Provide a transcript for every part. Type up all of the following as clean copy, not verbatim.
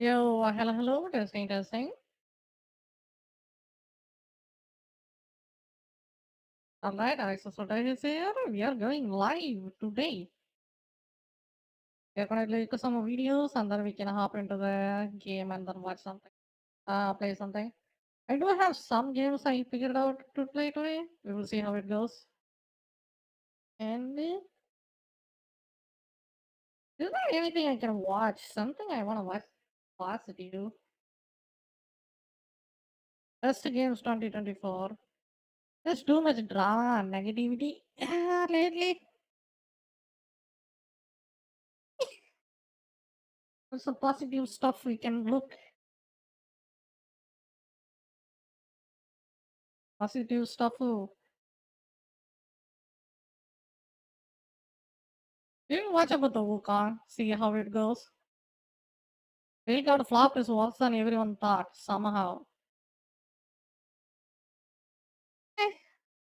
Yo, hello, hello, testing, testing. All right, Alexa Soda is here. We are going live today. We're gonna look at some videos and then we can hop into the game and then watch something, play something. I do have some games I figured out to play today. We will see how it goes. And is there anything I can watch? Something I want to watch positive. Best games 2024. There's too much drama and negativity lately. There's some positive stuff we can look. Positive stuff. Oh. You watch about the Wukong, see how it goes. Real God flop is worse than everyone thought, somehow. Eh,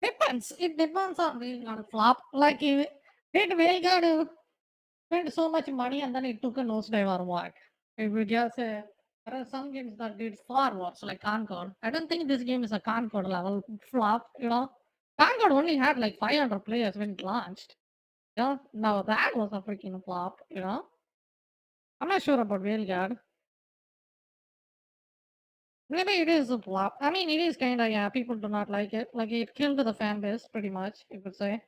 depends. It depends on Real God flop. Like, did Real God spend so much money and then it took a nosedive or what? If we just say, there are some games that did far worse, like Concord. I don't think this game is a Concord level flop, you know. Concord only had like 500 players when it launched. You know, now that was a freaking flop, you know. I'm not sure about Veilguard. Maybe it is a flop. I mean, it is kind of, yeah, people do not like it. Like, it killed the fan base, pretty much, you could say.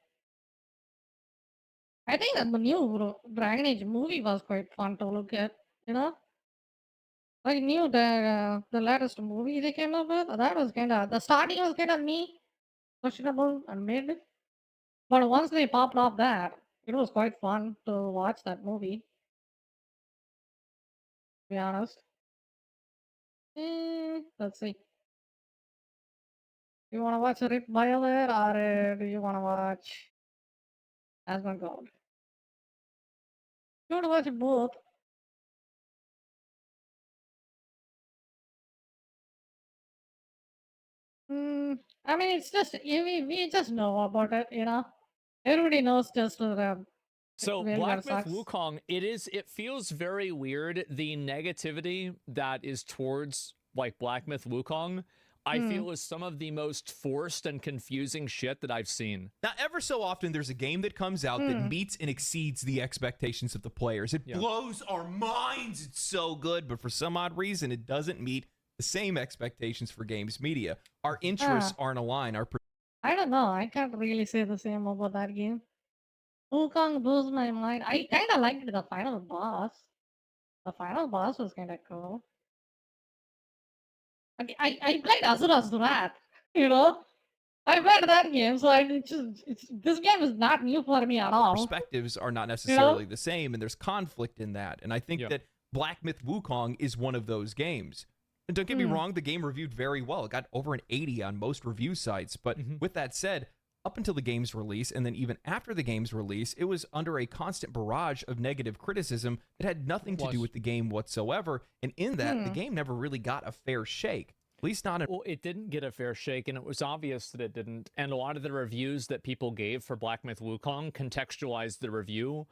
I think that the new Dragon Age movie was quite fun to look at, you know? I knew that the latest movie they came up with, that was kind of, the starting was kind of me, questionable and mid. But once they popped off that, it was quite fun to watch that movie, to be honest. Let's see. You want to watch Rip Violet or do you want to watch Asmongold? You want to watch both? I mean, it's just we just know about it, you know. Everybody knows just So Veilguard Black Myth sucks. Wukong, it feels very weird. The negativity that is towards like Black Myth Wukong, I Hmm. feel is some of the most forced and confusing shit that I've seen. Now, ever so often, there's a game that comes out that Hmm. meets and exceeds the expectations of the players. It Yeah. blows our minds. It's so good, but for some odd reason, it doesn't meet the same expectations for games media. Our interests Ah, aren't aligned. I don't know. I can't really say the same about that game. Wukong blows my mind. I kind of liked the final boss. The final boss was kind of cool. I played Asura's Wrath, you know. I played that game, so this game is not new for me at all. perspectives are not You know. necessarily the same, and there's conflict in that. And I think Yeah. that Black Myth Wukong is one of those games. And don't get me Hmm. wrong, the game reviewed very well. It got over an 80 on most review sites. But with that said, up until the game's release, and then even after the game's release, it was under a constant barrage of negative criticism that had nothing to do with the game whatsoever. And in that, the Hmm. game never really got a fair shake. At least not in Well, it didn't get a fair shake, and it was obvious that it didn't. And a lot of the reviews that people gave for Black Myth Wukong contextualized the review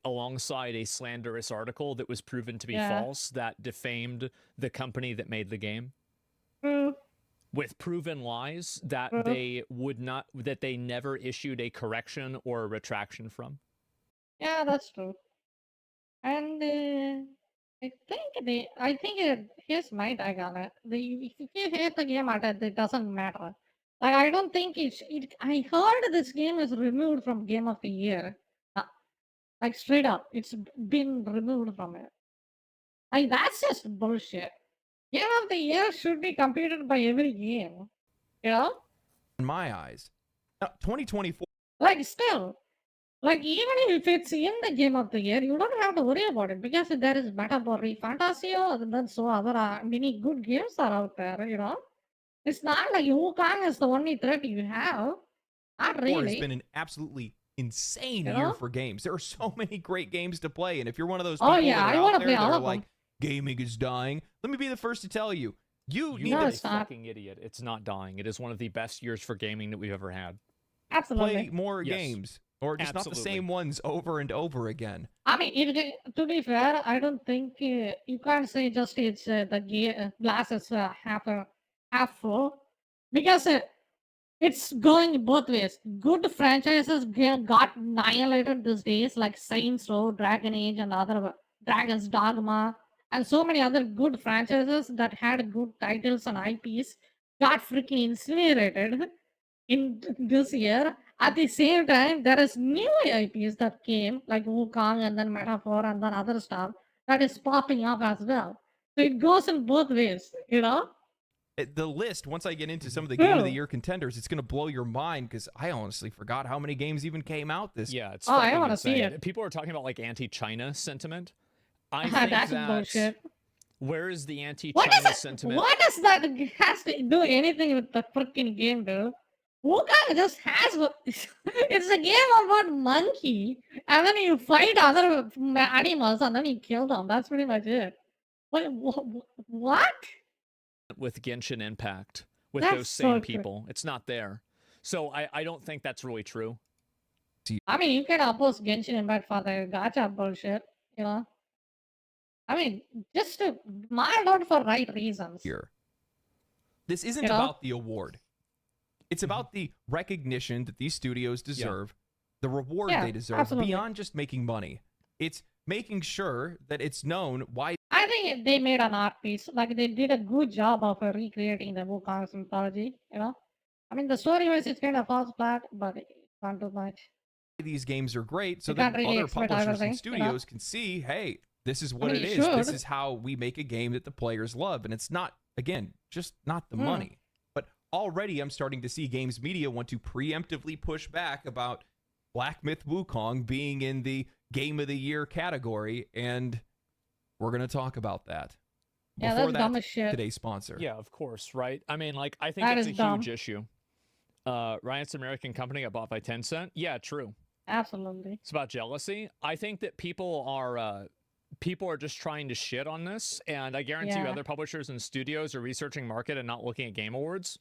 alongside a slanderous article that was proven to be Yeah. false that defamed the company that made the game, True. with proven lies that True. they never issued a correction or a retraction from. Yeah, that's true. And I think here's my take on it. If you hate the game at it, it doesn't matter. Like, I don't think I heard this game is removed from Game of the Year. Uh, like, straight up, it's been removed from it. Like, that's just bullshit. Game of the Year should be competed by every game. You know? my eyes. Now, 2024 Like, still. Like, even if it's in the Game of the Year, you don't have to worry about it because there is Metabory Fantasio and then so other many good games are out there, you know? It's not like Wukong is the only threat you have. Not has really, been an absolutely insane you year know? for games. There are so many great games to play, and if you're one of those Oh, people yeah, that are I out want to there play that all are of them. like gaming is dying, let me be the first to tell you, you You need No, are to a it's not. fucking idiot. It's not dying. It is one of the best years for gaming that we've ever had. play Absolutely. more Yes. games. Or just not the Absolutely. same ones over and over again. I mean, to be fair, I don't think you can't say just it's the glass is half full because it's going both ways. Good franchises got annihilated these days, like Saints Row, Dragon Age, and other Dragon's Dogma, and so many other good franchises that had good titles and IPs got freaking incinerated in this year. At the same time, there is new IPs that came, like Wukong and then Metaphor and then other stuff that is popping up as well. So it goes in both ways, you know? The list, once I get into some of the Game of the True. Year contenders, it's going to blow your mind because I honestly forgot how many games even came out this Yeah, it's Oh, I fucking wanna see insane. it. People are talking about like anti-China sentiment. I think That's that bullshit. where is the What anti-China does it? sentiment? What does that has to do anything with the freaking game, dude? Wukong just has. It's a game about monkey, and then you fight other animals, and then you kill them. That's pretty much it. What? With Genshin Impact, with That's those so same cra- people. It's not there. So I don't think that's really true. I mean, you can oppose Genshin Impact for the gacha bullshit, you know. I mean, just to mild out for right reasons. year. This isn't You know? about the award. It's about the recognition that these studios deserve, the reward Yeah, they deserve, absolutely. beyond just making money. It's making sure that it's known why I think they made an art piece. Like they did a good job of recreating the Wukong's mythology. You know, I mean the story wise it's kind of false flat, but it can't do much. these games are great so You that can't really other expect publishers everything, and you know? studios can see, hey, this is what mean, it you is. This should. is how we make a game that the players love. And it's not, again, just not the Hmm. money. But already I'm starting to see games media want to preemptively push back about Black Myth Wukong being in the Game of the Year category. And we're going to talk about that. Yeah, Before that's dumb as shit. today's sponsor. Yeah, of course, right? I mean, like, I think That it's is a dumb. huge issue. Riot's American company got bought by Tencent. Yeah, true. Absolutely. It's about jealousy. I think that people are just trying to shit on this, and I guarantee you Yeah. other publishers and studios are researching market and not looking at Game Awards.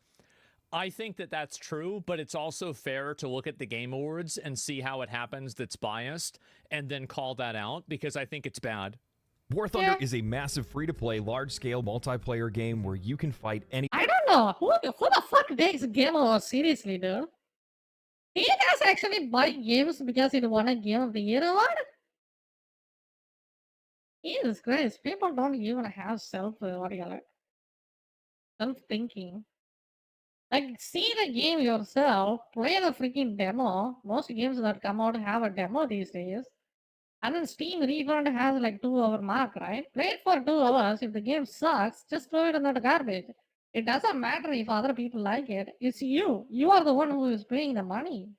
I think that that's true, but it's also fair to look at the Game Awards and see how it happens that's biased and then call that out because I think it's bad. War Thunder Yeah. is a massive free-to-play, large-scale multiplayer game where you can fight any I don't know who the fuck takes Game Awards seriously, dude. Do you guys actually buy games because it won a Game of the Year award? Jesus Christ, people don't even have self-thinking. Like, see the game yourself, play the freaking demo. Most games that come out have a demo these days. And then Steam Refund has like 2 hour mark, right? Play it for 2 hours. If the game sucks, just throw it in the garbage. It doesn't matter if other people like it. It's you. You are the one who is paying the money.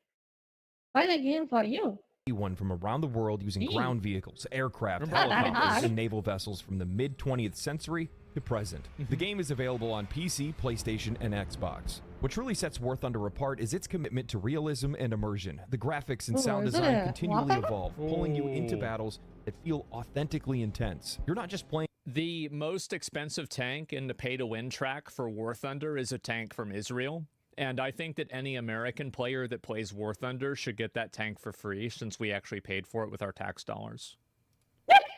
Buy the game for you. one from around the world using Gee. ground vehicles, aircraft, Not that helicopters, hard. and naval vessels from the mid-20th century to present. The game is available on PC, PlayStation, and Xbox. What truly sets War Thunder apart is its commitment to realism and immersion. The graphics and Ooh, sound is it design a continually War Thunder? evolve, pulling you into Ooh. battles that feel authentically intense. You're not just playing The most expensive tank in the pay-to-win track for War Thunder is a tank from Israel. And I think that any American player that plays War Thunder should get that tank for free since we actually paid for it with our tax dollars.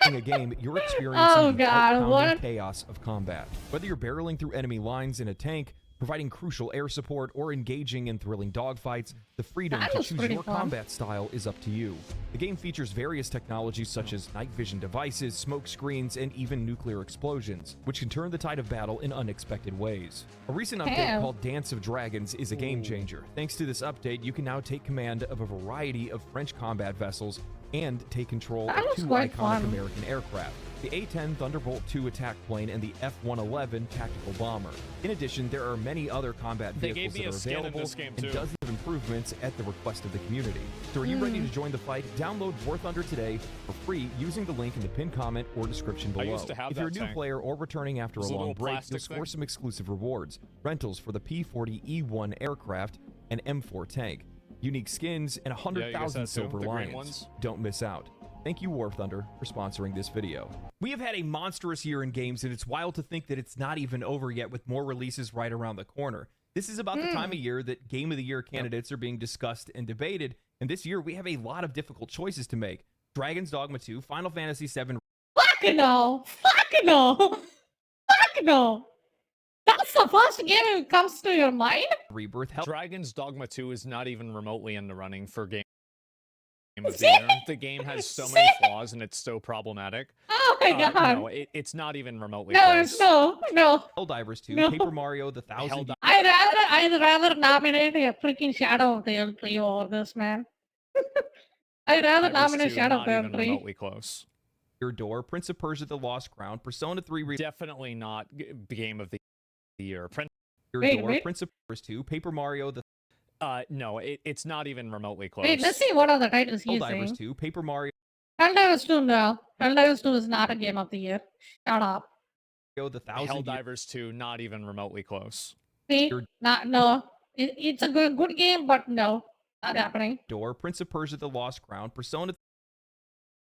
a game, you're experiencing Oh, the God, heart-pounding what? chaos of combat. Whether you're barreling through enemy lines in a tank, providing crucial air support, or engaging in thrilling dogfights, the freedom That to looks choose pretty your fun. combat style is up to you. The game features various technologies such as night vision devices, smoke screens, and even nuclear explosions, which can turn the tide of battle in unexpected ways. A recent update Damn. called Dance of Dragons is a game changer. Thanks to this update, you can now take command of a variety of French combat vessels and take control That of looks 2 quite iconic fun. American aircraft, the A-10 Thunderbolt II attack plane and the F-111 tactical bomber. In addition, there are many other combat They vehicles gave me that a are skin in available this game, and too. dozens of improvements at the request of the community. So are you ready to join the fight? Download War Thunder today for free using the link in the pinned comment or description I below. used to have If you're a that new tank. player or returning after a It's a long little break, plastic you'll score thing. some exclusive rewards, rentals for the P-40E1 aircraft and M4 tank, unique skins, and Yeah, you 100,000 guys have too, silver the green lions. ones. Don't miss out. Thank you, War Thunder, for sponsoring this video. We have had a monstrous year in games, and it's wild to think that it's not even over yet with more releases right around the corner. This is about the time of year that Game of the Year candidates are being discussed and debated, and this year we have a lot of difficult choices to make. Dragon's Dogma 2, Final Fantasy VII Fuck no! Fuck no! Fuck no! That's the first game that comes to your mind? Rebirth, Dragon's Dogma 2 is not even remotely in the running for Game of the See? Year. The game has so many See? flaws and it's so problematic. Oh my god. No, it's not even remotely No, close. it's no. Helldivers 2, No. Paper Mario, The Thousand Helldi- I'd rather nominate a freaking Shadow of the L3 over this, man. I'd rather Helldivers nominate 2, Shadow of not the even L3. remotely close. Year Door, Prince of Persia: The Lost Crown, Persona 3 Definitely not Game of the Year. Wait, Door, wait. Prince of Persia 2, Paper Mario, The No, it's not even remotely close. Wait, let's see what are the titles he's Helldivers saying. 2, Paper Mario, Helldivers 2, no. Helldivers 2 is not a game of the year. Shut up. The Thousand Year Helldivers 2, not even remotely close. See? You're- No. It's a good game, but no. Not happening. Door, Prince of Persia: The Lost Crown, Persona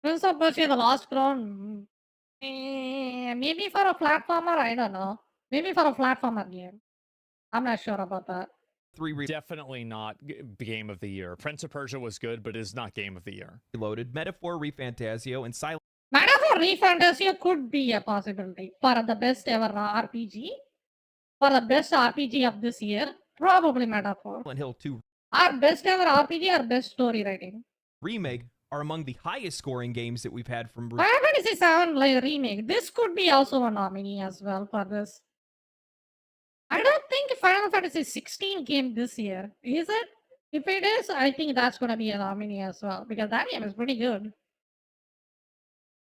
Prince of Persia: The Lost Crown. Maybe for a platformer, I don't know. Maybe for a platformer game. I'm not sure about that. 3 Definitely not Game of the Year. Prince of Persia was good, but is not Game of the Year. Reloaded, Metaphor, Refantasio, and Silent Metaphor Refantasio could be a possibility for the best ever RPG. For the best RPG of this year, probably Metaphor. Hill 2 Our best ever RPG or best story writing. Remake are among the highest scoring games that we've had from Final Fantasy VII like remake. This could be also a nominee as well for this. I don't think Final Fantasy 16 came this year. Is it? If it is, I think that's gonna be a nominee as well because that game is pretty good.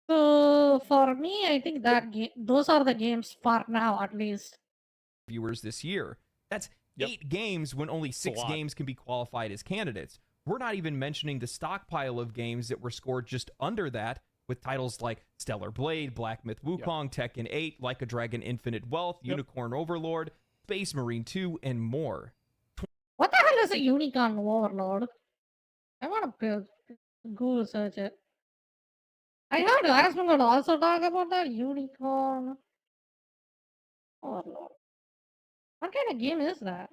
So for me, I think that those are the games for now at least. viewers this year. That's Yep. 8 games when only 6 lot. games can be qualified as candidates. We're not even mentioning the stockpile of games that were scored just under that, with titles like Stellar Blade, Black Myth Wukong, Tekken 8, Like a Dragon Infinite Wealth, Yep. Unicorn Overlord, Space Marine 2, and more. What the hell is a Unicorn Overlord? I want to Google search it. I heard Aspen would also talk about that Unicorn Overlord. What kind of game is that?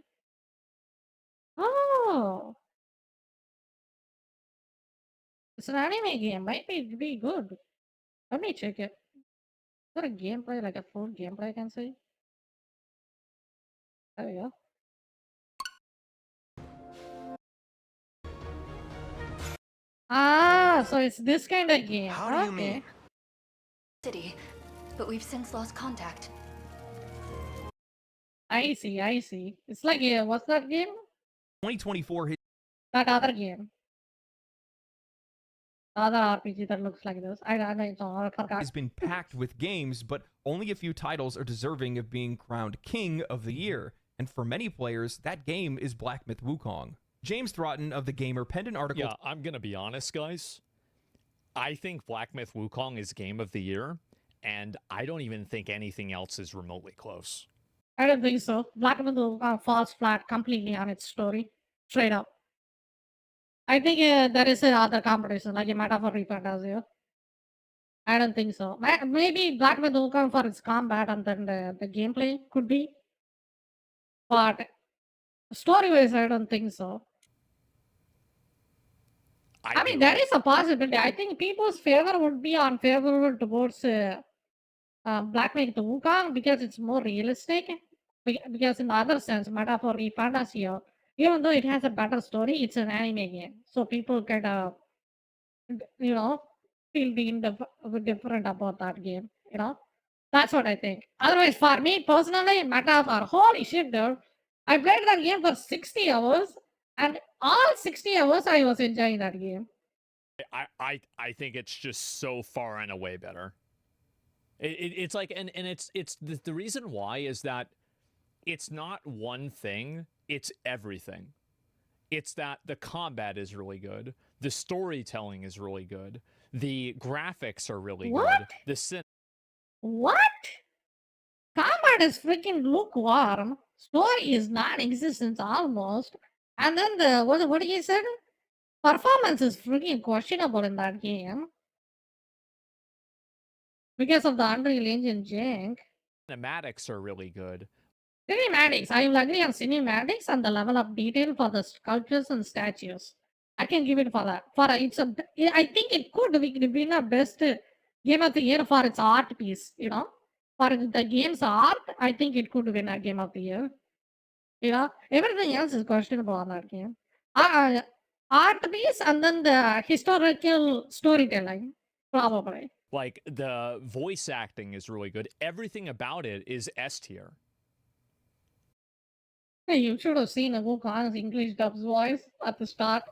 Oh, it's an anime game. Might be good. Let me check it. Is there a gameplay, like a full gameplay I can see? There we go. Ah, so it's this kind of game. How do you Okay. mean? City, but we've since lost contact. I see. It's like, what's that game? 2024 That other game. Other RPG that looks like this. I forgot. has been packed with games, but only a few titles are deserving of being crowned King of the Year. And for many players, that game is Black Myth Wukong. James Throtton of The Gamer penned an article. Yeah, I'm going to be honest, guys. I think Black Myth Wukong is Game of the Year, and I don't even think anything else is remotely close. I don't think so. Black Widow falls flat completely on its story. Straight up. I think there is another competition, like a Metaphor Refantasio. I don't think so. Maybe Black Widow come for its combat and then the gameplay could be. But story-wise, I don't think so. I mean, do. there is a possibility. I think people's favor would be unfavorable towards Black Myth Wukong because it's more realistic. Because in the other sense, Metaphor Refantasio, even though it has a better story, it's an anime game. So people kind of, feel different about that game. That's what I think. Otherwise, for me personally, Metaphor, holy shit, dude. I played that game for 60 hours, and all 60 hours I was enjoying that game. I think it's just so far and away better. It's like, and it's the reason why is that it's not one thing, it's everything. It's that the combat is really good, the storytelling is really good, the graphics are really good, What? the What? Combat is freaking lukewarm. Story is non-existent almost. And then what he said? Performance is freaking questionable in that game. Because of the Unreal Engine jank. cinematics are really good. Cinematics. I will agree on cinematics and the level of detail for the sculptures and statues. I can give it for that. I think it could win a best game of the year for its art piece. For the game's art, I think it could win a game of the year. Everything else is questionable on that game. Uh, Art piece and then the historical storytelling, probably. Like the voice acting is really good. Everything about it is S tier. Hey, you should have seen Wukong's English dub's voice at the start.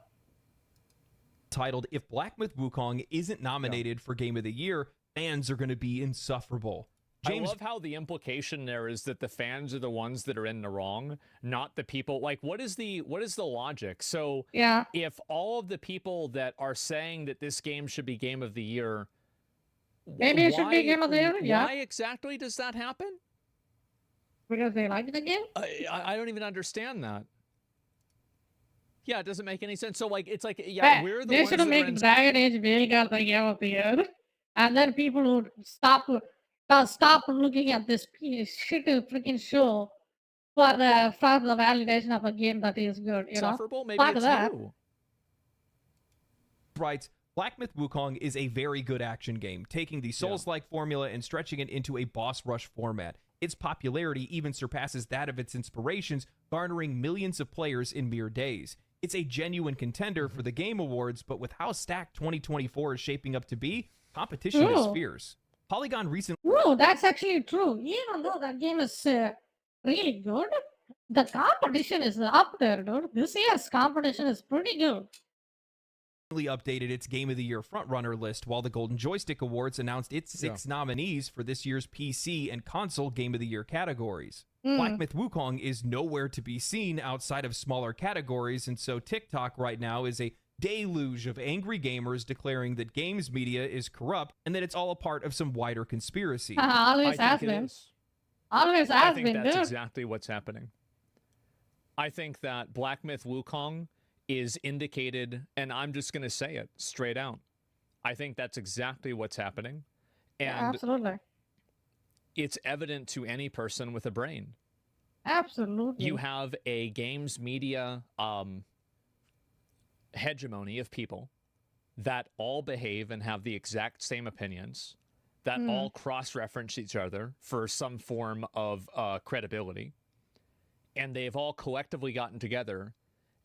Titled, if Black Myth Wukong isn't nominated for Game of the Year, fans are going to be insufferable. I love how the implication there is that the fans are the ones that are in the wrong, not the people. Like, what is the logic? So, Yeah. if all of the people that are saying that this game should be Game of the Year, Maybe it should be Game of the Year. Yeah. Why exactly does that happen? Because they like the game. I don't even understand that. Yeah, it doesn't make any sense. So, like, it's like, yeah, we're the They ones should that make are in... Dragon Age Veigar the Game of the Year, and then people would stop looking at this shit freaking show for the validation of a game that is good. Insufferable? Maybe Part it's of that. you. Writes, Black Myth Wukong is a very good action game, taking the Souls-like formula and stretching it into a boss rush format. Its popularity even surpasses that of its inspirations, garnering millions of players in mere days. It's a genuine contender for the Game Awards, but with how stacked 2024 is shaping up to be, competition is fierce. Polygon recently... No, that's actually true. Even though that game is really good, the competition is up there, dude. This year's competition is pretty good. updated its Game of the Year frontrunner list, while the Golden Joystick Awards announced its 6 nominees for this year's PC and console Game of the Year categories. Black Myth Wukong is nowhere to be seen outside of smaller categories, and so TikTok right now is a deluge of angry gamers declaring that games media is corrupt and that it's all a part of some wider conspiracy. Always has been. Always has been, I think that's dude. exactly what's happening. I think that Black Myth Wukong is indicated, and I'm just going to say it straight out. I think that's exactly what's happening. And Yeah, absolutely. it's evident to any person with a brain. Absolutely. You have a games media hegemony of people that all behave and have the exact same opinions, that all cross-reference each other for some form of credibility. And they've all collectively gotten together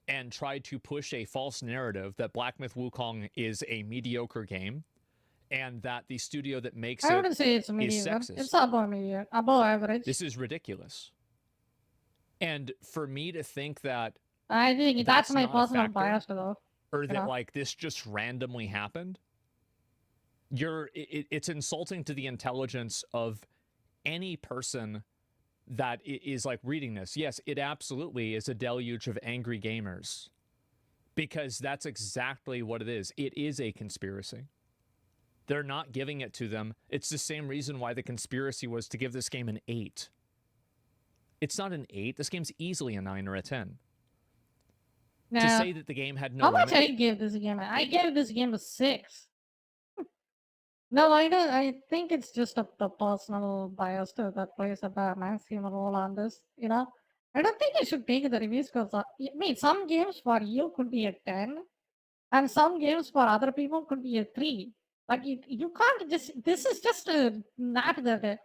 and tried to push a false narrative that Black Myth Wukong is a mediocre game and that the studio that makes I wouldn't say it's is mediocre. sexist. It's above mediocre, above average. This is ridiculous. And for me to think that I think that's my not a personal factor, bias, though. or that like this just randomly happened, it's insulting to the intelligence of any person that is like reading this. Yes, it absolutely is a deluge of angry gamers, because that's exactly what it is. It is a conspiracy. They're not giving it to them. It's the same reason why the conspiracy was to give this game an 8. It's not an 8. This game's easily a 9 or a 10. Now, to say that the game had no how much limit, I gave this game? I gave this game a 6. No, I don't. I think it's just the personal bias that plays a maximum role on this. I don't think I should take the reviews because some games for you could be a 10, and some games for other people could be a 3. Like you can't just. This is just not the.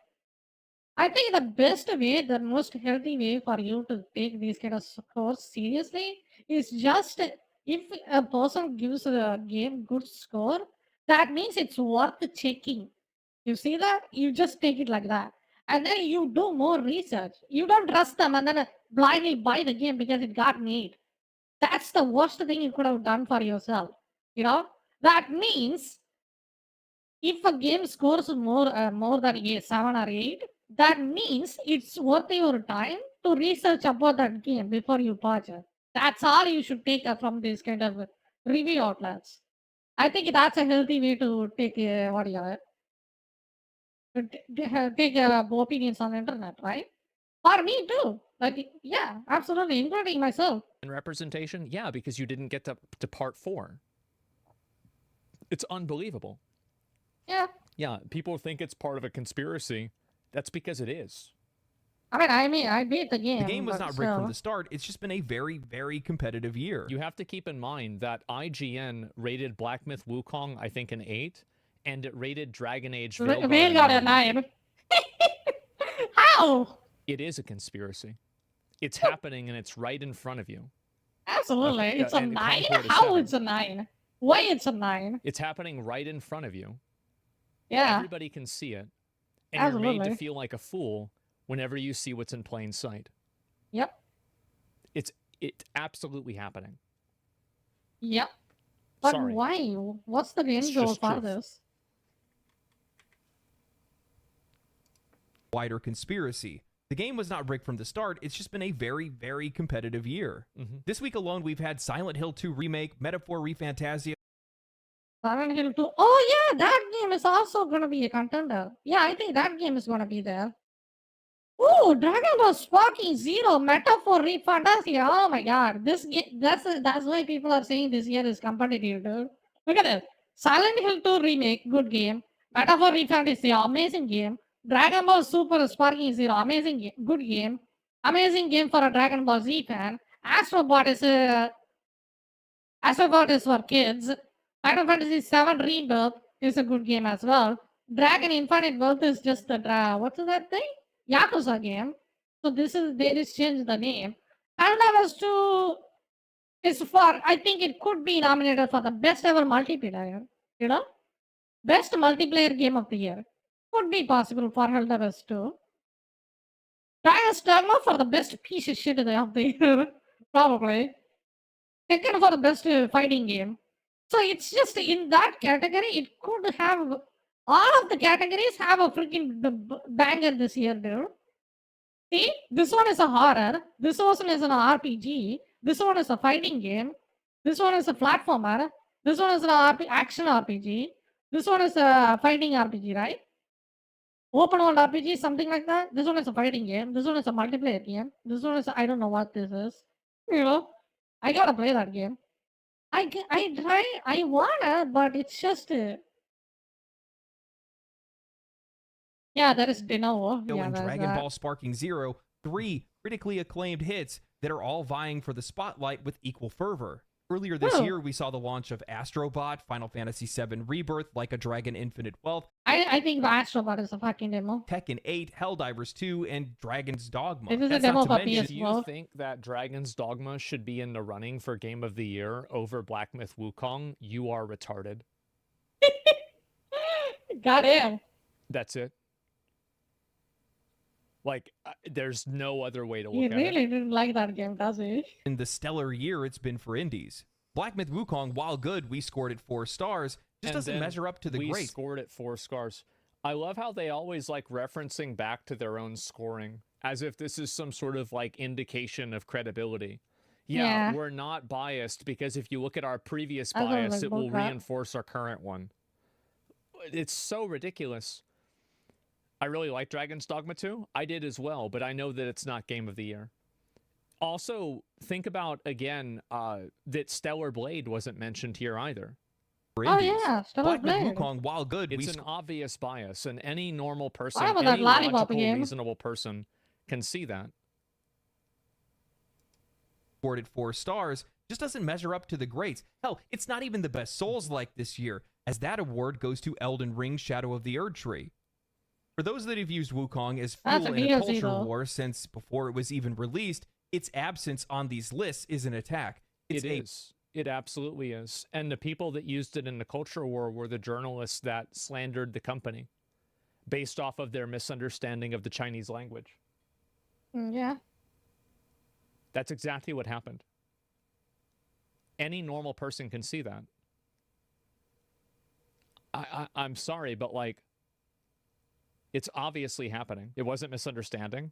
I think the best way, the most healthy way for you to take these kind of scores seriously is just if a person gives a game good score, that means it's worth checking. You see that? You just take it like that. And then you do more research. You don't trust them and then blindly buy the game because it got made. That's the worst thing you could have done for yourself. That means if a game scores more than 7 or 8, that means it's worth your time to research about that game before you purchase. That's all you should take from this kind of review outlets. I think that's a healthy way to take take opinions on the internet, right? For me too. Like, yeah, absolutely, including myself. in representation, yeah, because you didn't get to part 4. It's unbelievable. Yeah. Yeah, people think it's part of a conspiracy. That's because it is. I beat the game. The game was but not rigged from still. the start. It's just been a very, very competitive year. You have to keep in mind that IGN rated Black Myth Wukong, I think, an 8, and it rated Dragon Age Veilguard Veilguard a 9. a 9. How? It is a conspiracy. It's happening, and it's right in front of you. Absolutely. Okay, It's a and 9? Concord is How 7. it's a 9? Why it's a 9? It's happening right in front of you. Yeah. Everybody can see it, and you're made to Absolutely. feel like a fool whenever you see what's in plain sight. Yep. It's absolutely happening. Yep. But Sorry. why? What's the end It's goal just for truth. this? Wider conspiracy. The game was not rigged from the start. It's just been a very, very competitive year. This week alone, we've had Silent Hill 2 Remake, Metaphor ReFantasia, Silent Hill 2. Oh, yeah, that game is also going to be a contender. Yeah, I think that game is going to be there. Ooh, Dragon Ball Sparking Zero, Metaphor ReFantasia. Oh my god. This game, that's why people are saying this year is competitive, dude. Look at this. Silent Hill 2 Remake, good game. Metaphor ReFantasia, amazing game. Dragon Ball Super Sparking Zero, amazing game, good game. Amazing game for a Dragon Ball Z fan. Astrobot is for kids. Final Fantasy VII Rebirth is a good game as well. Dragon Infinite Wealth is just the what's that thing? Yakuza game. So they just changed the name. Helldivers 2 is for, I think it could be nominated for the best ever multiplayer. You know? Best multiplayer game of the year. Could be possible for Helldivers 2. Dragon's Dogma for the best piece of shit of the year. Probably. Tekken for the best fighting game. So it's just in that category, it could have all of the categories have a freaking banger this year, dude. See, this one is a horror. This one is an RPG. This one is a fighting game. This one is a platformer. This one is an action RPG. This one is a fighting RPG, right? Open world RPG, something like that. This one is a fighting game. This one is a multiplayer game. This one is I don't know what this is. You know, I gotta play that game. I wanna, but it's just yeah, there is Denovo. Yeah, and there's Dragon that. Ball Sparking Zero, 3 critically acclaimed hits that are all vying for the spotlight with equal fervor. Earlier this Oh. year, we saw the launch of Astrobot, Final Fantasy VII Rebirth, Like a Dragon Infinite Wealth, I think the Astrobot is a fucking demo. Tekken 8, Helldivers 2, and Dragon's Dogma. It is a That's demo not to for mention Do you PS4. think that Dragon's Dogma should be in the running for Game of the Year over Black Myth Wukong? You are retarded. Got him. That's it. Like, there's no other way to He look at really it. didn't like that game, does he? in the stellar year it's been for indies. Black Myth Wukong, while good, we scored it 4 stars, just And doesn't then measure up to the we great. scored it 4 stars. I love how they always like referencing back to their own scoring, as if this is some sort of like indication of credibility. Yeah, Yeah. we're not biased because if you look at our previous I thought it bias, was it will bullcrap. reinforce our current one. It's so ridiculous. I really like Dragon's Dogma 2. I did as well, but I know that it's not Game of the Year. Also, think about, again, that Stellar Blade wasn't mentioned here either. For Oh indies. yeah, Stellar Black Myth Blade. Wukong, while good, we It's an obvious bias, and any normal person, about that any lollipop logical, game? reasonable person can see that. scored it 4 stars, just doesn't measure up to the greats. Hell, it's not even the best Souls-like this year, as that award goes to Elden Ring Shadow of the Erdtree. For those that have used Wukong as That's fuel a in a DLC culture though. war since before it was even released, its absence on these lists is an attack. It's It is. It absolutely is. And the people that used it in the culture war were the journalists that slandered the company based off of their misunderstanding of the Chinese language. Yeah. That's exactly what happened. Any normal person can see that. I'm sorry, but like, it's obviously happening. It wasn't misunderstanding.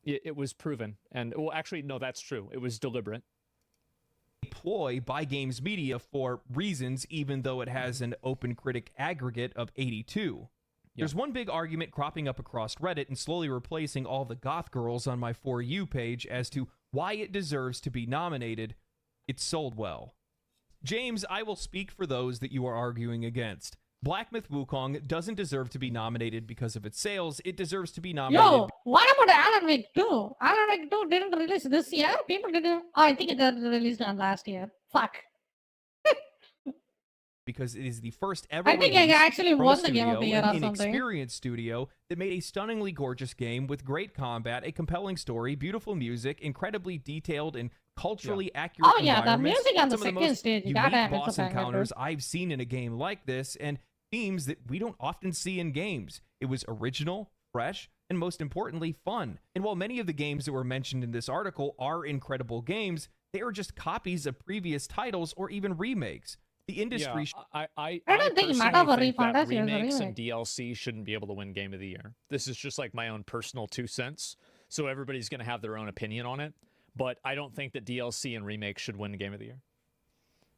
It was proven. And, well, actually, no, that's true. It was deliberate. ploy by Games Media for reasons, even though it has an open critic aggregate of 82. There's one big argument cropping up across Reddit and slowly replacing all the goth girls on my For You page as to why it deserves to be nominated. It sold well. James, I will speak for those that you are arguing against. Black Myth Wukong doesn't deserve to be nominated because of its sales. It deserves to be nominated. Yo, what about Alan Wake 2? Alan Wake 2 didn't release this year. People didn't. Oh, I think it got released on last year. Fuck. Because it is the first ever I think I release actually from a won the Game of studio, the Year an or something. inexperienced studio that made a stunningly gorgeous game with great combat, a compelling story, beautiful music, incredibly detailed and culturally accurate Oh yeah, the environments, music on the some of the second most stage. unique Goddamn, it's boss a banger, encounters dude. I've seen in a game like this, and themes that we don't often see in games. It was original, fresh, and most importantly, fun. And while many of the games that were mentioned in this article are incredible games, they are just copies of previous titles or even remakes. The industry I don't think personally Meta were think that refunded, here's a remakes and remake. DLC shouldn't be able to win Game of the Year. This is just like my own personal 2 cents. So everybody's going to have their own opinion on it. But I don't think that DLC and remakes should win Game of the Year.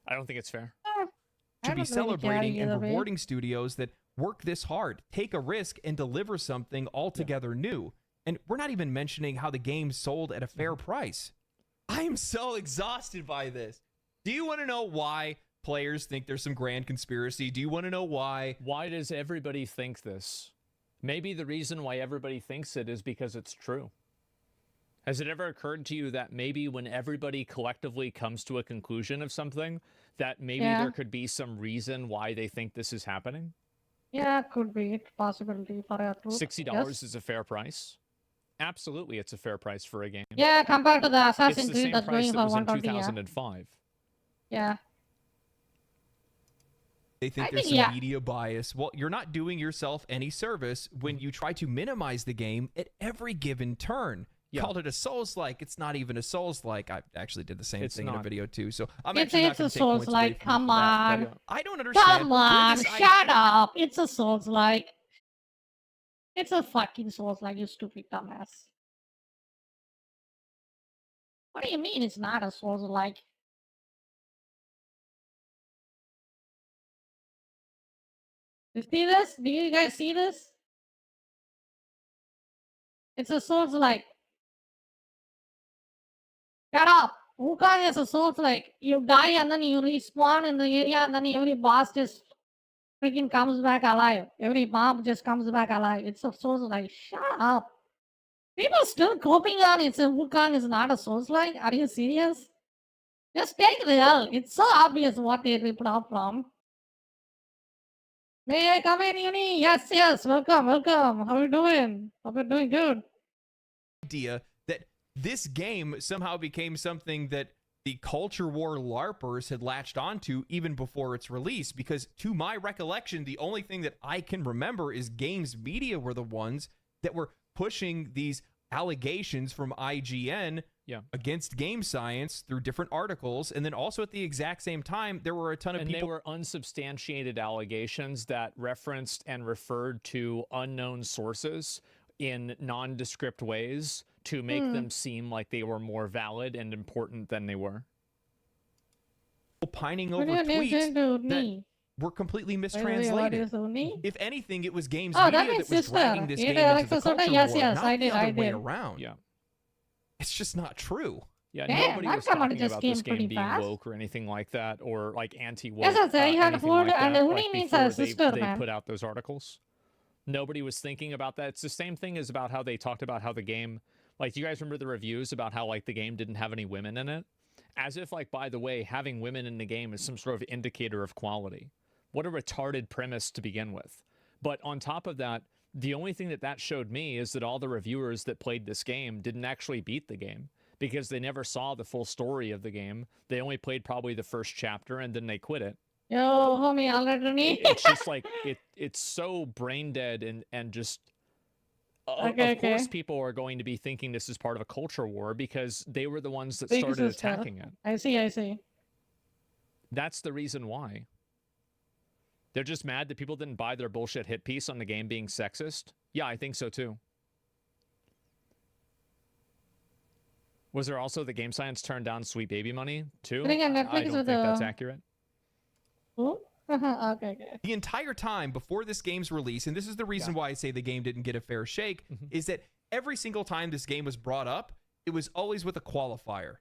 I don't think it's fair. I should be don't really care celebrating and either way. rewarding studios that work this hard, take a risk, and deliver something altogether new. And we're not even mentioning how the game sold at a fair price. I am so exhausted by this. Do you want to know why players think there's some grand conspiracy? Do you want to know why? Why does everybody think this? Maybe the reason why everybody thinks it is because it's true. Has it ever occurred to you that maybe when everybody collectively comes to a conclusion of something, that maybe there could be some reason why they think this is happening? Yeah, could be a possibility for a truth. $60 is a fair price. Absolutely, it's a fair price for a game. Yeah, compared to the It's Assassin's the Creed same that's price going that for was in 120. 2005. Yeah. They think I there's think, some yeah. media bias. Well, you're not doing yourself any service when you try to minimize the game at every given turn. Yeah. Called it a Souls-like. It's not even a Souls-like. I actually did the same It's thing in a not. video too. So I'm It's actually not a going to take points away Souls-like. from you Come for that. on. Yeah. I don't understand. Come where on, this shut up. It's a Souls-like. It's a fucking Souls-like, you stupid dumbass. What do you mean it's not a Souls-like? You see this? Do you guys see this? It's a Souls-like. Shut up! Wukong is a Souls-like. You die and then you respawn in the area and then every boss just freaking comes back alive. Every mob just comes back alive. It's a Souls-like. Shut up! People still coping on it's a Wukong is not a Souls-like? Are you serious? Just take the L. It's so obvious what they ripped off from. May I come in, Uni? Yes, yes. Welcome, welcome. How you doing? Hope you're doing good. idea that this game somehow became something that the culture war LARPers had latched onto even before its release, because to my recollection, the only thing that I can remember is Games Media were the ones that were pushing these allegations from IGN against Game Science through different articles. And then also at the exact same time, there were a ton of And people. they were unsubstantiated allegations that referenced and referred to unknown sources in nondescript ways to make them seem like they were more valid and important than they were. Pining What over do you tweets need to that me? were completely What mistranslated. is Uni? If anything, it was Games Oh, Media that that makes was sense, dragging sir. this You game did, into Alexa the Soda? culture Yes, war, yes, not I the did, other I way did. around. Yeah. It's just not true. Yeah, Damn, nobody that was somebody talking just about came this game pretty being fast. woke or anything like that, or like anti-woke. Yes, yes, I had anything food like and that, Uni like means before a sister, they man. put out those articles. Nobody was thinking about that. It's the same thing as about how they talked about how the game, like, do you guys remember the reviews about how like the game didn't have any women in it? As if, like, by the way, having women in the game is some sort of indicator of quality. What a retarded premise to begin with. But on top of that, the only thing that showed me is that all the reviewers that played this game didn't actually beat the game because they never saw the full story of the game. They only played probably the first chapter and then they quit it. Yo, homie, already. It's just like it's so brain dead and just Okay, of course okay. people are going to be thinking this is part of a culture war because they were the ones that Big started sister. attacking it. I see, I see. That's the reason why. They're just mad that people didn't buy their bullshit hit piece on the game being sexist. Yeah, I think so too. Was there also the Game Science turned down Sweet Baby Money too? I think on I Netflix don't think with that's the- accurate. Who? Okay, okay. The entire time before this game's release, and this is the reason why I say the game didn't get a fair shake, is that every single time this game was brought up, it was always with a qualifier.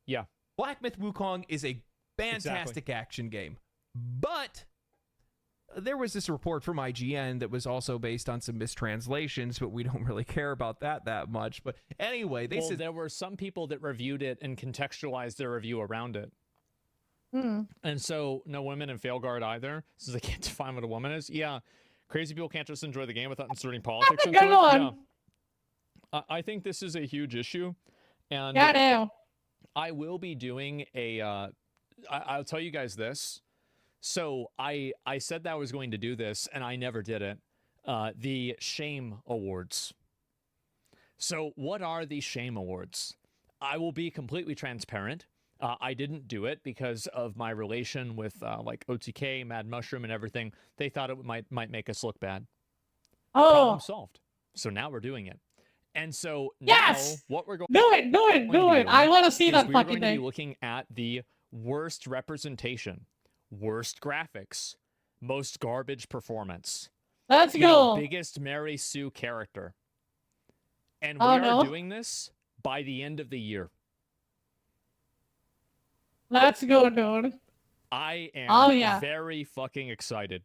Yeah. Black Myth Wukong is a fantastic action game, but there was this report from IGN that was also based on some mistranslations, but we don't really care about that much. But anyway, they said there were some people that reviewed it and contextualized their review around it. And so no women in Failguard either, since they can't define what a woman is. Yeah, crazy people can't just enjoy the game without inserting politics into it. Yeah. I think this is a huge issue, and I will be doing a. I'll tell you guys this. So I said that I was going to do this, and I never did it. The Shame Awards. So what are the Shame Awards? I will be completely transparent. I didn't do it because of my relation with like OTK, Mad Mushroom, and everything. They thought it might make us look bad. Problem solved. So now we're doing it. And so now what we're going do it. I want to see that we're fucking going to thing. be looking at the worst representation, worst graphics, most garbage performance. Let's go. Biggest Mary Sue character. And we are doing this by the end of the year. Let's go, dude. I am very fucking excited.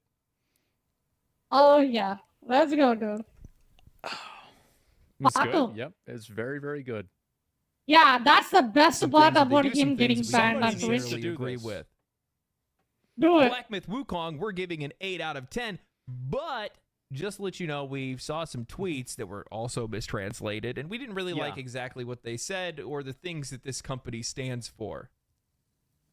Oh yeah. Let's go, dude. It's good. Yep, it's very, very good. Yeah, that's the best some part things- they about do some him getting things we banned don't on needs Twitch. to necessarily do agree this. with. Do it. Black Myth Wukong, we're giving an 8 out of 10, but just to let you know, we saw some tweets that were also mistranslated, and we didn't really like exactly what they said or the things that this company stands for.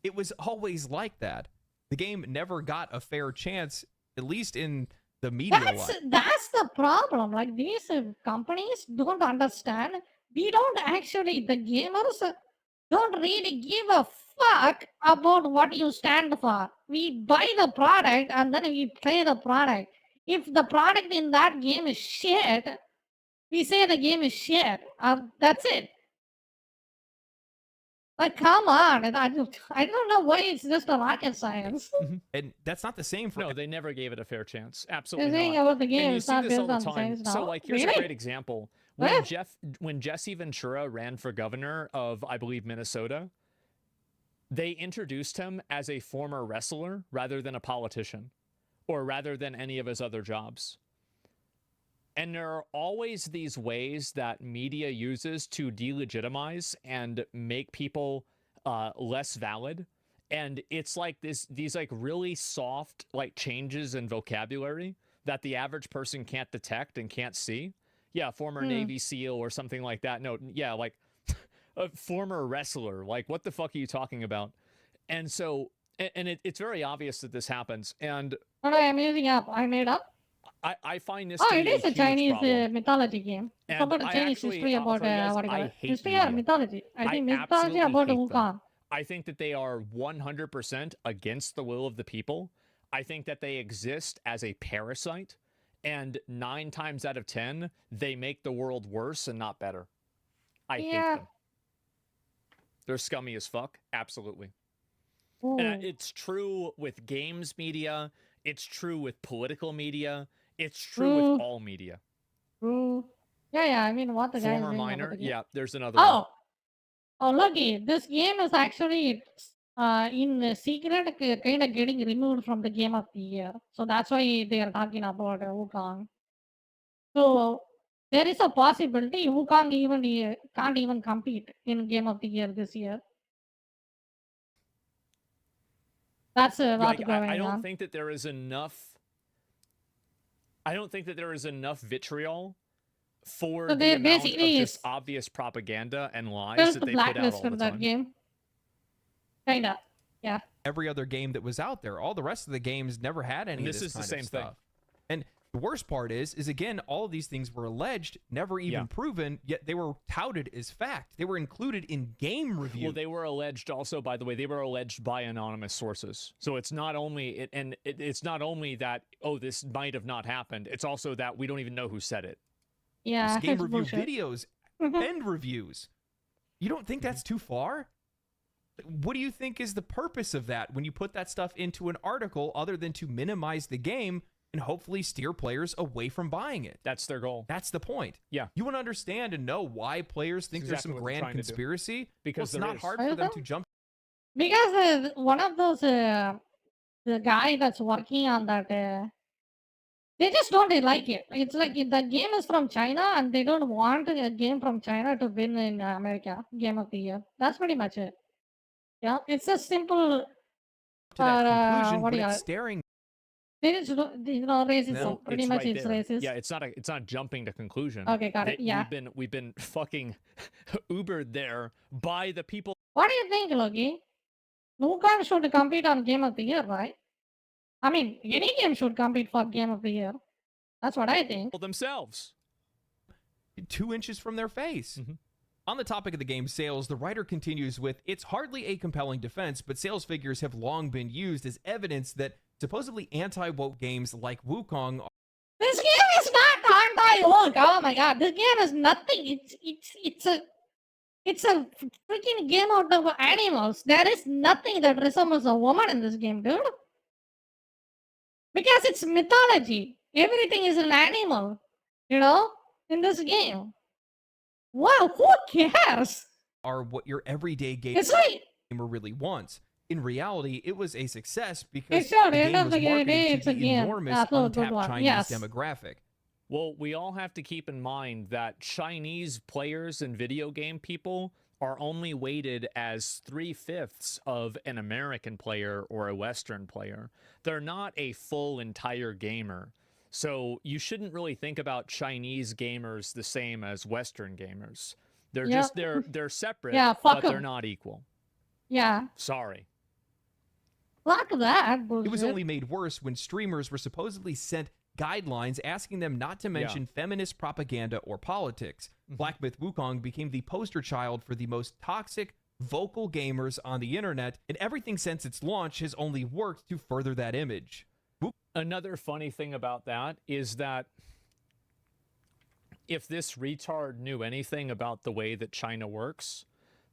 It was always like that. The game never got a fair chance, at least in the media light. That's the problem. Like these companies don't understand. We don't actually, the gamers don't really give a fuck about what you stand for. We buy the product and then we play the product. If the product in that game is shit, we say the game is shit. That's it. Like, come on. I don't know why it's just a rocket science. And that's not the same for No, they never gave it a fair chance. The Absolutely thing not. about the And game you is see not this based all the on time. science now. So, like, here's a Really? great example. What? When Jesse Ventura ran for governor of, I believe, Minnesota, they introduced him as a former wrestler rather than a politician, or rather than any of his other jobs. And there are always these ways that media uses to delegitimize and make people less valid. And it's like these like really soft like changes in vocabulary that the average person can't detect and can't see. Yeah, former Navy SEAL or something like that. No, yeah, like a former wrestler. Like, what the fuck are you talking about? And so, and it's very obvious that this happens. And What am I using up? I made up? I find this Oh, to it be is a huge Chinese problem. mythology game. It's And about the I Chinese actually, history about I'll tell you guys, what do you call I it? hate History or media. mythology? I think mythology absolutely about hate them. Wukong. I think that they are 100% against the will of the people. I think that they exist as a parasite, and 9 times out of 10, they make the world worse and not better. I hate them. They're scummy as fuck. Absolutely. And it's true with games media. It's true with political media. It's true with all media. True. Yeah, I mean, what the guy is Former saying about minor. the game. Yeah, there's another one. Oh, looky, this game is actually in secret kind of getting removed from the game of the year. So that's why they are talking about Wukong. So there is a possibility Wukong can't even compete in game of the year this year. That's what's Like, going I don't on. think that there is enough. I don't think that there is enough vitriol for So the they amount of basically just obvious propaganda and lies There's that the they put out all blacklist the in that time. game. Kinda. Yeah. Every other game that was out there. All the rest of the games never had any And of this this is the kind same of thing. stuff. And the worst part is again, all of these things were alleged, never even proven, yet they were touted as fact. They were included in game review. Well, they were alleged also, by the way, they were alleged by anonymous sources. So it's not only it's not only that, oh, this might have not happened. It's also that we don't even know who said it. Yeah. There's game it's review bullshit. videos and reviews. You don't think that's too far? What do you think is the purpose of that when you put that stuff into an article other than to minimize the game and hopefully steer players away from buying it? That's their goal. That's the point. Yeah. You want to understand and know why players think That's there's exactly some what they're grand trying to do. conspiracy? Because well, it's there not is. hard for them to jump. Because one of those the guy that's working on that, they just don't like it. It's like the game is from China and they don't want a game from China to win in America Game of the Year. That's pretty much it. Yeah, it's a simple, To that conclusion, what do but you call it's it? staring They just, racism. No, Pretty it's much right it's there. racist. Yeah, it's not jumping to conclusion. Okay, got it. Yeah. We've been fucking Ubered there by the people What do you think, Loki? Wukong should compete on Game of the Year, right? I mean, any game should compete for Game of the Year. That's what I think. themselves. 2 inches from their face. On the topic of the game's sales, the writer continues with, it's hardly a compelling defense, but sales figures have long been used as evidence that supposedly anti-woke games like Wukong are This game is not anti-woke. Oh my god, this game is nothing. It's a freaking game out of animals. There is nothing that resembles a woman in this game, dude. Because it's mythology. Everything is an animal, in this game. Wow, who cares? what your everyday It's like, gamer really wants. In reality, it was a success because it's not the the end game of was the day, marketed it's to a the game. enormous That's a good untapped one. Chinese Yes. demographic. Well, we all have to keep in mind that Chinese players and video game people are only weighted as 3/5 of an American player or a Western player. They're not a full entire gamer. So you shouldn't really think about Chinese gamers the same as Western gamers. They're Yeah. just they're separate, Yeah, but fuck they're 'em. not equal. Yeah, Sorry. fuck that bullshit. It was only made worse when streamers were supposedly sent guidelines asking them not to mention feminist propaganda or politics. Black Myth Wukong became the poster child for the most toxic, vocal gamers on the internet, and everything since its launch has only worked to further that image. Another funny thing about that is that if this retard knew anything about the way that China works,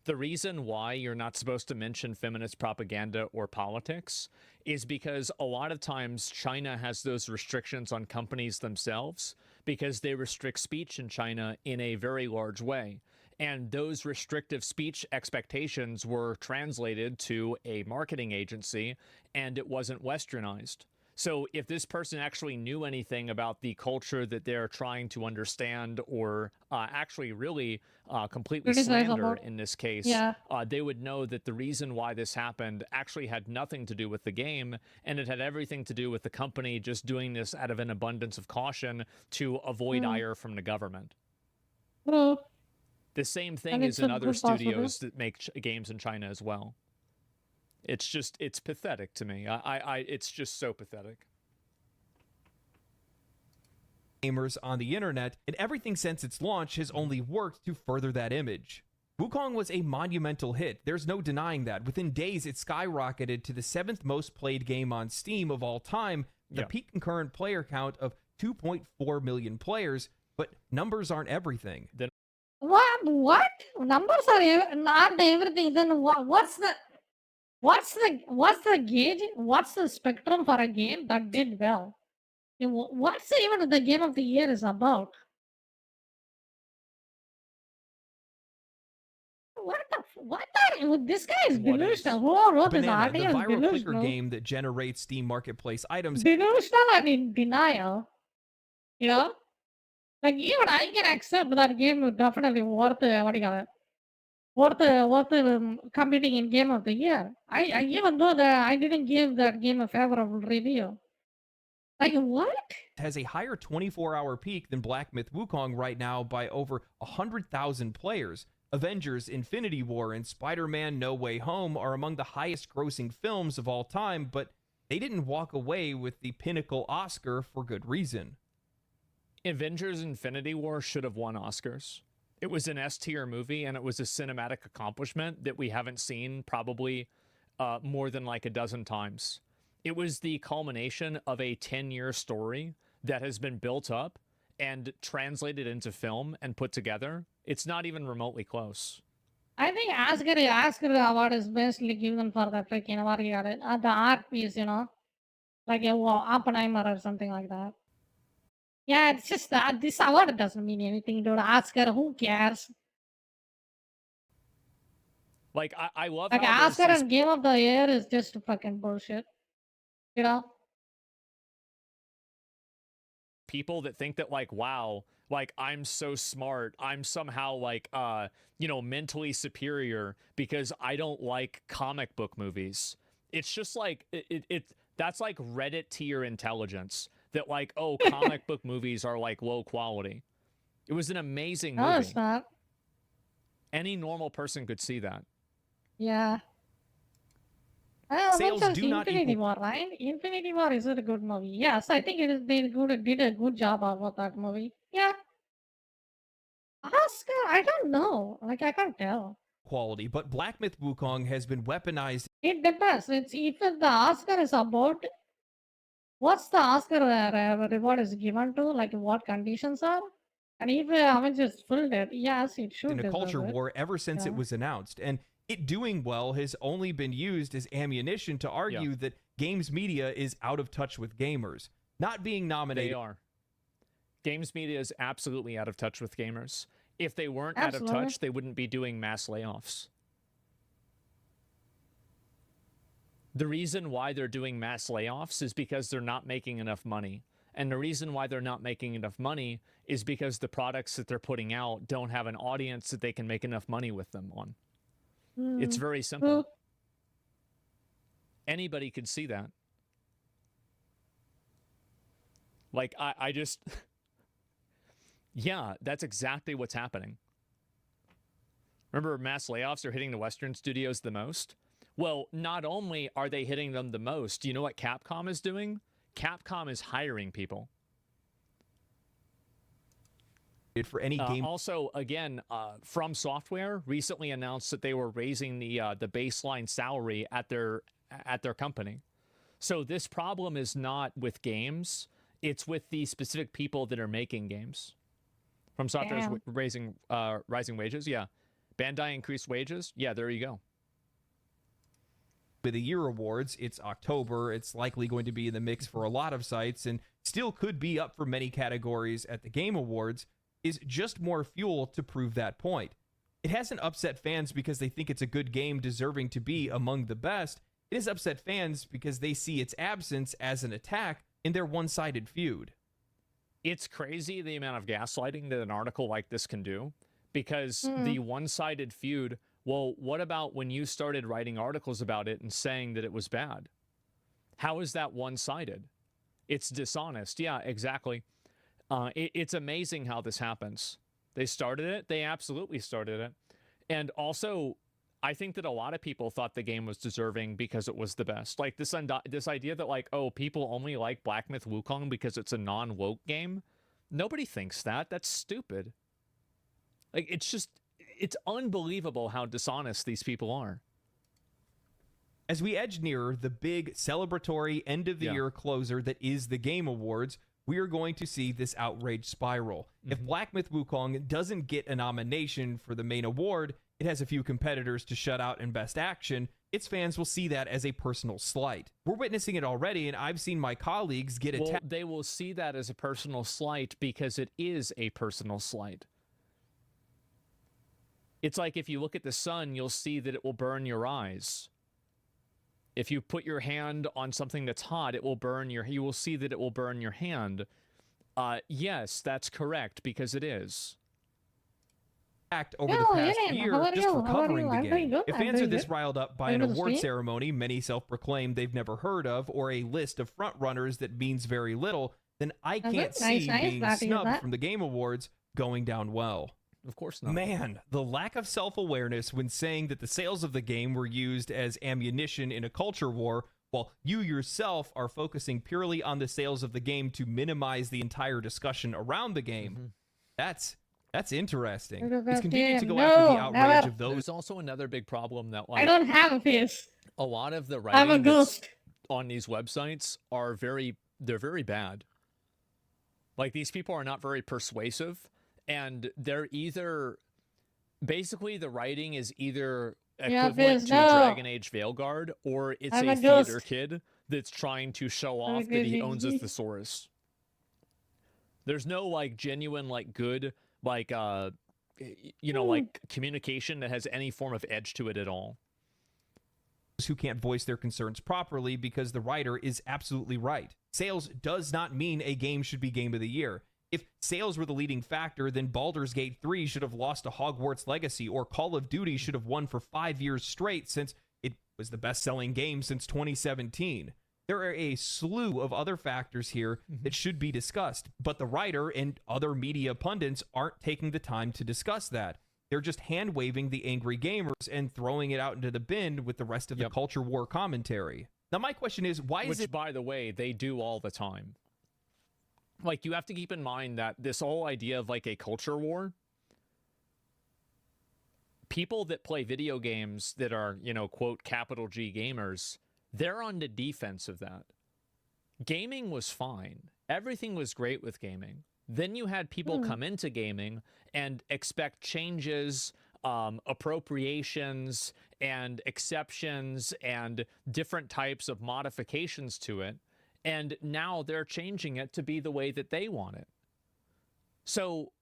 the reason why you're not supposed to mention feminist propaganda or politics is because a lot of times China has those restrictions on companies themselves because they restrict speech in China in a very large way. And those restrictive speech expectations were translated to a marketing agency and it wasn't westernized. So if this person actually knew anything about the culture that they're trying to understand or actually really completely Criticize slander about- in this case, Yeah. they would know that the reason why this happened actually had nothing to do with the game and it had everything to do with the company just doing this out of an abundance of caution to avoid ire from the government. True. The same thing And is it's in a other good possibility. studios that make games in China as well. It's pathetic to me. It's just so pathetic. Gamers on the internet, and everything since its launch has only worked to further that image. Wukong was a monumental hit. There's no denying that. Within days, it skyrocketed to the 7th most played game on Steam of all time, the peak concurrent player count of 2.4 million players, but numbers aren't everything. What? Numbers are not everything. Then what's the gauge? What's the spectrum for a game that did well? What's even the Game of the Year is about? This guy is What is- delusional. Who wrote this Banana, the article is viral clicker delusional. game that generates Steam Marketplace items, Delusional and in denial. Like even I can accept that game is definitely worth what do you call it? Worth competing in Game of the Year. I even though that I didn't give that game a favorable review. Like what? has a higher 24-hour peak than Black Myth Wukong right now by over 100,000 players. Avengers: Infinity War and Spider-Man: No Way Home are among the highest grossing films of all time, but they didn't walk away with the pinnacle Oscar for good reason. Avengers: Infinity War should have won Oscars. It was an S-tier movie, and it was a cinematic accomplishment that we haven't seen probably more than like a dozen times. It was the culmination of a 10-year story that has been built up and translated into film and put together. It's not even remotely close. I think Oscar award is basically given for the freaking what you got it, the art piece, like a Oppenheimer or something like that. Yeah, it's just that this award doesn't mean anything, dude. Oscar, who cares? Like I love Like how Oscar and Game of the Year is just fucking bullshit. You know? People that think that like, wow, like I'm so smart, I'm somehow like mentally superior because I don't like comic book movies. It's just like it that's like Reddit tier intelligence that like, oh, comic book movies are like low quality. It was an amazing No, it's movie. not. Any normal person could see that. Yeah. Sales What's else? do not Infinity equal War, right? Infinity War is a good movie. Yes, I think they did a good job about that movie. Yeah. Oscar, I don't know. Like, I can't tell. quality, but Black Myth Wukong has been weaponized It depends. It's if the Oscar is about what's the Oscar reward is given to, like what conditions are, and if Avengers filled it, yes, it should in a deserve culture it. war ever since it Yeah. was announced. And it doing well has only been used as ammunition to argue that games media is out of touch with gamers. Not being nominated. They are. Games media is absolutely out of touch with gamers. If they weren't out of Absolutely. touch, they wouldn't be doing mass layoffs. The reason why they're doing mass layoffs is because they're not making enough money. And the reason why they're not making enough money is because the products that they're putting out don't have an audience that they can make enough money with them on. It's very simple. True. Anybody could see that. Like, I just... yeah, that's exactly what's happening. Remember, mass layoffs are hitting the Western studios the most? Well, not only are they hitting them the most, you know what Capcom is doing? Capcom is hiring people. For any game. Also, again, From Software recently announced that they were raising the baseline salary at their company. So this problem is not with games; it's with the specific people that are making games. From Software is raising rising wages. Yeah, Bandai increased wages. Yeah, there you go. With the Year Awards, it's October. It's likely going to be in the mix for a lot of sites and still could be up for many categories at the Game Awards, is just more fuel to prove that point. It hasn't upset fans because they think it's a good game deserving to be among the best. It has upset fans because they see its absence as an attack in their one-sided feud. It's crazy the amount of gaslighting that an article like this can do, because the one-sided feud, well, what about when you started writing articles about it and saying that it was bad? How is that one-sided? It's dishonest. Yeah, exactly. It's amazing how this happens. They started it. They absolutely started it. And also, I think that a lot of people thought the game was deserving because it was the best. Like this idea that like, oh, people only like Black Myth Wukong because it's a non-woke game. Nobody thinks that. That's stupid. Like, it's unbelievable how dishonest these people are. As we edge nearer the big celebratory end of the year closer that is the Game Awards, we are going to see this outrage spiral. If Black Myth Wukong doesn't get a nomination for the main award, it has a few competitors to shut out in Best Action, its fans will see that as a personal slight. We're witnessing it already, and I've seen my colleagues get attacked. Well, they will see that as a personal slight because it is a personal slight. It's like if you look at the sun, you'll see that it will burn your eyes. If you put your hand on something that's hot, it will burn you will see that it will burn your hand. Yes, that's correct, because it is. Over the past year just for covering the I'm doing game. good. If I'm fans are doing this good. riled up by Are an you gonna award stream? ceremony many self-proclaim they've never heard of, or a list of front-runners that means very little, then I can't Nice, see nice. being Glad to hear snubbed that. from the Game Awards going down well. Of course not. Man, the lack of self-awareness when saying that the sales of the game were used as ammunition in a culture war, while you yourself are focusing purely on the sales of the game to minimize the entire discussion around the game. That's interesting. It's convenient to go after the outrage of those. There's also another big problem that I like don't have a face. a lot of the I'm a writing that's ghost. on these websites are very bad. Like, these people are not very persuasive, and they're either basically the writing is either equivalent Fizz, to no. Dragon Age Veilguard, or it's I'm a a theater ghost. kid that's trying to show I'm a off that he good owns a baby. thesaurus. There's no like genuine, like good, like like communication that has any form of edge to it at all. who can't voice their concerns properly because the writer is absolutely right. Sales does not mean a game should be Game of the Year. If sales were the leading factor, then Baldur's Gate 3 should have lost to Hogwarts Legacy, or Call of Duty should have won for 5 years straight since it was the best-selling game since 2017. There are a slew of other factors here that should be discussed, but the writer and other media pundits aren't taking the time to discuss that. They're just hand-waving the angry gamers and throwing it out into the bin with the rest of the culture war commentary. Now, my question is, why is it... Which, by the way, they do all the time. Like, you have to keep in mind that this whole idea of, like, a culture war, people that play video games that are, you know, quote, capital G gamers, they're on the defense of that. Gaming was fine. Everything was great with gaming. Then you had people come into gaming and expect changes, appropriations, and exceptions, and different types of modifications to it. And now they're changing it to be the way that they want it. So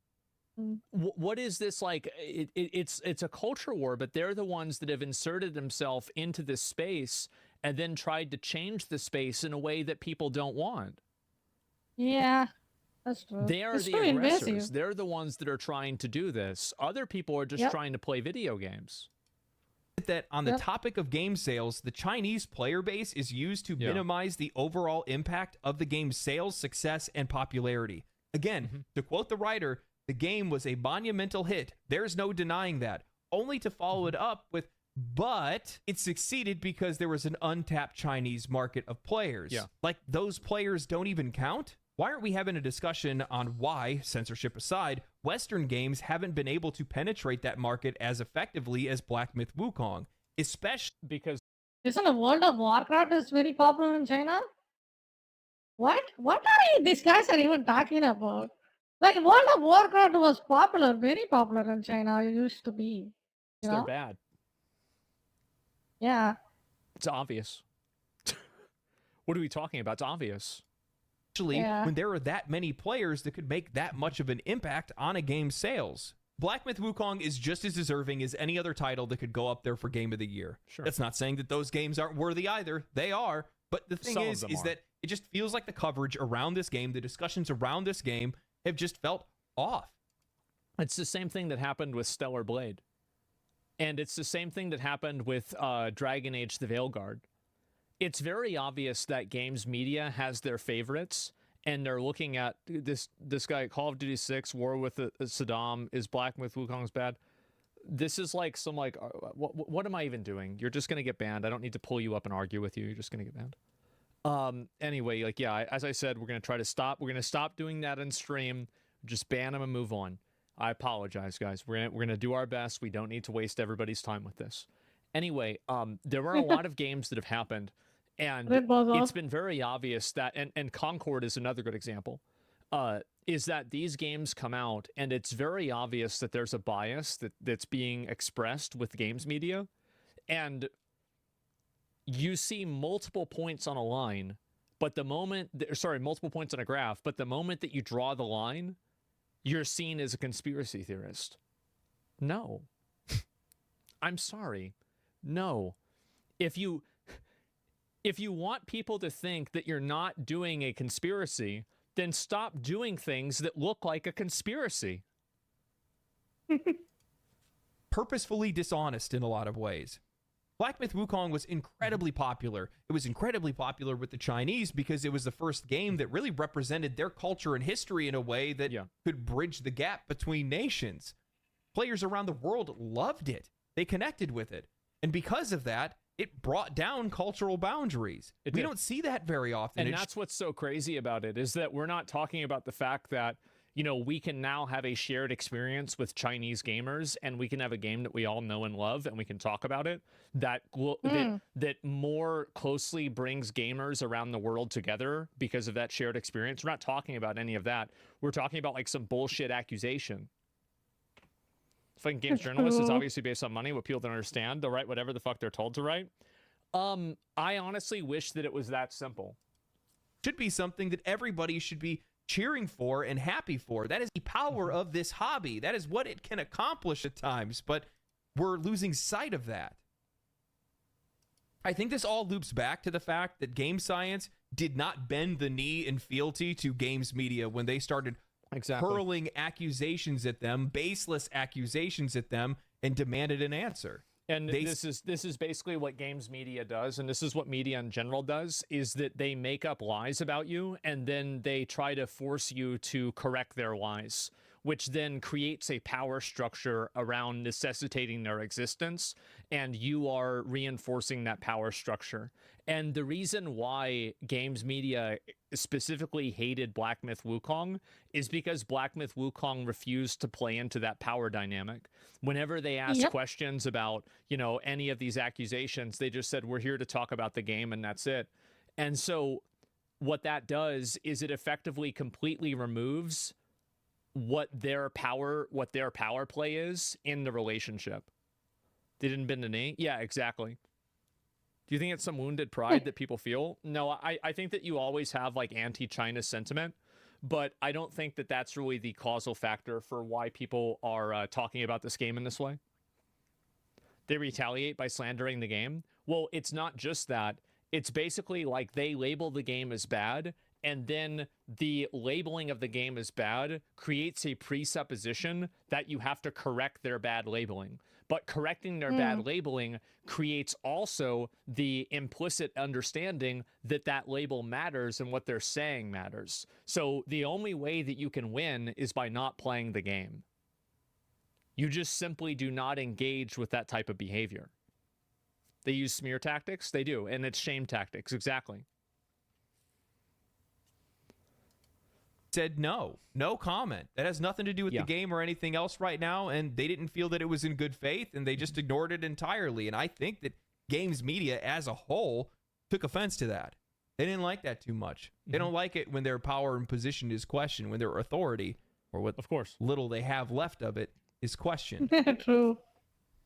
what is this like? It's a culture war, but they're the ones that have inserted themselves into this space and then tried to change the space in a way that people don't want. Yeah, that's true. They are It's the too aggressors. invasive. They're the ones that are trying to do this. Other people are just trying to play video games. That on the topic of game sales, the Chinese player base is used to minimize the overall impact of the game's sales, success, and popularity. Again, to quote the writer, the game was a monumental hit. There's no denying that. Only to follow it up with, but it succeeded because there was an untapped Chinese market of players. Like, those players don't even count? Why aren't we having a discussion on why, censorship aside, Western games haven't been able to penetrate that market as effectively as Black Myth Wukong? Especially because Isn't a World of Warcraft is very popular in China? What? What are these guys are even talking about? Like, World of Warcraft was popular, very popular in China. It used to be. You they're know? bad. Yeah. It's obvious. What are we talking about? It's obvious. when there are that many players that could make that much of an impact on a game's sales. Black Myth Wukong is just as deserving as any other title that could go up there for Game of the Year. Sure. That's not saying that those games aren't worthy either. They are. But the thing Some is of them are. that it just feels like the coverage around this game, the discussions around this game have just felt off. It's the same thing that happened with Stellar Blade. And it's the same thing that happened with Dragon Age the Veilguard. It's very obvious that games media has their favorites, and they're looking at this guy, Call of Duty 6, War with Saddam, is Black Myth Wukong's bad? This is like some like, what am I even doing? You're just going to get banned. I don't need to pull you up and argue with you. You're just going to get banned. Anyway, like, yeah, as I said, we're going to try to stop. We're going to stop doing that in stream. Just ban them and move on. I apologize, guys. We're gonna do our best. We don't need to waste everybody's time with this. Anyway, there are a lot of games that have happened, and it's been very obvious that, and Concord is another good example, is that these games come out, and it's very obvious that there's a bias that's being expressed with games media, and you see multiple points on a line, but the moment, multiple points on a graph, but the moment that you draw the line, you're seen as a conspiracy theorist. No. I'm sorry. No. If you want people to think that you're not doing a conspiracy, then stop doing things that look like a conspiracy. Purposefully dishonest in a lot of ways. Black Myth Wukong was incredibly popular. It was incredibly popular with the Chinese because it was the first game that really represented their culture and history in a way that could bridge the gap between nations. Players around the world loved it. They connected with it. And because of that, it brought down cultural boundaries. We don't see that very often. And that's what's so crazy about it, is that we're not talking about the fact that, you know, we can now have a shared experience with Chinese gamers, and we can have a game that we all know and love, and we can talk about it, that more closely brings gamers around the world together because of that shared experience. We're not talking about any of that. We're talking about like some bullshit accusation. Fucking games journalist is obviously based on money, what people don't understand. They'll write whatever the fuck they're told to write. I honestly wish that it was that simple. Should be something that everybody should be cheering for and happy for. That is the power of this hobby. That is what it can accomplish at times, but we're losing sight of that. I think this all loops back to the fact that Game Science did not bend the knee in fealty to games media when they started hurling accusations at them, baseless accusations at them, and demanded an answer. And this is basically what games media does, and this is what media in general does, is that they make up lies about you, and then they try to force you to correct their lies, which then creates a power structure around necessitating their existence, and you are reinforcing that power structure. And the reason why games media specifically hated Black Myth Wukong is because Black Myth Wukong refused to play into that power dynamic. Whenever they asked questions about, you know, any of these accusations, they just said, we're here to talk about the game and that's it. And so what that does is it effectively completely removes what their power play is in the relationship. They didn't bend the knee? Yeah, exactly. Do you think it's some wounded pride that people feel? No, I think that you always have like anti-China sentiment, but I don't think that that's really the causal factor for why people are talking about this game in this way. They retaliate by slandering the game. Well, it's not just that. It's basically like they label the game as bad, and then the labeling of the game as bad creates a presupposition that you have to correct their bad labeling. But correcting their bad labeling creates also the implicit understanding that that label matters and what they're saying matters. So the only way that you can win is by not playing the game. You just simply do not engage with that type of behavior. They use smear tactics? They do, and it's shame tactics, exactly. Said no comment. That has nothing to do with the game or anything else right now, and they didn't feel that it was in good faith, and they just ignored it entirely. And I think that games media as a whole took offense to that. They didn't like that too much. They don't like it when their power and position is questioned, when their authority, or what little they have left of it, is questioned. True.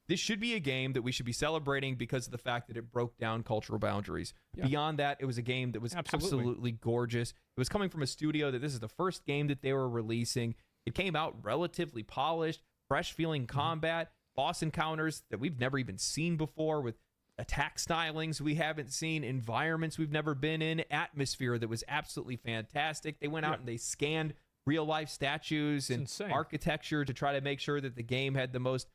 This should be a game that we should be celebrating because of the fact that it broke down cultural boundaries. Beyond that, it was a game that was absolutely gorgeous. It was coming from a studio that this is the first game that they were releasing. It came out relatively polished, fresh-feeling combat, boss encounters that we've never even seen before, with attack stylings we haven't seen, environments we've never been in, atmosphere that was absolutely fantastic. They went out and they scanned real-life statues and architecture to try to make sure that the game had the most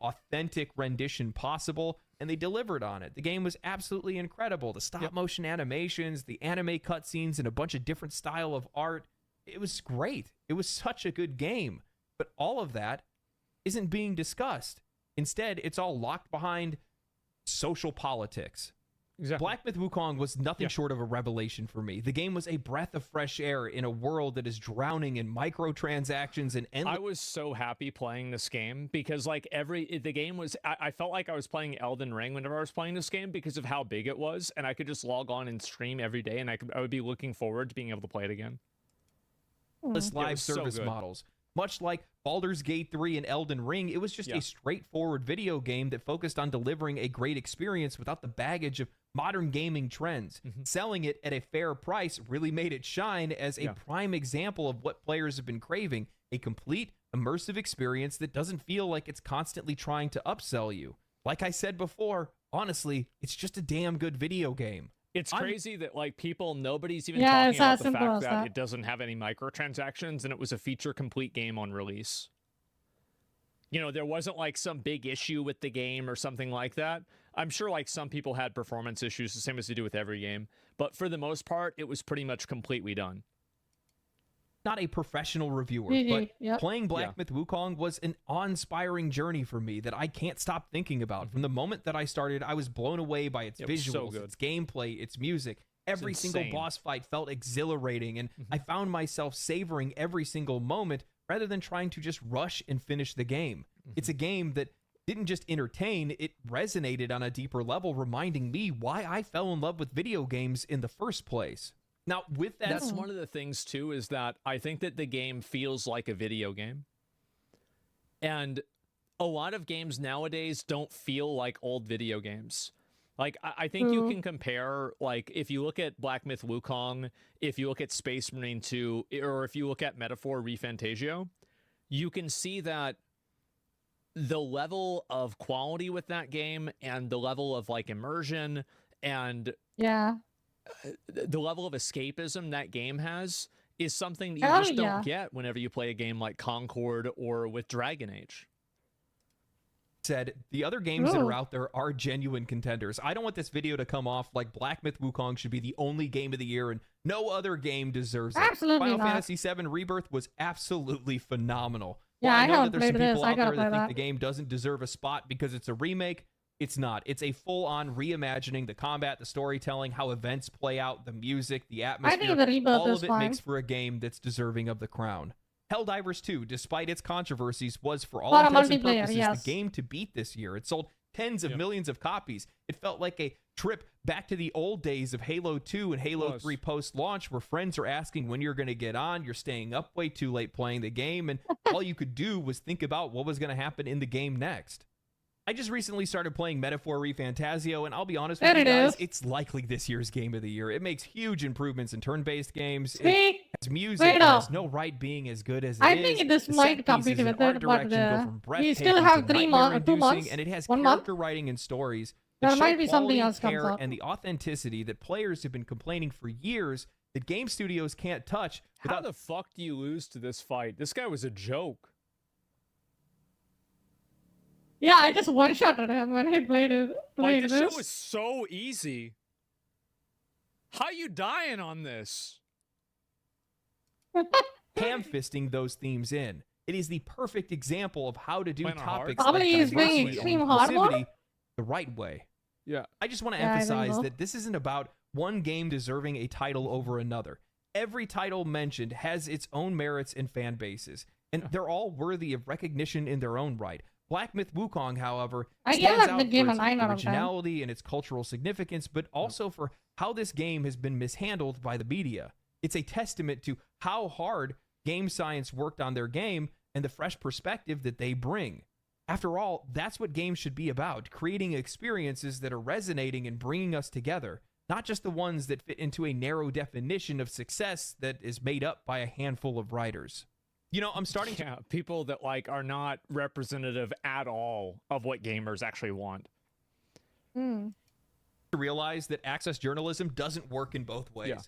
authentic rendition possible, and they delivered on it. The game was absolutely incredible. The stop motion animations, the anime cutscenes, and a bunch of different style of art. It was great. It was such a good game. But all of that isn't being discussed. Instead, it's all locked behind social politics. Exactly. Black Myth Wukong was nothing short of a revelation for me. The game was a breath of fresh air in a world that is drowning in microtransactions and endless. I was so happy playing this game because the game was, I felt like I was playing Elden Ring whenever I was playing this game because of how big it was, and I could just log on and stream every day, and I would be looking forward to being able to play it again. Live service models. Much like Baldur's Gate 3 and Elden Ring, it was just a straightforward video game that focused on delivering a great experience without the baggage of modern gaming trends. Selling it at a fair price really made it shine as a prime example of what players have been craving, a complete, immersive experience that doesn't feel like it's constantly trying to upsell you. Like I said before, honestly, it's just a damn good video game. It's crazy that nobody's even talking about the fact that it doesn't have any microtransactions and it was a feature complete game on release. There wasn't like some big issue with the game or something like that. I'm sure like some people had performance issues, the same as they do with every game. But for the most part, it was pretty much completely done. Not a professional reviewer, but playing Black Myth Wukong was an awe-inspiring journey for me that I can't stop thinking about. From the moment that I started, I was blown away by its visuals, its gameplay, its music. Every single boss fight felt exhilarating, and I found myself savoring every single moment rather than trying to just rush and finish the game. It's a game that didn't just entertain, it resonated on a deeper level, reminding me why I fell in love with video games in the first place. Now, with that... That's one of the things, too, is that I think that the game feels like a video game. And a lot of games nowadays don't feel like old video games. Like, I think you can compare, like, if you look at Black Myth Wukong, if you look at Space Marine 2, or if you look at Metaphor ReFantazio, you can see that the level of quality with that game and the level of like immersion and Yeah. the level of escapism that game has is something that you Hell just yeah. don't get whenever you play a game like Concord or with Dragon Age. Said the other games that Ooh. are out there are genuine contenders. I don't want this video to come off like Black Myth Wukong should be the only game of the year and no other game deserves it. Absolutely Final not. Fantasy VII Rebirth was absolutely phenomenal. Yeah, While I know that haven't there's some played people this. I out there gotta that play think that. the game doesn't deserve a spot because it's a remake. It's not. It's a full-on reimagining the combat, the storytelling, how events play out, the music, the I atmosphere. think the Rebirth All is of it fine. makes for a game that's deserving of the crown. Helldivers 2, despite its controversies, was for all For a intents and multiplayer, purposes yes. the game to beat this year. It sold tens of Yep. millions of copies. It felt like a trip back to the old days of Halo 2 and Halo Was. 3 post-launch, where friends are asking when you're going to get on, you're staying up way too late playing the game, and all you could do was think about what was going to happen in the game next. I just recently started playing Metaphor ReFantazio, and I'll be honest with There you it guys, is. it's likely this year's game of the year. It makes huge improvements in turn-based games. It See? has music Wait that has up. no right being as good as it I is. think this The might set compete pieces with and art it, but direction go from we still breathtaking have to 2 nightmare-inducing, months. and it has 1 month. character writing and stories There that show might be something quality, else comes care, up. and the authenticity that players have been complaining for years that game studios can't touch How without the fuck do you lose to this fight? This guy was a joke. Yeah, I just one-shotted him when he played Like, this shit this. was so easy. How you dying on this? ham-fisting those themes in. It is the perfect example of how to do Playing on hard? topics Probably like he's diversity playing and extreme hard mode? inclusivity the right way. Yeah. I just want to Yeah, I think emphasize so. that this isn't about one game deserving a title over another. Every title mentioned has its own merits and fan bases, and they're all worthy of recognition in their own right. Black Myth Wukong, however, I give stands that out the game for a its 9 out of 10. originality and its cultural significance, but also for how this game has been mishandled by the media. It's a testament to how hard Game Science worked on their game and the fresh perspective that they bring. After all, that's what games should be about, creating experiences that are resonating and bringing us together, not just the ones that fit into a narrow definition of success that is made up by a handful of writers. You know, I'm starting to Yeah, people that like are not representative at all of what gamers actually want. Hmm. realize that access journalism doesn't work in both ways. Yeah.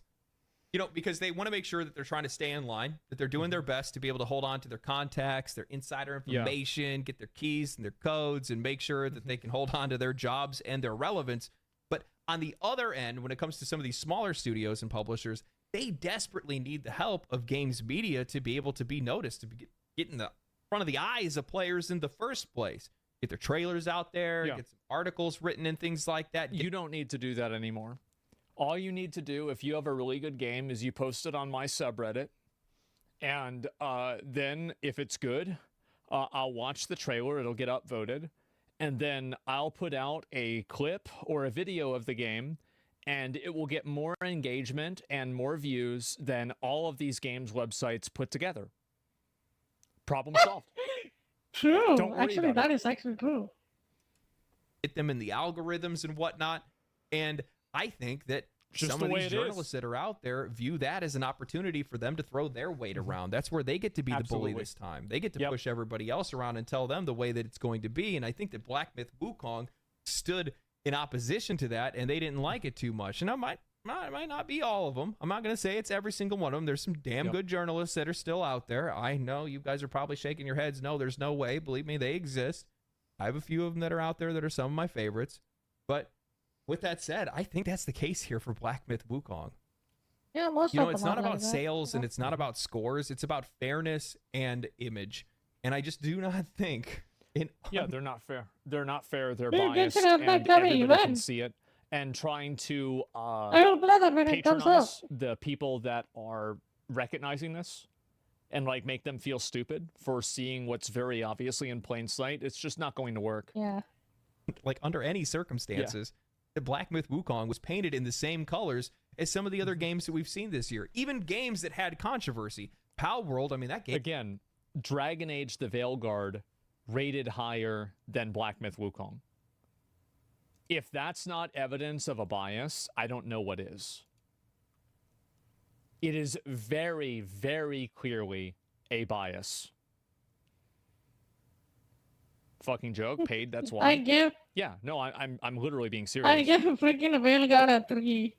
You know, because they want to make sure that they're trying to stay in line, that they're doing their best to be able to hold on to their contacts, their insider Yeah. information, get their keys and their codes, and make sure that they can hold on to their jobs and their relevance. But on the other end, when it comes to some of these smaller studios and publishers, they desperately need the help of games media to be able to be noticed, to get in the front of the eyes of players in the first place. Get their trailers out there, Yeah. get some articles written and things like that. You don't need to do that anymore. All you need to do if you have a really good game is you post it on my subreddit, and then if it's good, I'll watch the trailer. It'll get upvoted, and then I'll put out a clip or a video of the game, and it will get more engagement and more views than all of these games websites put together. Problem solved. True. Don't worry Actually, about that is actually true. Get them in the algorithms and whatnot. And I think that Just some the of way these it is. journalists that are out there view that as an opportunity for them to throw their weight around. That's where they get to be the bully Absolutely. this time. They get to Yep. push everybody else around and tell them the way that it's going to be. And I think that Black Myth Wukong stood in opposition to that, and they didn't like it too much. And it might not be all of them. I'm not going to say it's every single one of them. There's some damn Yep. good journalists that are still out there. I know you guys are probably shaking your heads. No, there's no way. Believe me, they exist. I have a few of them that are out there that are some of my favorites. But with that said, I think that's the case here for Black Myth Wukong. Yeah, most You know, of it's them not are about like that. sales and it's not about scores. It's about fairness and image. And I just do not think in Yeah, they're not fair. They're not fair. They're Dude, biased, it's an and effect every everybody can event. see it. And trying to I will play that when it comes up. patronize the people that are recognizing this and like make them feel stupid for seeing what's very obviously in plain sight. It's just not going to work. Yeah. like under any circumstances, the Black Myth Wukong was painted in the same colors as some of the other games that we've seen this year. Even games that had controversy. Pal World, I mean, that game Again, Dragon Age the Veilguard rated higher than Black Myth Wukong. If that's not evidence of a bias, I don't know what is. It is very, very clearly a bias. fucking joke. Paid, that's I why. give Yeah, no, I'm literally being I serious. give freaking Veilguard a 3.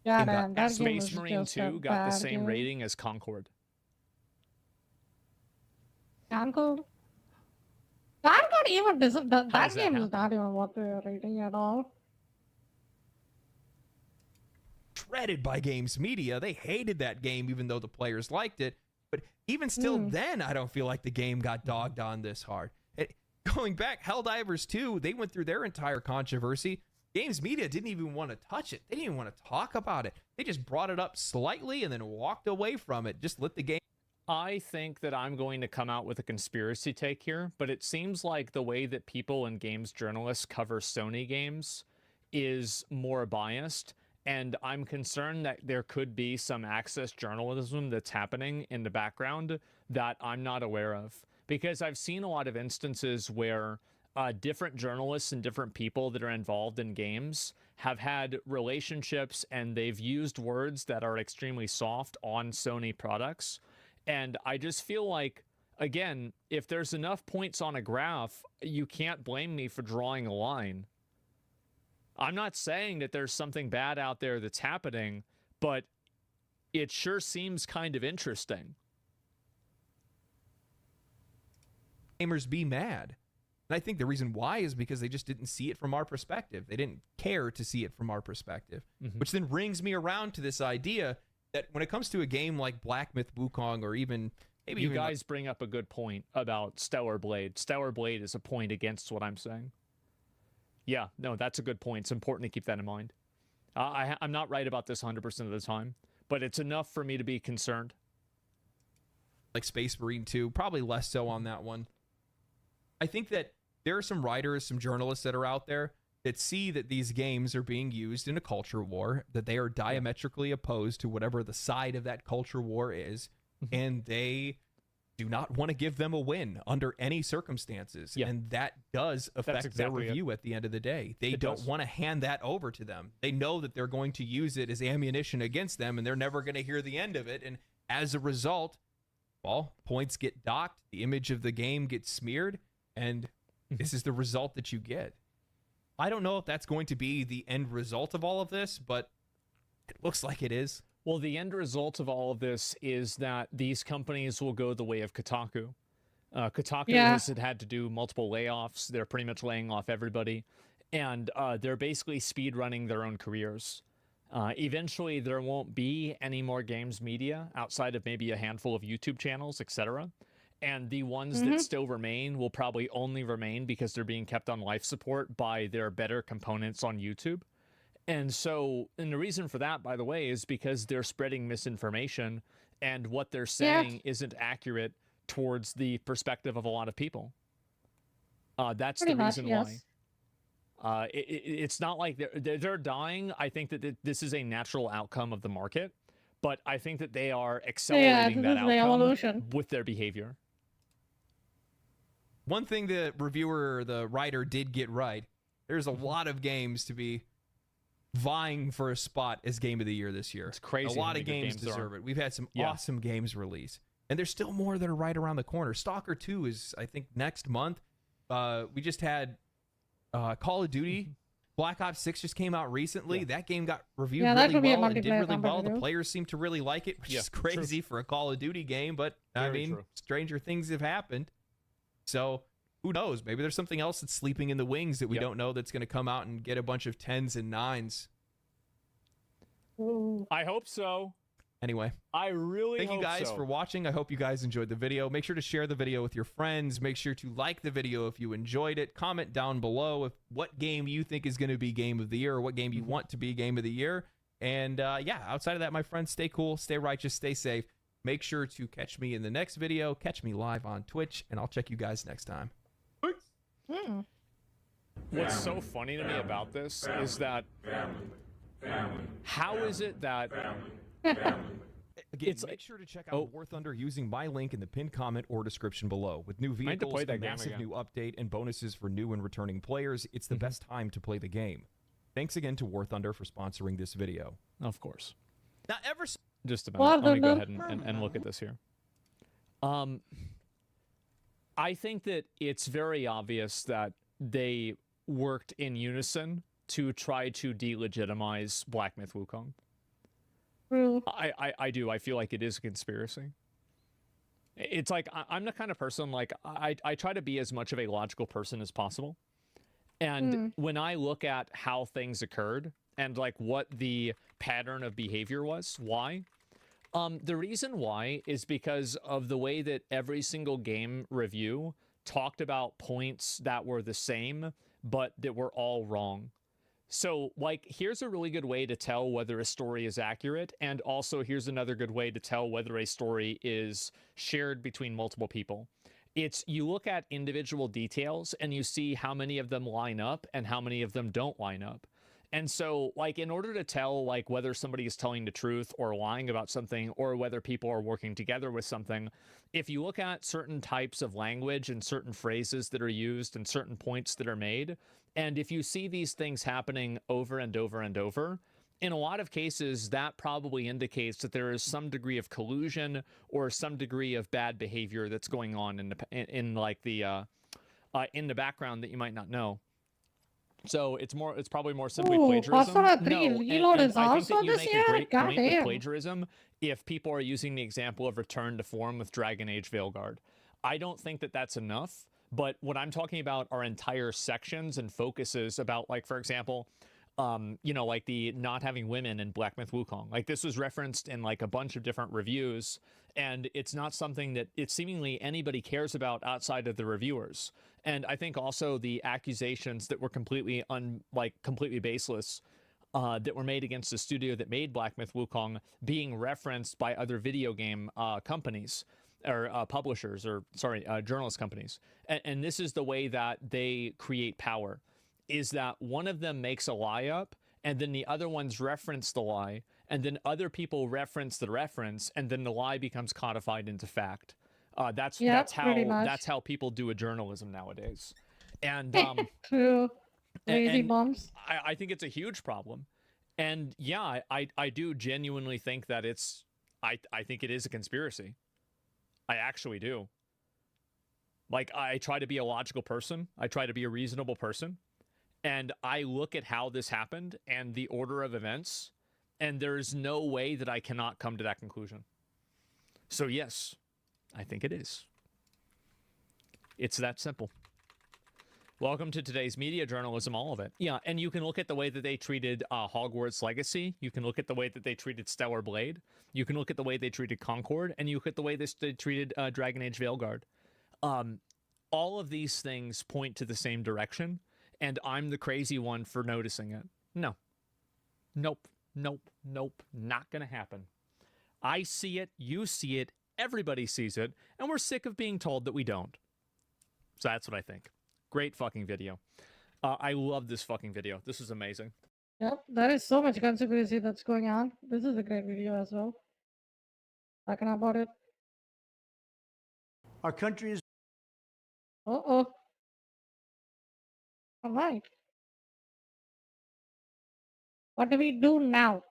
got- Goddamn, that game Space was Marine just a 2 got the bad same game. rating as Concord. Concord? Concord even doesn't. How That does that game is happen? not even worth the rating at all. Dreaded by Games Media. They hated that game even though the players liked it. But even still then, I don't feel like the game got dogged on this hard. Going back, Helldivers 2, they went through their entire controversy. Games Media didn't even want to touch it. They didn't even want to talk about it. They just brought it up slightly and then walked away from it. Just let the game. I think that I'm going to come out with a conspiracy take here, but it seems like the way that people and games journalists cover Sony games is more biased, and I'm concerned that there could be some access journalism that's happening in the background that I'm not aware of. Because I've seen a lot of instances where different journalists and different people that are involved in games have had relationships and they've used words that are extremely soft on Sony products. And I just feel like, again, if there's enough points on a graph, you can't blame me for drawing a line. I'm not saying that there's something bad out there that's happening, but it sure seems kind of interesting. Gamers be mad. And I think the reason why is because they just didn't see it from our perspective. They didn't care to see it from our perspective, which then brings me around to this idea that when it comes to a game like Black Myth Wukong or even maybe You even guys bring up a good point about Stellar Blade. Stellar Blade is a point against what I'm saying. Yeah, no, that's a good point. It's important to keep that in mind. I'm not right about this 100% of the time, but it's enough for me to be concerned. like Space Marine 2, probably less so on that one. I think that there are some writers, some journalists that are out there that see that these games are being used in a culture war, that they are diametrically opposed to whatever the side of that culture war is, and they do not want to give them a win under any circumstances. Yeah. And that does affect exactly their review at the end of the day. They It don't does. want to hand that over to them. They know that they're going to use it as ammunition against them, and they're never going to hear the end of it. And as a result, well, points get docked, the image of the game gets smeared, and this is the result that you get. I don't know if that's going to be the end result of all of this, but it looks like it is. Well, the end result of all of this is that these companies will go the way of Kotaku. Kotaku has had to do multiple layoffs. They're pretty much laying off everybody. And they're basically speed running their own careers. Eventually, there won't be any more games media outside of maybe a handful of YouTube channels, etc. And the ones that still remain will probably only remain because they're being kept on life support by their better components on YouTube. And so, and the reason for that, by the way, is because they're spreading misinformation and what they're saying isn't accurate towards the perspective of a lot of people. That's Pretty the much, reason yes. why. It's not like they're dying. I think that this is a natural outcome of the market, but I think that they are accelerating that this is the outcome evolution. with their behavior. One thing the reviewer or the writer did get right, there's a lot of games to be vying for a spot as Game of the Year this year. It's crazy A how lot many of good games games there deserve are. it. We've had some Yeah. awesome games release. And there's still more that are right around the corner. Stalker 2 is, I think, next month. We just had Call of Duty. Black Ops 6 just came out recently. Yeah. That game got reviewed Yeah, that really could be a well and did multiplayer really well. The competitive. players seem to really like it, which Yeah, is crazy for a Call of Duty game. But, I Very mean, true. stranger things have happened. So, who knows? Maybe there's something else that's sleeping in the wings that we Yep. don't know that's going to come out and get a bunch of 10s and 9s. Ooh. I hope so. Anyway, I really thank you hope guys so. for watching. I hope you guys enjoyed the video. Make sure to share the video with your friends. Make sure to like the video if you enjoyed it. Comment down below what game you think is going to be Game of the Year or what game you want to be Game of the Year. And yeah, outside of that, my friends, stay cool, stay righteous, stay safe. Make sure to catch me in the next video. Catch me live on Twitch, and I'll check you guys next time. Mm. What's so funny to me about this is that how is it that Again, It's make sure to check out oh. War Thunder using my link in the pinned comment or description below. With new need to vehicles, play a that game massive again. new update, and bonuses for new and returning players, it's the best time to play the game. Thanks again to War Thunder for sponsoring this video. of course. Now, ever Just a Well, minute. Let me go then- ahead and look at this here. I think that it's very obvious that they worked in unison to try to delegitimize Black Myth Wukong. True. I do. I feel like it is a conspiracy. It's like I'm the kind of person, like, I try to be as much of a logical person as possible. And when I look at how things occurred and like what the pattern of behavior was, why? The reason why is because of the way that every single game review talked about points that were the same, but that were all wrong. So, like, here's a really good way to tell whether a story is accurate, and also here's another good way to tell whether a story is shared between multiple people. It's you look at individual details and you see how many of them line up and how many of them don't line up. And so, like, in order to tell, like, whether somebody is telling the truth or lying about something, or whether people are working together with something, if you look at certain types of language and certain phrases that are used and certain points that are made, and if you see these things happening over and over and over, in a lot of cases, that probably indicates that there is some degree of collusion or some degree of bad behavior that's going on in the background that you might not know. So it's probably more simply Ooh, plagiarism. Persona 3 No, Reload and is I think that also you this make year? a great point with Goddamn. plagiarism if people are using the example of Return to Form with Dragon Age Veilguard. I don't think that that's enough, but what I'm talking about are entire sections and focuses about, like, for example, like the not having women in Black Myth Wukong. Like, this was referenced in like a bunch of different reviews, and it's not something that it seemingly anybody cares about outside of the reviewers. And I think also the accusations that were completely baseless, that were made against the studio that made Black Myth Wukong being referenced by other video game companies or publishers, or sorry, journalist companies. And this is the way that they create power, is that one of them makes a lie up, and then the other ones reference the lie, and then other people reference the reference, and then the lie becomes codified into fact. That's Yeah, that's pretty how much. that's how people do a journalism nowadays. And True. Lazy and bums. I think it's a huge problem. And yeah, I do genuinely think that I think it is a conspiracy. I actually do. Like, I try to be a logical person. I try to be a reasonable person. And I look at how this happened and the order of events, and there's no way that I cannot come to that conclusion. So yes, I think it is. It's that simple. Welcome to today's media journalism, all of it. Yeah, and you can look at the way that they treated Hogwarts Legacy. You can look at the way that they treated Stellar Blade. You can look at the way they treated Concord, and you look at the way they treated Dragon Age Veilguard. All of these things point to the same direction, and I'm the crazy one for noticing it. No. Nope. Not gonna happen. I see it, you see it, everybody sees it, and we're sick of being told that we don't. So that's what I think. Great fucking video. I love this fucking video. This is amazing. Yep, there is so much conspiracy that's going on. This is a great video as well. Talking about it. Our country is. Uh-oh. Alright. What do we do now?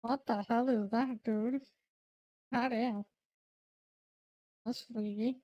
What the hell is that, dude? Goddamn. That's freaky.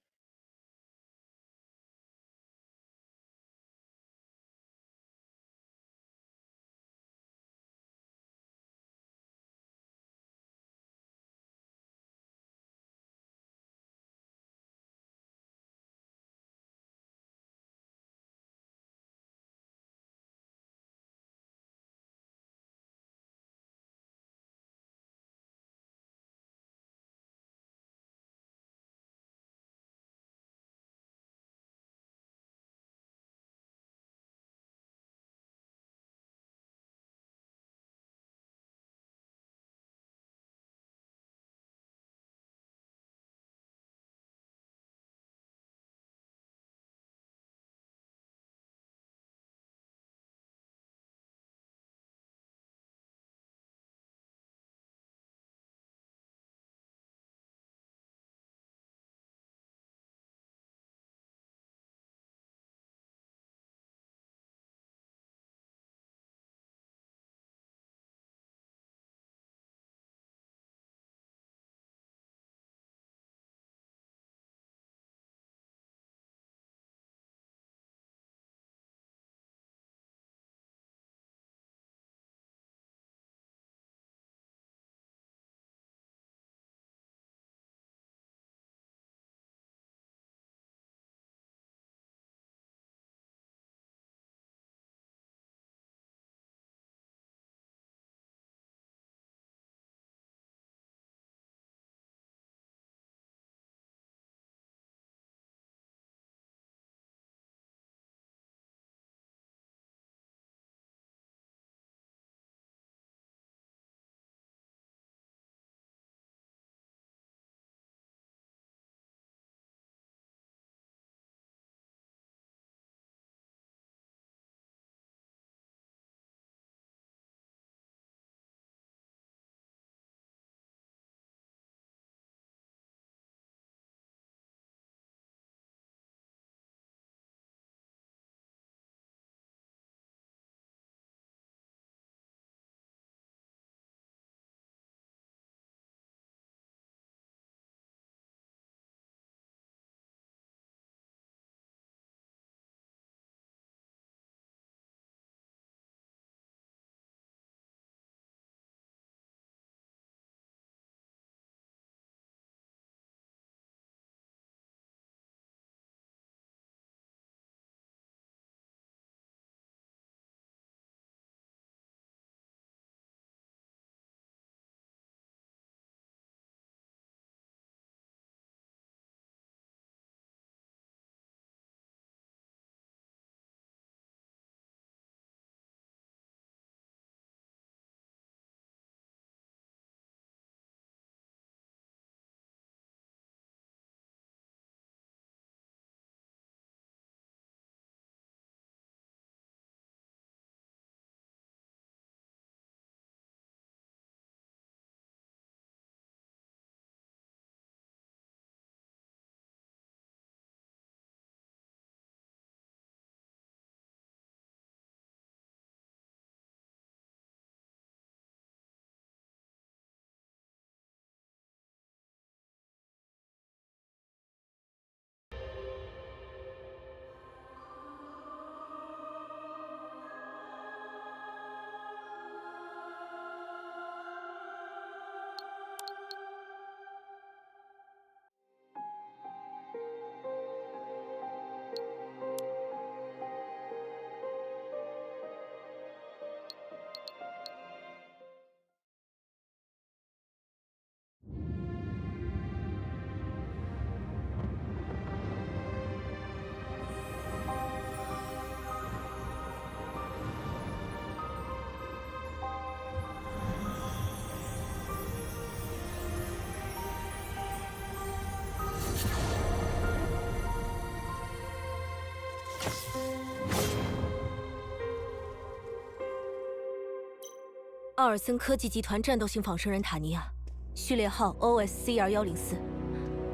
奥尔森科技集团战斗性仿生人塔尼亚，序列号 OSCR-104，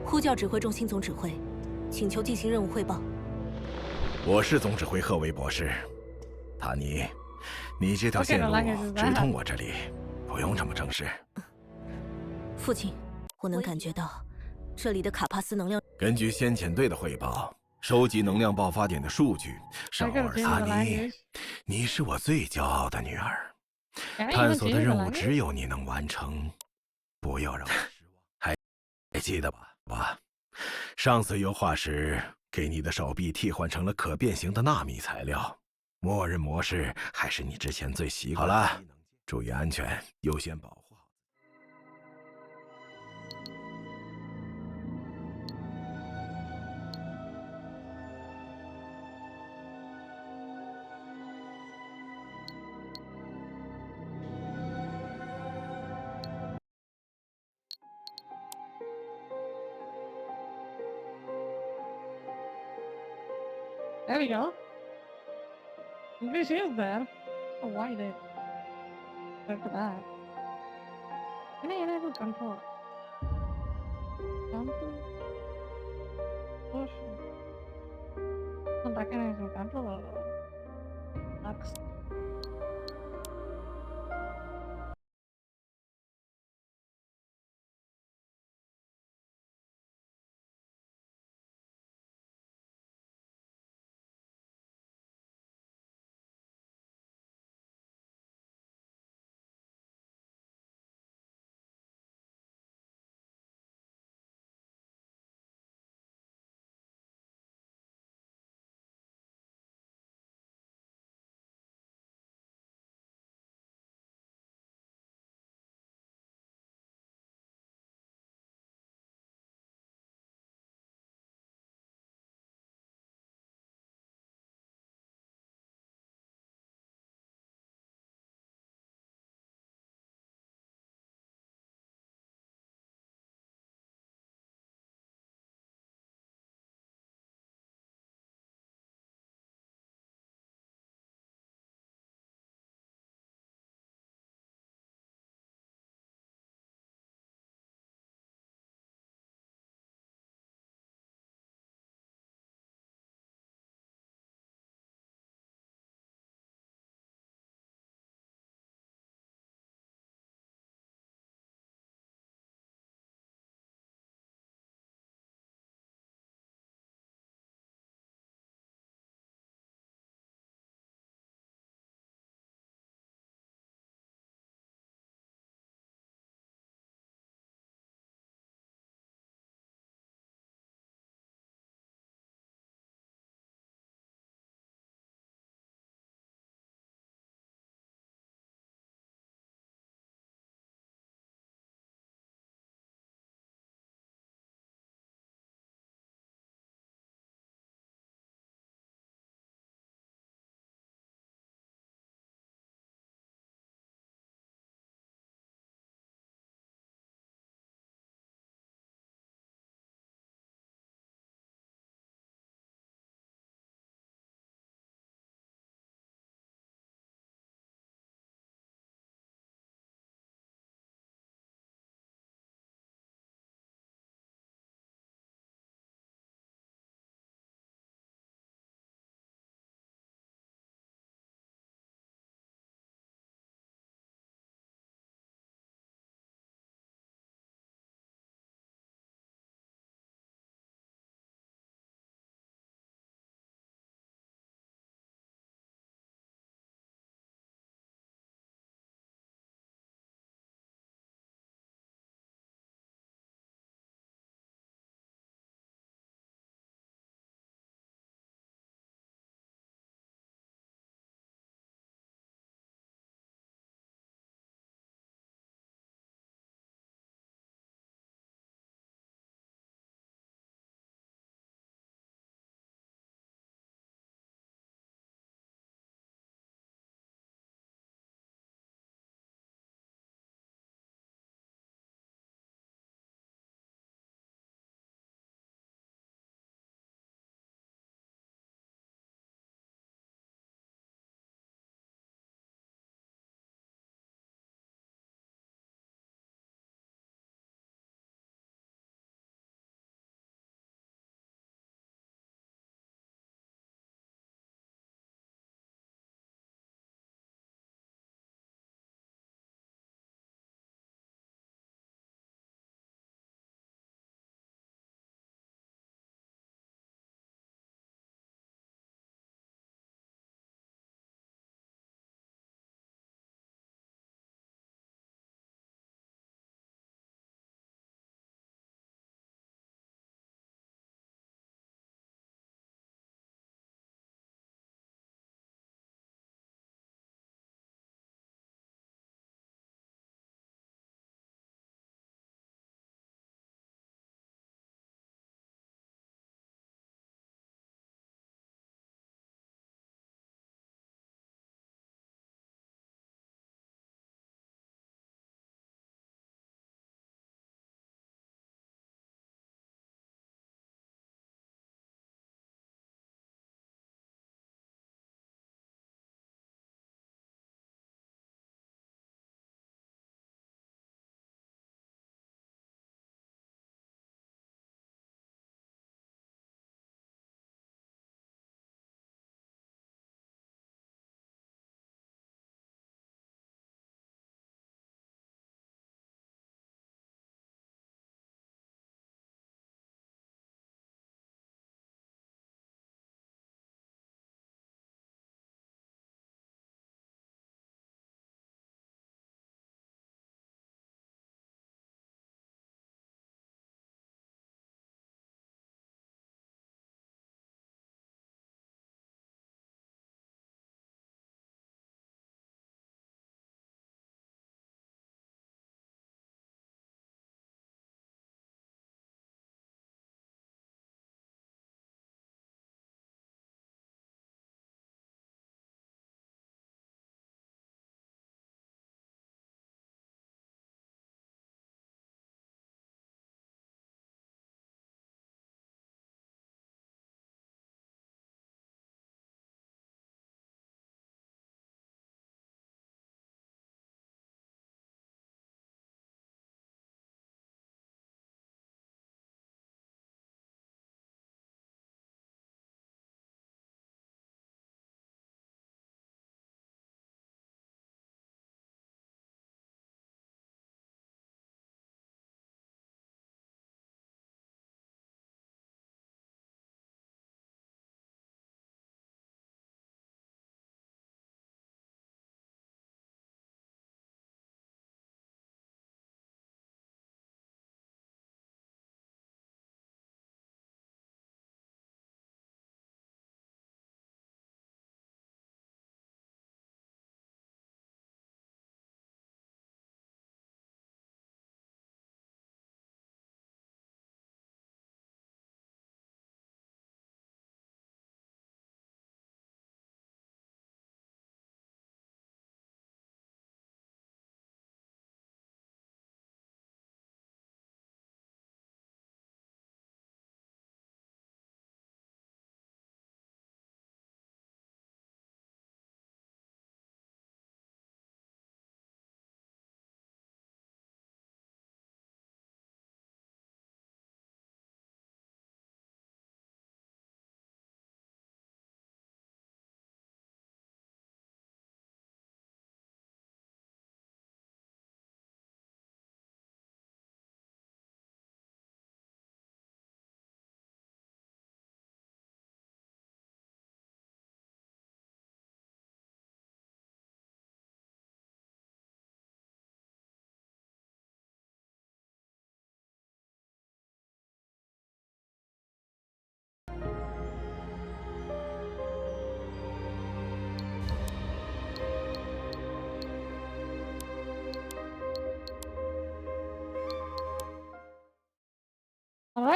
呼叫指挥中心总指挥，请求进行任务汇报。我是总指挥赫维博士。塔尼，你这条线路直通我这里，不用这么正式。父亲，我能感觉到这里的卡帕斯能量。根据先遣队的汇报，收集能量爆发点的数据，少尔塔尼，你是我最骄傲的女儿。探索的任务只有你能完成，不要让我失望。还记得吧？上次优化时，给你的手臂替换成了可变形的纳米材料。默认模式还是你之前最习惯的。好了，注意安全，优先保护好。There we go. English is there. Oh, why did? Look at that. Can I enable control? Control? Push. Not mechanism control. Next.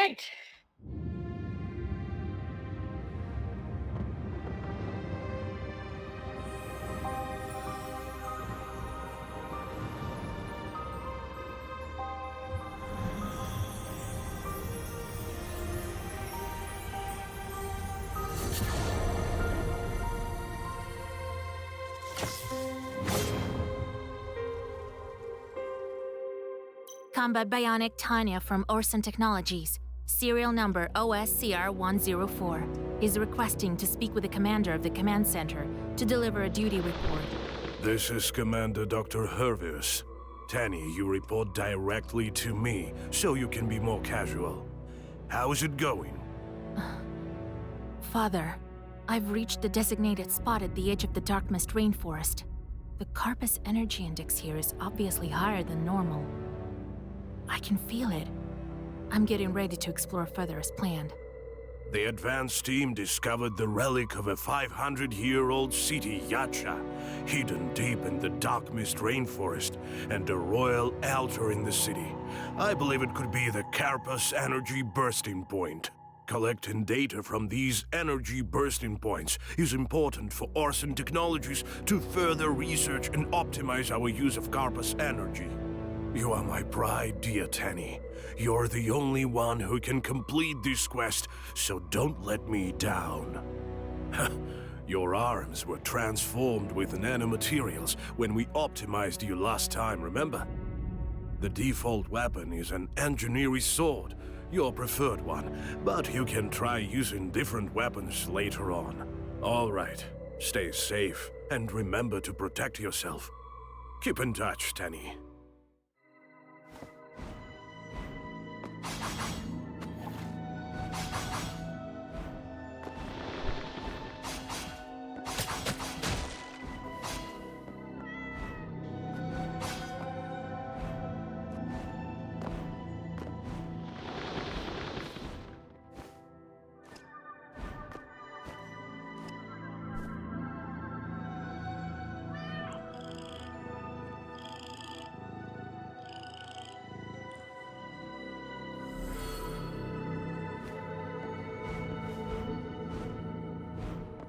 right. Combat Bionic Tanya from Orson Technologies, serial number OSCR-104, is requesting to speak with the commander of the command center to deliver a duty report. This is Commander Dr. Hervius. Tanny, you report directly to me, so you can be more casual. How is it going? Father, I've reached the designated spot at the edge of the Dark Mist Rainforest. The Carpus energy index here is obviously higher than normal. I can feel it. I'm getting ready to explore further as planned. The advance team discovered the relic of a 500-year-old city, Yacha, hidden deep in the Dark Mist Rainforest, and a royal altar in the city. I believe it could be the Carpus energy bursting point. Collecting data from these energy bursting points is important for Orson Technologies to further research and optimize our use of Carpus energy. You are my pride, dear Tanny. You're the only one who can complete this quest, so don't let me down. Your arms were transformed with nanomaterials when we optimized you last time, remember? The default weapon is an engineering sword, your preferred one, but you can try using different weapons later on. All right, stay safe, and remember to protect yourself. Keep in touch, Tanny.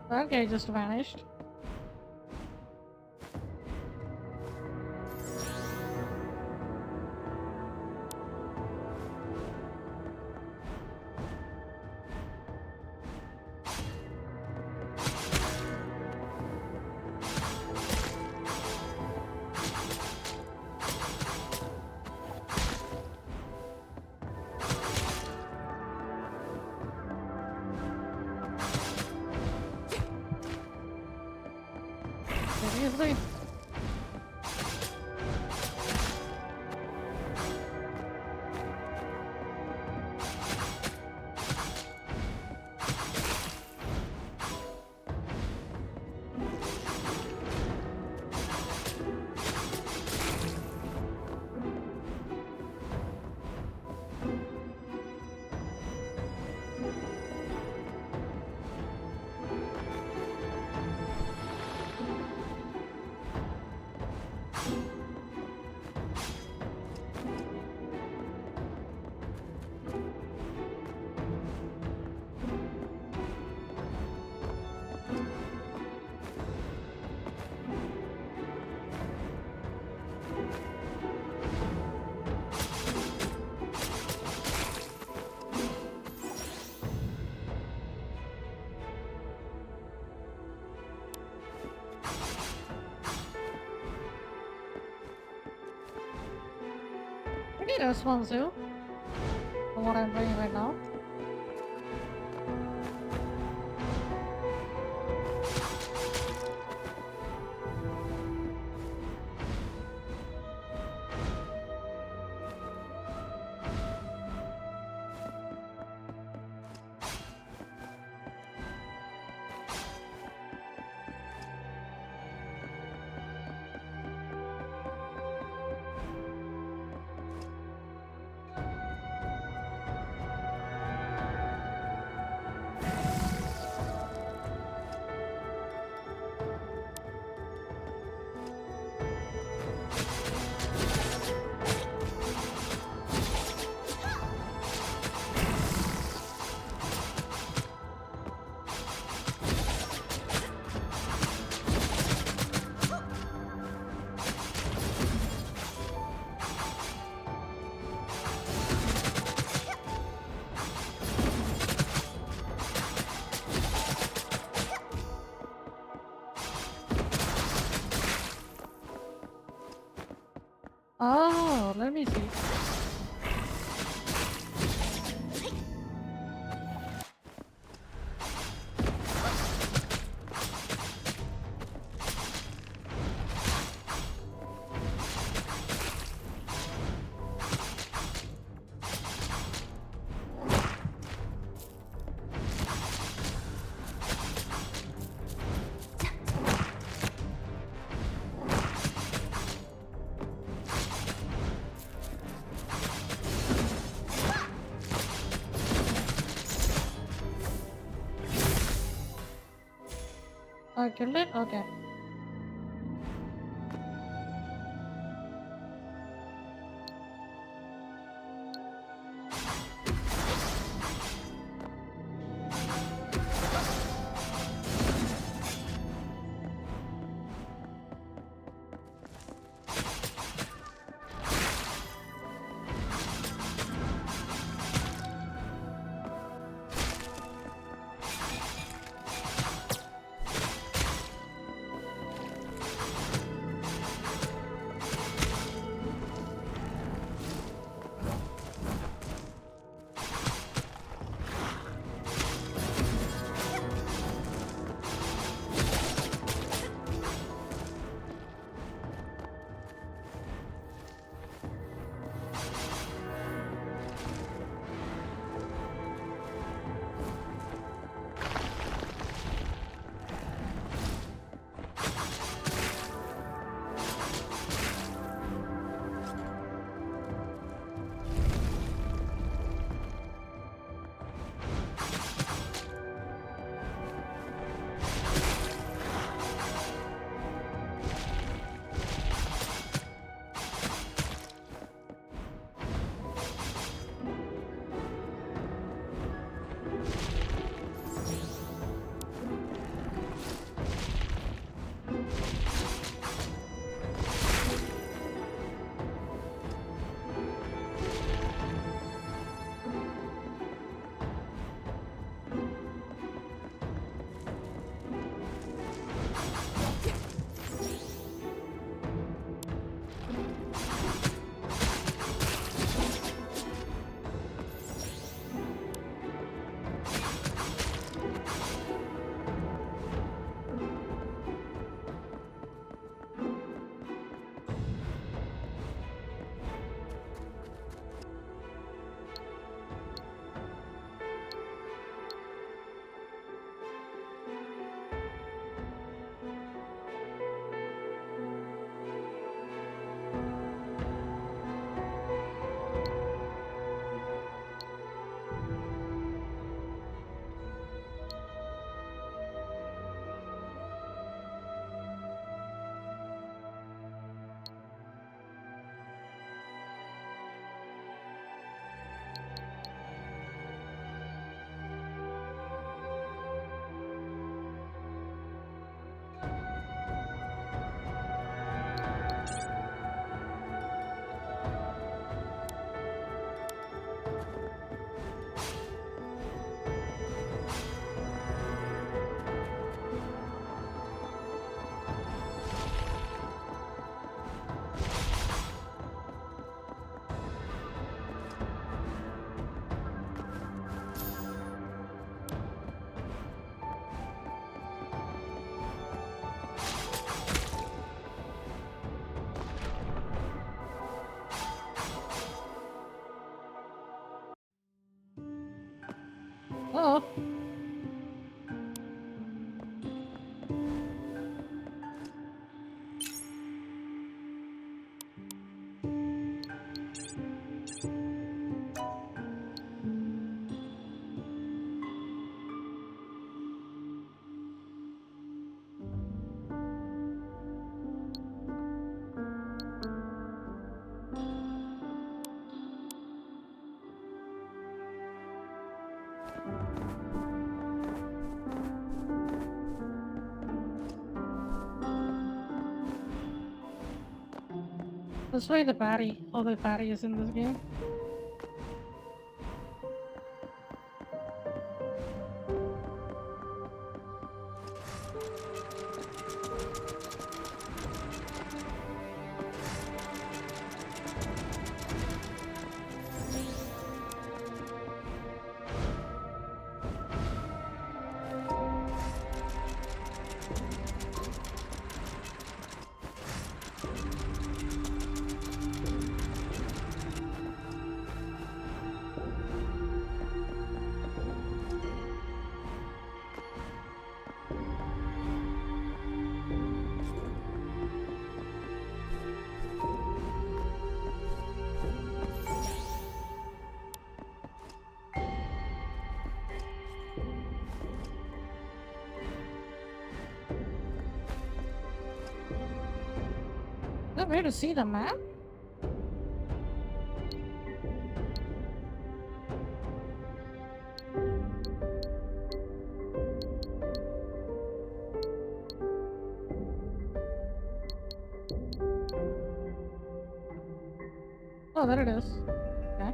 Okay, just vanished. Seriously? I need a Swanzu for what I'm doing right now. Oh, let me see. I killed it? Okay. Oh. Let's try the parry. Oh, the parry is in this game. way to see the map? Oh, there it is. Okay.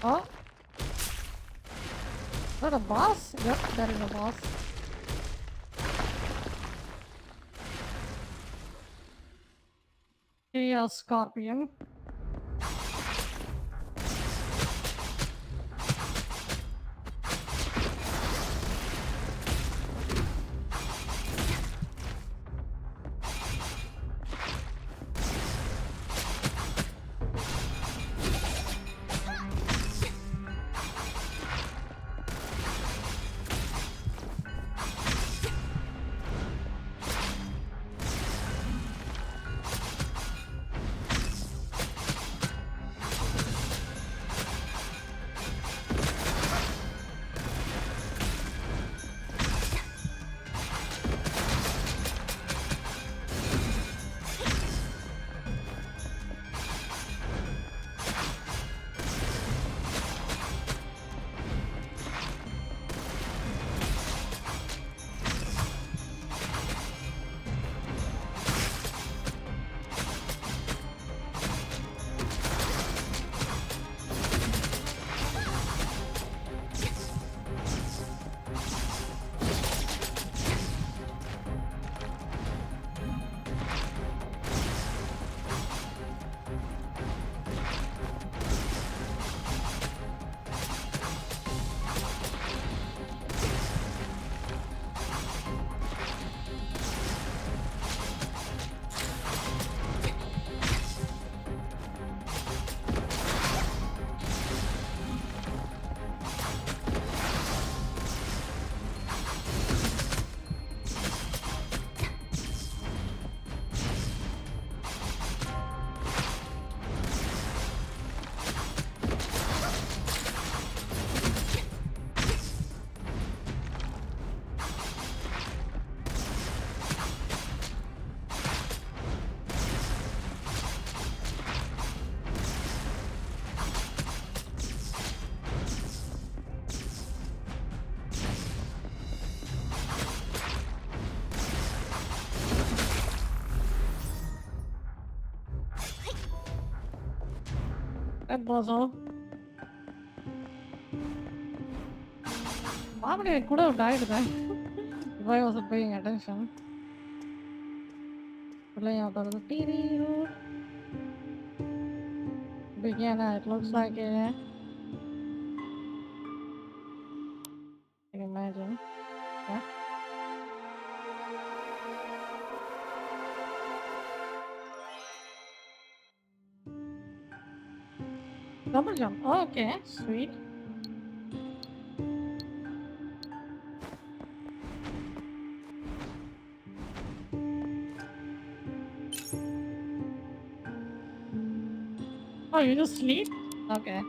Oh. Is that a boss? Yep, that is a boss. Chaos Scorpion. That bozo. Probably could have died then if I wasn't paying attention. Playing out of the TV. Beginner, it looks like a. I can imagine. Yeah. Double jump. Oh, okay, sweet. Oh, you just sleep? Okay.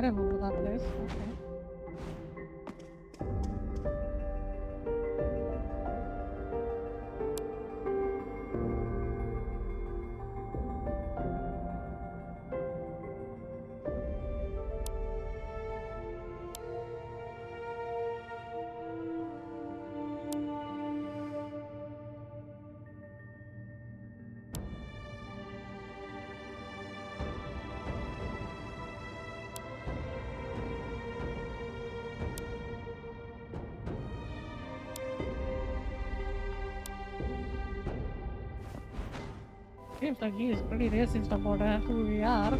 remember that place. Okay. Seems like he is pretty racist about who we are.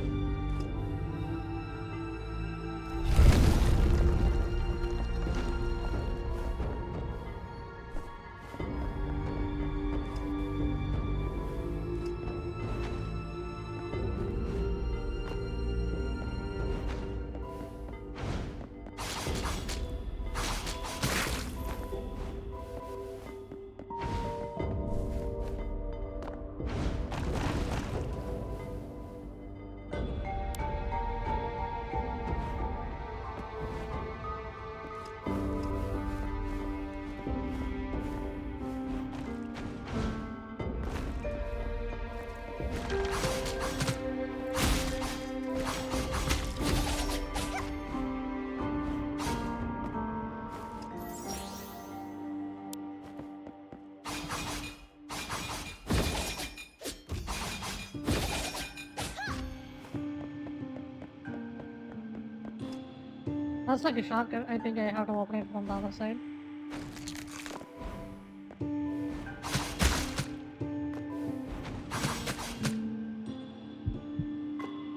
That's like a shotgun. I think I have to open it from the other side.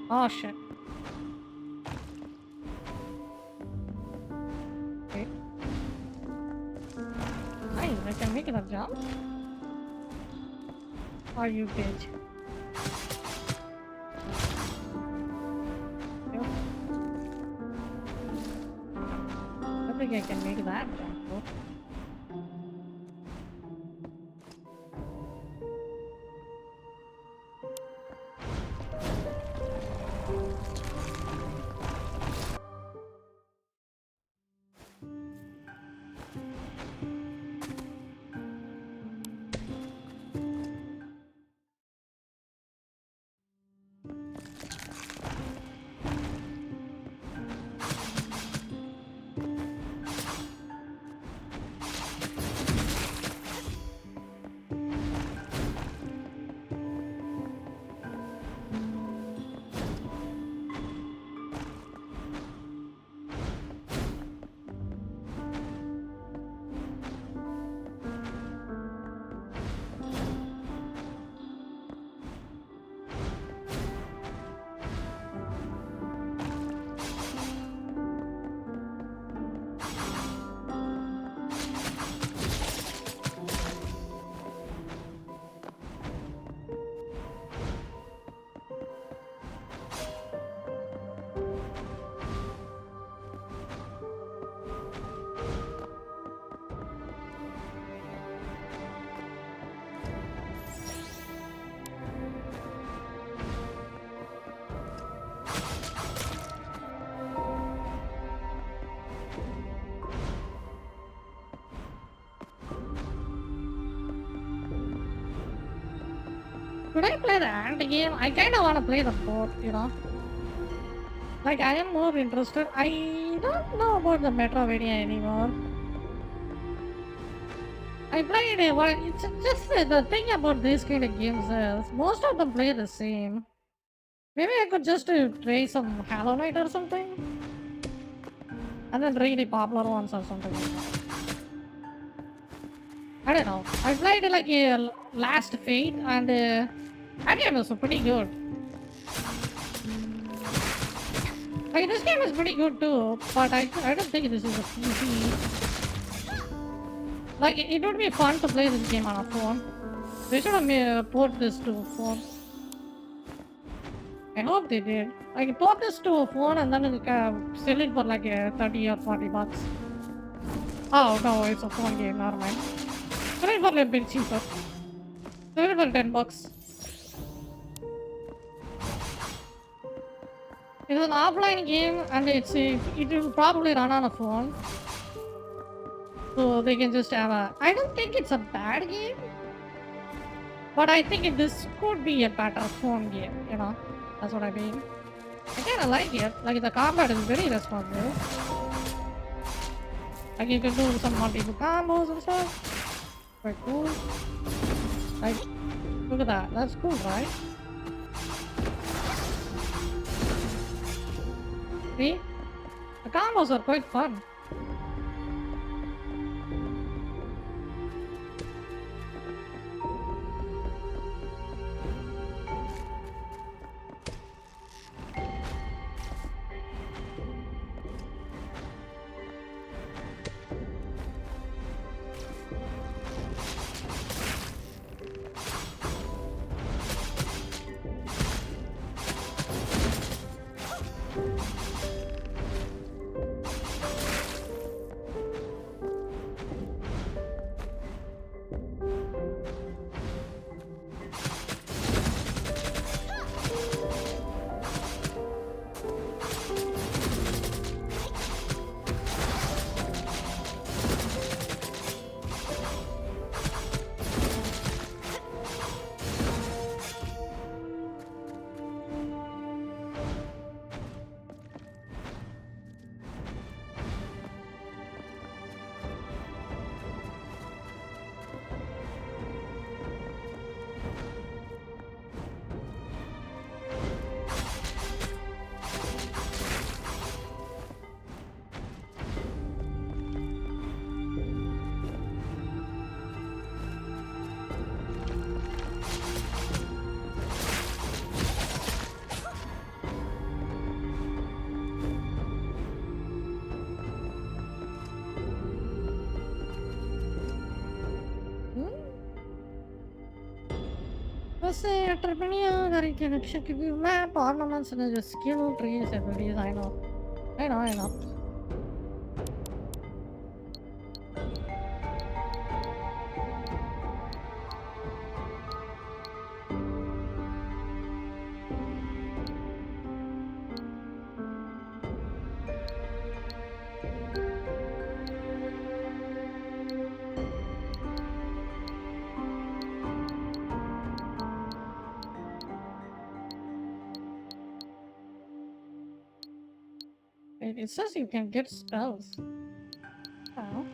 Oh shit. Okay. Nice, I can make that jump. Are you bitch? Yep. I think I can make that jump though. Could I play the ant game? I kinda wanna play the boat, you know? Like, I am more interested. I don't know about the Metroidvania anymore. I played it, but it's just the thing about these kind of games is most of them play the same. Maybe I could just try some Hollow Knight or something? And then really popular ones or something like that. I don't know. I played like a Last Fate and that game was pretty good. Like this game is pretty good too, but I don't think this is a PC. Like it would be fun to play this game on a phone. They should have port this to a phone. I hope they did. Like port this to a phone and then sell it for like 30 or 40 bucks. Oh no, it's a phone game, never mind. Sell it for a bit cheaper. Sell it for 10 bucks. It's an offline game, and it will probably run on a phone. So they can just have a... I don't think it's a bad game. But I think this could be a better phone game, you know? That's what I mean. I kinda like it. Like, the combat is very responsive. Like, you can do some multiple combos and stuff. Quite cool. Like, look at that. That's cool, right? See? The combos are quite fun. Let's say entrepreneur that you can check if you map ornaments and just skill trees abilities. I know. It says you can get spells. Oh.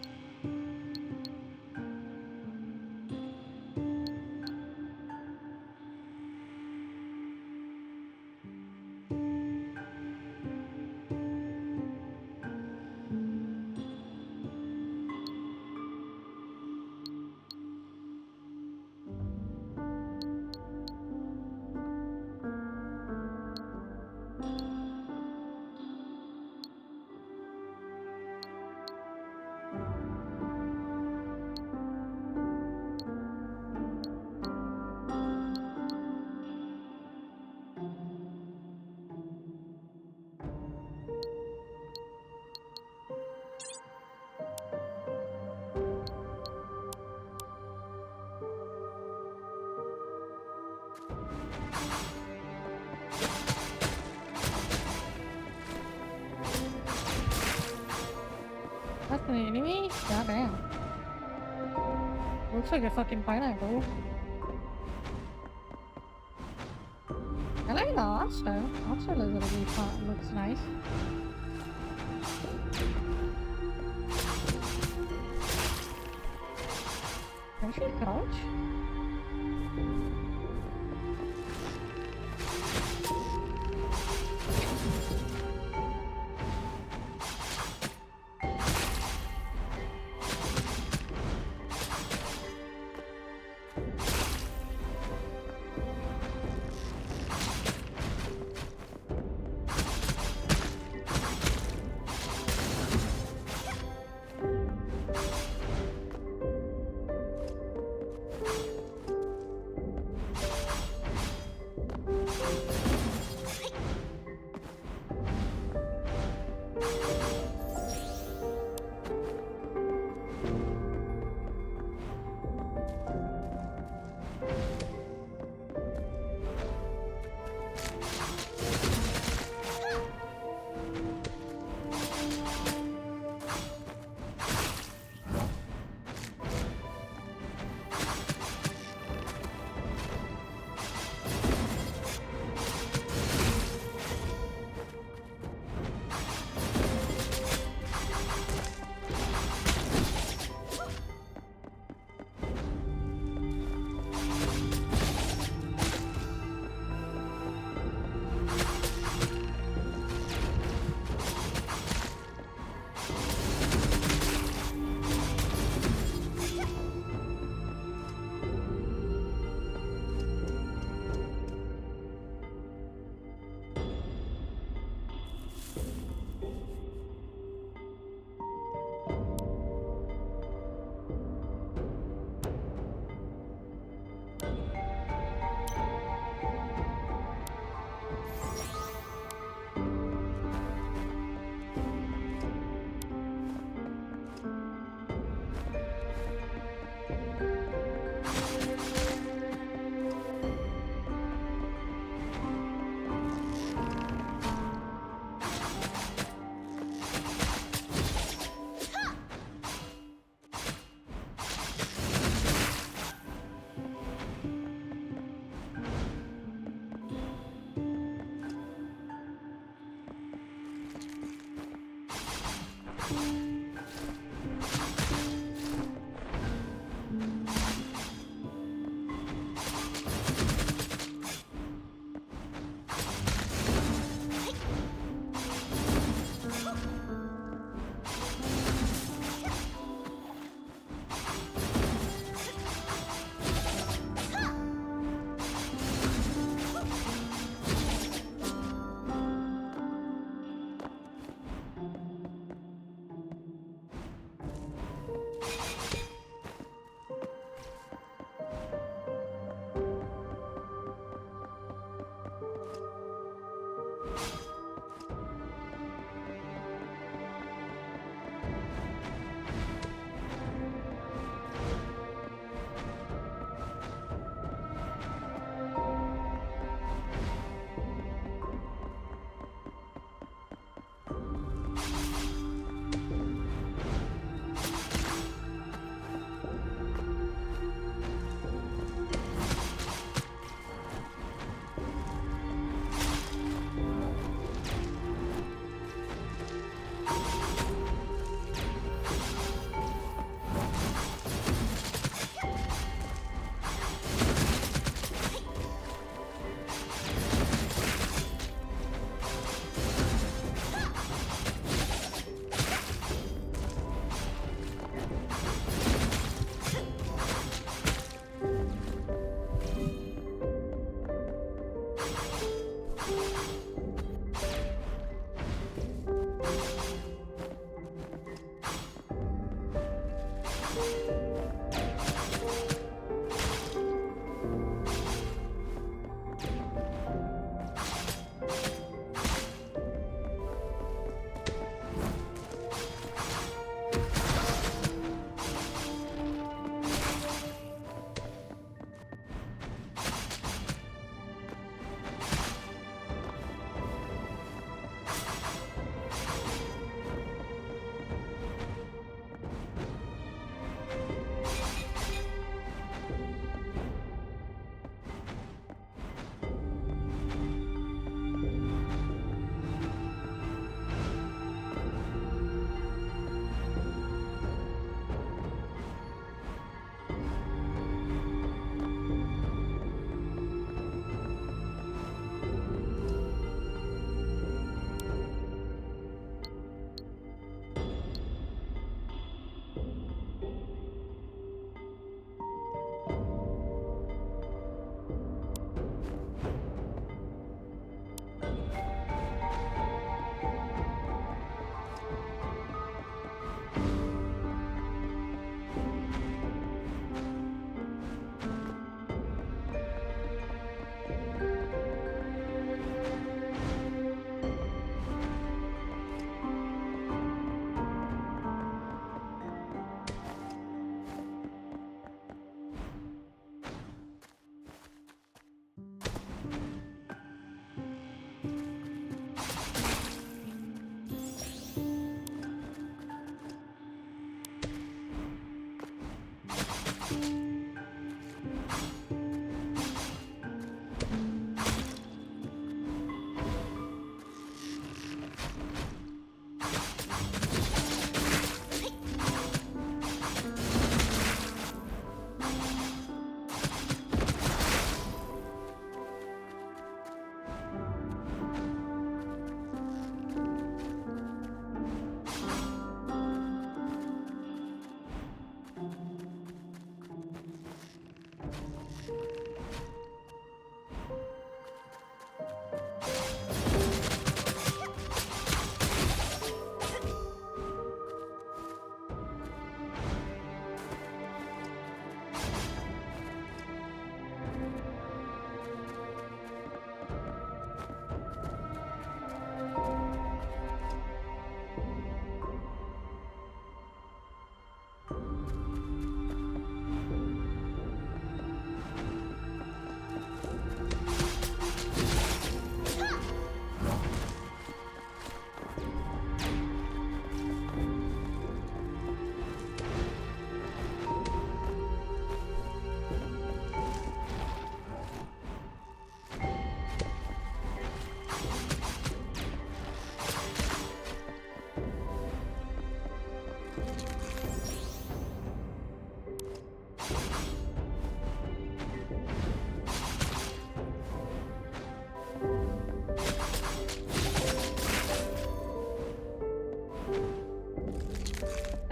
That's an enemy? Goddamn. Looks like a fucking pineapple. I like the art style. Art style is really fun. Looks nice. Can she crouch?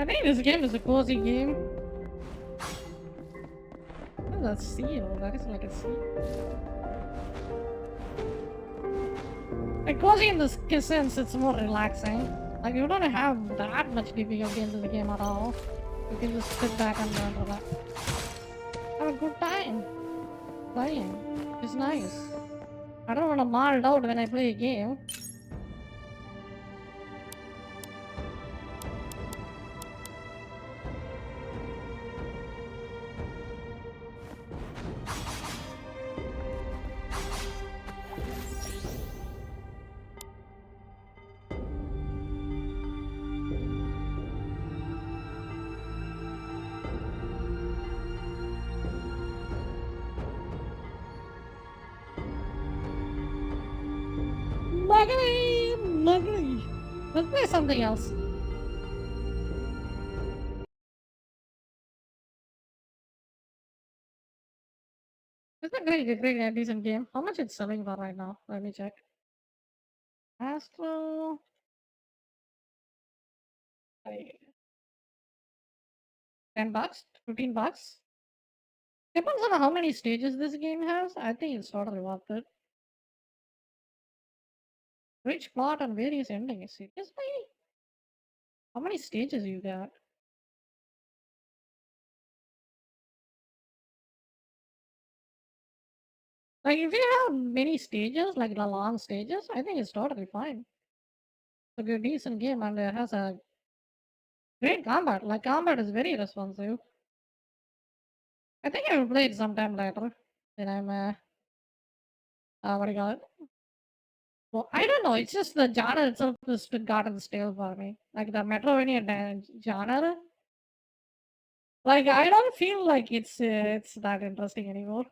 think this game is a cozy game. What is that seal? That is like a seal. Like cozy in this sense, it's more relaxing. Like you don't have that much difficulty into the game at all. You can just sit back and relax. Have a good time playing. It's nice. I don't want to mal out when I play a game. Luckily. Let's play something else. It's a great, decent game. How much it's selling for right now? Let me check. Astro. $10, $15. Depends on how many stages this game has. I think it's totally worth it. Rich plot and various endings. Seriously? How many stages you got? Like if you have many stages, like the long stages, I think it's totally fine. It's a good decent game and it has a great combat. Like combat is very responsive. I think I will play it sometime later. Then I'm what do you call it? Well, I don't know. It's just the genre itself has gotten stale for me. Like the Metroidvania genre. Like I don't feel like it's that interesting anymore.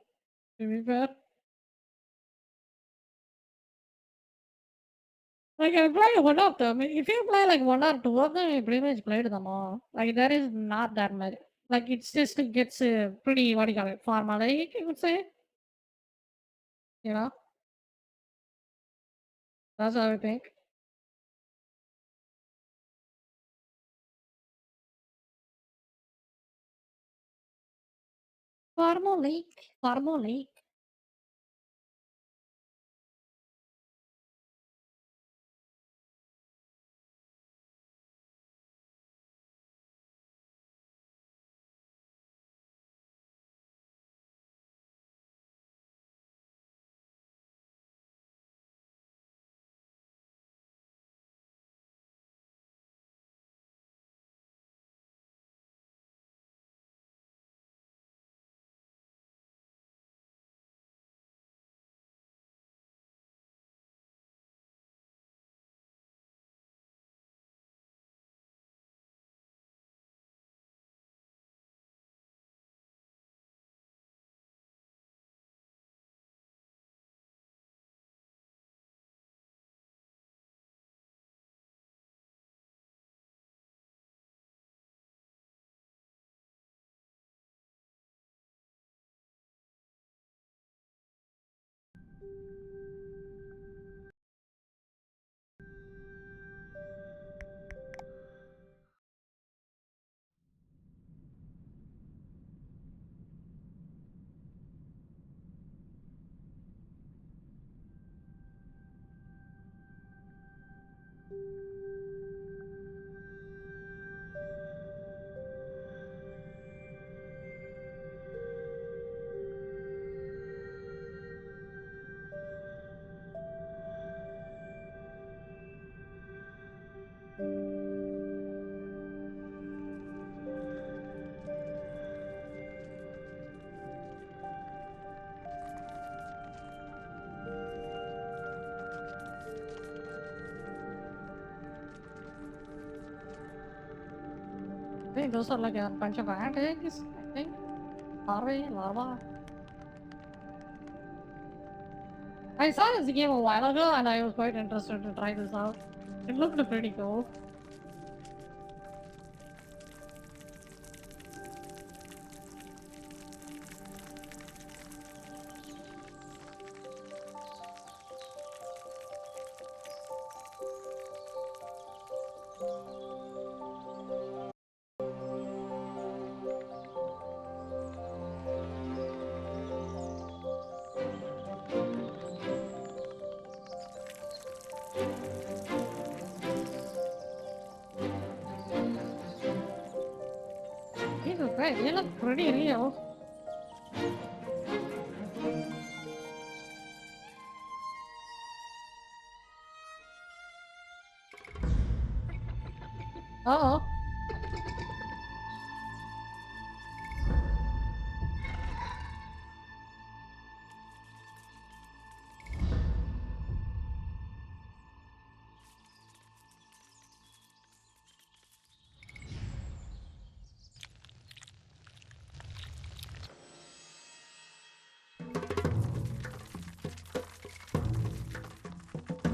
To be fair. Like I played one of them. If you play like one or two of them, you pretty much played them all. Like there is not that much. Like it's just it gets pretty what do you call it, formulaic, you would say. You know, that's how I think. Formulaic, formulaic. I think those are like a bunch of ant eggs, I think. Larvae, larva. I saw this game a while ago and I was quite interested to try this out. It looked pretty cool. Right, you look pretty real. Uh-oh.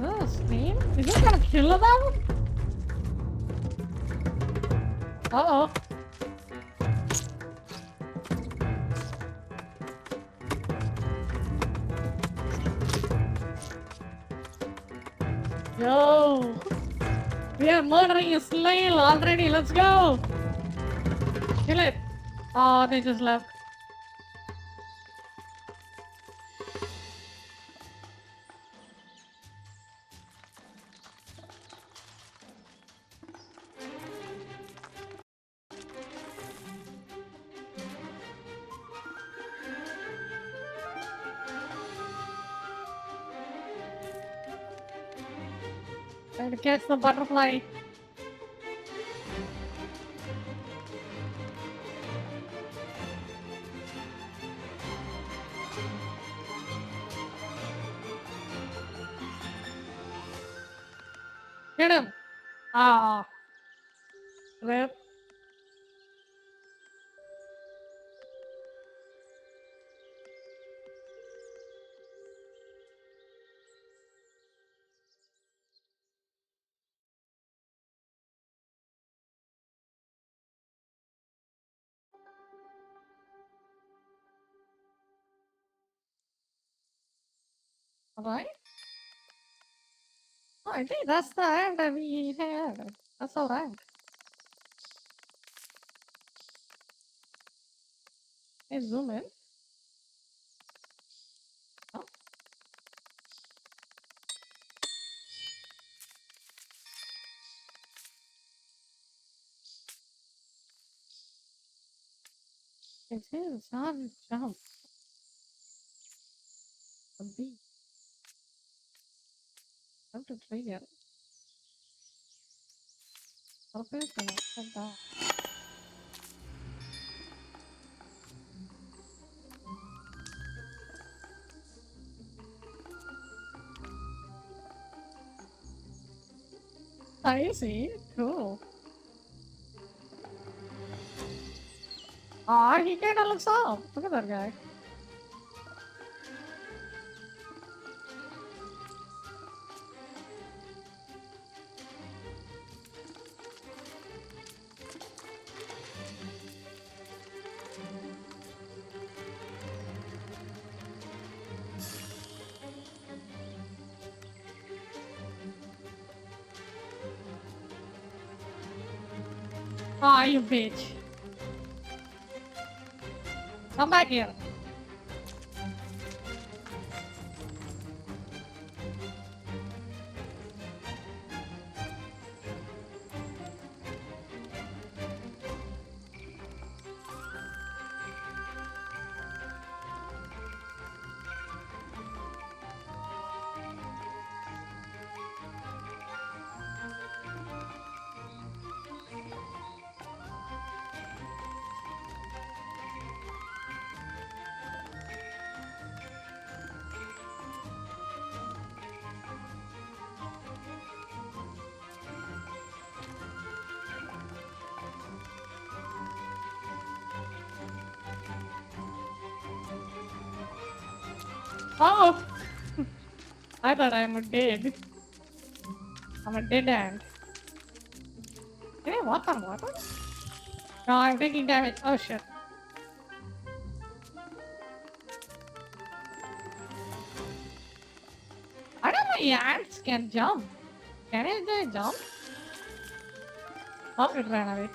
Oh, Steam? Is this gonna kill them? Uh-oh. Yo! We are murdering a snail already, let's go! Kill it! Oh, they just left. Trying to catch the butterfly. Get him! Ah. Rip. Alright. Oh, I think that's the end that we had. That's alright. Hey, zoom in. Oh. It is on jump. A bee. How to trigger. Okay, so that. I see. Cool. Aw, he kinda looks off. Look at that guy. Aw, you bitch. Come back here. Oh! I thought I'm dead. I'm a dead end. Can I walk on water? No, I'm taking damage. Oh shit. I don't know ants can jump. Can they jump? Oh, it ran away.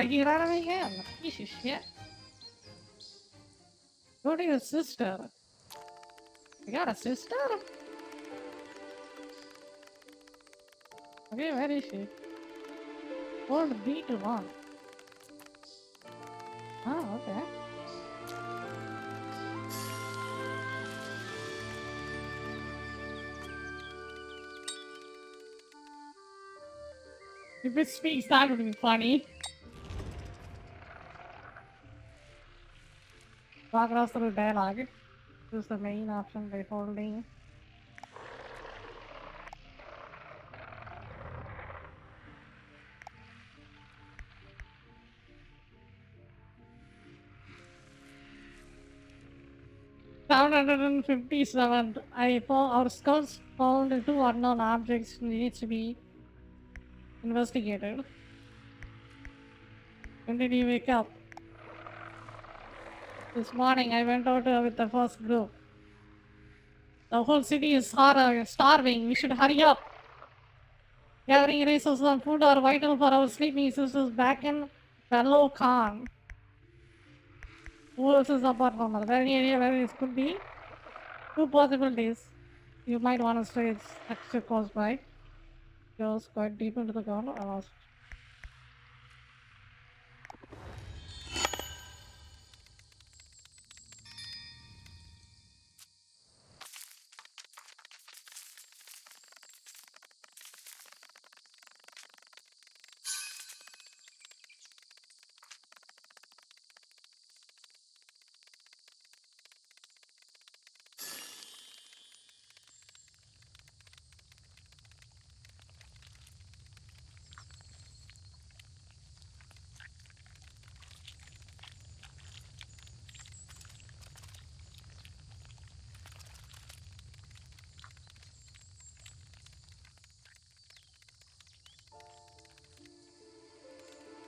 he ran away again. Piece of shit. Go to your sister. You got a sister? Okay, where is she? Hold B to run. Oh, okay. If it speaks, that would be funny. Progress through dialogue. This is the main option by holding. $757. Our scouts found 2 unknown objects needs to be investigated. When did you wake up? This morning I went out with the first group. The whole city is starving. We should hurry up. Gathering resources and food are vital for our sleeping sisters back in Bello Khan. Who else is apart from us? Any area where this could be? 2 possibilities. You might want to stay extra close by. Goes quite deep into the ground. I lost.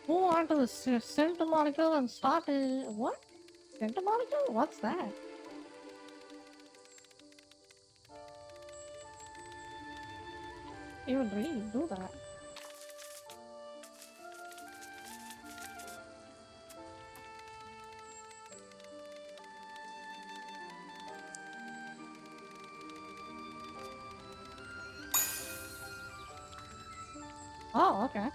Who want to send the molecule and start a what? Send the molecule? What's that? You would really do that. Oh, okay.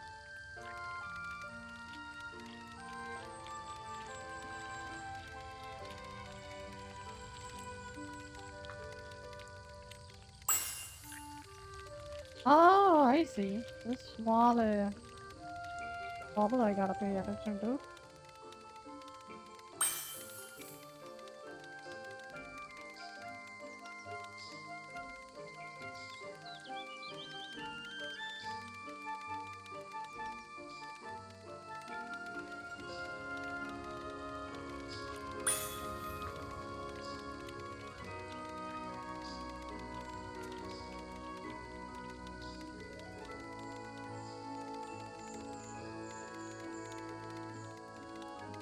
Oh, I see. This small bubble I gotta pay attention to.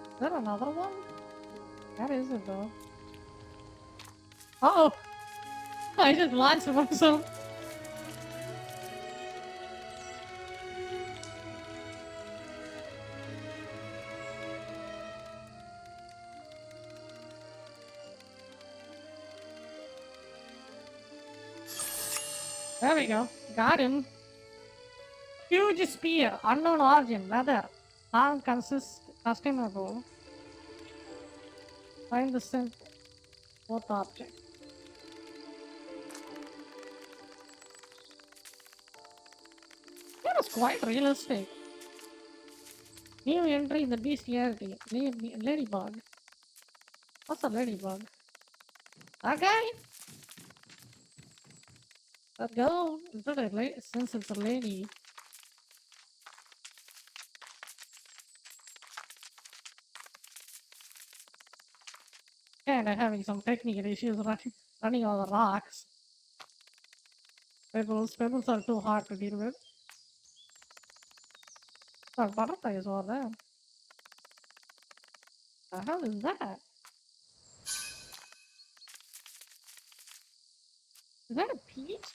Is that another one? That is it though. Uh oh! I just lied to myself. There we go. Got him. Huge spear. Unknown origin. Leather. Non-customable. Find the scent. Both objects. That was quite realistic. New entry in the bestiality. Ladybug. What's a ladybug? Okay. Let's go. Is that a lady? Since it's a lady. And I'm having some technical issues running all the rocks. Pebbles are too hard to deal with. Oh, butterflies over there. The hell is that? Is that a peach?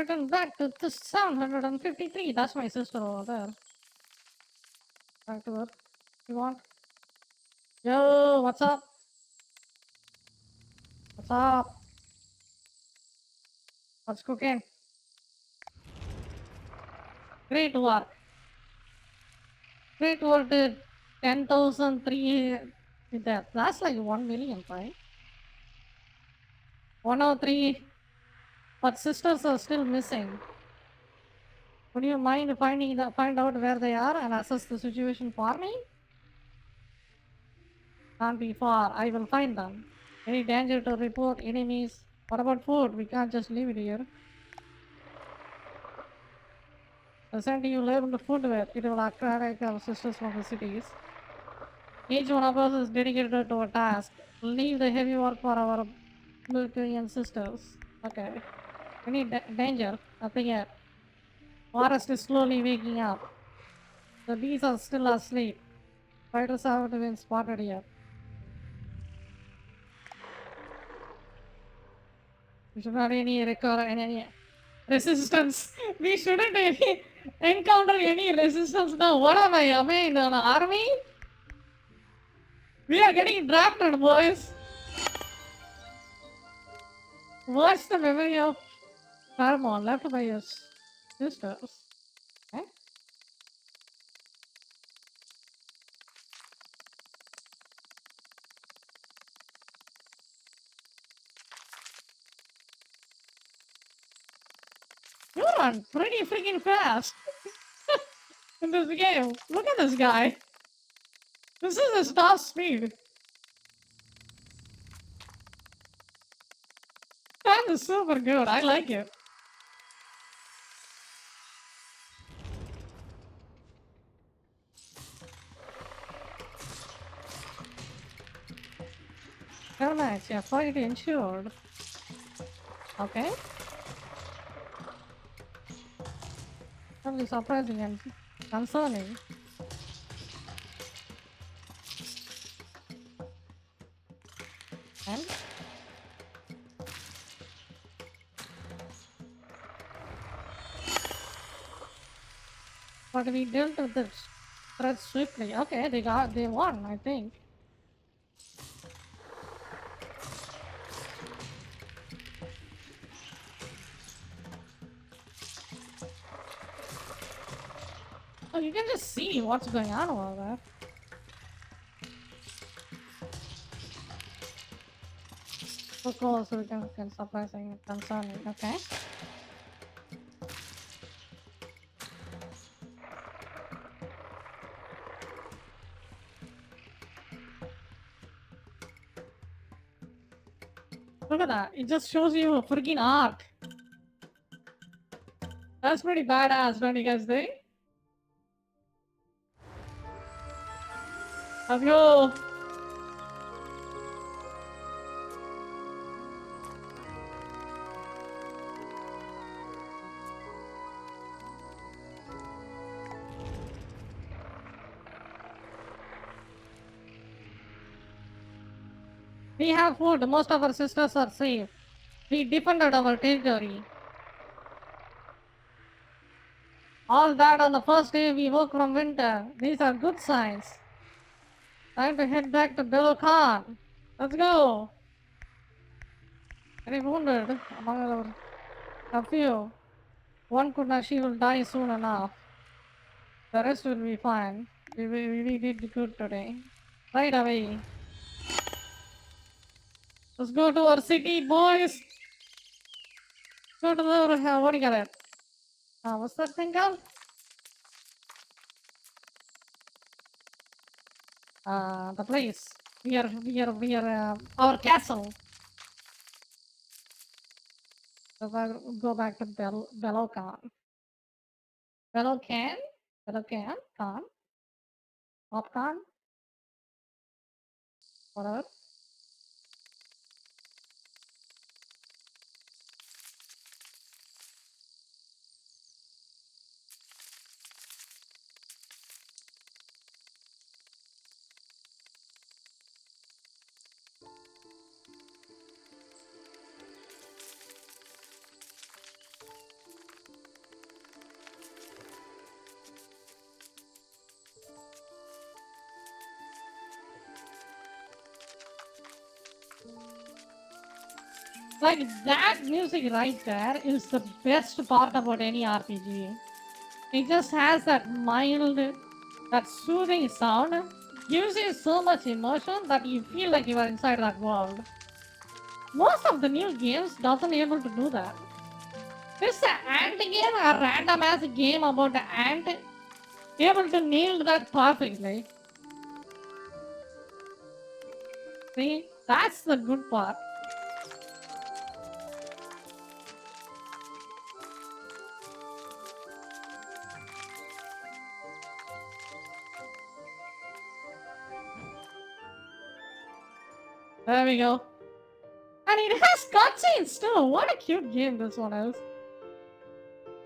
Return back to the 753. That's my sister over there. Back to her. You want? Yo, what's up? What's up? What's cooking? Great work. Great work did 10,003 with that. That's like 1 million, right? 103. But sisters are still missing. Would you mind find out where they are and assess the situation for me? Can't be far. I will find them. Any danger to report? Enemies? What about food? We can't just leave it here. The send you labeled food with. It will attract our sisters from the cities. Each one of us is dedicated to a task. Leave the heavy work for our Militarian sisters. Okay. Any danger? Nothing yet. Forest is slowly waking up. The bees are still asleep. Fighters haven't been spotted yet. We should not any resistance. We shouldn't encounter any resistance now. What am I? Am I in an army? We are getting drafted, boys. What's the memory of Paramount left by your sisters? Okay. You run pretty freaking fast in this game. Look at this guy. This is his top speed. That is super good. I like it. Very nice. Yeah, quite insured. Okay. Really surprising and concerning. And but we dealt with this threat swiftly. Okay, they won, I think. Oh, you can just see what's going on over there. So close, so we can surprising and concerning. Okay. Look at that. It just shows you a freaking art. That's pretty badass, don't you guys think? Let's go. We have food. Most of our sisters are safe. We defended our territory. All that on the first day we woke from winter. These are good signs. Time to head back to Belokan. Let's go. Any wounded among a few. One could not, she will die soon enough. The rest will be fine. We did good today. Right away. Let's go to our city, boys. Go to the what do you got it? What's that thing called? The place. We are our castle. So go back to Belokan. Belokan? Belokan? Khan? Popcorn? Whatever. Like, that music right there is the best part about any RPG. It just has that mild, that soothing sound, gives you so much emotion that you feel like you are inside that world. Most of the new games doesn't able to do that. This ant game, a random ass game about the ant, able to nail that perfectly. See, that's the good part. There we go. And it has cutscenes too. What a cute game this one is.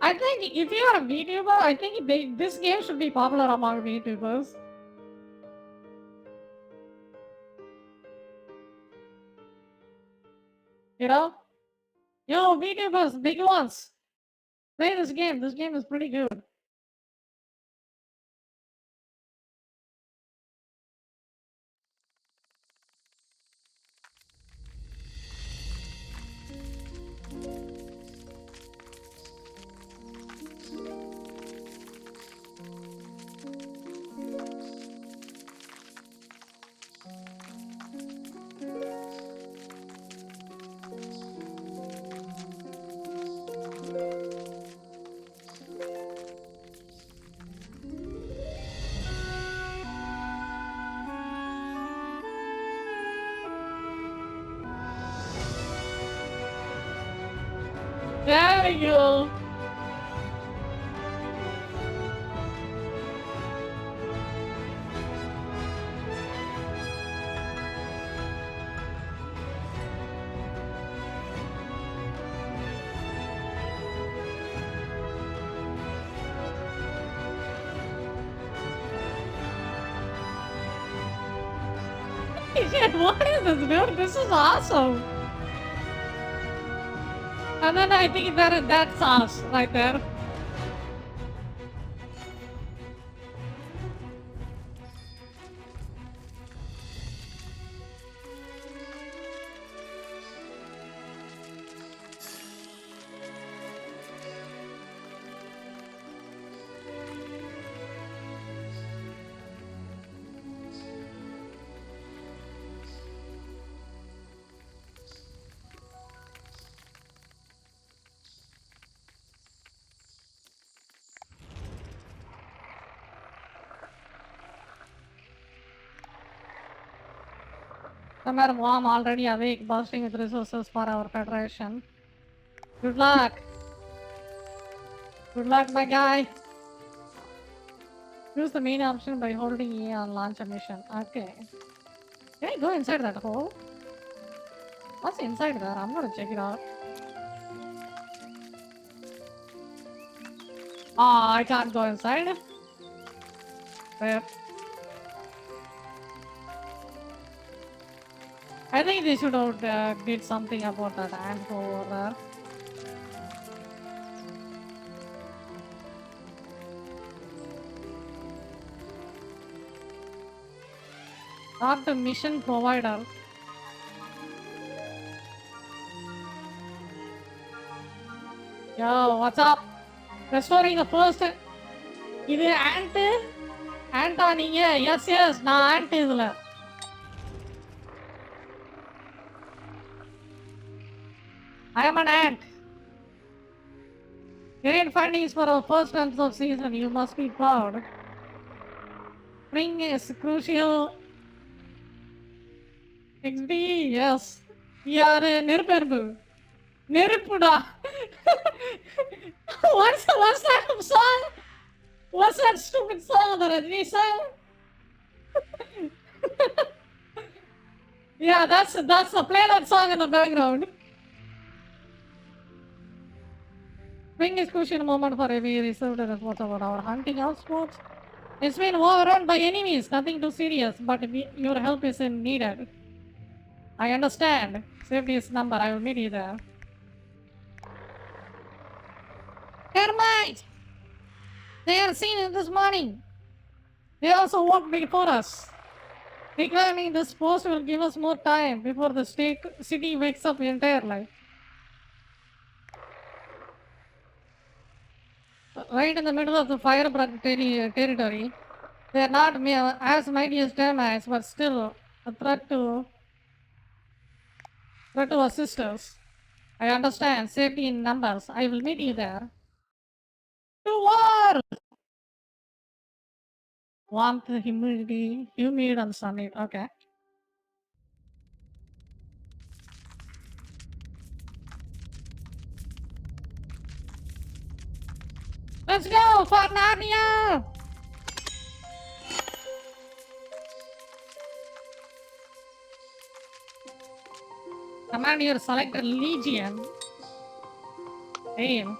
I think if you are a VTuber, I think this game should be popular among VTubers. You know? Yo, VTubers, big ones. Play this game. This game is pretty good. There we go. Shit, what is this, dude? This is awesome. And then I think that's us right there. Madam Wam already awake, bursting with resources for our federation. Good luck. Good luck, my guy. Use the main option by holding E on launch a mission. Okay. Can I go inside that hole? What's inside there? I'm gonna check it out. Oh, I can't go inside. Where? I think they should have did something about that ant over there. Not the mission provider. Yo, what's up? Restoring the first. இது ஆண்டா நீங்க? S S நான் and இதுல. I am an ant. Great findings for our first month of season. You must be proud. Spring is crucial. XD, yes. We are Nirperbu. Nirpuda. What's that song? What's that stupid song that Rajni sang? Yeah, that's the play that song in the background. Spring is crucial moment for we received reports about our hunting outposts. It's been overrun by enemies, nothing too serious, but your help is needed. I understand. Save this number, I will meet you there. Termites! They are seen this morning. They also walked before us. Reclaiming this post will give us more time before the city wakes up entirely. right in the middle of the firebug territory. They are not as mighty as termites, but still a threat to our sisters. I understand. Safety in numbers. I will meet you there. To war! Warmth, humidity, humid and sunny. Okay. Let's go for Narnia! Command your selected legion. Aim.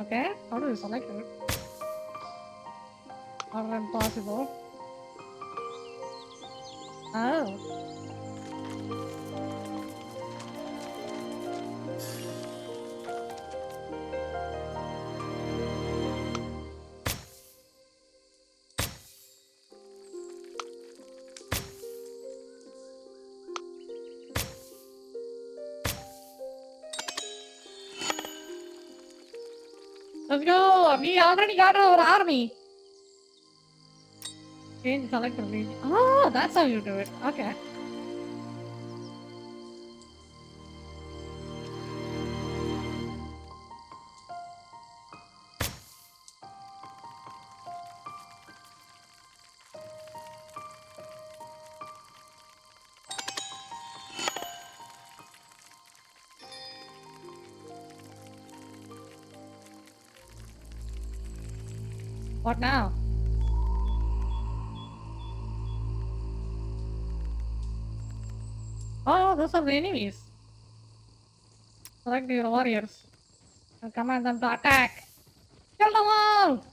Okay, how do you select it? Not impossible. Oh. Let's go! We already got our army! Change select region. Oh, that's how you do it. Okay. What now? Oh, those are the enemies. Select your warriors and command them to attack. Kill them all!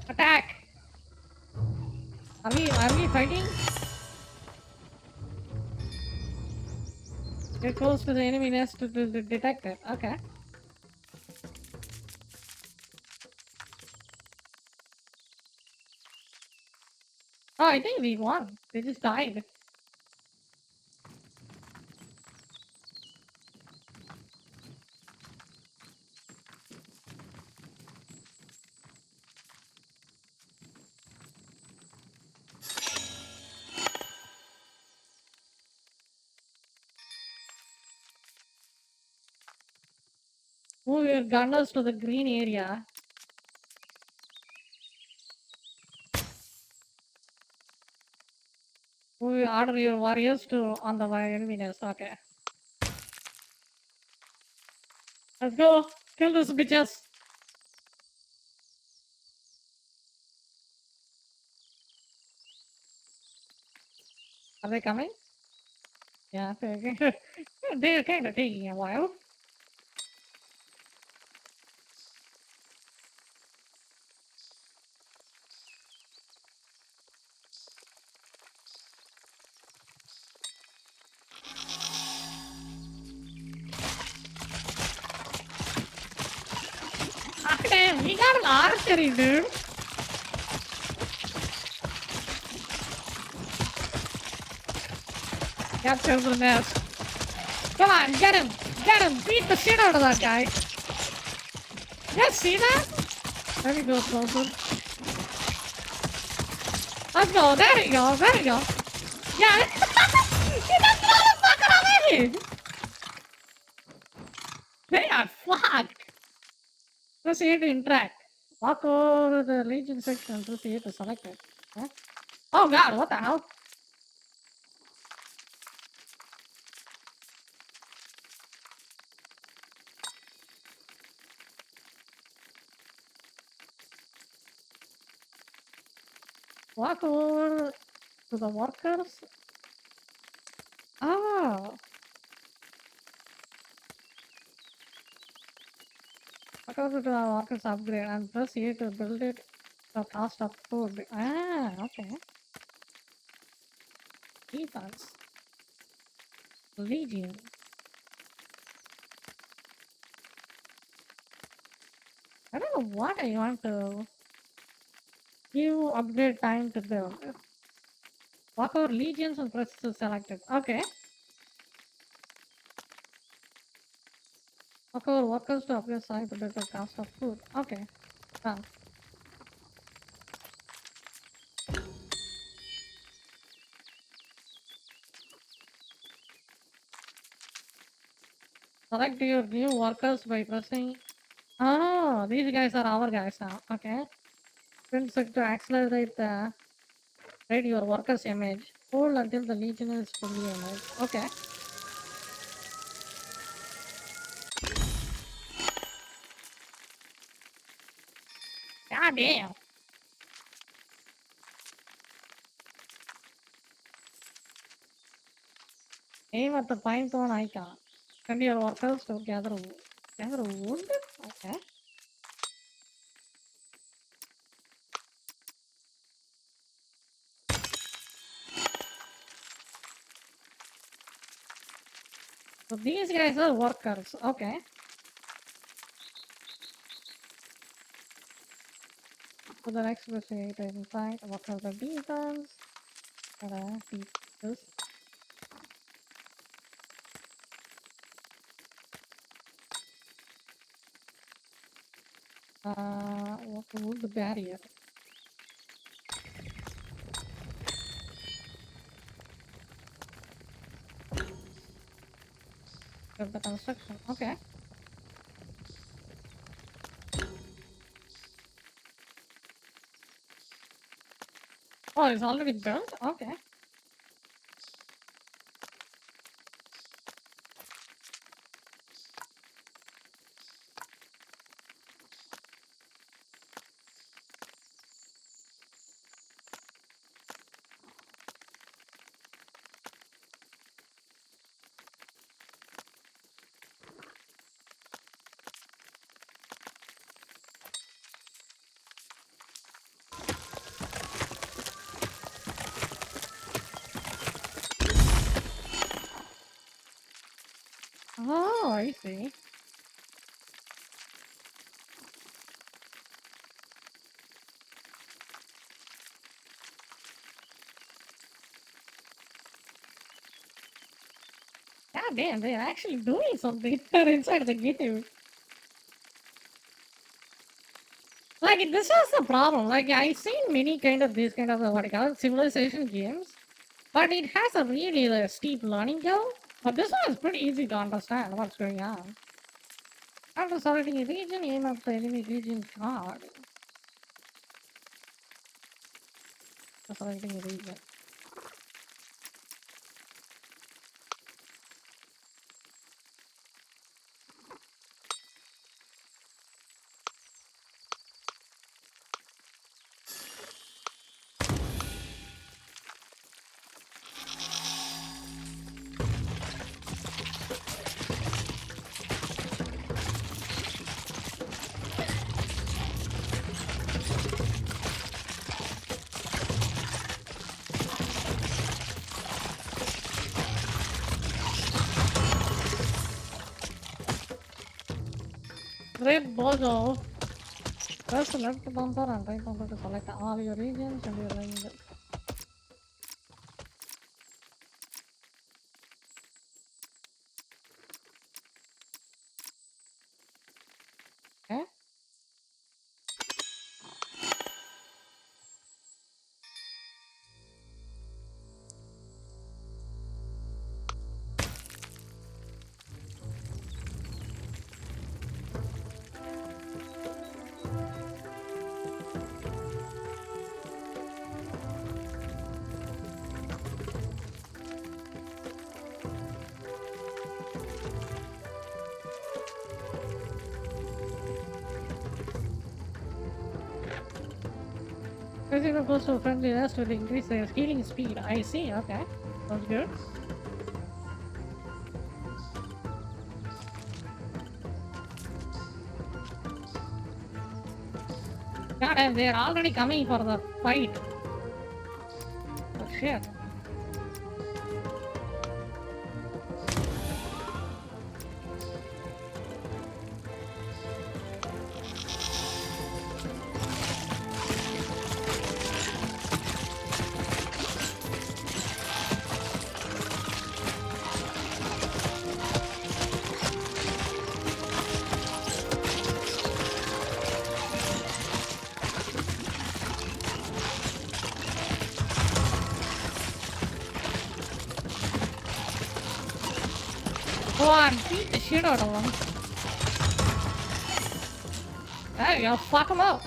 Attack! Are we fighting? Get close to the enemy nest to detect it. Okay. Oh, I think we won. They just died. Move your gunners to the green area. Order your warriors to on the enemy nest. Okay. Let's go. Kill those bitches. Are they coming? Yeah, they're kind of taking a while. Ah, damn, he got an archery, dude. Capture the nest. Come on, get him! Get him! Beat the shit out of that guy! Just see that? Let me go closer. Let's go, there we go, there we go. Yeah! Get that motherfucker away! They are fucked! Press A to interact. Walk over the Legion section, press A to select it. Huh? Oh god, what the hell? Walk over to the workers. Oh. Walk over to the workers upgrade and press A to build it. The cost of food. Ah, okay. Defense. Legion. I don't know what I want to. Give upgrade time to build. Walk over legions and press selected. Okay. Walk over workers to upgrade site to better cost of food. Okay. Done. Select your new workers by pressing. Oh, these guys are our guys now. Okay. Print to accelerate the read your workers image. Hold until the legion is fully imaged. Okay. God damn. Aim at the pine cone icon. Send your workers to gather wood. Okay. So these guys are workers. Okay. For the next investigator inside, what are the defense? This. What wood the barrier? Of the construction. Okay. Oh, it's already built? Okay. Oh, I see. God damn, they're actually doing something inside the game. Like, this is the problem. Like, I've seen many these kind of, what you call it, civilization games, but it has a really steep learning curve. But this one is pretty easy to understand what's going on. After selecting a region, aim at the enemy region card. After selecting a region. Red Bozo. Press the left bumper and right bumper to select all your regions and your ranges. Okay. Pressing the close to friendly rest will increase their healing speed. I see, okay. Sounds good. God damn, they're already coming for the fight. Oh shit. Go on, beat the shit out of them. There you go, fuck them up.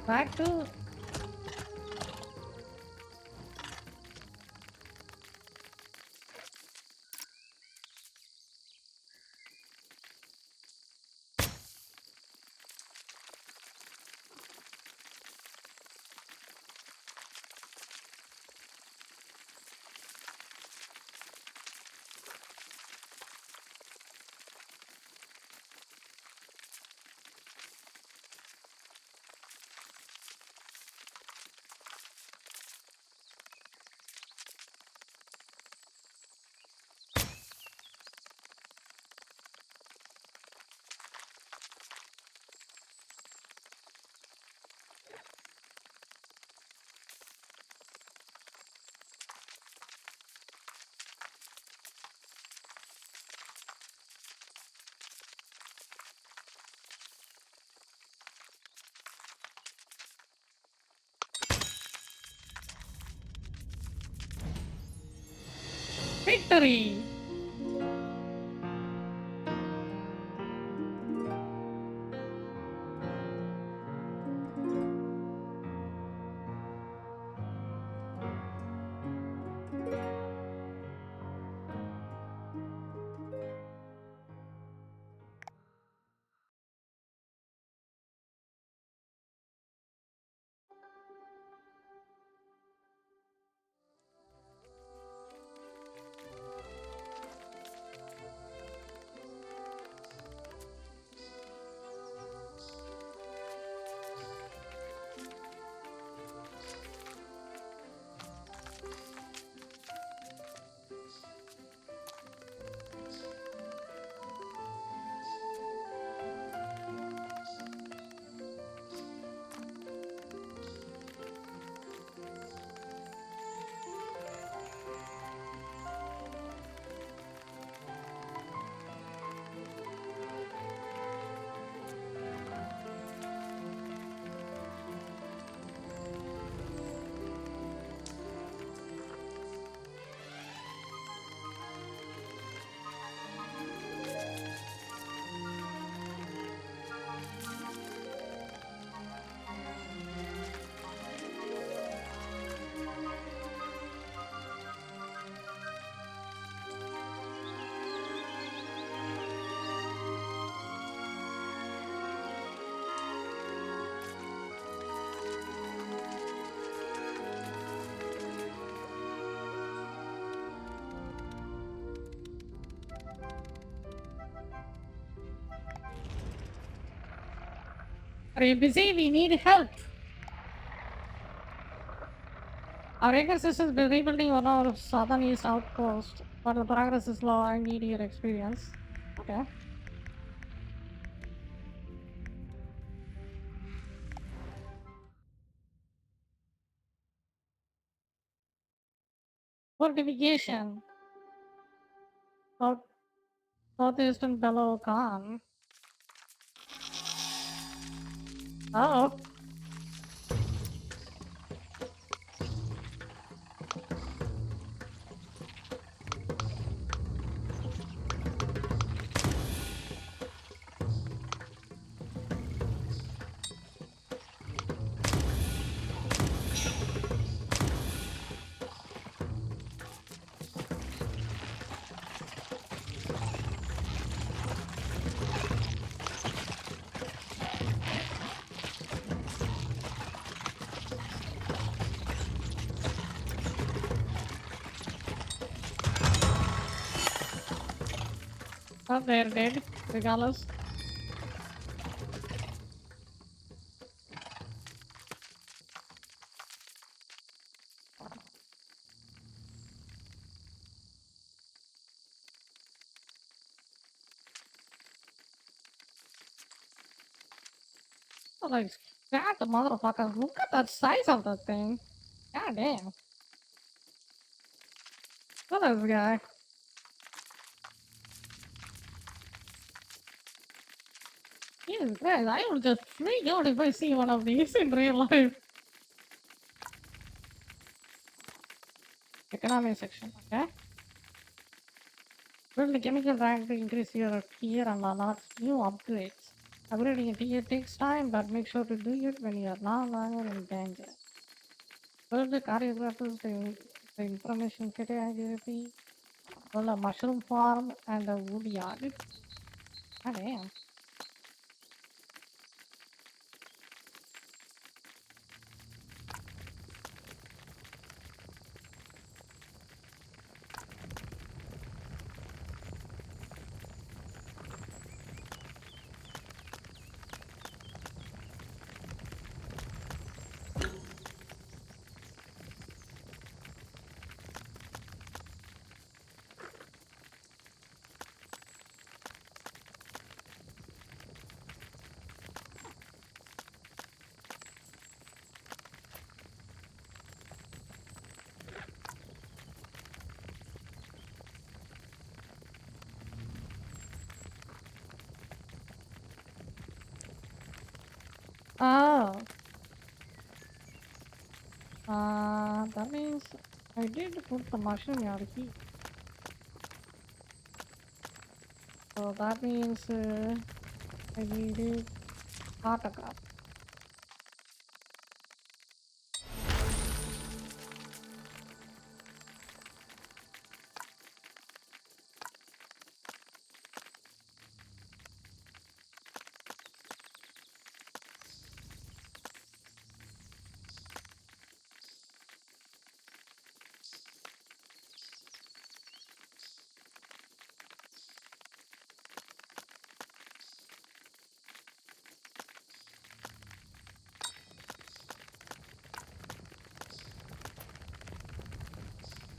Back to... Victory! Are you busy? We need help. Our Exorcist is rebuilding on our southern east outpost, but the progress is slow. I need your experience. Okay. Fortification. Southeastern Bellow Khan. Uh oh. Oh, they're dead, regardless. Oh, like, God, the motherfucker. Look at that size of that thing. God damn. Look at this guy. Jesus Christ, I will just freak out if I see one of these in real life. Economy section, okay? Build the chemical rank to increase your tier and unlock new upgrades. Upgrading a tier takes time, but make sure to do it when you are no longer in danger. Build the choreographers, the information category, build a mushroom farm and a wood yard. Ah, damn. Oh. That means I did put the mushroom yard here. So that means I needed autograph.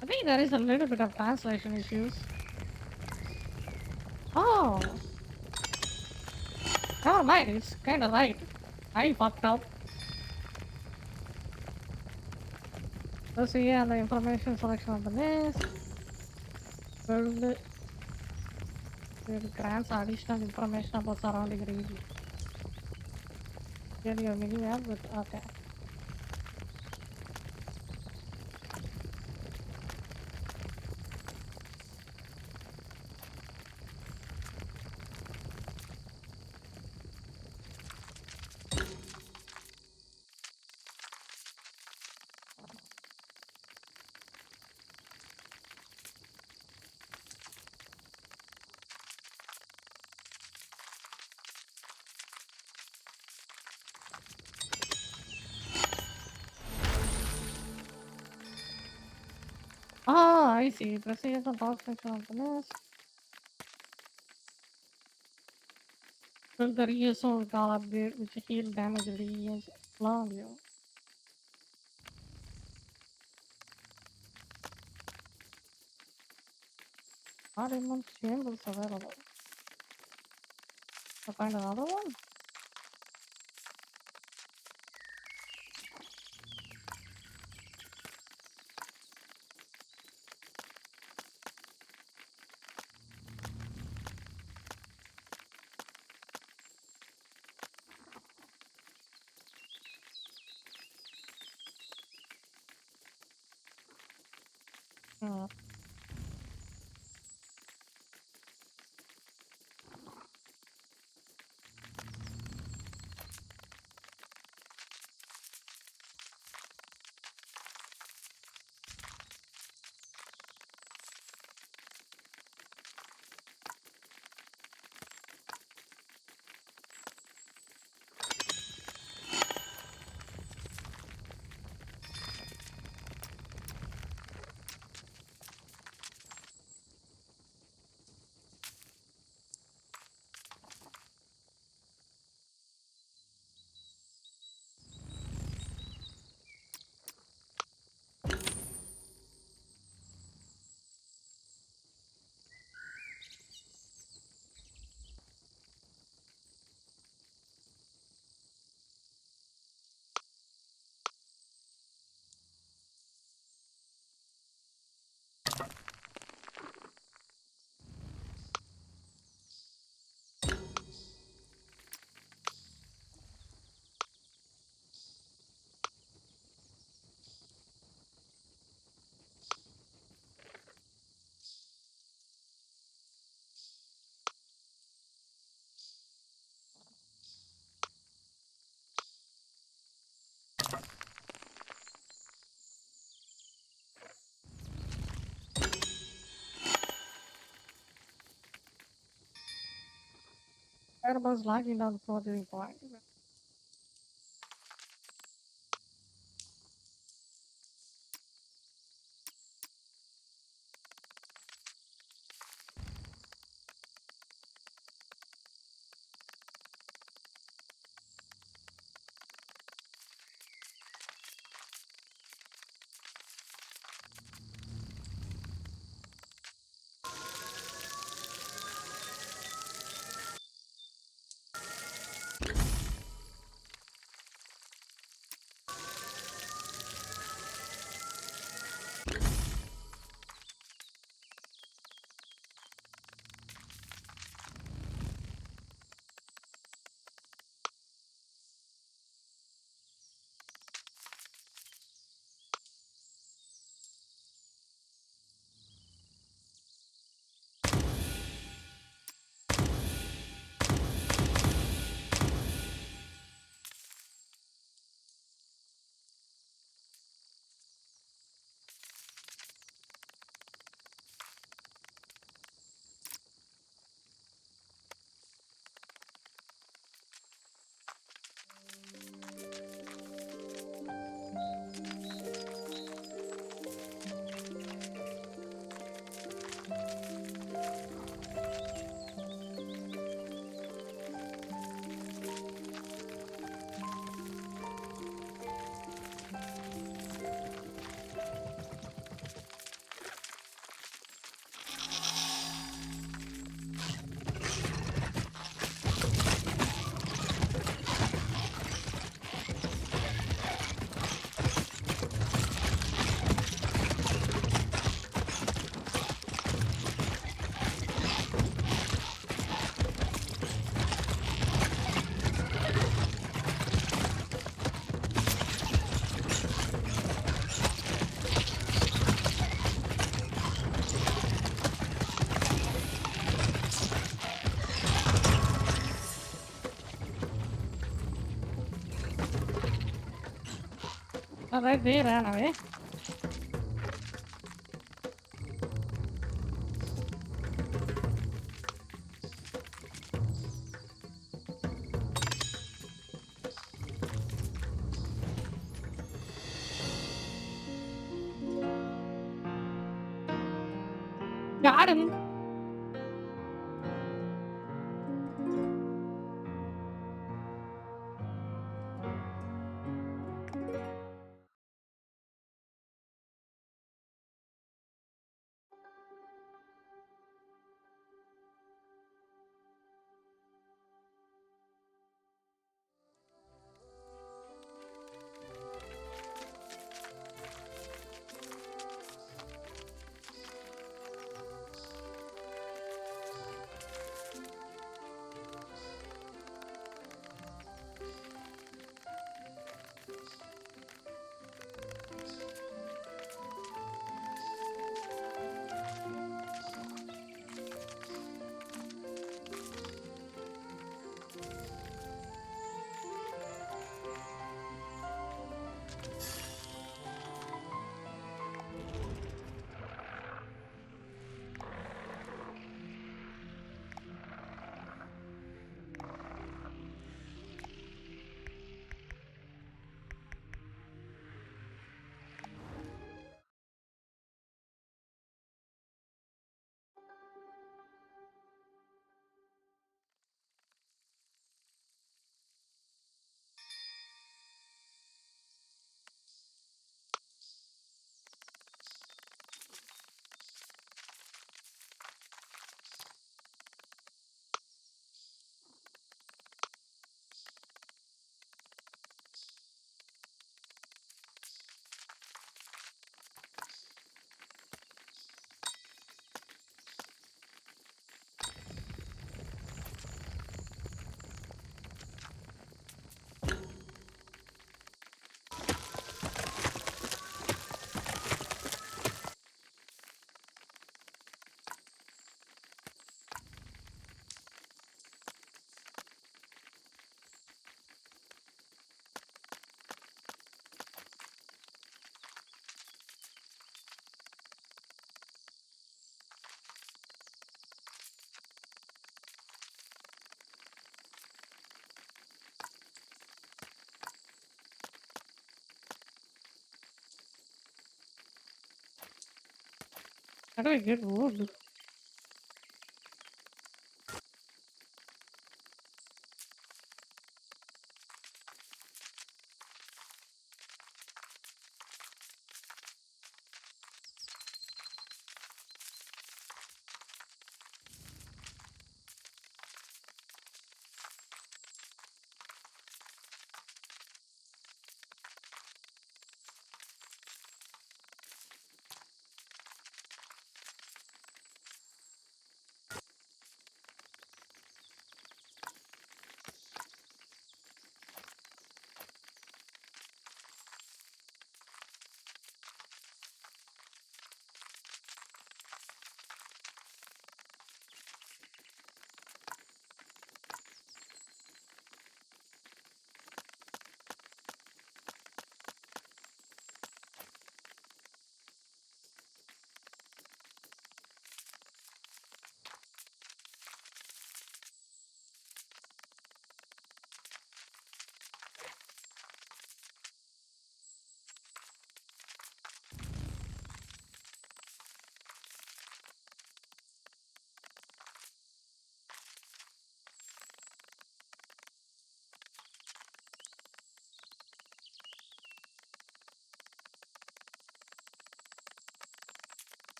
I think there is a little bit of translation issues. Oh. Never mind, it's kinda right. I fucked up. Let's see the information selection of the list. Build it grants additional information about surrounding region. Get your mini map with okay. Ah, I see. Precision the box section of the list. Build the reusable doll upgrade which heal damage reuse long you. Not even chambers available. To find another one? Hmm. Everybody's lagging down the floating point. Right there, ran away. Got him. How do I get wood?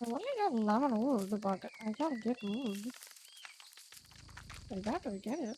I only got 11 wood, but I gotta get wood. I gotta get it.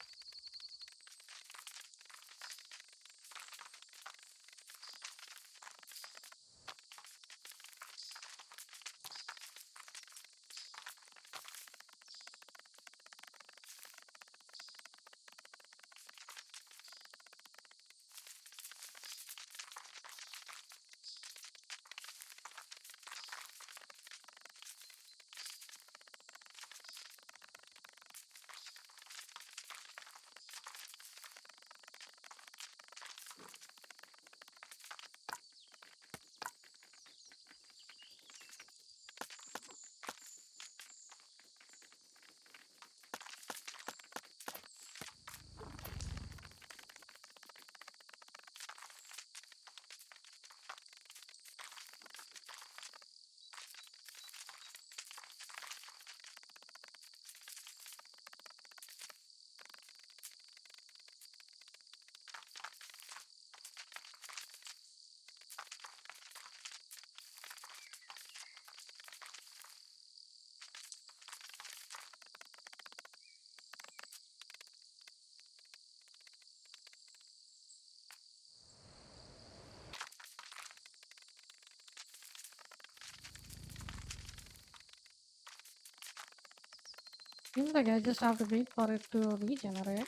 Seems like I just have to wait for it to regenerate. I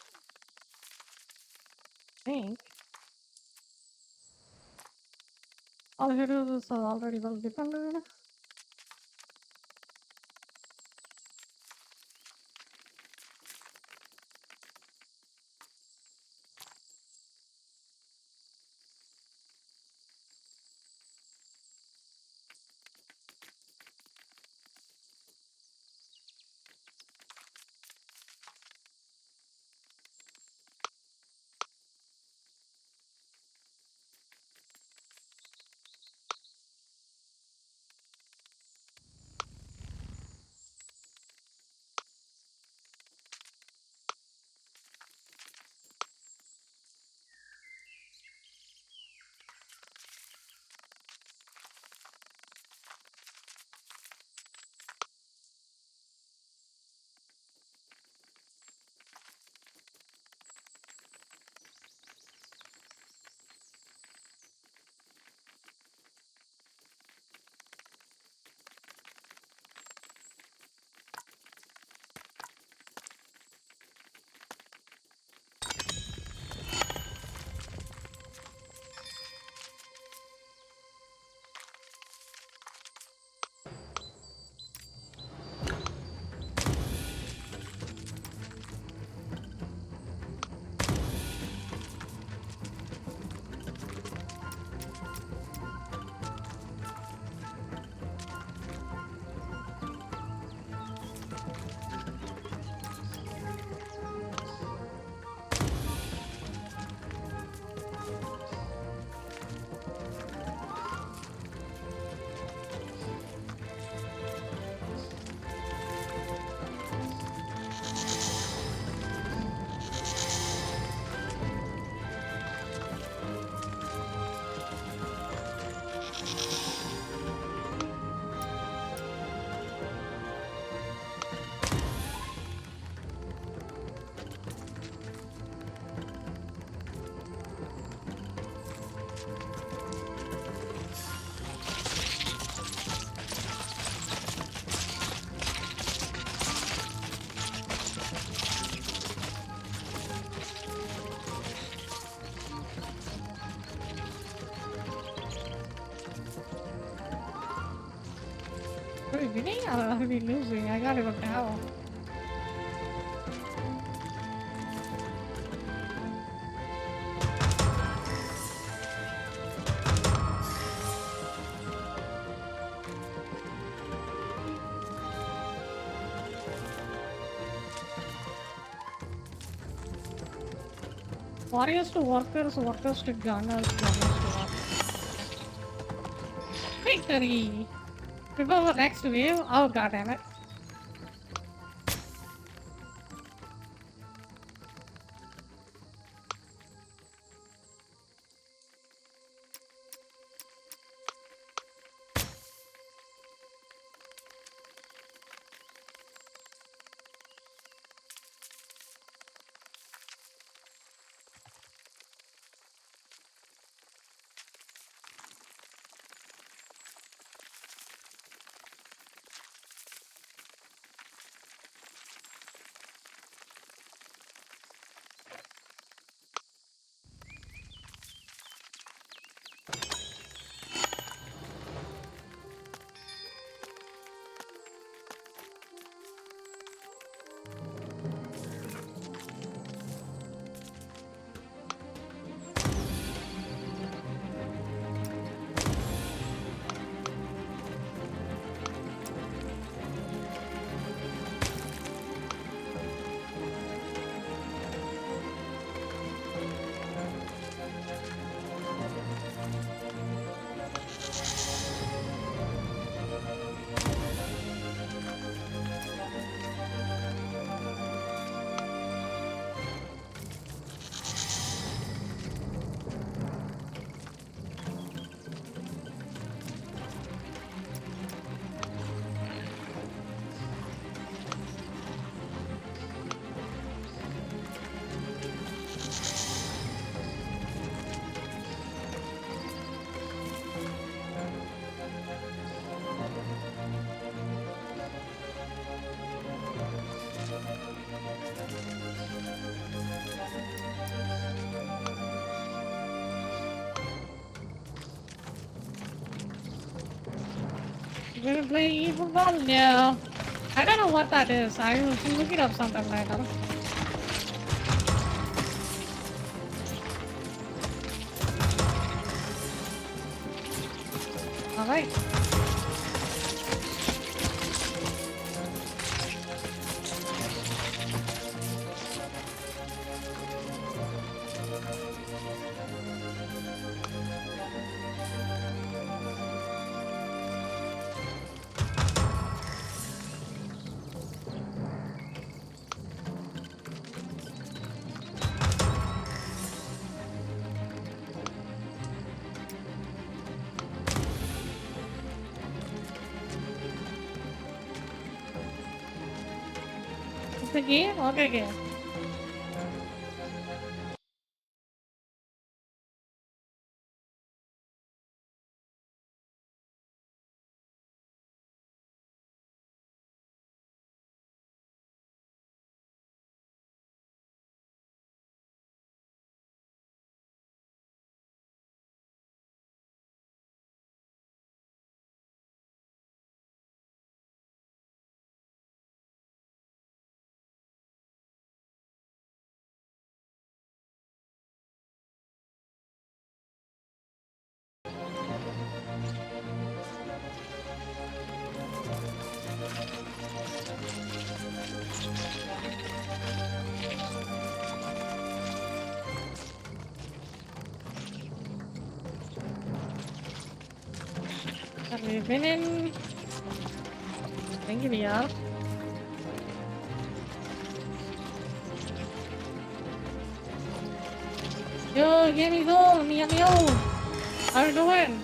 think. All heroes are already well defended. we winning or are we losing? I gotta go now. Warriors to workers, workers to gunners, gunners to workers. Victory! Prepare for next wave. Oh god damn it. We're gonna play evil ball now. I don't know what that is. I was looking up something later. Alright. The game? Okay, game. Are we winning? Thank you, VR. Yo, give me goal, me and yo. How you doing?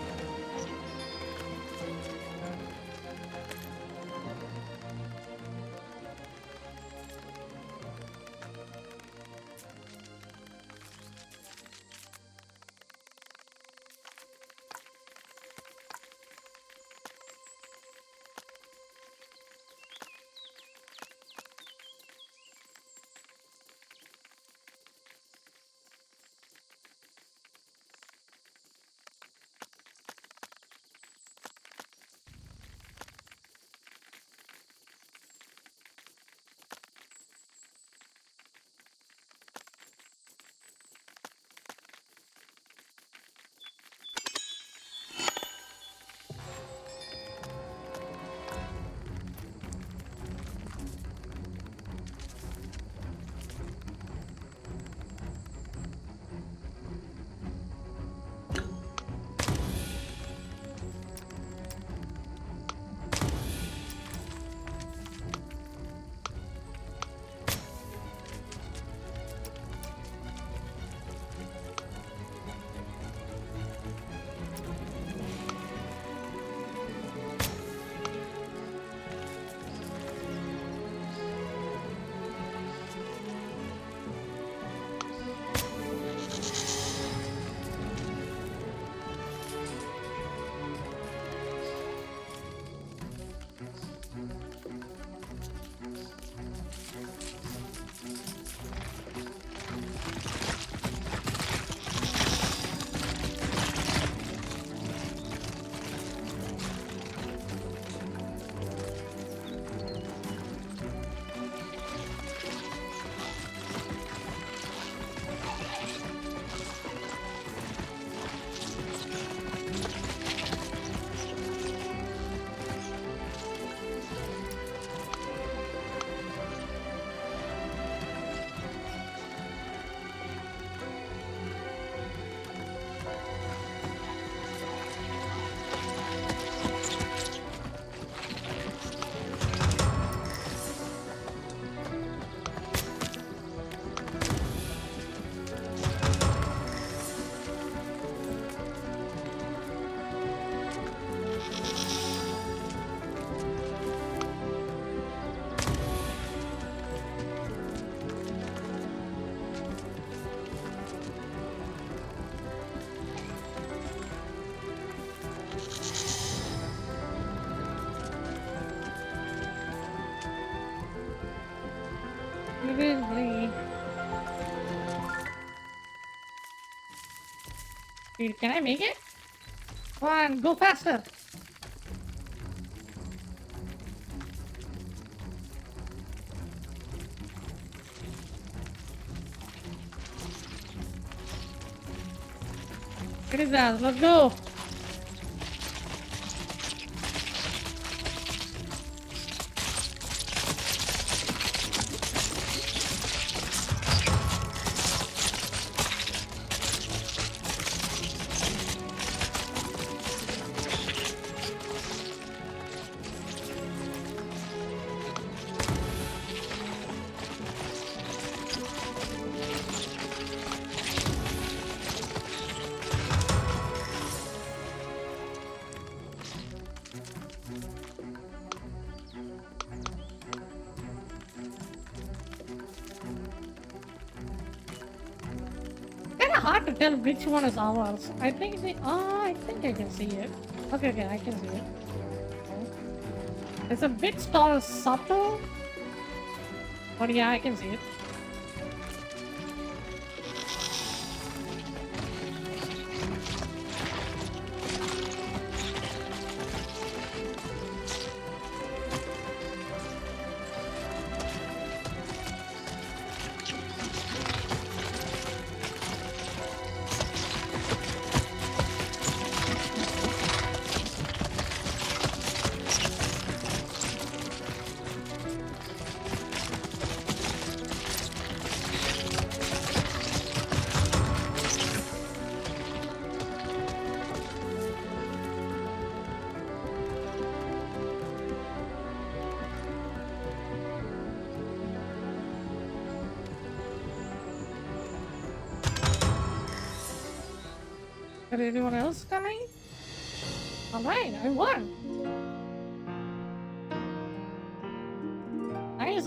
Seriously. Dude, can I make it? Come on, go faster. It is that. Let's go. Kinda hard to tell which one is ours. I think I think I can see it. Okay, I can see it. Okay. It's a bit subtle. But yeah, I can see it. Is anyone else coming? Alright, I won! Nice!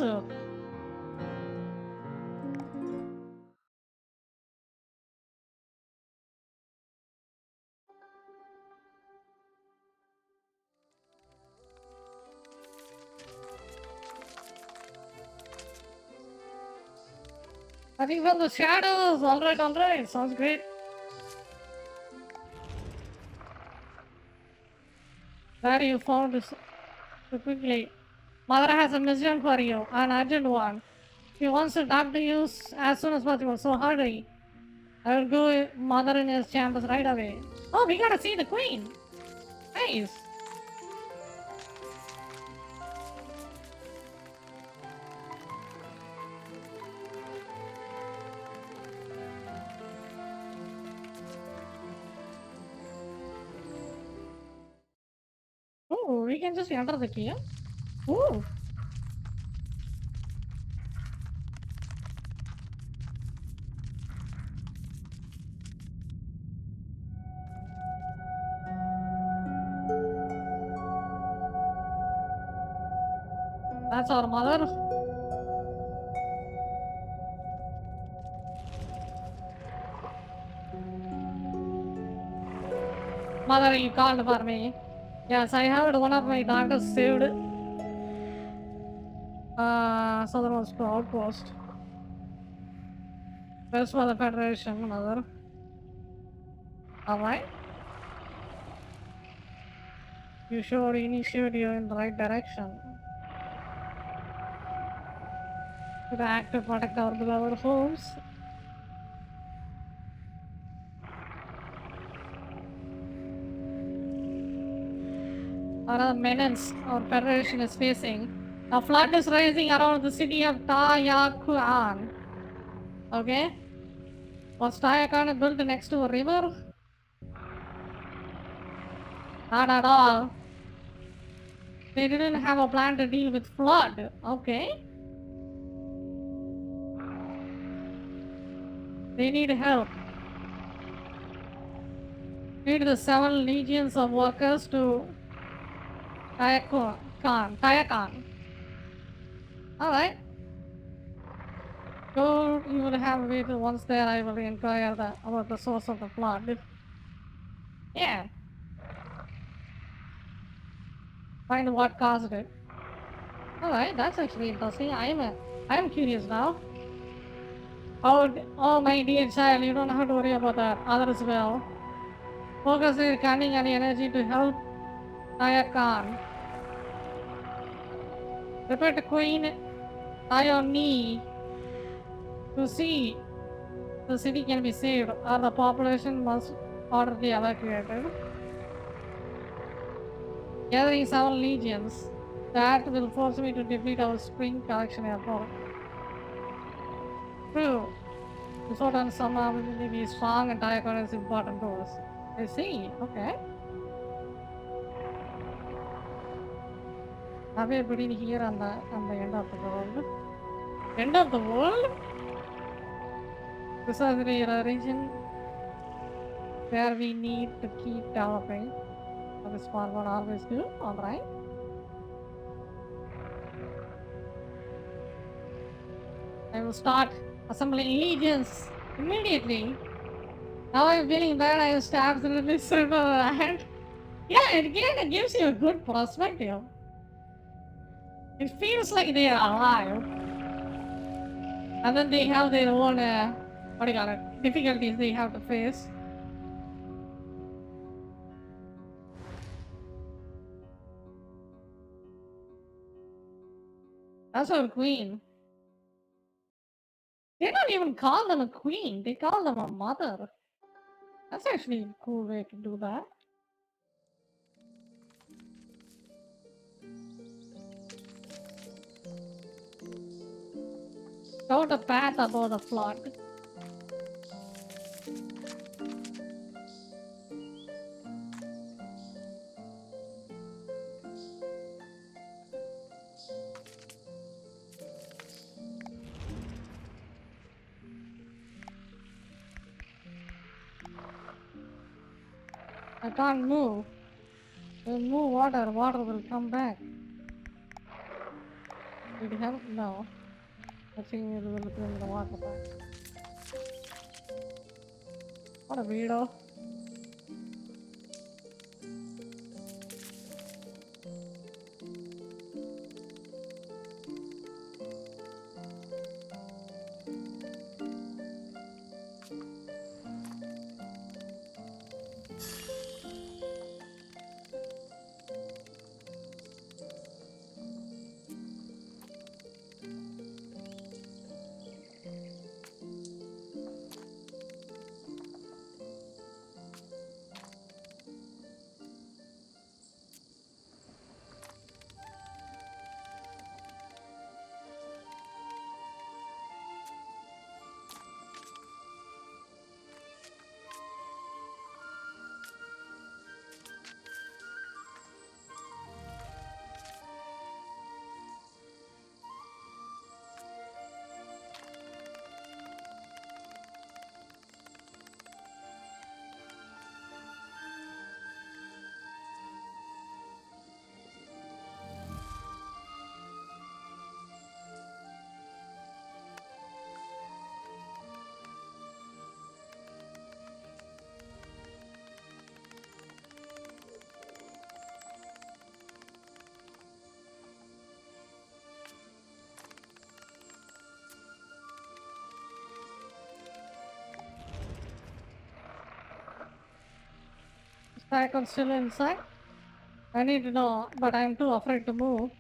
I think from the shadows! Alright, sounds great. Glad you found this so quickly. Mother has a mission for you, an urgent one. She wants to talk to you as soon as possible, so hurry. I will go with Mother in his chambers right away. Oh, we gotta see the Queen! Nice! Oh, we can just enter the key. Oh! That's our mother. Mother, you called for me. Yes, I heard one of my daughters saved southernmost outpost. West for the Federation, Mother. Alright. You should initiate you in the right direction. To act to protect our beloved homes. Another menace our Federation is facing. A flood is rising around the city of Tayakuan. Okay? Was Tayakuan built next to a river? Not at all. They didn't have a plan to deal with flood. Okay? They need help. Need the 7 legions of workers to Tayakan. Alright. So you will have waited once there. I will inquire about the source of the flood. Yeah. Find what caused it. Alright, that's actually interesting. I'm curious now. Oh my dear child, you don't have to worry about that. Others will. Focus your cunning and energy to help Naya Khan. Prepare Queen Ione to see the city can be saved or the population must order be evacuated. Gathering 7 legions. That will force me to defeat our spring collection airport. True. Resort and somehow will be strong and Tycoon is important to us. I see. Okay. Have you been here on the end of the world? End of the world? This is the region where we need to keep developing. This forward always do. Alright. I will start assembling legions immediately. Now I'm feeling bad. I was absolutely silver and yeah, it kind of gives you a good perspective. It feels like they are alive. And then they have their own, what do you call it, difficulties they have to face. That's our queen. They don't even call them a queen, they call them a mother. That's actually a cool way to do that. Show the path above the flood. I can't move. We'll move water, water will come back. Did it help? No. I think it will bring the water back. What a weirdo. Tycoon still inside? I need to know, but I'm too afraid to move.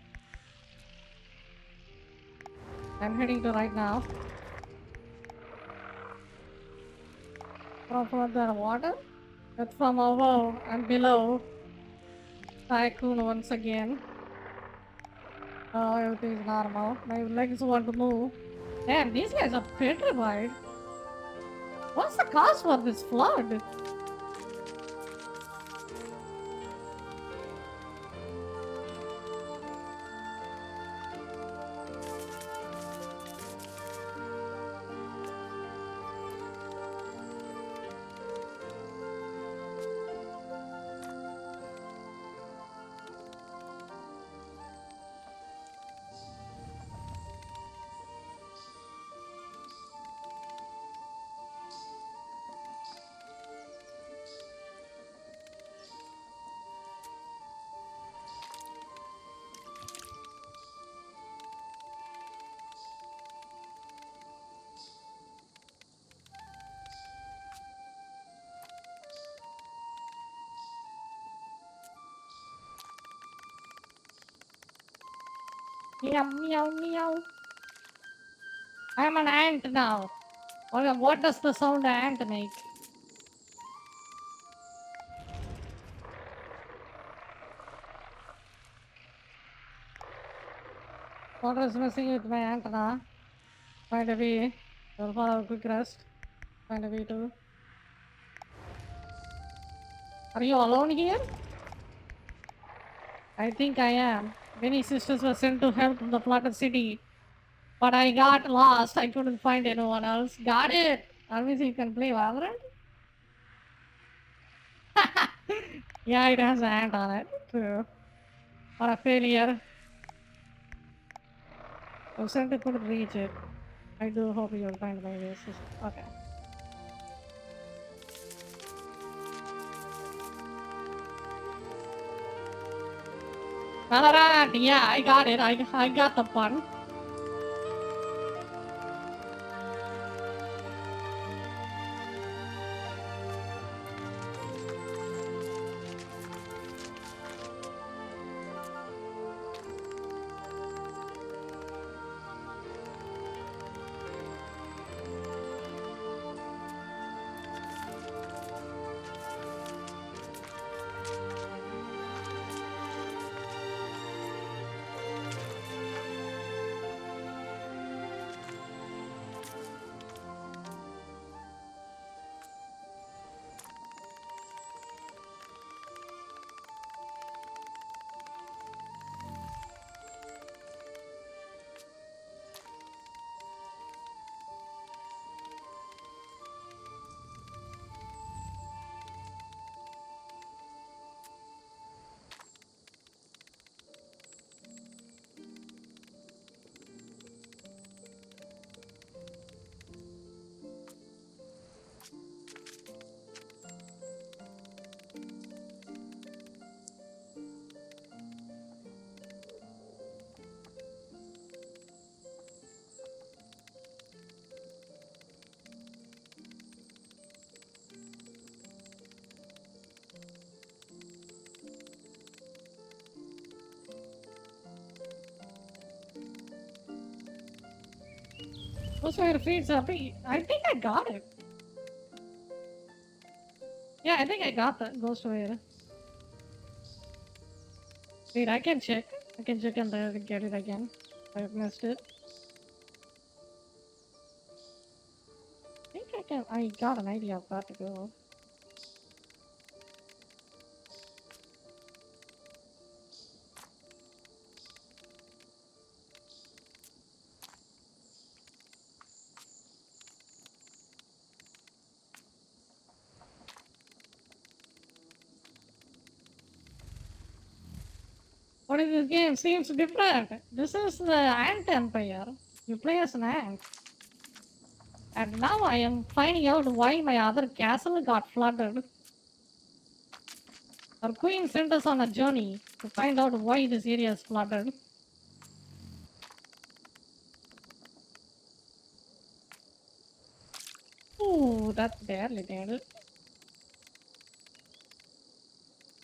I'm heading to right now. From the water? That's from above and below. Tycoon once again. Oh, everything is normal. My legs want to move. Damn, these guys are petrified. What's the cause for this flood? Meow, meow, meow. I'm an ant now. What does the sound ant make? What is missing with my antenna? Find a way. We'll follow a quick rest. Find a way to. Are you alone here? I think I am. Many sisters were sent to help the flooded city. But I got lost. I couldn't find anyone else. Got it! That means you can play Valorant? Yeah, it has an ant on it. True. Or a failure. I was sent to couldn't reach it. I do hope you'll find my way. Okay. Valorant! Yeah, I got it. I got the pun. Those were your feeds up. I think I got it. Yeah, I think I got that Ghost Wire. Wait, I can check. I can check and then get it again. I missed it. I think I got an idea of where to go. What is this game? Seems different. This is the Ant Empire. You play as an ant. And now I am finding out why my other castle got flooded. Our queen sent us on a journey to find out why this area is flooded. Ooh, that's barely dead.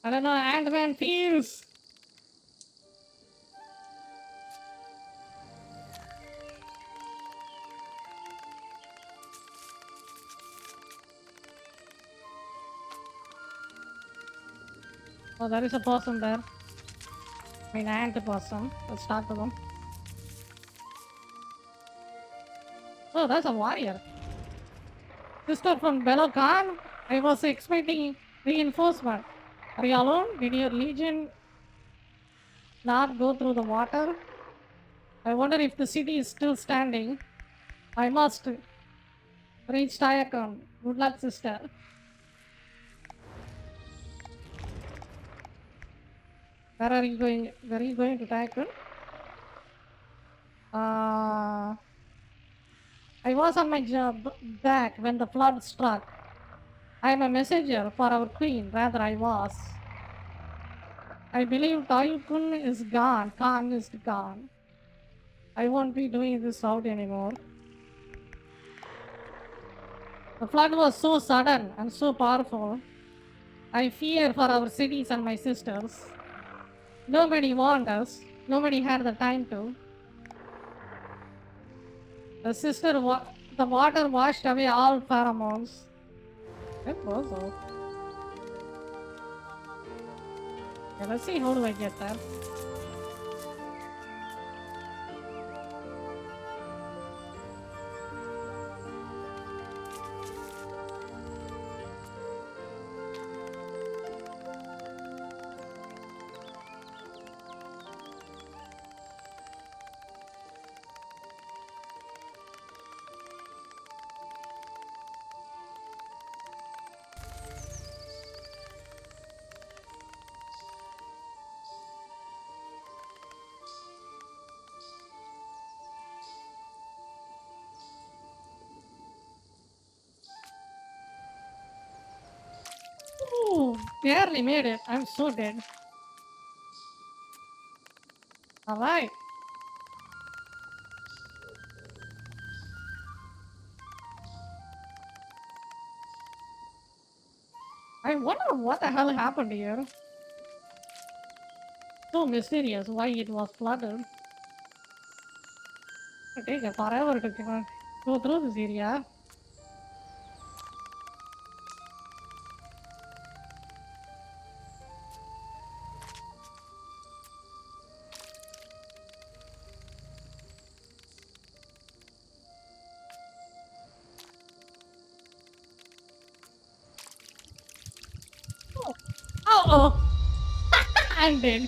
I don't know, Ant-Man feels. Oh, there is a person there. I mean, ant person. Let's talk to them. Oh, that's a warrior. Sister from Belokan. I was expecting reinforcement. Are you alone? Did your legion not go through the water? I wonder if the city is still standing. I must reach Tayakon. Good luck, sister. Where are you going? Where are you going to Tayakon? I was on my job back when the flood struck. I am a messenger for our queen, rather I was. I believe Tayakon is gone, Khan is gone. I won't be doing this out anymore. The flood was so sudden and so powerful. I fear for our cities and my sisters. Nobody warned us. Nobody had the time to. The sister, the water washed away all pheromones. It was all. Okay, let's see, how do I get that? Ooh, barely made it. I'm so dead. Alright. I wonder what the hell happened here. So mysterious why it was flooded. It'll take forever to go through this area. Oh, I'm dead.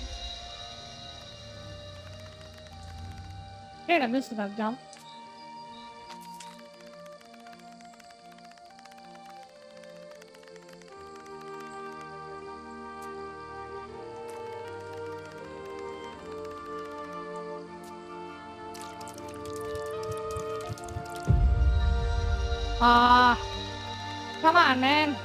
Wait, I missed that jump. Come on, man.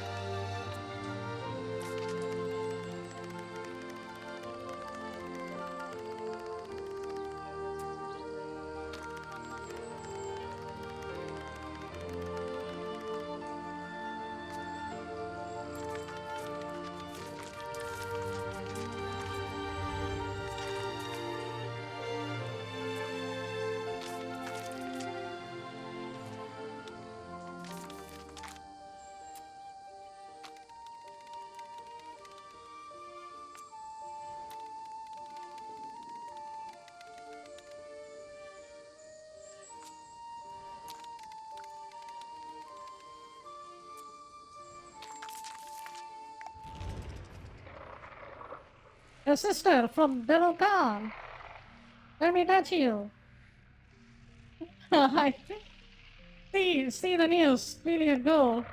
Your sister from Belokan. Let me touch you. Hi. See the news. Really a goal.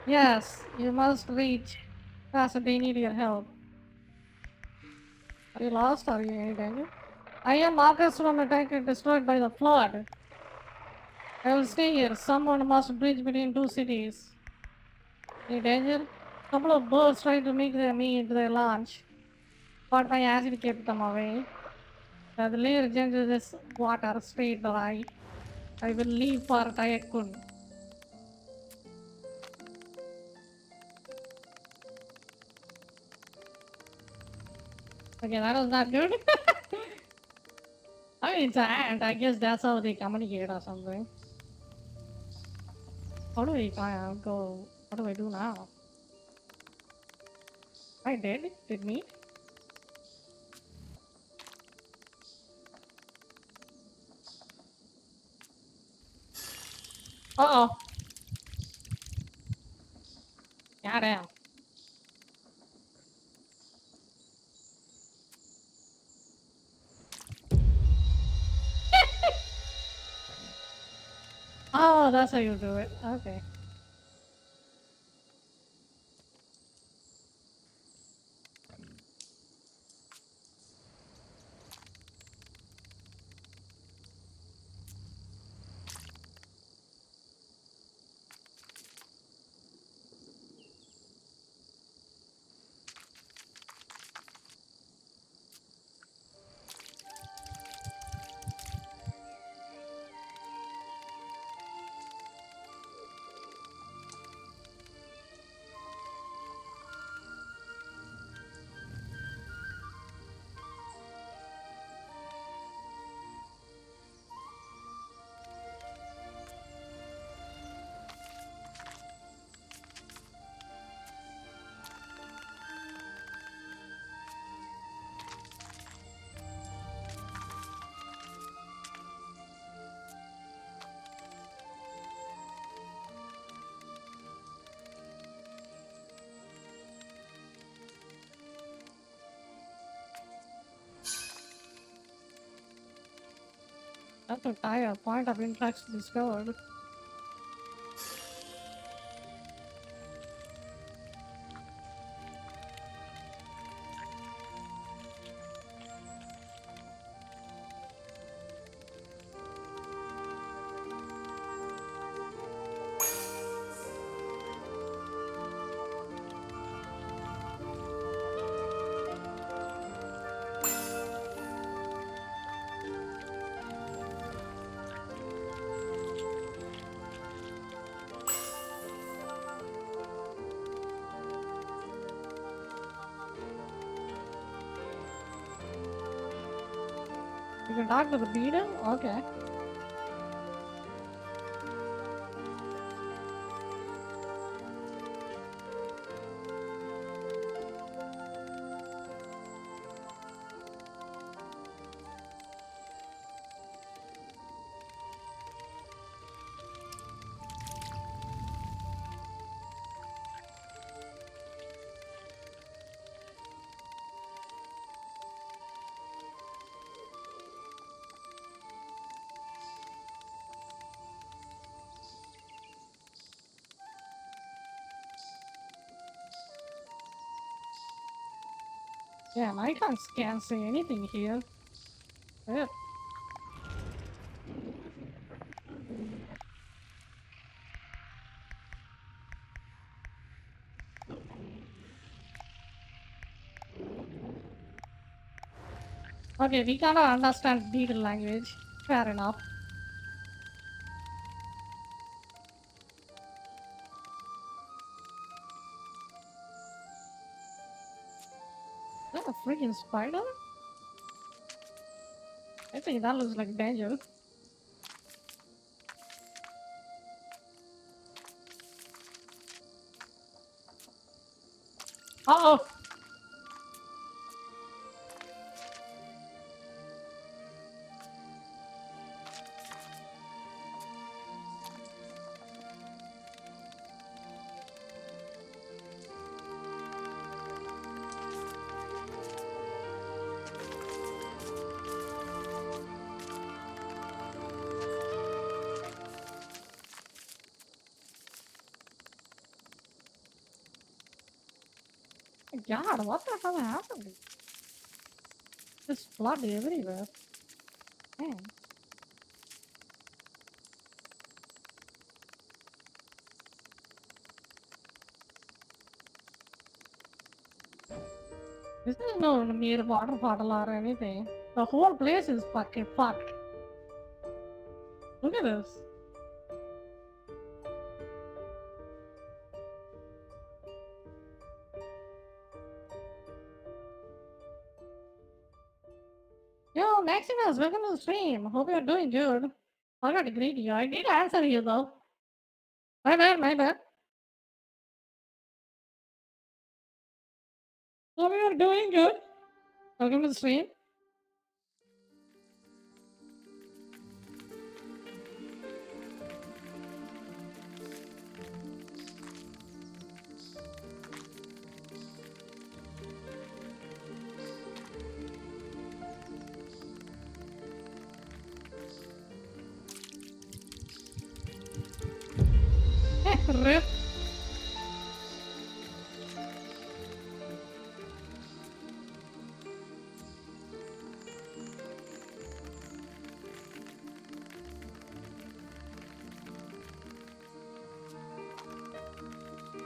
Yes, you must reach. Fast, they need your help. Are you lost? Are you in any danger? I am Marcus from a tanker destroyed by the flood. I will stay here. Someone must bridge between two cities. Any danger? Couple of birds tried to make me into their launch, but my acid kept them away. The layer changes this water straight dry. I will leave for Tycoon. Okay, that was not good. I mean, it's an ant. I guess that's how they communicate or something. How do I go? What do I do now? I did? Did me? Uh-oh. Goddamn. Oh, that's how you do it. Okay. That's a tire. Point of interest discovered. You can talk to the beetle? Okay. Damn, I can't say anything here. Shit. Okay, we cannot understand beetle language. Fair enough. Is that a freaking spider? I think that looks like danger. Uh-oh! God, what the hell happened? There's blood everywhere. Man. This is no near water bottle or anything. The whole place is fucking fucked. Look at this. Yo, Maximus, welcome to the stream. Hope you're doing good. I got to greet you. I did answer you though. My bad, my bad. Hope you're doing good. Welcome to the stream. Rip.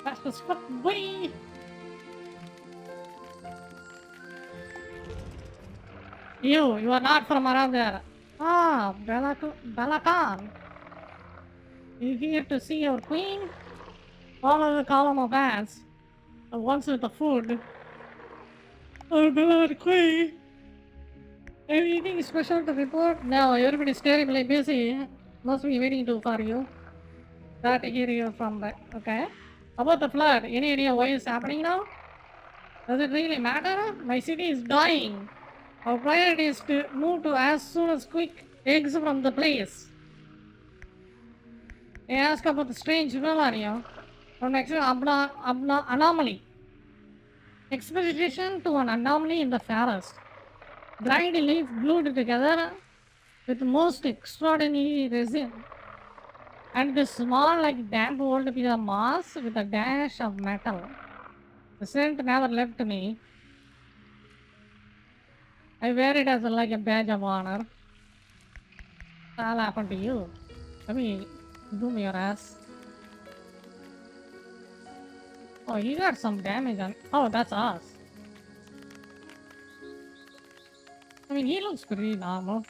That's the fucking way. You are not from around there. Ah, Belacan. You here to see your queen? Follow the column of ants. The ones with the food. Oh, beloved queen. Anything special to report? No, everybody's terribly busy. Must be waiting for you. Glad to hear you from that. Okay. About the flood, any idea why it's happening now? Does it really matter? My city is dying. Our priority is to move to as soon as quick eggs from the place. They ask about the strange Velario from next anomaly. Expedition to an anomaly in the forest. Dried leaf glued together. with most extraordinary resin. And this small, like damp old piece of moss with a dash of metal. The scent never left me. I wear it as like a badge of honor. That'll happen to you. Let me zoom your ass. Oh, he got some damage on. Oh, that's us. I mean, he looks pretty normal.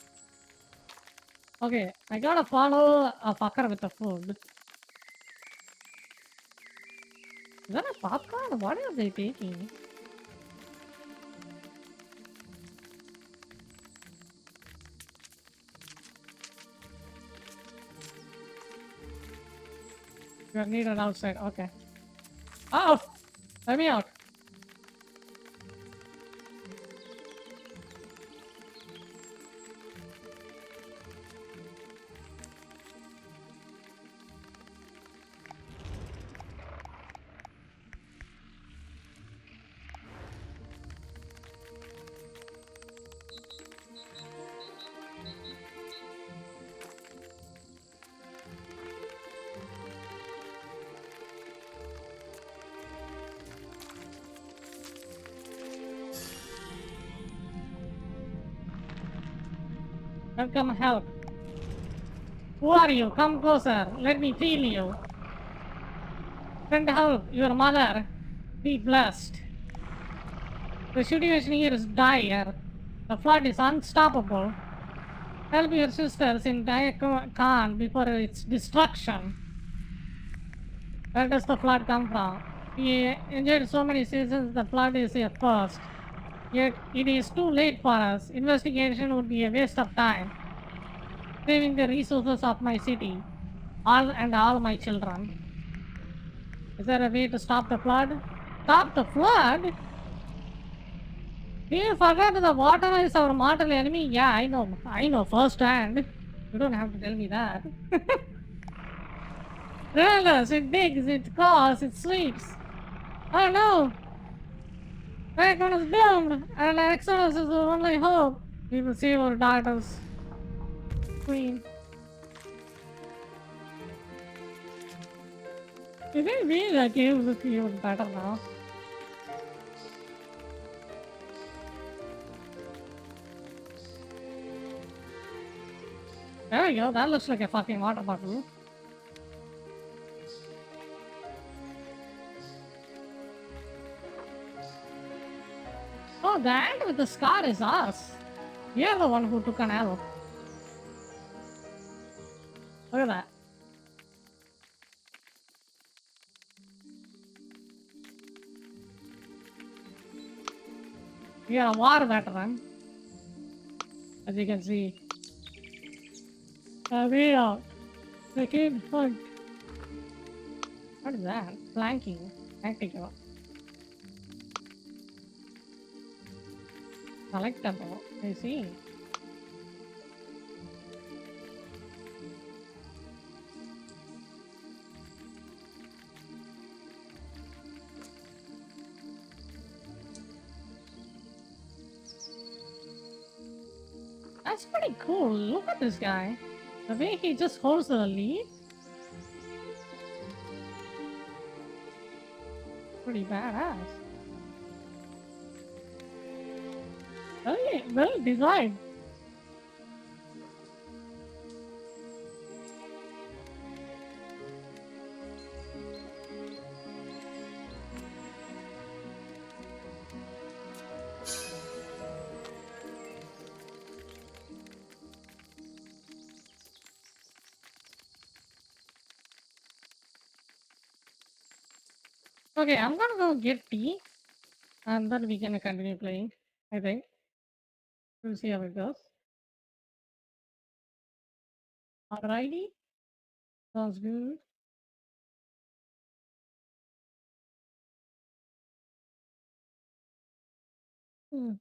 Okay, I gotta follow a fucker with the food. Is that a popcorn? What are they taking? You're needed outside. Okay. Oh! Let me out. Come help. Who are you? Come closer. Let me feel you. Send help. Your mother. Be blessed. The situation here is dire. The flood is unstoppable. Help your sisters in Dayak Khan before its destruction. Where does the flood come from? We enjoyed so many seasons, the flood is a first. Yet it is too late for us. Investigation would be a waste of time. Saving the resources of my city. All my children. Is there a way to stop the flood? Stop the flood? Do you forget the water is our mortal enemy? Yeah, I know firsthand. You don't have to tell me that. Relentless, it digs, it claws, it sleeps. Oh no! Dragon is doomed, and Exodus is the only hope. We will save our daughters. Queen. You think me that game would be even better now? There we go, that looks like a fucking water bottle. Oh, the ant with the scar is us. You're the one who took an L. Look at that. You're a war veteran. As you can see. We are. The kid hunt. What is that? Flanking. Tactical. Collectible. I see. That's pretty cool. Look at this guy. The way he just holds the lead. Pretty badass. Well designed. Okay, I'm gonna go get tea and then we can continue playing, I think. We'll see how it goes. Alrighty. Sounds good. Hmm.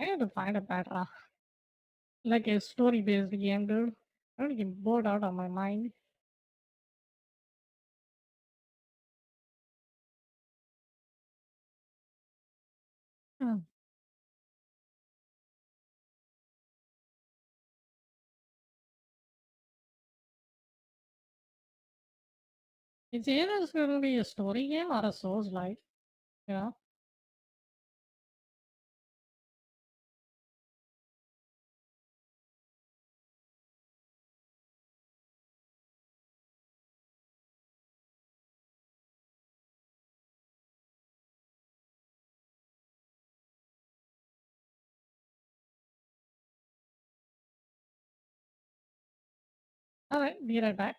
I need to find a better, like a story-based game, dude. I'm getting bored out of my mind. Hmm. It's either going to be a story game or a Souls-like, you know? Alright, be right back.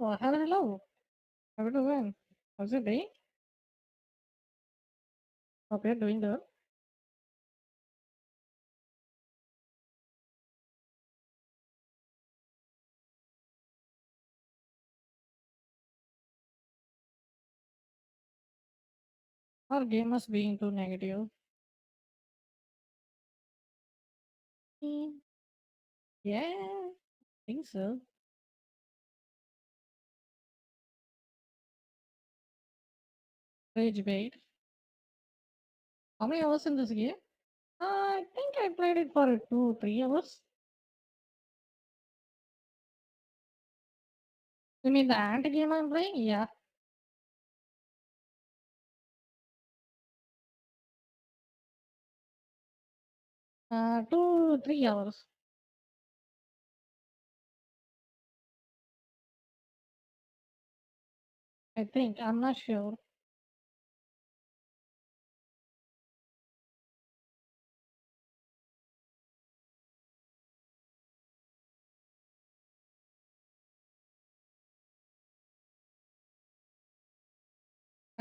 Oh, hello. How are you doing? How's it day? Hope you're doing good. Our game must be into negative. Yeah, I think so. Rage bait. How many hours in this game? I think I played it for 2-3 hours. You mean the anti game I'm playing? Yeah. 2-3 hours. I think. I'm not sure.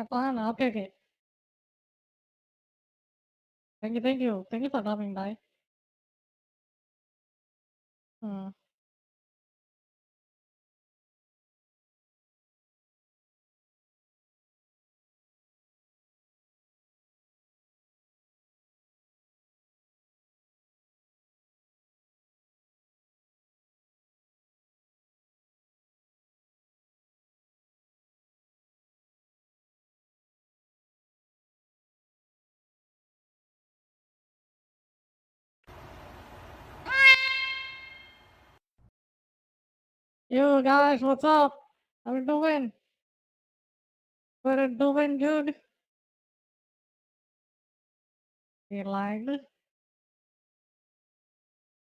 Fine. Okay, okay. Thank you, thank you. Thank you for dropping by. Hmm. Yo guys, what's up? How you doing? We're doing good. You liked it?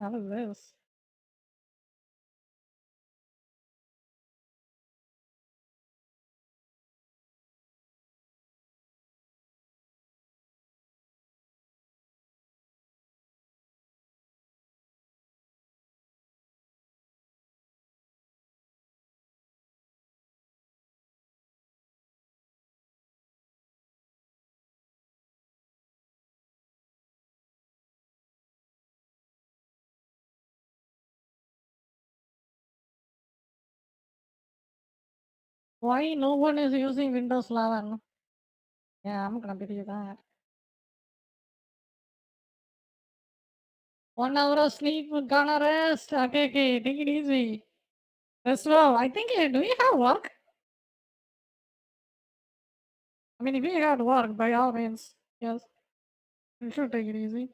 How is this? Why no one is using Windows 11? Yeah, I'm gonna believe that. 1 hour of sleep, gonna rest. Okay, okay, take it easy. Let's go. I think, do you have work? I mean, if you had work, by all means, yes. You should take it easy.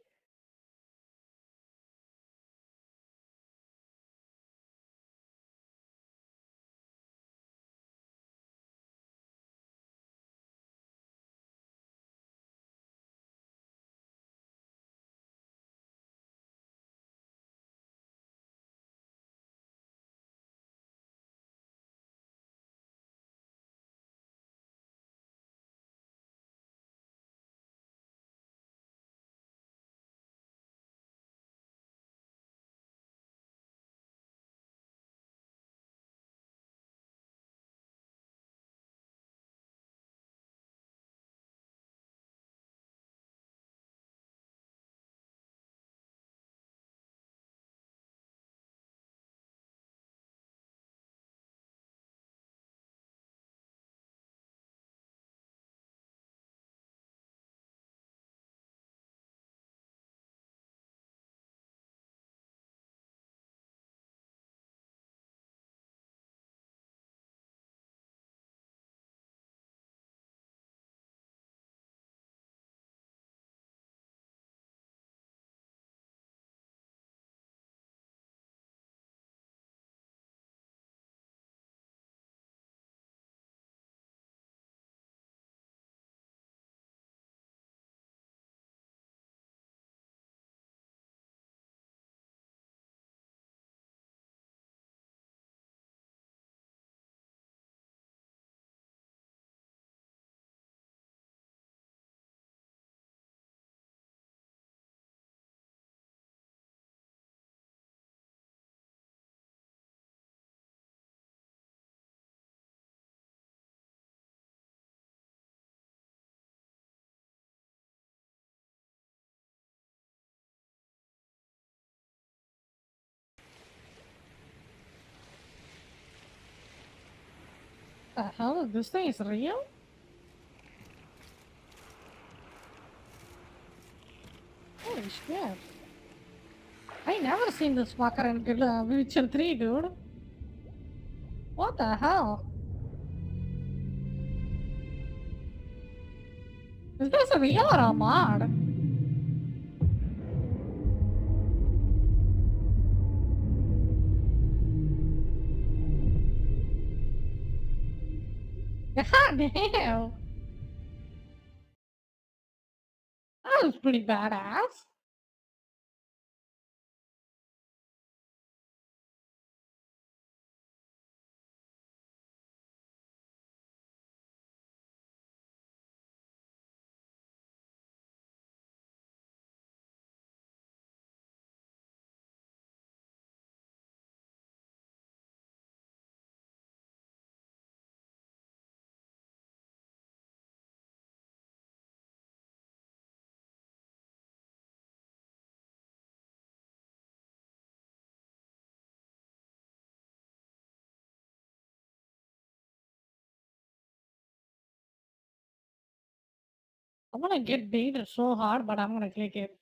the hell? This thing is real? Holy shit. I never seen this fucker in Witcher 3, dude. What the hell? Is this a real or a mod? God damn. That was pretty badass. I'm gonna get baited so hard, but I'm gonna click it.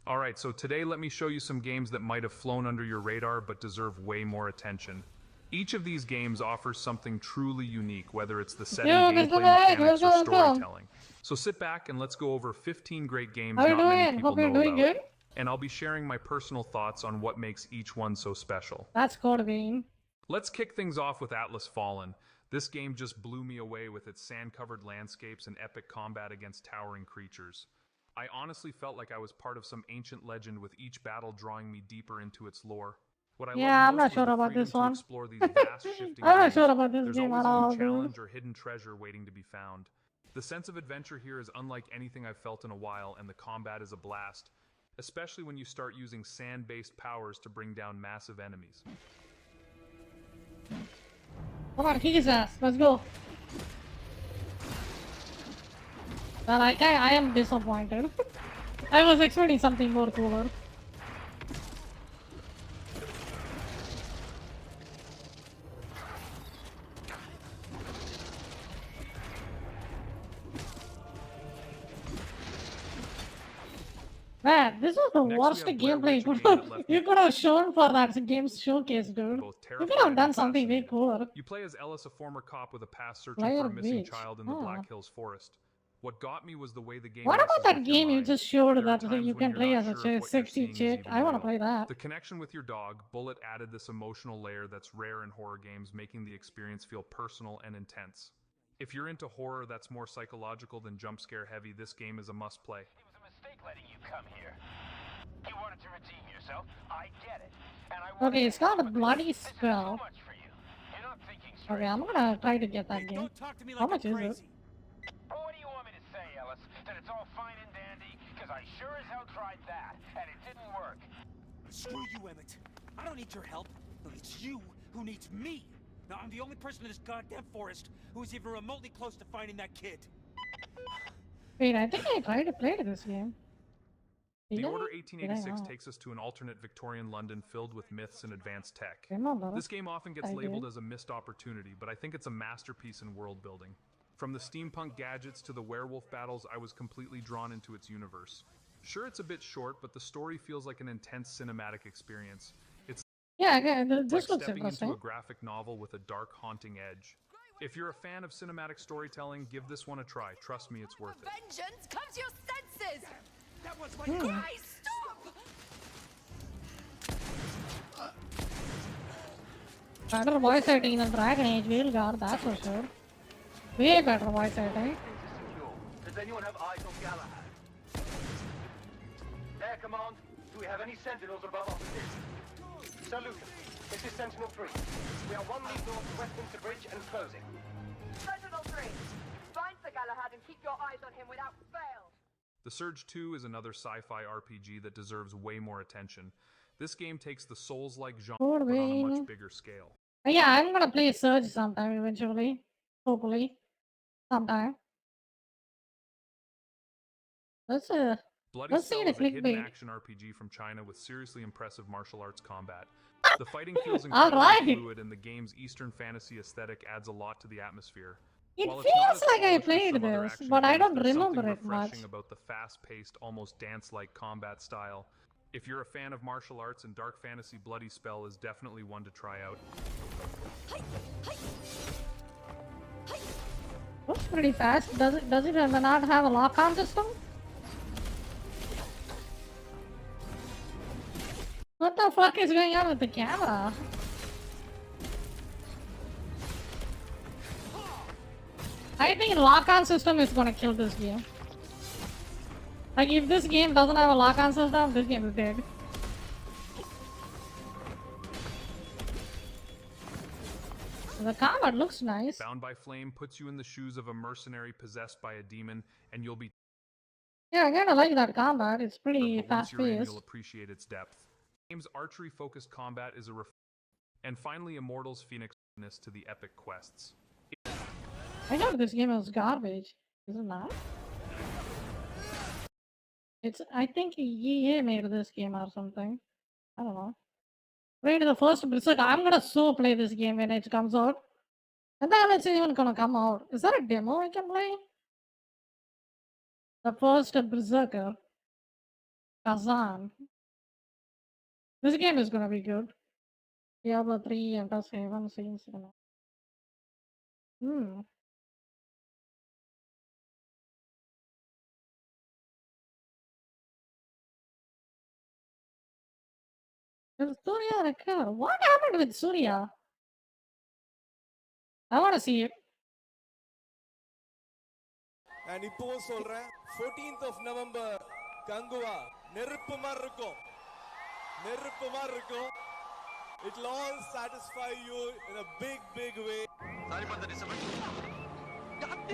Alright, so today let me show you some games that might have flown under your radar but deserve way more attention. Each of these games offers something truly unique, whether it's the setting, gameplay mechanics, or storytelling. So sit back and let's go over 15 great games not many people know about. And I'll be sharing my personal thoughts on what makes each one so special. That's gotta be. Let's kick things off with Atlas Fallen. This game just blew me away with its sand-covered landscapes and epic combat against towering creatures. I honestly felt like I was part of some ancient legend, with each battle drawing me deeper into its lore. What I I'm not loved most sure was the about freedom this to one. explore these vast, shifting I'm not lands. sure about this There's game always at a all, new dude. challenge or hidden treasure waiting to be found. The sense of adventure here is unlike anything I've felt in a while, and the combat is a blast, especially when you start using sand-based powers to bring down massive enemies. Come on, kick his ass. Let's go. Well, I am disappointed. I was expecting something more cooler. Man, this was the worst gameplay you could have shown for that game's showcase, dude. You could have done something way cooler. You play as Ellis, a former cop with a past searching Player for a missing bitch. child in the Black Hills forest. What got me was the way the game What messes about that with your game you mind. just showed There are that times you when can you're play not as sure a if what you're sexy seeing is chick? even I wanna real. play that. The connection with your dog, Bullet, added this emotional layer that's rare in horror games, making the experience feel personal and intense. If you're into horror that's more psychological than jump scare heavy, this game is a must play. It was a mistake letting you come here. You wanted to redeem yourself. I get it. And I Okay, it's got a bloody spell. much for you. You're not thinking straight. Okay, I'm gonna try to get that game. Don't talk to me like How much is it? What do you want me to say, Ellis? That it's all fine and dandy? Because I sure as hell tried that, and it didn't work. Screw you, Emmett. I don't need your help. It's you who needs me. Now, I'm the only person in this goddamn forest who is even remotely close to finding that kid. Wait, I think I tried to play this game. The Order 1886 takes us to an alternate Victorian London filled with myths and advanced tech. This game often gets labeled as a missed opportunity, but I think it's a masterpiece in world building. From the steampunk gadgets to the werewolf battles, I was completely drawn into its universe. Sure, it's a bit short, but the story feels like an intense cinematic experience. It's this like looks stepping interesting. into a graphic novel with a dark, haunting edge. If you're a fan of cinematic storytelling, give this one a try. Trust me, it's worth it. Vengeance, come to your senses! That was my Christ, stop! Better voice acting than Dragon Age Veilguard, that's for sure. Way better voice acting. Does anyone have eyes on Galahad? Air Command, do we have any sentinels above our position? Salute. This is Sentinel 3. We are 1 league north of Westminster Bridge and closing. Sentinel 3, find Sir Galahad and keep your eyes on him without fail. The Surge 2 is another sci-fi RPG that deserves way more attention. This game takes the Souls-like genre, but on a much bigger scale. Yeah, I'm gonna play Surge sometime eventually. Hopefully. Sometime. Let's Bloody see Cell the is a hidden clickbait. action RPG from China with seriously impressive martial arts combat. The fighting feels All incredibly right. fluid, and the game's Eastern fantasy aesthetic adds a lot to the atmosphere. It While it's not feels as like I polished as played some other this, action but I games, don't there's something remember it much. refreshing about the fast-paced, almost dance-like combat style. If you're a fan of martial arts and dark fantasy, Bloody Spell is definitely one to try out. Looks pretty fast. Does it not have a lock-on system? What the fuck is going on with the camera? I think lock-on system is gonna kill this game. Like if this game doesn't have a lock-on system, this game is dead. The combat looks nice. Bound by Flame puts you in the shoes of a mercenary possessed by a demon, and you'll be Yeah, I kinda like that combat. It's pretty but once you're in, fast-paced. you'll appreciate its depth. The game's archery-focused combat is and finally Immortals Phoenix to the epic quests. I know this game is garbage. Is it not? I think EA made this game or something. I don't know. Wait, the first Berserk. I'm gonna so play this game when it comes out. And then it's even gonna come out. Is that a demo I can play? The first Berserker. Kazan. This game is gonna be good. Diablo 3 and plus 7 seems gonna. Is Surya recovered? What happened with Surya? I wanna see it. And இப்போவும் சொல்றேன் 14th of November Kanguva நெருப்பு மாதிரி இருக்கும் நெருப்பு மாதிரி இருக்கும் it will all satisfy you in a big way sorry for the disappointment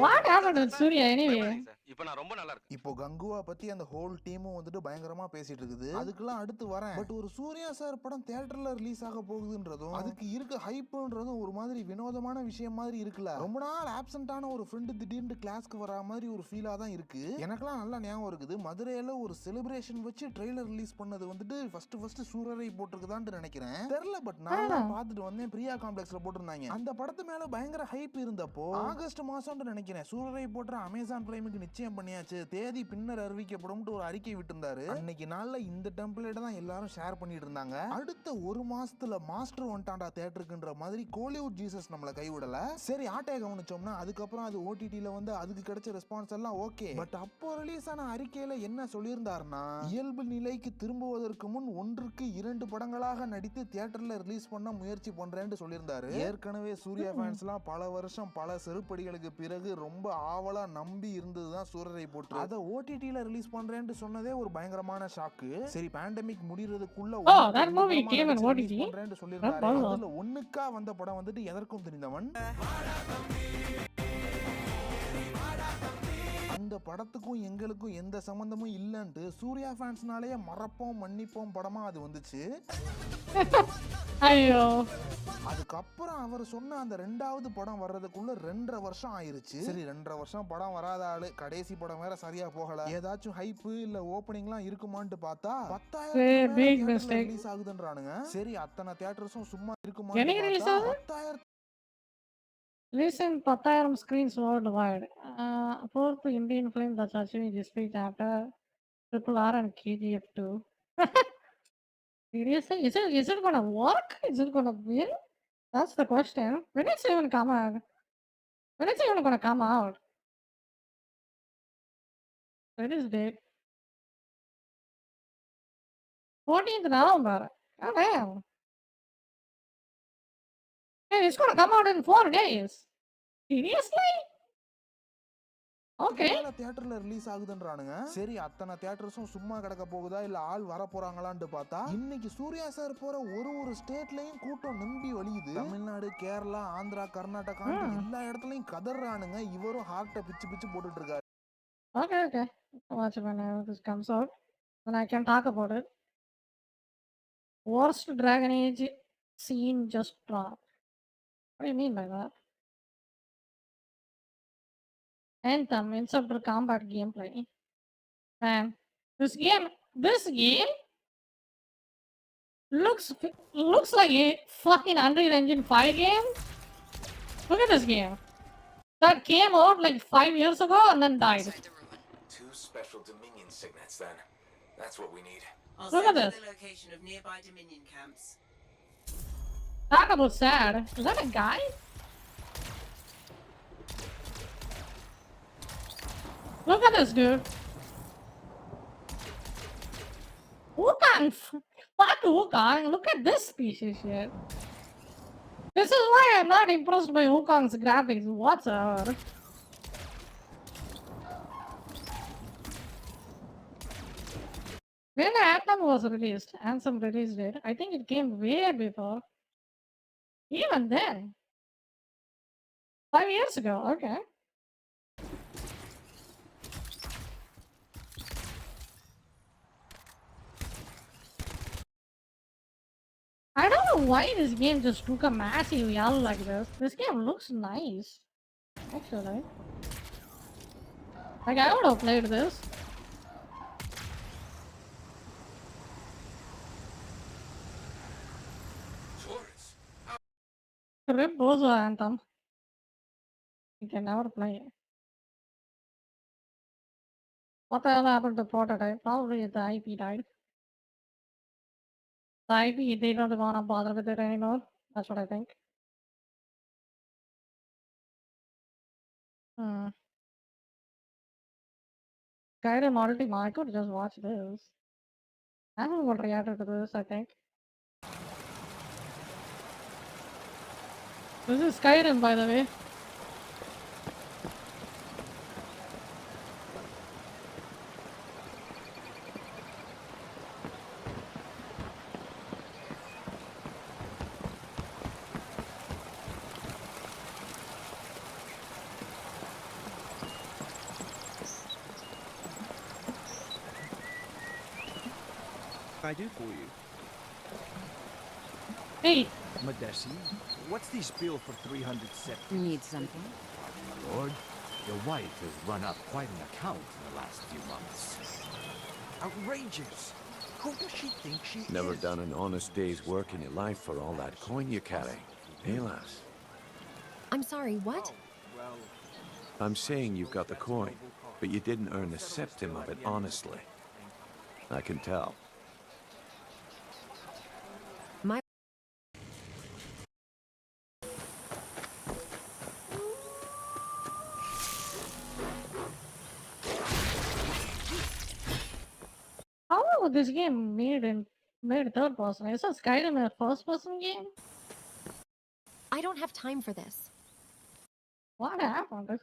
What happened with Surya anyway? இப்போ நான் ரொம்ப நல்லா இருக்கேன் இப்போ கங்குவா பத்தி அந்த ஹோல் டீமும் வந்துட்டு பயங்கரமா பேசிட்டு இருக்குது. அதுக்கெல்லாம் அடுத்து வரேன். பட் ஒரு சூர்யா சார் படம் தியேட்டர்ல ரிலீஸ் ஆக போகுதுன்றதும் அதுக்கு இருக்க ஹைப்ன்றதும் ஒரு மாதிரி வினோதமான விஷயம் மாதிரி இருக்குல்ல. ரொம்ப நாள் ஆப்சென்ட்டான ஒரு ஃப்ரெண்டு திடீர்னு கிளாஸ்க்கு வரா மாதிரி ஒரு ஃபீலா தான் இருக்கு. எனக்கெல்லாம் நல்லா ஞாபகம் இருக்குது. மதுரையில ஒரு செலிப்ரேஷன் வச்சு ட்ரெய்லர் ரிலீஸ் பண்ணது வந்துட்டு ஃபர்ஸ்ட் சூரரை போட்டிருக்குதான்னு நினைக்கிறேன். தெரியல பட் நான் பார்த்துட்டு வந்தேன். பிரியா காம்ப்ளெக்ஸ்ல போட்டிருந்தாங்க. அந்த படத்து மேல பயங்கர ஹைப் இருந்தப்போ ஆகஸ்ட் மாசம்னு நினைக்கிறேன் சூரரை போட்ட அமேசான் பிரைமுக்கு நிச்சயம் பண்ணியாச்சு தேதி பின்னர் அறிவிக்கப்படும் ஒரு அறிக்கை விட்டிருந்தாரு. அன்னைக்கு நாள்ல இந்த டெம்ப்ளேட் தான் எல்லாரும் ஷேர் பண்ணிட்டு இருந்தாங்க. அடுத்த ஒரு மாசத்துல மாஸ்டர் வந்துட்டாண்டா தியேட்டருக்குன்ற மாதிரி கோலிவுட் ஜீசஸ் நம்மள கைவிடல. சரி ஆட்டைய கவனிச்சோம்னா அதுக்கப்புறம் அது ஓடிடில வந்து அதுக்கு கிடைச்ச ரெஸ்பான்ஸ் எல்லாம் ஓகே. பட் அப்போ ரிலீஸ் ஆன அறிக்கையில என்ன சொல்லியிருந்தாருன்னா இயல்பு நிலைக்கு திரும்புவதற்கு முன் 1க்கு 2 படங்களாக நடித்து தியேட்டர்ல ரிலீஸ் பண்ண முயற்சி பண்றேன்னு சொல்லியிருந்தாரு. ஏற்கனவே சூர்யா ஃபேன்ஸ் எல்லாம் பல வருஷம் பல செருப்படிகளுக்கு பிறகு ரொம்ப ஆவலா நம்பி இருந்ததுதான் சூரரை போட்டு அதை ஓடிடில ரிலீஸ் பண்றேன்னு சொன்னதே ஒரு பயங்கரமான ஷாக்கு. சரி பேண்டமிக் முடிறதுக்குள்ள சொல்லியிருந்தாரு. அதுல ஒண்ணுக்கா வந்த படம் வந்துட்டு எதற்கும் தெரிந்தவன். அந்த படத்துக்கும் எங்களுக்கும் எந்த சம்பந்தமும் இல்லன்ட்டு சூர்யா ஃபேன்ஸ்னாலேயே மறப்போம் மன்னிப்போம் படமா அது வந்துச்சு. ஐயோ அதுக்கப்புறம் அவர் சொன்ன அந்த 2வது படம் வர்றதுக்குள்ள 2.5 வருஷம் ஆயிருச்சு. சரி 2.5 வருஷம் படம் வராத ஆளு கடைசி படம் வேற சரியா போகல. ஏதாச்சும் ஹைப் இல்ல ஓபனிங்லாம் இருக்குமான்னு பார்த்தா 10,000 ரிலீஸ் ஆகுதுன்றானுங்க. சரி அத்தனை தியேட்டர்ஸும் சும்மா இருக்குமா? 10,000 Recent 10,000 screens worldwide. Fourth Indian film that's achieving this feat after RRR and KGF 2. Seriously, is it gonna work? Is it gonna win? That's the question. When it's even come out? When it's even gonna come out? It is date. 14th November. God damn. Hey, it's gonna come out in 4 days. Seriously? Okay. தியேட்டர்ல release ஆகுதுன்றானுங்க. சரி அத்தனை தியேட்டர்ஸும் சும்மா கிடக்க போகுதா இல்ல ஆள் வர போறாங்களான்னு பார்த்தா இன்னைக்கு சூர்யா சார் போற ஒரு ஸ்டேட்லயும் கூட்டம் நம்பி வலியுது. தமிழ்நாடு, கேரளா, ஆந்திரா, கர்நாடகா எல்லா இடத்துலயும் கதறானுங்க. இவரும் ஹார்ட்ட பிச்சு போட்டுட்டு இருக்காரு. Okay. Watch it when this comes out. Then I can talk about it. Worst Dragon Age scene just dropped. What do you mean by that? Anthem, Inceptor combat gameplay. Man, this game Looks like a fucking Unreal Engine 5 game. Look at this game. That came out like 5 years ago and then died. 2 special Dominion signets, then. That's what we need. Look at this. The location of nearby Dominion camps. Talk about sad. Is that a guy? Look at this dude. Wukong. Fuck Wukong. Look at this piece of shit. This is why I'm not impressed by Wukong's graphics whatsoever. When Anthem was released, Anthem released it, I think it came way before. Even then. 5 years ago, okay. I don't know why this game just took a massive L like this. This game looks nice. Actually. Like, I would have played this. Rip Bozo Anthem. You can never play it. What the hell happened to Prototype? Probably the IP died. The IP, they don't wanna bother with it anymore. That's what I think. Skyrim Ultima, I could just watch this. I haven't got reacted to this, I think. This is Skyrim, by the way. I do for you? Hey! Madesi, what's the spiel for 300 sept? Need something? Lord, your wife has run up quite an account in the last few months. Outrageous! Who does she think she is? Never done an honest day's work in your life for all that coin you carry. Hey, lass. I'm sorry, what? Well, I'm saying you've got the coin, but you didn't earn a septim of it honestly. I can tell. My How was this game made third person? Is this Skyrim a first person game? I don't have time for this. What happened?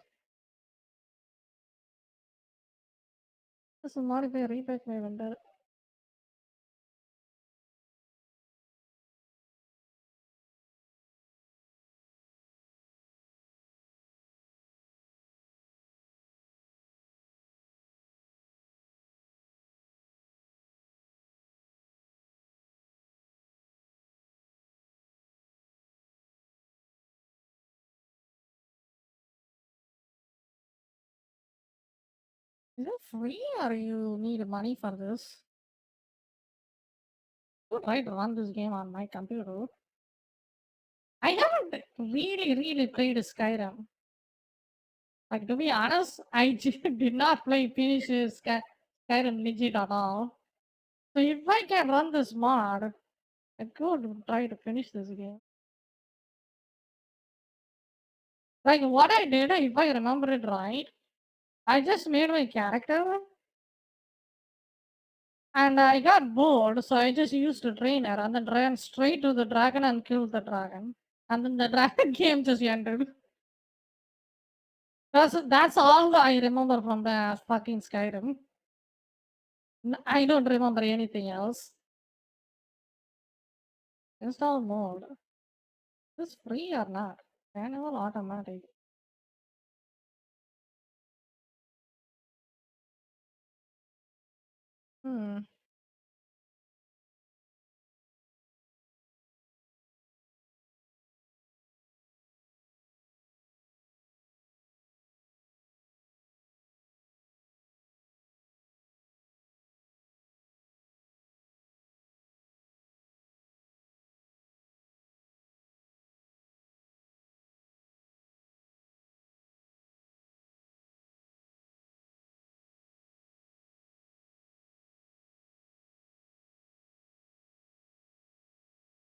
This is modify repack my vendor. Is it free or you need money for this? I'll try to run this game on my computer. I haven't really played Skyrim. Like, to be honest, I did not finish Skyrim legit at all. So if I can run this mod, I could try to finish this game. Like what I did, if I remember it right, I just made my character and I got bored, so I just used a trainer and then ran straight to the dragon and killed the dragon. And then the dragon game just ended. That's all I remember from the fucking Skyrim. I don't remember anything else. Install mode. Is this free or not? Manual automatic. Hmm.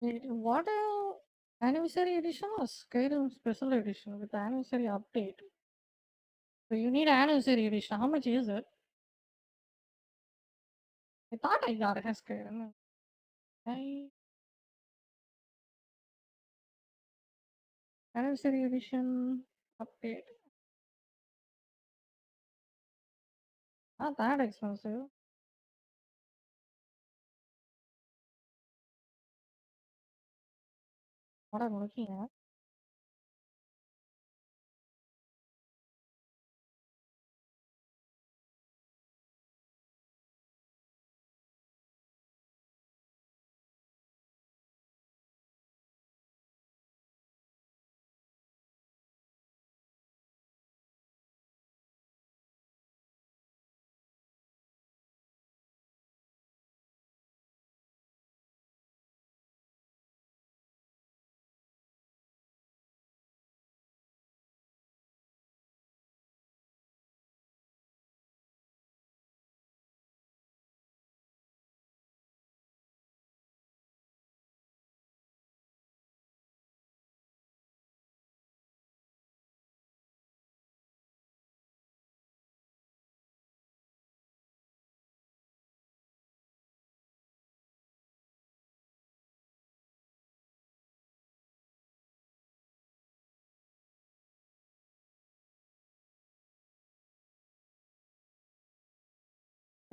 Wait, what anniversary edition or Skyrim special edition with the anniversary update? So you need anniversary edition. How much is it? I thought I got it as Skyrim. Anniversary edition update. Not that expensive. What I'm looking at.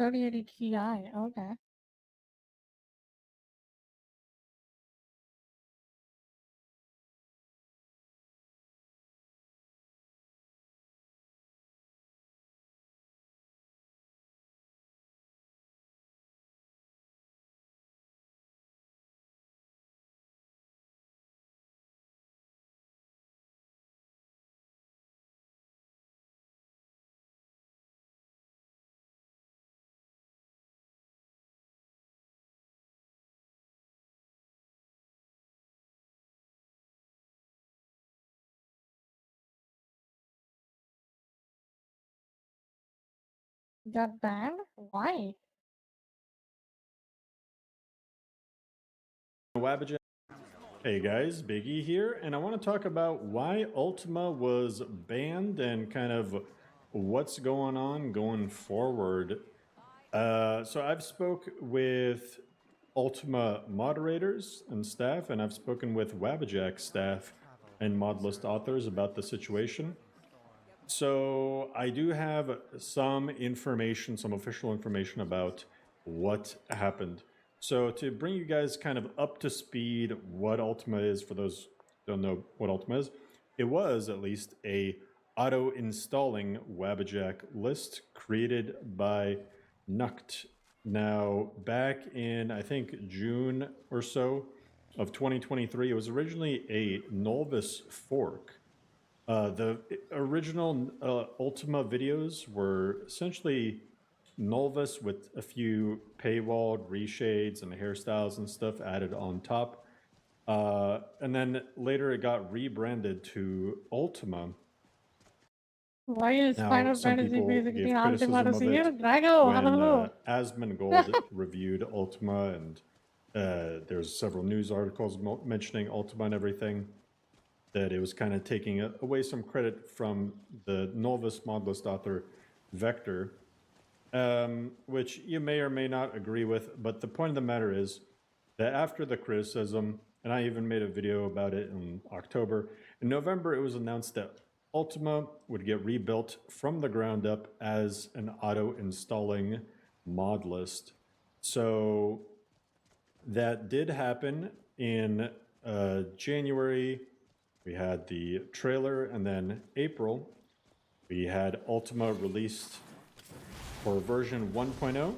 $3080 Ti. Okay. Got banned? Why? Wabaja. Hey guys, Big E here, and I want to talk about why Ultima was banned and kind of what's going on going forward. So I've spoke with Ultima moderators and staff, and I've spoken with Wabajack staff and mod list authors about the situation. So I do have some information, some official information about what happened. So to bring you guys kind of up to speed what Ultima is, for those who don't know what Ultima is, it was at least a auto-installing Wabajack list created by Nukt. Now, back in, I think, June or so of 2023, it was originally a Nulvis fork. The original Ultima videos were essentially Nulvis with a few paywalled reshades and hairstyles and stuff added on top. And then later it got rebranded to Ultima. Why is Now, Final some Fantasy people basically gave Ultima criticism to of see it it? Drago, when hello. Asmongold reviewed Ultima, and there's several news articles mentioning Ultima and everything, that it was kind of taking away some credit from the Nulvis mod list author Vector, which you may or may not agree with, but the point of the matter is that after the criticism, and I even made a video about it in October, in November it was announced that Ultima would get rebuilt from the ground up as an auto-installing mod list. So that did happen in January. We had the trailer, and then April, we had Ultima released for version 1.0.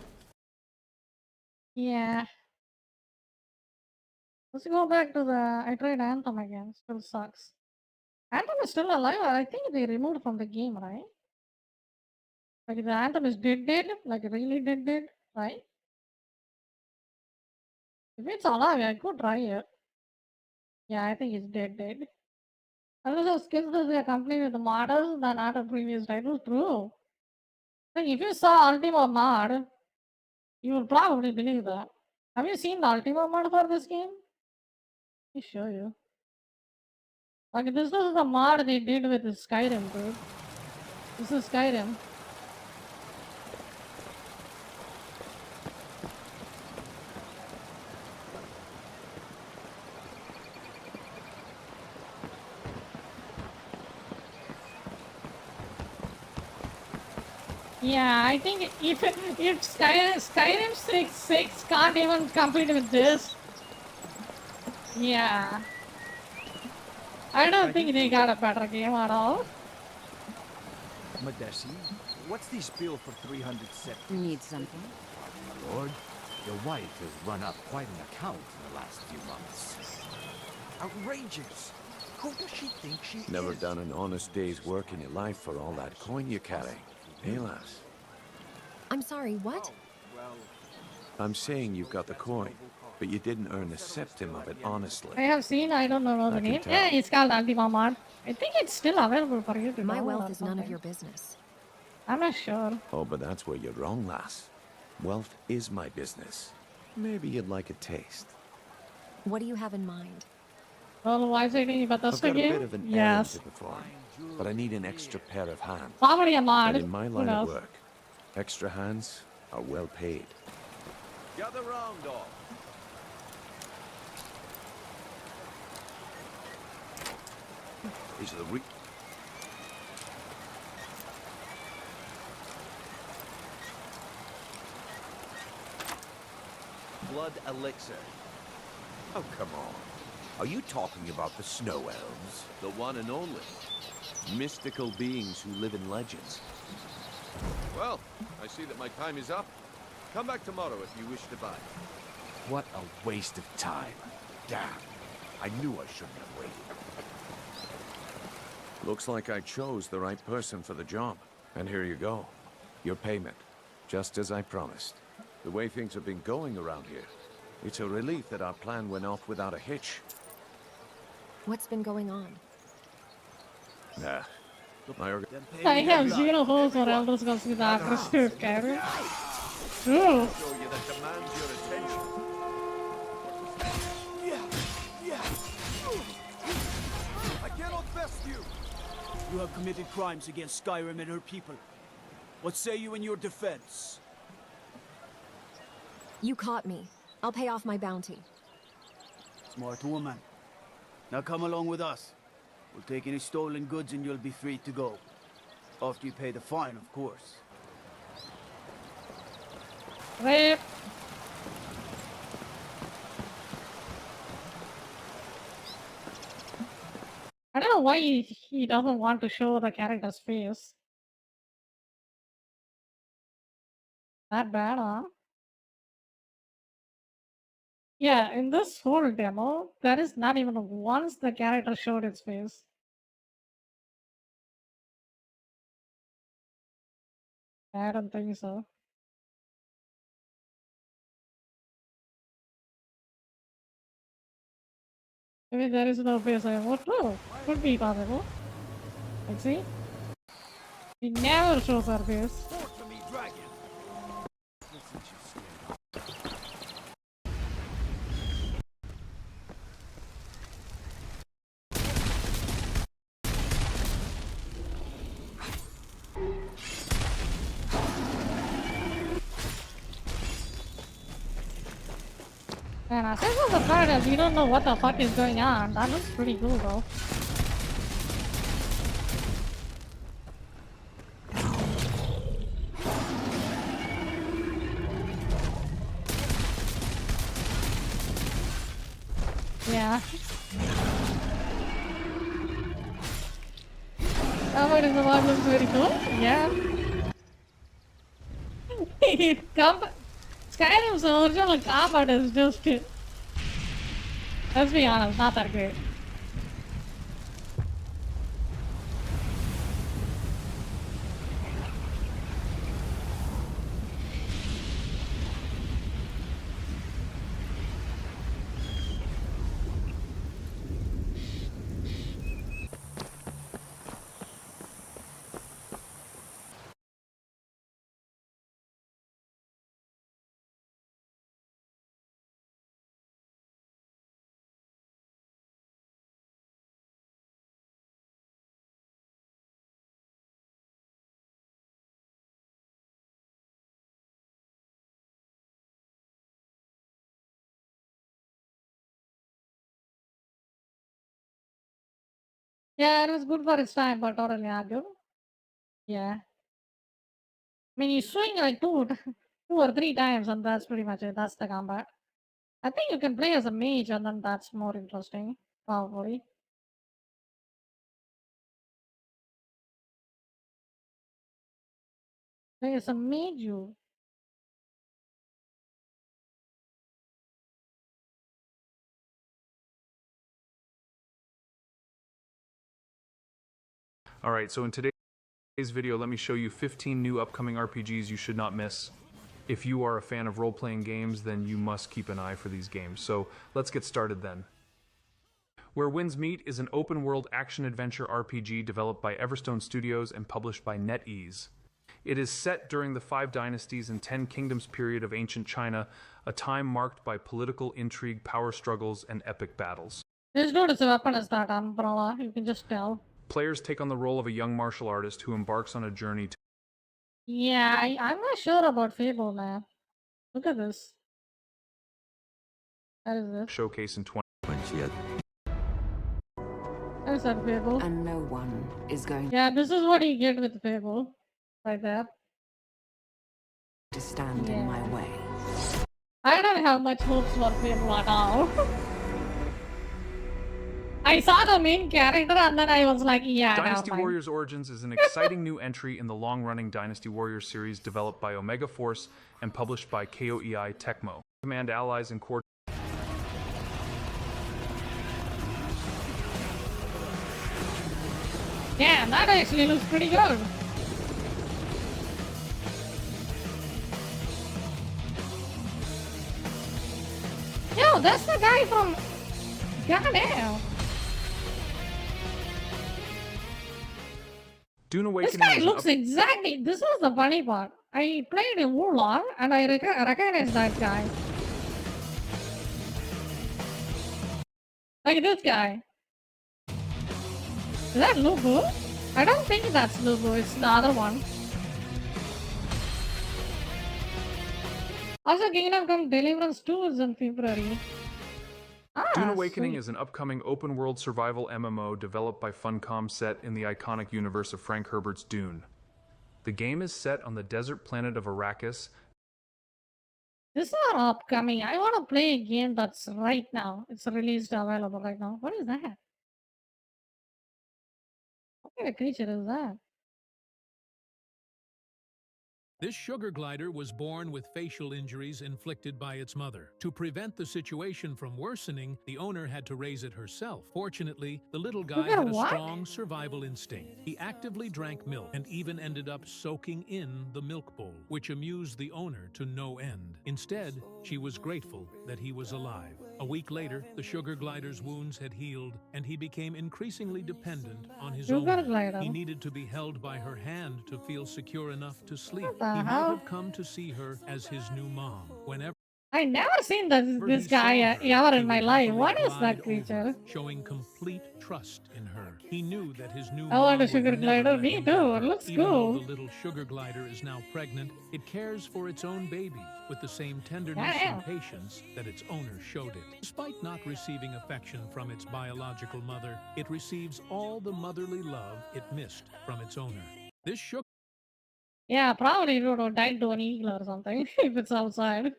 Yeah. Let's go back to the. I tried Anthem again. Still sucks. Anthem is still alive. I think they removed from the game, right? Like the Anthem is dead, like really dead, right? If it's alive, I could try it. Yeah, I think it's dead. Unless the skills that they accompany with the models than not a previous title, true. Like if you saw Ultima mod, you will probably believe that. Have you seen the Ultima mod for this game? Let me show you. Like, this is the mod they did with the Skyrim, dude. This is Skyrim. Yeah, I think if Skyrim 6 can't even compete with this, yeah, I don't think they got a better game at all. Madesi, what's the spiel for 300 sept? Need something? Lord, your wife has run up quite an account in the last few months. Outrageous! Who does she think she Never is? done an honest day's work in your life for all that coin you carry. Hey, lass. I'm sorry, what? I'm saying you've got the coin, but you didn't earn a septim of it honestly. I have seen, I don't know the I can name. tell. Yeah, it's called Ultima Mod. I think it's still available for you to My download wealth or is none of something. your business. I'm not sure. Oh, but that's where you're wrong, lass. Wealth is my business. Maybe you'd like a taste. What do you have in mind? Well, why is it any I've Bethesda got a game? bit of an errand Yes. to perform, but I need an extra pair of hands. Probably a mod. And in my Who line of knows? work, extra hands are well paid. Gather round, all. These are the Blood elixir. Oh, come on. Are you talking about the snow elves? The one and only. Mystical beings who live in legends. Well, I see that my time is up. Come back tomorrow if you wish to buy. What a waste of time. Damn. I knew I shouldn't have waited. Looks like I chose the right person for the job. And here you go. Your payment. Just as I promised. The way things have been going around here, it's a relief that our plan went off without a hitch. What's been going on? Nah. I have zero hopes for Elder Scrolls with aggressive Skyrim. Ooh. Show you that demands your attention. I cannot best you! You have committed crimes against Skyrim and her people. What say you in your defense? You caught me. I'll pay off my bounty. Smart woman. Now come along with us. We'll take any stolen goods and you'll be free to go. After you pay the fine, of course. Rape. I don't know why he doesn't want to show the character's face. That bad, huh? Yeah, in this whole demo, there is not even once the character showed its face. I don't think so. Maybe there is no face anymore too. Could be possible. Let's see. He never shows her face. And aside from the fact that we don't know what the fuck is going on, that looks pretty cool though. Yeah. Combat in the world looks very cool. Yeah. Skyrim's original combat is just, let's be honest, not that great. Yeah, it was good for its time, but totally not good. Yeah. I mean, you swing like two or three times, and that's pretty much it. That's the combat. I think you can play as a mage, and then that's more interesting, probably. Play as a mage, you. Alright, so in today's video, let me show you 15 new upcoming RPGs you should not miss. If you are a fan of role-playing games, then you must keep an eye for these games. So let's get started then. Where Winds Meet is an open-world action-adventure RPG developed by Everstone Studios and published by NetEase. It is set during the 5 Dynasties and 10 Kingdoms period of ancient China, a time marked by political intrigue, power struggles, and epic battles. This dude is a weapon is that umbrella, you can just tell. Players take on the role of a young martial artist who embarks on a journey to... Yeah, I'm not sure about Fable, man. Look at this. What is this? showcase in 20... There's that Fable. And no one is going Yeah, this is what you get with Fable. Right there. to stand in my way. I don't have much hopes for Fable at all. I saw the main character and then I was like, yeah, Dynasty never mind. Warriors Origins is an exciting new entry in the long-running Dynasty Warriors series developed by Omega Force and published by KOEI Tecmo. Command allies and core... Yeah, that actually looks pretty good. Yo, that's the guy from... Goddamn. Dune This Awakening guy is an looks exactly... This is the funny part. I played in Wulong and I recognize that guy. Like this guy. Is that Lubu? I don't think that's Lubu, it's the other one. Also, Kingdom Come Deliverance 2 is in February. Dune Awakening is an upcoming open-world survival MMO developed by Funcom set in the iconic universe of Frank Herbert's Dune. The game is set on the desert planet of Arrakis. This is not upcoming. I want to play a game that's right now. It's released available right now. What is that? What kind of creature is that? This sugar glider was born with facial injuries inflicted by its mother. To prevent the situation from worsening, the owner had to raise it herself. Fortunately, the little guy had a strong survival instinct. He actively drank milk and even ended up soaking in the milk bowl, which amused the owner to no end. Instead, she was grateful that he was alive. A week later, the sugar glider's wounds had healed, and he became increasingly dependent on his owner. He needed to be held by her hand to feel secure enough to sleep. He might have come to see her as his new mom. Whenever I never seen this guy ever in my life. What is that creature? showing complete trust in her. He knew that his new I want a mom sugar would never glider. let Me him too. have It her. looks Even though cool. the little sugar glider is now pregnant, it cares for its own babies with the same tenderness Yeah. and patience that its owner showed it. Despite not receiving affection from its biological mother, it receives all the motherly love it missed from its owner. This sugar Yeah, probably it would have died to an eagle or something if it's outside.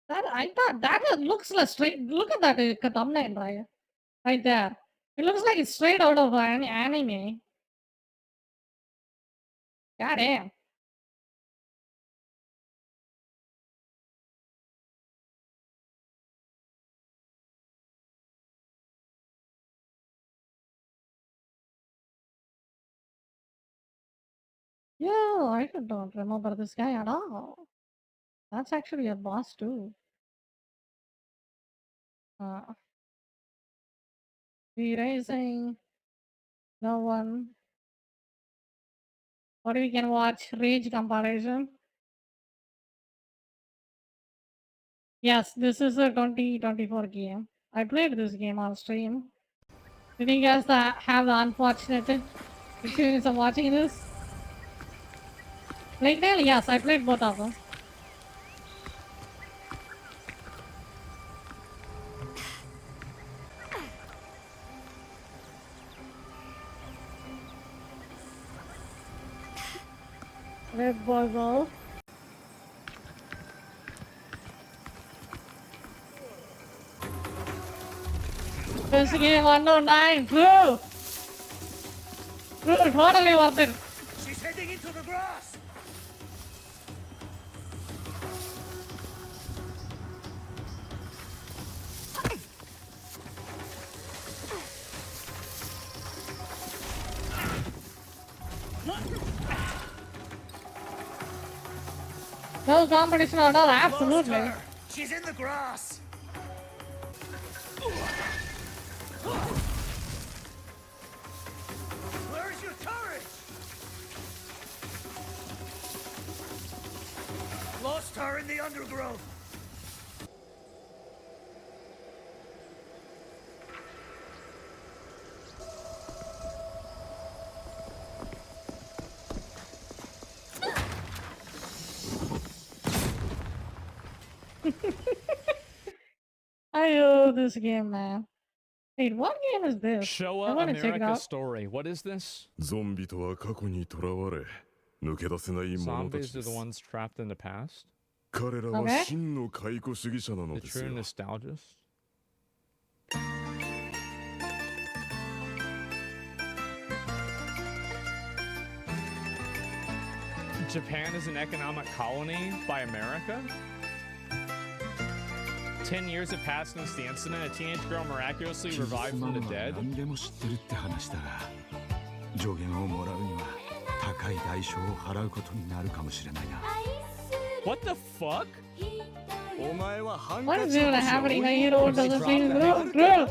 I thought that looks like straight. Look at that thumbnail right there. It looks like it's straight out of an anime. God damn. Yeah, I don't remember this guy at all. That's actually a boss too. Erasing. No one. Or we can watch Rage comparison. Yes, this is a 2024 game. I played this game on stream. Did you guys have the unfortunate experience of watching this? Like, yes, I played both of them. Red Buzzer. This game 109, blue! Blue, totally worth it. She's heading into the grass! No competition at all, absolutely. She's in the grass! Where's your courage? Lost her in the undergrowth. I owe this game, man. Wait, what game is this? I Showa want to check it America out. Story. What is this? ゾンビとは過去にとらわれ抜け出せない者た Zombies ちで are the す ones trapped in the past? 彼らは Okay. 真の解雇主義者なの The です true よ nostalgists? Japan is an economic colony by America? 10 years have passed since the incident. A teenage girl miraculously revived from the dead. 何でも知ってるって話だが、助言をもらうには高い代償を払うことになるかもしれないな。What the fuck? お前はハン What カ is チ even 落としを happening? My 置いて hero doesn't clean his room. Bro,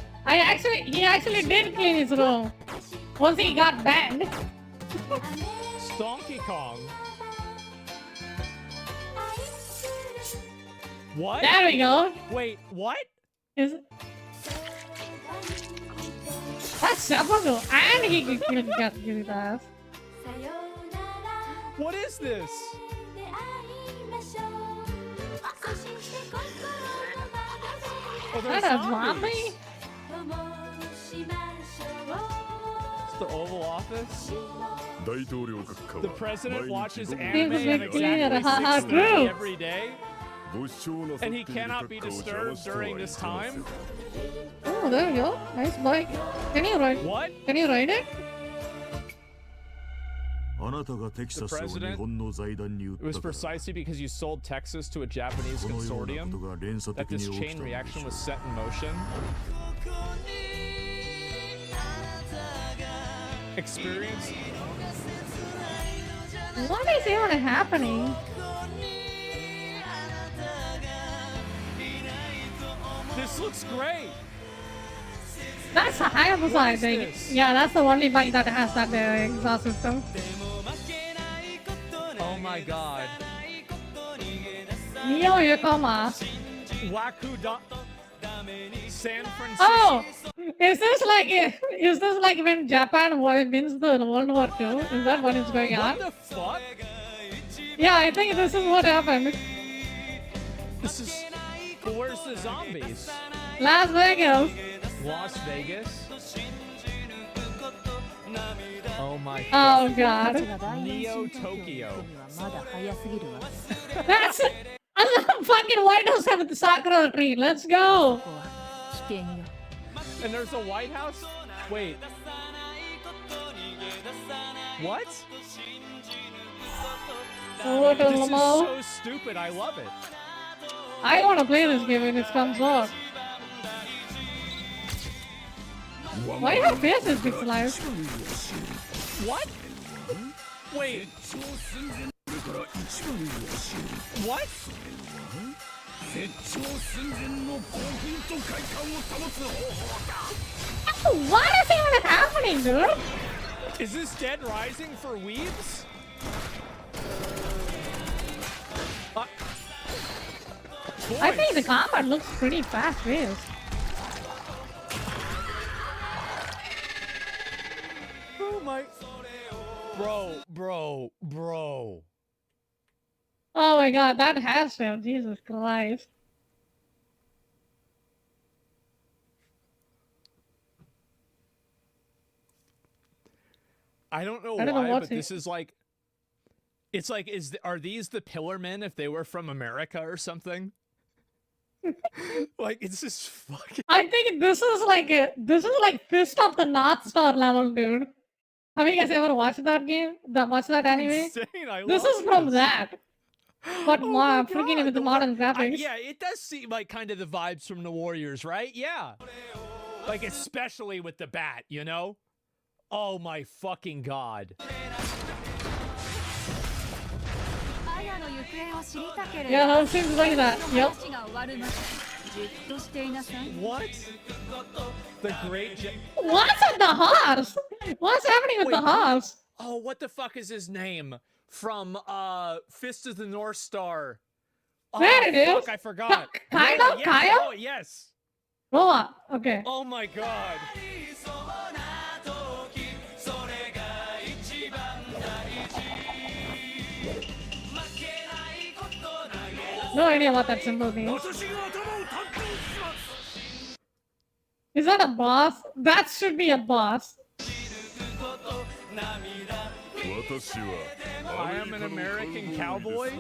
he actually did clean his room. Once he got banned. Donkey Kong. What? There we go. Wait, what? Is that's Sabago, and he can kill his ass. What is this? Oh, Is they're that a zombies. zombie? It's the Oval Office. 大統領閣下は The president 毎日 watches 午後 anime Seems at like clear, exactly haha, 6:30 true. every day, ご視聴なさっ and て he いる cannot be 閣下を邪魔 disturbed しては during い this けませ time. ん Oh, there we go. Nice bike. Can you ride? What? Can you ride it? あなたがテキサ The スを日 president? 本の財団に売 It was ったから precisely because you sold Texas to a Japanese このようなこと consortium が連鎖 that 的 this に起き chain たので reaction しょ was set in motion. Experience. What is even happening? This looks great. That's a Hayabusa, I think. Yeah, that's the only bike that has that exhaust system. Oh my god. Neo Yokoma. Waku San Francisco. Oh! Is this like when Japan wins the World War II? Is that what is going on? What the fuck? Yeah, I think this is what happened. This is. But where's the zombies? Las Vegas. Las Vegas? Oh my Oh god. god. Neo Tokyo. That's fucking White House have the Sakura tree. Let's go. And there's a White House? Wait. What? What This is Lamo? so stupid. I love it. I want to play this game when it comes out. Why your face is pixelized? What? Wait. What? What is even happening, dude? Is this Dead Rising for weebs? I think the combat looks pretty fast-paced. Oh my. Bro. Oh my god, that has him. Jesus Christ. I don't know I don't know why, what's but this is like It's like, are these the Pillar Men if they were from America or something? Like, it's just fucking. I think this is like Fist of the North Star level, dude. Have you guys ever watched that game? Watched that anime? Insane. This is from that. But freaking with the modern graphics. Yeah, it does seem like kind of the vibes from the Warriors, right? Yeah. Like, especially with the bat, you know? Oh my fucking god. Yeah, that seems like that. Yep. What? The great. What's at the horse? What's happening with the horse? Oh, what the fuck is his name? From Fist of the North Star. There it is. Fuck, I forgot. Kyle? Yes. Kyle? Oh, yes. Oh, okay. Oh my god. No idea what that symbol means. Is that a boss? That should be a boss. I am an American cowboy,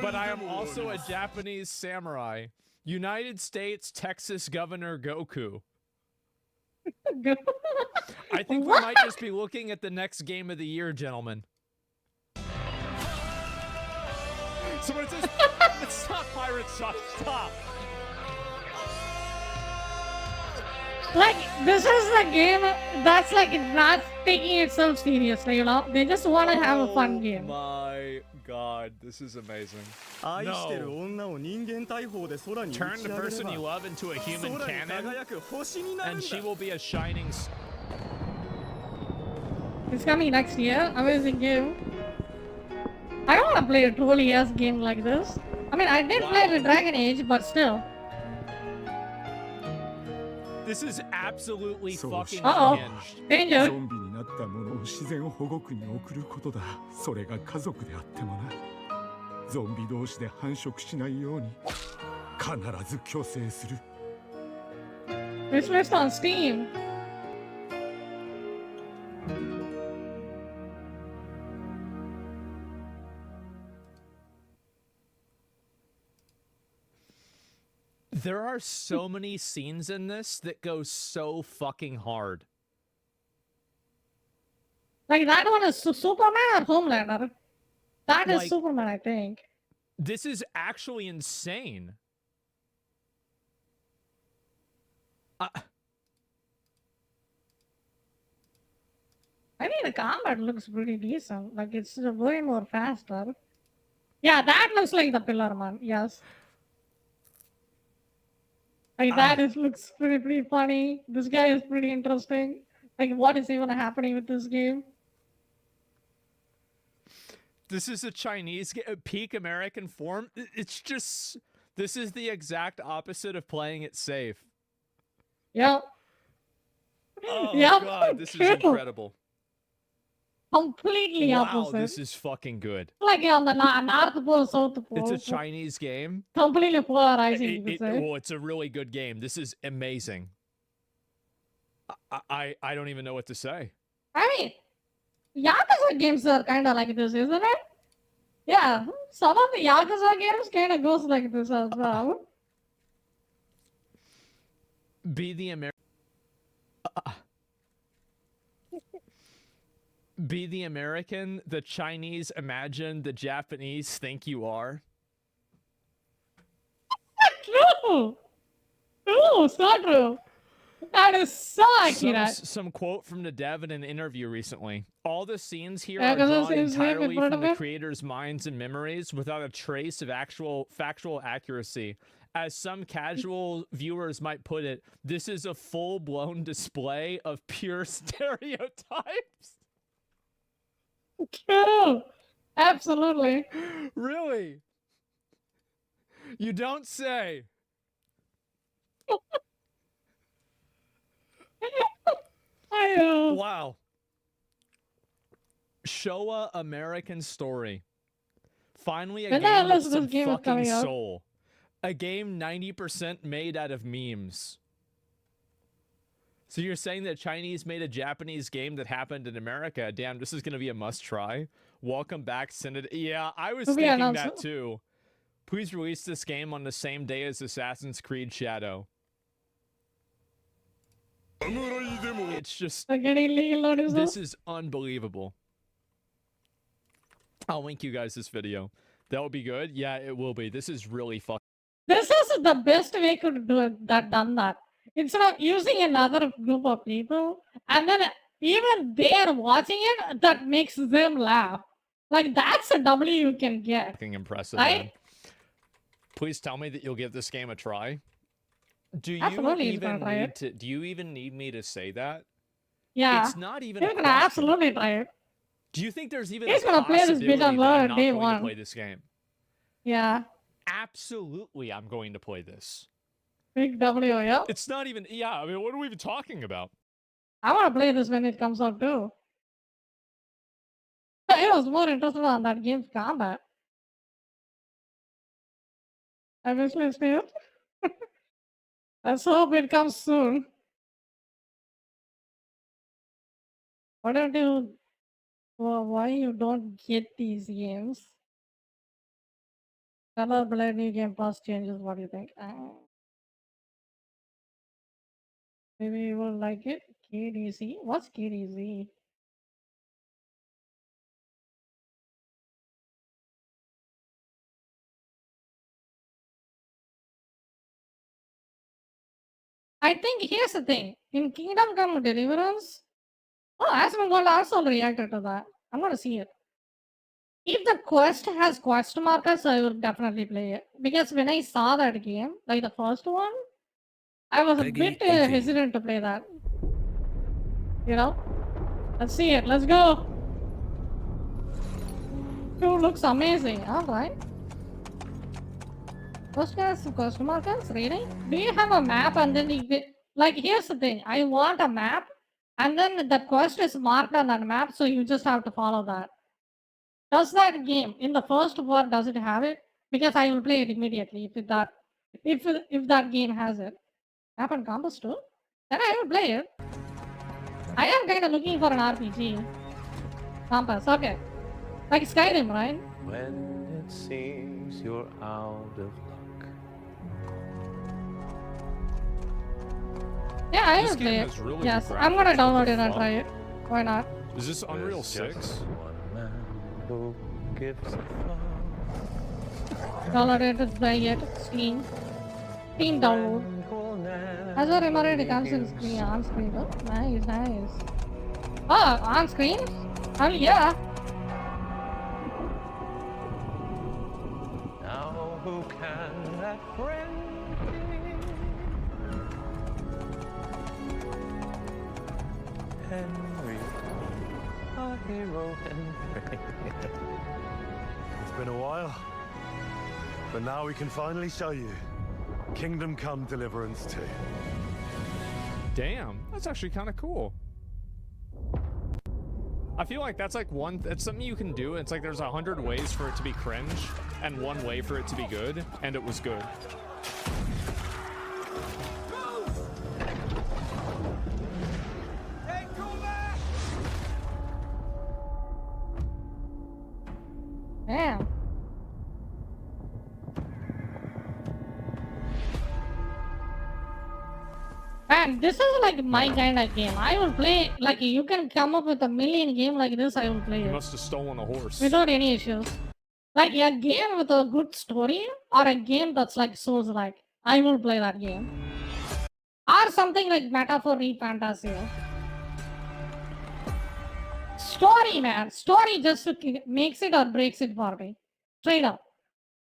but I am also a Japanese samurai. United States Texas Governor Goku. I think we might just be looking at the next game of the year, gentlemen. Someone says, stop, Pirate Shop, stop. Like, this is a game that's like not taking itself seriously, you know? They just want to have a fun game. Oh my god, this is amazing. No. Turn the person you love into a human cannon, and she will be a shining It's coming next year. Amazing game. I don't want to play a truly ass game like this. I mean, I did play the Dragon Age, but still. This is absolutely fucking Uh-oh. unhinged. Danger. ゾンビになった者を自然保護区に送ることだ。それが家族であってもな。ゾンビ同士で繁殖しないように必ず去勢する。It's list on Steam. There are so many scenes in this that go so fucking hard. Like, that one is Superman or Homelander? That is Like- Superman, I think. This is actually insane. I mean, the combat looks pretty decent. Like, it's way more faster. Yeah, that looks like the Pillar Man. Yes. Like, that looks pretty funny. This guy is pretty interesting. Like, what is even happening with this game? This is a Chinese peak American form. It's just, this is the exact opposite of playing it safe. Yep. Oh Yep, god, this is true. incredible. Completely Wow, opposite. this is fucking good. Like on the North Pole, South Pole. It's a Chinese game. Completely polarizing, you could say. Well, it's a really good game. This is amazing. I don't even know what to say. I mean, Yakuza games are kind of like this, isn't it? Yeah, some of the Yakuza games kind of goes like this as well. Be the American. Be the American the Chinese imagine the Japanese think you are. True! True, so true. That is so accurate. Some quote from the dev in an interview recently. All the scenes here Yeah, are 'cause it drawn seems like entirely in front from of the it. creator's minds and memories without a trace of actual factual accuracy. As some casual viewers might put it, this is a full-blown display of pure stereotypes. True. Absolutely. Really? You don't say. Wow. Showa American Story. Finally, a When the game hell with is this some game fucking coming out? soul. A game 90% made out of memes. So you're saying that Chinese made a Japanese game that happened in America? Damn, this is gonna be a must-try. Welcome back, Senator. Yeah, I was thinking that too. Please release this game on the same day as Assassin's Creed Shadow. It's just... This is unbelievable. I'll link you guys this video. That will be good? Yeah, it will be. This is really fun. This is the best way to do it, done that. Instead of using another group of people, and then even they are watching it, that makes them laugh. Like, that's a W you can get. Fucking impressive, right? man. Please tell me that you'll give this game a try. Do you Absolutely, even need to? Do you even need me to say that? Yeah. It's not even. He's gonna absolutely try it. Do you think there's even He's a gonna play this possibility bit on that I'm not day going one. to play this game? Yeah. Absolutely, I'm going to play this. Big W, yeah. It's not even. Yeah, I mean, what are we even talking about? I want to play this when it comes out too. I was more interested on that game's combat. I wish we see it. Let's hope it comes soon. Why don't you? Well, why you don't get these games? Color Blade New Game Plus changes. What do you think? Maybe you will like it. KDZ. What's KDZ? I think here's the thing. In Kingdom Come Deliverance, Asmongold also reacted to that. I'm gonna see it. If the quest has quest markers, I will definitely play it. Because when I saw that game, like the first one, I was a bit hesitant to play that. You know? Let's see it. Let's go. 2 looks amazing. Alright. First has quest markers? Really? Do you have a map and then you get... Like, here's the thing. I want a map and then the quest is marked on that map, so you just have to follow that. Does that game, in the first part, does it have it? Because I will play it immediately if that game has it. Map and compass too? Then I will play it. I am kind of looking for an RPG. Compass, okay. Like Skyrim, right? When it seems you're out of luck. Yeah, I This will game play it. has really Yes, good I'm gonna graphics. download What it the and fuck? try it. Why not? Is this Unreal 6? Who gives a Download it, play it, Steam. Steam download. As I remember, it comes in screen, on screen. Oh, nice, nice. Oh, on screen? Oh, yeah. Now who can that friend be? Henry, a hero Henry. It's been a while, but now we can finally show you Kingdom Come Deliverance 2. Damn, that's actually kind of cool. I feel like that's like that's something you can do. It's like there's 100 ways for it to be cringe and 1 way for it to be good, and it was good. Damn. Man, this is like my kind of game. I will play, like, you can come up with a million game like this, I will play You it. must have stolen a horse. Without any issues. Like a game with a good story, or a game that's like Souls-like. I will play that game. Or something like Metaphor Fantasy. Story, man. Story just makes it or breaks it for me. Straight up.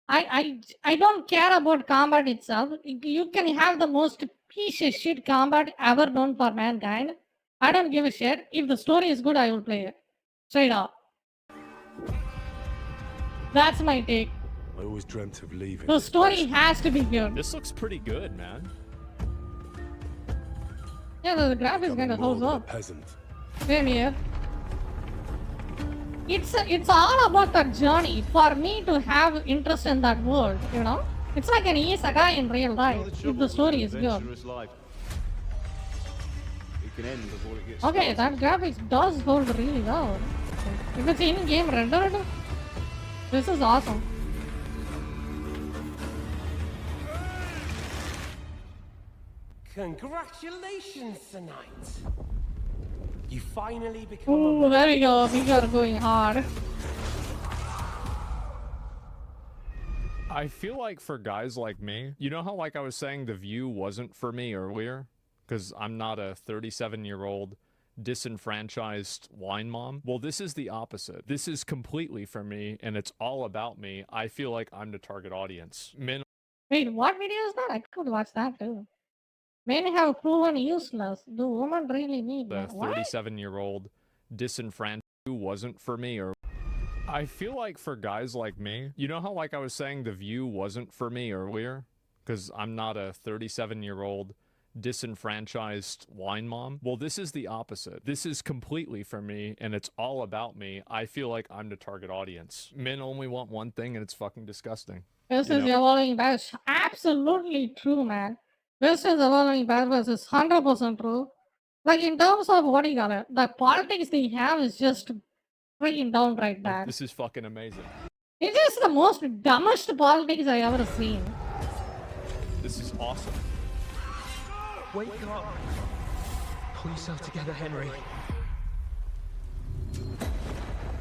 I don't care about combat itself. You can have the most piece of shit combat ever done for mankind. I don't give a shit. If the story is good, I will play it. Straight up. That's my take. I always dreamt of leaving. The story has to be good. This looks pretty good, man. Yeah, the graphics kind of holds up. Peasant. Same here. It's all about the journey. For me to have interest in that world, you know? It's like an isekai in real life, if the story is good. can end before it gets Okay, started. that graphics does hold really well. If it's in-game rendered, this is awesome. Congratulations, Sir Knight. You finally become Ooh, there we go. We are going hard. I feel like for guys like me, you know how like I was saying the view wasn't for me earlier? Because I'm not a 37-year-old disenfranchised wine mom. Well, this is the opposite. This is completely for me, and it's all about me. I feel like I'm the target audience. Men Wait, what video is that? I could watch that too. Men have proven useless. Do women really need the that? What? 37-year-old disenfranchised who wasn't for me, or I feel like for guys like me, you know how like I was saying the view wasn't for me earlier? Because I'm not a 37-year-old disenfranchised wine mom. Well, this is the opposite. This is completely for me, and it's all about me. I feel like I'm the target audience. Men only want one thing, and it's fucking disgusting. This You is know? evolving bad. Absolutely true, man. This is evolving bad versus 100% true. Like in terms of what you got it, the politics they have is just freaking downright bad. This is fucking amazing. It's just the most dumbest politics I ever seen. This is awesome. Wake up. Pull yourself together, Henry.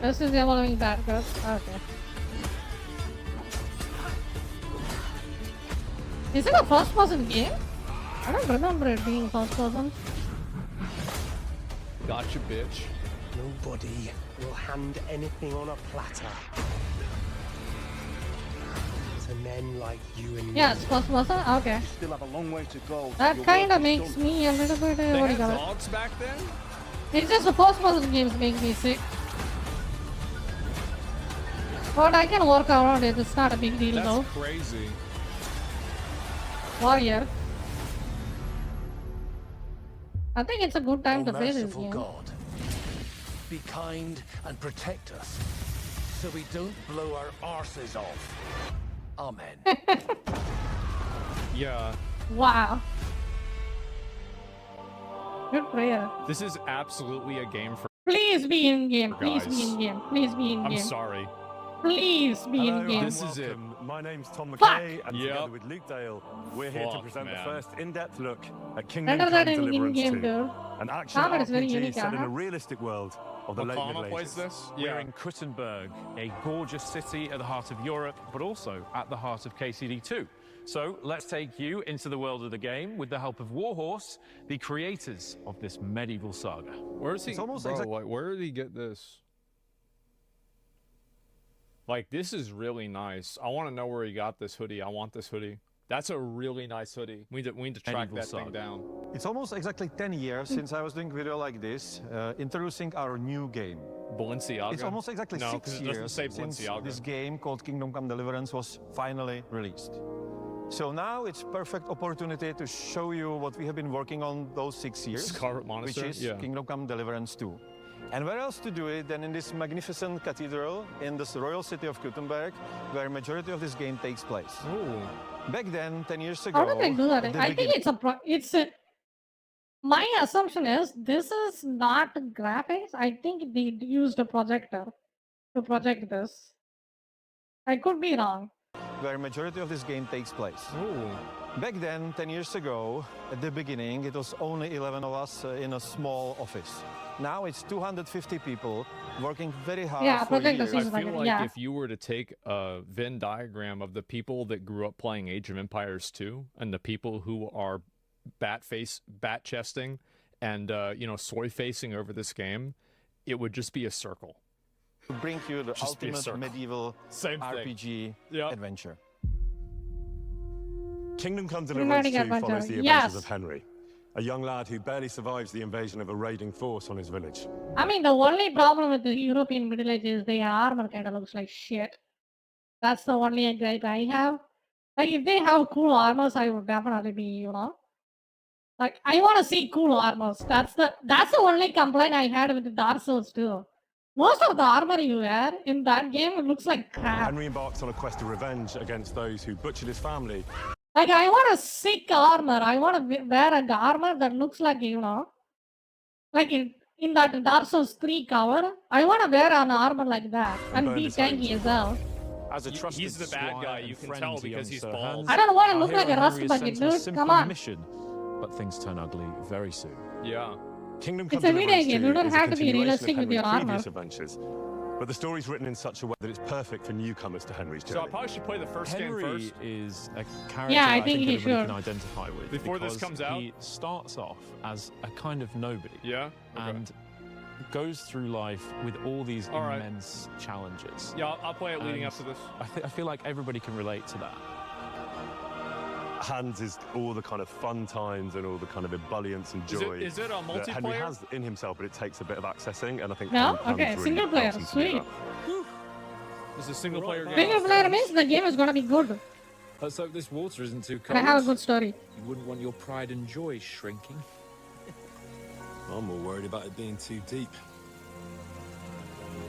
This is evolving bad, guys. Okay. Is it a first-person game? I don't remember it being first-person. Gotcha, bitch. Nobody will hand anything on a platter to men like you and me. Yeah, it's first-person. Okay. You still have a long way to go. to That your kind work of is makes done. me a little bit. They What do you had got it? dogs back then? It's just the first-person games make me sick. But I can work around it. It's not a big deal That's though. crazy. Warrior. I think it's a good time to play this Merciful game. God, be kind and protect us so we don't blow our arses off. Amen. Yeah. Wow. Good prayer. This is absolutely a game for Please be in game. Please guys. be in game. Please be in I'm game. sorry. Please be in game. This is it. My name's Tom Fuck! McKay, and Yep. together with Luke Dale, we're here to Fuck, present man. the first in-depth look at Kingdom Better Come than in Deliverance in-game, 2, dude. an action Combat is very RPG unique, set in uh-huh. a realistic world of the late Okama Middle plays Ages. this? We're in Kuttenberg, a gorgeous city at the heart of Europe, but also at the heart of KCD2. So let's take you into the world of the game with the help of Warhorse, the creators of this medieval saga. Where's he? It's almost Bro, exact- like, where did he get this? Like, this is really nice. I want to know where he got this hoodie. I want this hoodie. That's a really nice hoodie. We need to track Medieval that thing saga. down. It's almost exactly 10 years since I was doing a video like this, introducing our new game. Balenciaga? It's almost exactly no, 6 because it doesn't years say since Balenciaga. this game called Kingdom Come Deliverance was finally released. So now it's perfect opportunity to show you what we have been working on those 6 years, Scarlet which Monastery? is Yeah. Kingdom Come Deliverance 2. And where else to do it than in this magnificent cathedral in this royal city of Kuttenberg, where majority of this game takes place. Ooh. Back then, 10 years ago, How did they do that? at the I think beginning- it's a it's a. My assumption is this is not graphics. I think they used a projector to project this. I could be wrong. where majority of this game takes place. Ooh. Back then, 10 years ago, at the beginning, it was only 11 of us in a small office. Now it's 250 people working very hard Yeah, for projector years. seems I like feel it, like yeah. if you were to take a Venn diagram of the people that grew up playing Age of Empires 2 and the people who are bat chesting and soy facing over this game, it would just be a circle. To bring you the Just be a ultimate circle. medieval Same thing. RPG Yep. adventure. Kingdom Come We're Deliverance learning 2 adventure. follows the Yes. adventures of Henry, a young lad who barely survives the invasion of a raiding force on his village. I mean, the only problem with the European Middle Ages is their armor kind of looks like shit. That's the only gripe I have. Like, if they have cool armors, I would definitely be, like, I want to see cool armors. That's the only complaint I had with the Dark Souls too. Most of the armor you wear in that game it looks like crap. Henry embarks on a quest of revenge against those who butchered his family. Like, I want a sick armor. I want to wear an armor that looks like, Like in that Dark Souls 3 cover, I want to wear an armor like that and burn be his hands. tanky as well. As a trusted He's the bad squire guy, and you can friend tell to because he's young Sir bald. Hans, I don't want to our look like hero a rust Henry is bucket, sent on a dude. simple Come on. mission, but things turn ugly very soon. Yeah. Kingdom It's Come a video Deliverance game. 2 You don't is a have to be continuation realistic of with your Henry's armor. previous adventures, but the story's written in such a way that it's perfect for newcomers to Henry's journey. So I probably should play the first game Henry first. is a character Yeah, I that think he everybody should. can identify with. Before this because comes out? he starts off as a kind of nobody. Yeah. Okay. And goes through life with all these All right. immense challenges. Yeah, I'll play it leading And up to this. I feel like everybody can relate to that. Hans is all the kind of fun times and all the kind of ebullience and joy Is it a that Henry multiplayer? has in himself, but it takes a bit of accessing, and I think No? Hans Okay, really single player. helps him to do Sweet. that. This is a single player game. Single player means the game is gonna be good. Let's hope this water isn't too And cold. I have a good story. You wouldn't want your pride and joy shrinking. I'm more worried about it being too deep.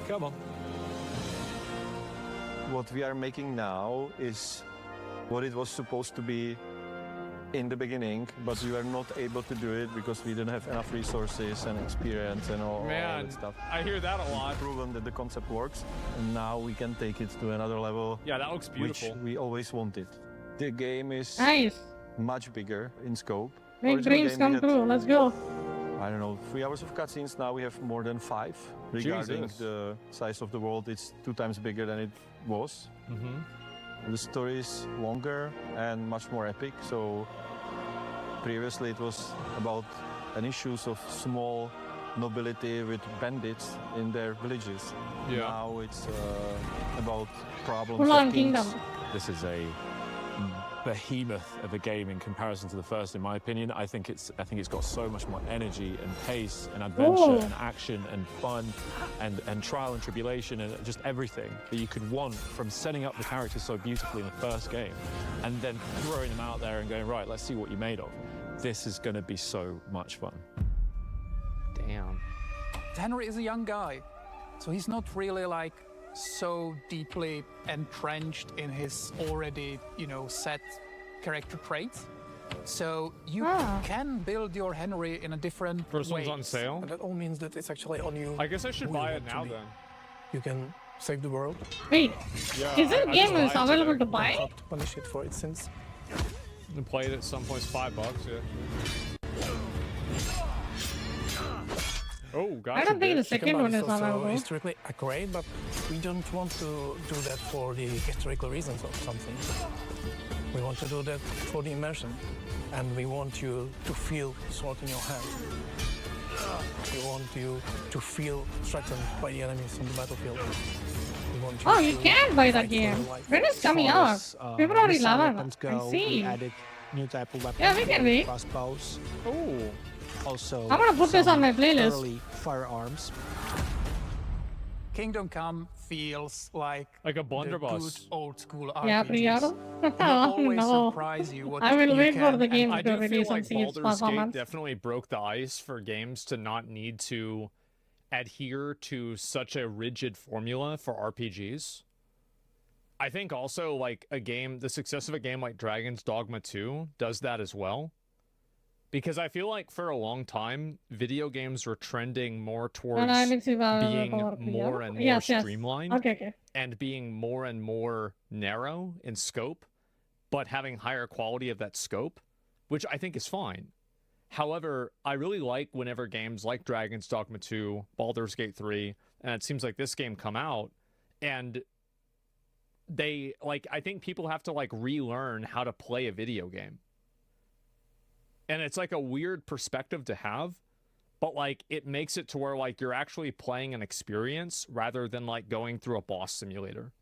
Come on. What we are making now is what it was supposed to be in the beginning, but we were not able to do it because we didn't have enough resources and experience and all Man, that stuff. I hear that a lot. Proven that the concept works, and now we can take it to another level. Yeah, that looks beautiful. Which we always wanted. The game is Nice. much bigger in scope. Make Original dreams game, come we had, true. Let's go. I don't know, 3 hours of cutscenes. Now we have more than 5. Regarding Jesus. the size of the world, it's 2 times bigger than it was. Mm-hmm. The story is longer and much more epic. So previously it was about an issues of small nobility with bandits in their villages. Yeah. Now it's about problems Full of on kings. kingdom. This is a behemoth of a game in comparison to the first, in my opinion. I think it's got so much more energy and pace and adventure Ooh. and action and fun and trial and tribulation and just everything that you could want from setting up the characters so beautifully in the first game and then throwing them out there and going, right, let's see what you're made of. This is going to be so much fun. Damn. Henry is a young guy, so he's not really like so deeply entrenched in his already, set character traits. So you can build your Henry in a different First one's ways. on sale? And that all means that it's actually on you. I guess I should who you buy it want to now be. then. You can save the world. Wait, Yeah, is this I game just is buy it available today. to buy? Not to punish it for its sins. And play it at some point. It's $5, yeah. Oh, gotcha. I don't think the bitch. second one is also available. historically accurate, but we don't want to do that for the historical reasons of something. We want to do that for the immersion, and we want you to feel sword in your hand. We want you to feel threatened by the enemies on the battlefield. We want Oh, you to can buy that fight for game. your life. When is coming out? February 11th. I see. Added new type of weapons. Yeah, we can be. Crossbows. Oh. Also, I'm gonna put this on my playlist. early firearms. Kingdom Come feels like a the blunderbuss. good old school Yeah, RPGs. pre-order? It will always No. surprise you what I will you wait for can the and game I to do feel release and like see its Baldur's Gate performance. definitely broke the ice for games to not need to adhere to such a rigid formula for RPGs. I think also like the success of a game like Dragon's Dogma 2 does that as well. Because I feel like for a long time, video games were trending more towards I need to being for more and more Yes. streamlined Okay. and being more and more narrow in scope, but having higher quality of that scope, which I think is fine. However, I really like whenever games like Dragon's Dogma 2, Baldur's Gate 3, and it seems like this game come out, and I think people have to relearn how to play a video game. And it's like a weird perspective to have, but it makes it to where you're actually playing an experience rather than going through a boss simulator.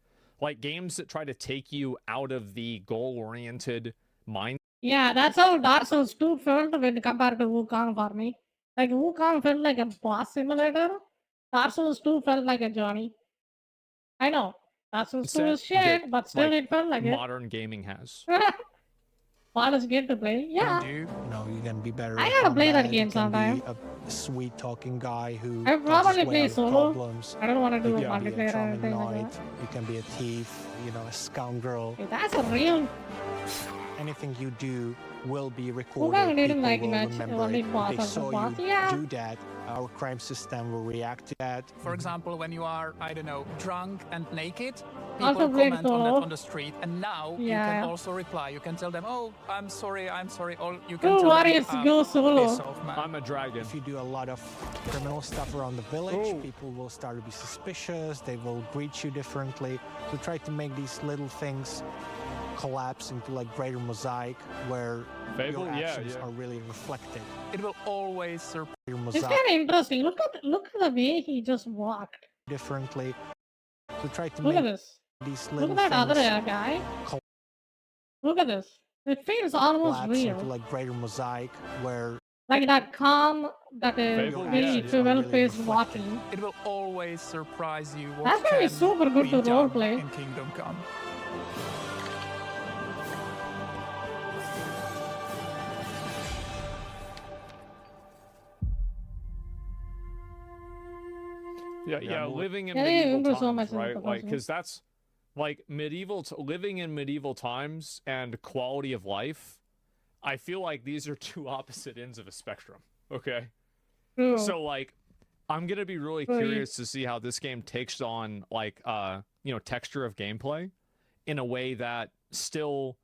Games that try to take you out of the goal-oriented mind. Yeah, that's how Dark Souls 2 felt when compared to Wukong for me. Wukong felt like a boss simulator. Dark Souls 2 felt like a journey. I know. Dark Souls 2 is shit, but still it felt like modern gaming has. What is good to play? Yeah. You can be better. I at gotta play that combat, game you can sometime. be a sweet talking guy who I does probably his way play out of solo. problems. I don't wanna do You a can be multiplayer or charming anything like knight, you can be a thief, a scoundrel. Hey, that's a real. Anything you do will be Wukong recorded. didn't People like will much. remember Only it. boss They as a saw boss. you Yeah. do that Our crime system will react to that. For example, when you are, I don't know, drunk and naked, Also people very comment on that cool. on the street, and now you Yeah. can also reply. You can tell them, "Oh, I'm sorry," or you can Who tell worries? them, Go solo. "Piss off, man." I'm a dragon. If you do a lot of criminal stuff around the village, people will start to be suspicious. They will greet you differently. So try to make these little things collapse into like greater mosaic where Fable? your Yeah, actions yeah. are really reflected. It will always surprise Your It's mosaic kind of interesting. Look at the way he just walked. differently. So try to Look make at this. these Look little at that other things guy. Look at this. It feels almost collapse into real. like greater mosaic where Like that calm, that Fable? very Yeah, yeah. well-paced walking. It will always surprise you what That's gonna be can super good be to done roleplay. in Kingdom Come. Yeah, living in Yeah, they medieval improve so times, much in the right? Like, proposal. because that's like living in medieval times and quality of life. I feel like these are two opposite ends of a spectrum. Okay, True. so like, I'm gonna be really Right. curious to see how this game takes on like texture of gameplay in a way that still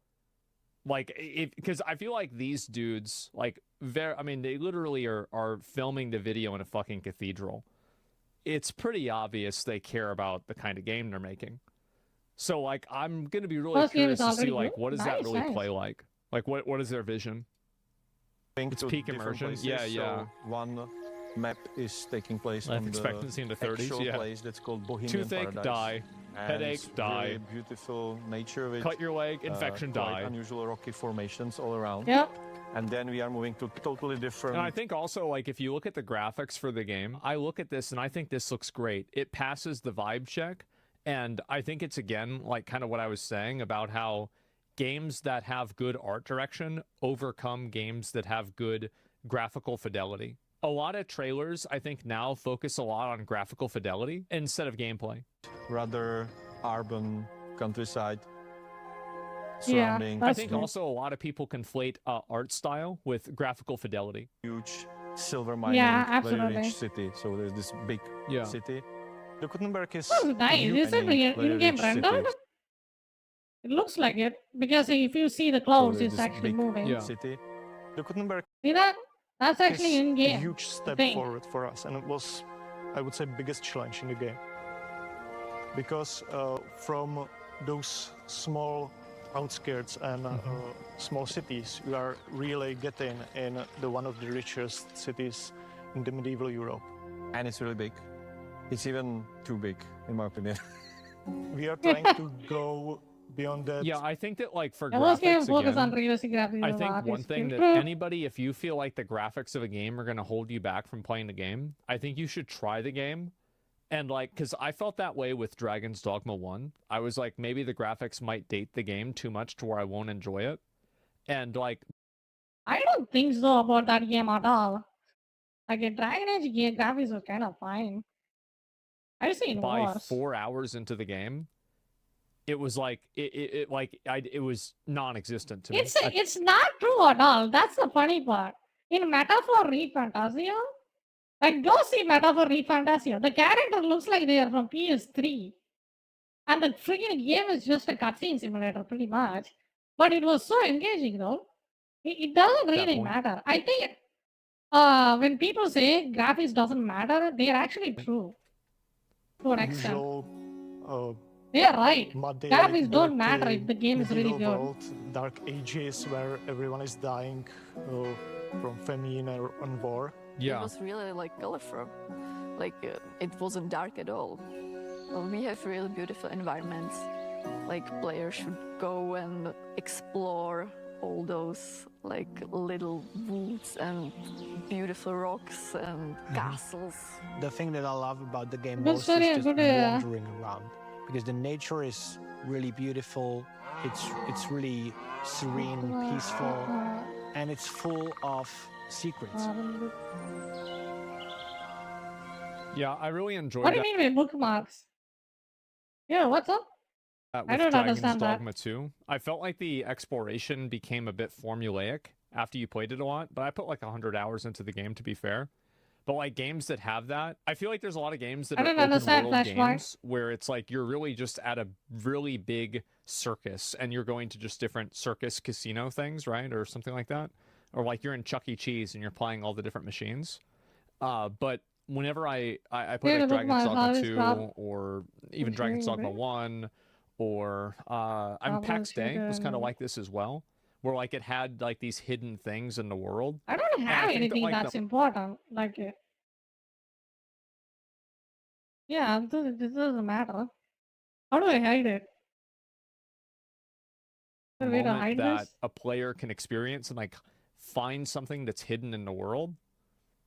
like because I feel like these dudes like they literally are filming the video in a fucking cathedral. It's pretty obvious they care about the kind of game they're making. So like I'm gonna be really First game curious is to see already like good? what does that Nice, really nice. play like? Like what is their vision? It's to peak different immersion. Yeah, places. yeah. So one map is taking place Life on expectancy in the 30s, actual yeah. place that's called Bohemian Toothache, Paradise. die. And Headache, it's die. Really beautiful nature with Cut your leg, infection, quite die. unusual rocky formations all around. Yep. And then we are moving to totally different. And I think also, like, if you look at the graphics for the game, I look at this and I think this looks great. It passes the vibe check. And I think it's, again, like kind of what I was saying about how games that have good art direction overcome games that have good graphical fidelity. A lot of trailers, I think, now focus a lot on graphical fidelity instead of gameplay. rather urban countryside Yeah, surrounding. I think also a lot of people conflate art style with graphical fidelity. Huge silver mining, Yeah, very absolutely. rich city. So there's this big Yeah. city. The Gutenberg is Oh, nice. a Is it very in-game rich rendered? city. It looks like it because if you see the So clouds, there's it's this actually big moving. city. The Gutenberg See that? That's actually It's in-game. a huge step thing. forward for us, and it was, I would say, biggest challenge in the game. Because from those small outskirts and small cities, you are really getting in the one of the richest cities in the medieval Europe. And it's really big. It's even too big, in my opinion. We are trying to go beyond that. Yeah, I think that, like, for And most games graphics, focus on again, realistic graphics. I and think art one is thing that true. anybody, if you feel like the graphics of a game are going to hold you back from playing the game, I think you should try the game. And, like, because I felt that way with Dragon's Dogma 1. I was like, maybe the graphics might date the game too much to where I won't enjoy it. And, like, I don't think so about that game at all. Like a Dragon Age game graphics was kind of fine. I've seen by worse. 4 hours into the game, it was like, it was non-existent to me. It's not true at all. That's the funny part. In Metaphor Read Fantasia, like go see Metaphor Read Fantasia. The character looks like they are from PS3. And the freaking game is just a cutscene simulator pretty much. But it was so engaging though. It doesn't really point. matter. I think when people say graphics doesn't matter, they're actually true. To an extent. Usual, They're right. muddy, Graphics don't dirty matter if the game is really medieval good. world, dark ages where everyone is dying from famine and war. It was really like colorful. Like it wasn't dark at all. Well, we have really beautiful environments. Like players should go and explore all those like little woods and beautiful rocks and castles. The thing that I love about the game Good most story, is just good, wandering around, because the nature is really beautiful. It's really serene, peaceful, and it's full of secrets. Yeah, I really enjoyed What do that. you mean by bookmarks? Yeah, what's up? With I don't Dragon's understand that. Dogma 2. I felt like the exploration became a bit formulaic after you played it a lot, but I put like 100 hours into the game, to be fair. But like games that have that, I feel like there's a lot of games that I are don't open understand world Flashpoint. games where it's like you're really just at a really big circus and you're going to just different circus casino things, right? Or something like that. Or like you're in Chuck E. Cheese and you're playing all the different machines. But whenever I play Dude, like look, my Dragon's Dogma father's 2 crap. or even I'm Dragon's sure you Dogma do. 1 or I mean PAX Day was kind of like this as well, where like it had like these hidden things in the world. I don't And I have think that, anything like, that's important. Like, yeah, this doesn't matter. How do I hide it? Is there a way to moment hide that this? a player can experience and like find something that's hidden in the world,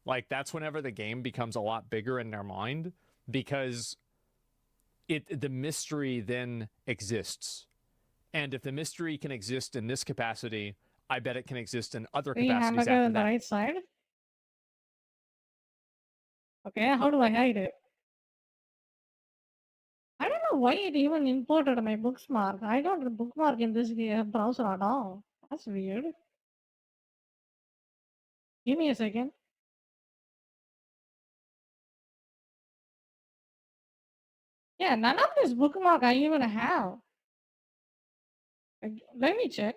like that's whenever the game becomes a lot bigger in their mind, because the mystery then exists. And if the mystery can exist in this capacity, I bet it can exist in other Can you capacities hamburger after on the that. right side? Okay, how do I hide it? I don't know why it even imported my bookmark. I don't bookmark in this browser at all. That's weird. Give me a second. Yeah, none of this bookmark I even have. Let me check.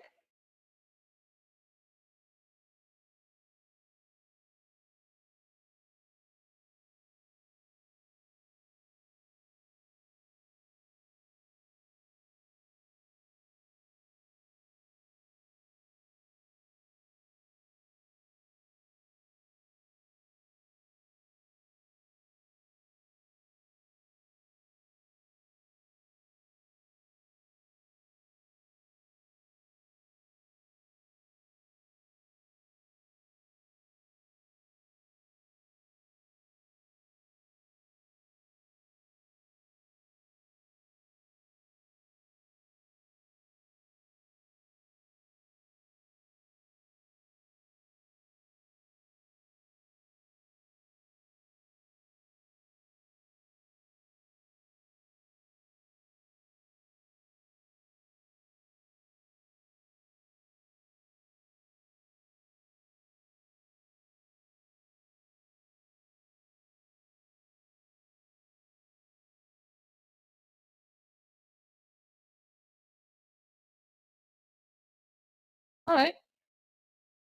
All right.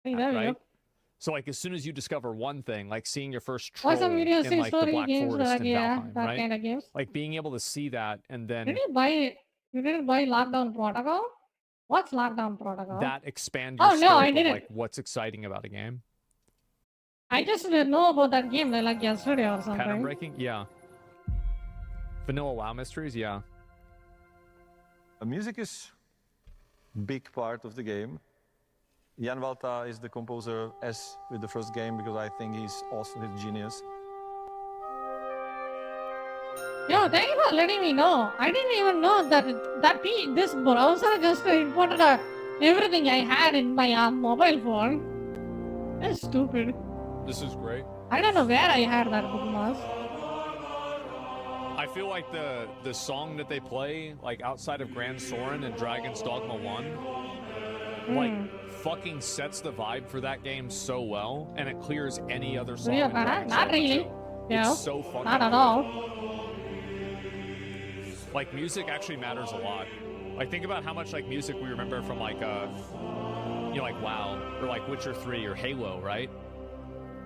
Hey, there we Right? go. So like as soon as you discover one thing, like seeing your first Why troll some videos in say like the story Black games Forest like in yeah, Valheim, that right? kind of games? Like being able to see that and then You didn't buy Lockdown Protocol? What's Lockdown Protocol? that expand your Oh no, scope I of didn't. like what's exciting about a game. I just didn't know about that game like yesterday or Pattern something. breaking, yeah. Vanilla WoW mysteries, yeah. Music is a big part of the game. Jan Walta is the composer as with the first game because I think he's awesome, he's genius. Yo, thank you for letting me know. I didn't even know that this browser just imported everything I had in my mobile phone. That's stupid. This is great. I don't know where I had that bookmark. I feel like the song that they play, like outside of Grand Soren and Dragon's Dogma 1, like fucking sets the vibe for that game so well, and it clears any other song. Yeah, in Dragon's not Dogma really. 2. No, It's so fucking not at good. all. Like music actually matters a lot. Like think about how much like music we remember from like you know, like WoW or like Witcher 3 or Halo, right?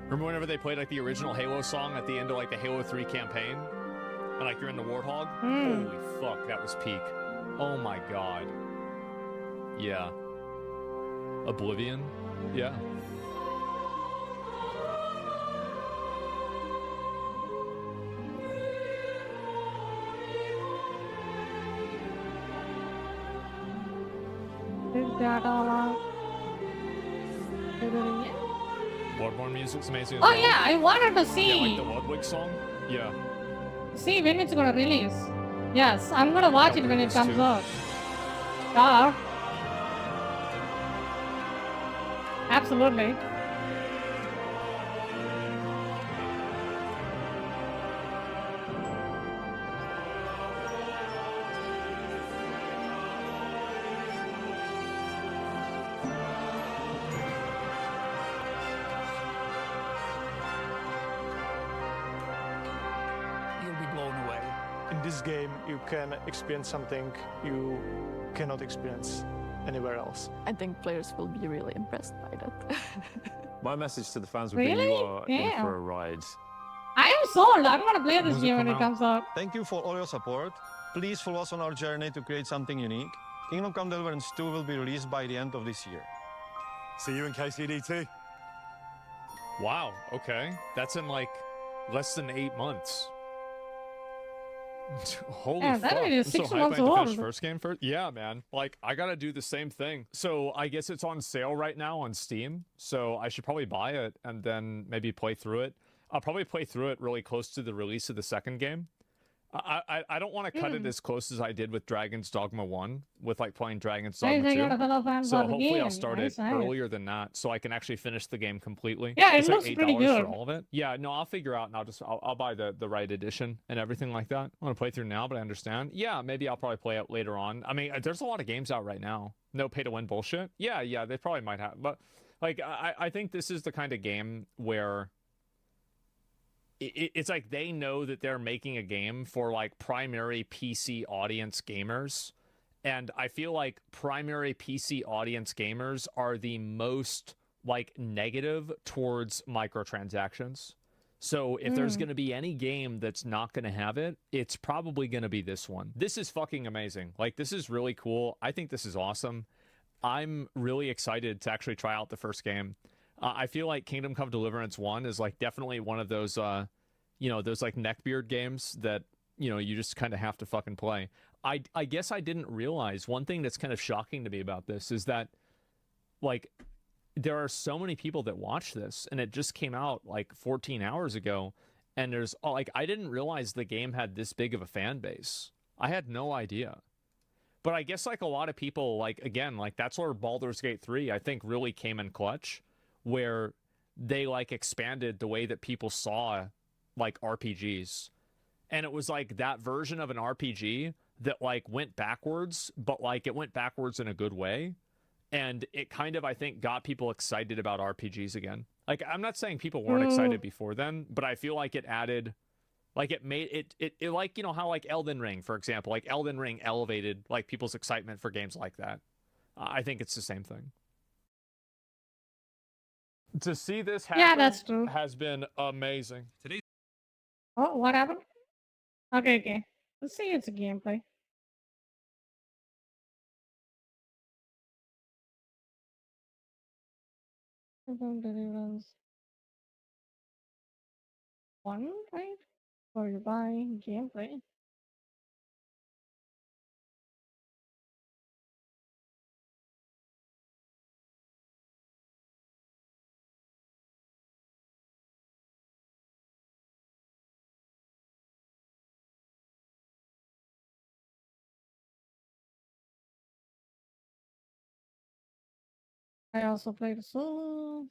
Remember whenever they played like the original Halo song at the end of like the Halo 3 campaign? And like you're in the Warthog? Holy fuck, that was peak. Oh my god. Yeah. Oblivion? Yeah. Is that all? Bloodborne music's amazing as Oh well. yeah, I wanted to Yeah, see. like the Ludwig song? Yeah. See when it's gonna release. Yes, I'm gonna watch it when it Release comes too. out. Yeah. Absolutely. this game, you can experience something you cannot experience anywhere else. I think players will be really impressed by that. My message to the fans would be Really? you are in Yeah. for a ride. I am sold. I'm gonna play this When's it game when come it comes out. Thank you for all your support. Please follow us on our journey to create something unique. Kingdom Come Deliverance 2 will be released by the end of this year. See you in KCD2. Wow. Okay. That's in like less than 8 months. Holy Yeah, that fuck. is I'm so 6 hyped I months had to finish old. first game first. Yeah, man. Like, I gotta do the same thing. So I guess it's on sale right now on Steam. So I should probably buy it and then maybe play through it. I'll probably play through it really close to the release of the second game. I don't want to cut it as close as I did with Dragon's Dogma 1, with like playing Dragon's I Dogma think 2. you're a fellow fan So for the hopefully I'll game. start Nice, it nice. earlier than that, so I can actually finish the game completely. Yeah, it It's like looks pretty $8 good. for all of it. Yeah, no, I'll figure out and I'll buy the right edition and everything like that. I want to play through now, but I understand. Yeah, maybe I'll probably play it later on. I mean, there's a lot of games out right now. No pay to win bullshit. Yeah, they probably might have, but like I think this is the kind of game where it's like they know that they're making a game for like primary PC audience gamers. And I feel like primary PC audience gamers are the most like negative towards microtransactions. So if there's going to be any game that's not going to have it, it's probably going to be this one. This is fucking amazing. Like, this is really cool. I think this is awesome. I'm really excited to actually try out the first game. I feel like Kingdom Come Deliverance 1 is like definitely one of those, those like neckbeard games that, you just kind of have to fucking play. I guess I didn't realize one thing that's kind of shocking to me about this is that, like, there are so many people that watch this, and it just came out like 14 hours ago, and there's like, I didn't realize the game had this big of a fan base. I had no idea. But I guess like a lot of people, like, again, like that's where Baldur's Gate 3, I think, really came in clutch, where they like expanded the way that people saw like RPGs. And it was like that version of an RPG that like went backwards, but like it went backwards in a good way. And it kind of, I think, got people excited about RPGs again. Like, I'm not saying people weren't excited before then, but I feel like it added, like it made it like, how like Elden Ring, for example, like Elden Ring elevated like people's excitement for games like that. I think it's the same thing. To see this happen that's true. has been amazing. Oh, what happened? Okay. Let's see its gameplay. Deliverance 1, right? Or you buy gameplay. I also played solo.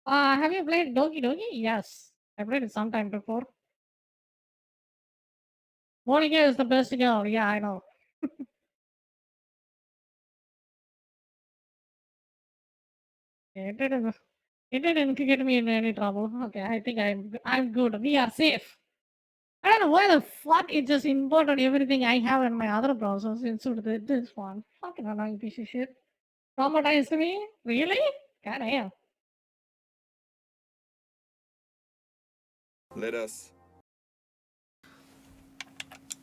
Have you played Doki Doki? Yes. I played it sometime before. Monica is the best girl. Yeah, I know. It didn't get me in any trouble. Okay, I think I'm good. We are safe. I don't know why the fuck it just imported everything I have in my other browsers into this one. Fucking annoying piece of shit. Traumatized me? Really? God damn. Let us.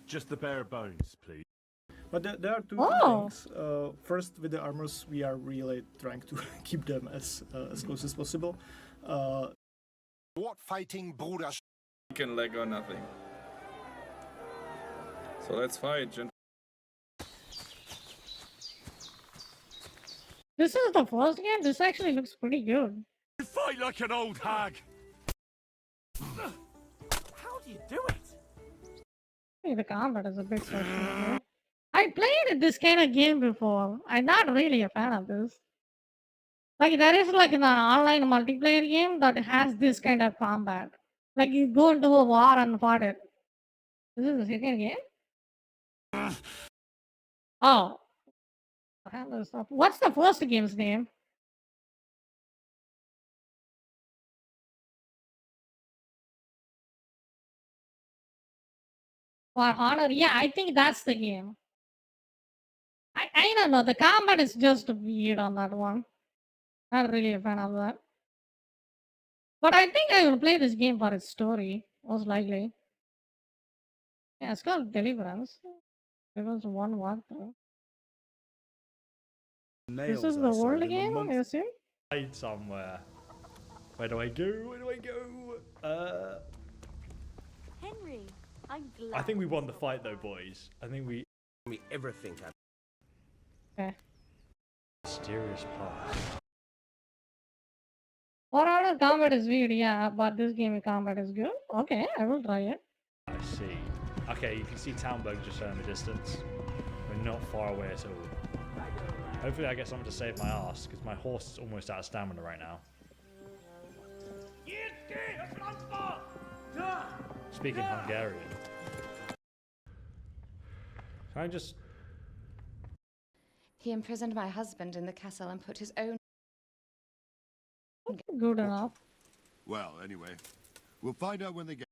Just the bare bones, please. But there are two Oh. things. First, with the armors, we are really trying to keep them as close as possible. What fighting Bruder? We can leg or nothing. So let's fight, gent. This is the first game. This actually looks pretty good. You fight like an old hag. How do you do it? Hey, the combat is a bit questionable. I played this kind of game before. I'm not really a fan of this. Like there is like an online multiplayer game that has this kind of combat. Like you go into a war and fight it. This is the second game? Oh. What's the first game's name? For Honor? Yeah, I think that's the game. I don't know. The combat is just weird on that one. Not really a fan of that. But I think I will play this game for its story, most likely. Yeah, it's called Deliverance. It was one walkthrough. This is the world game, I assume? Hide somewhere. Where do I go? Where do I go? Henry, I'm glad. I think we won the fight though, boys. I think we. Everything. Okay. Mysterious path. Overall, combat is weird, yeah, but this game combat is good. Okay, I will try it. I see. Okay, you can see Townburg just there in the distance. We're not far away at all. Hopefully I get someone to save my ass, because my horse is almost out of stamina right now. Speaking Hungarian. Can I just... He imprisoned my husband in the castle and put his own... Good enough. Well, anyway, we'll find out when they get...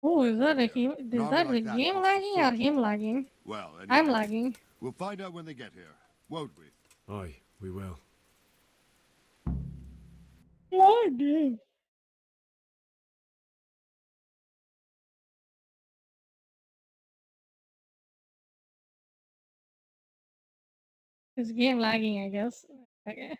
Oh, is that a him? Is Not that like the that, game boss. lagging or him lagging? Well, anyway, I'm lagging. We'll find out when they get here, won't we? Aye, we will. Lagging. This game lagging, I guess. Okay.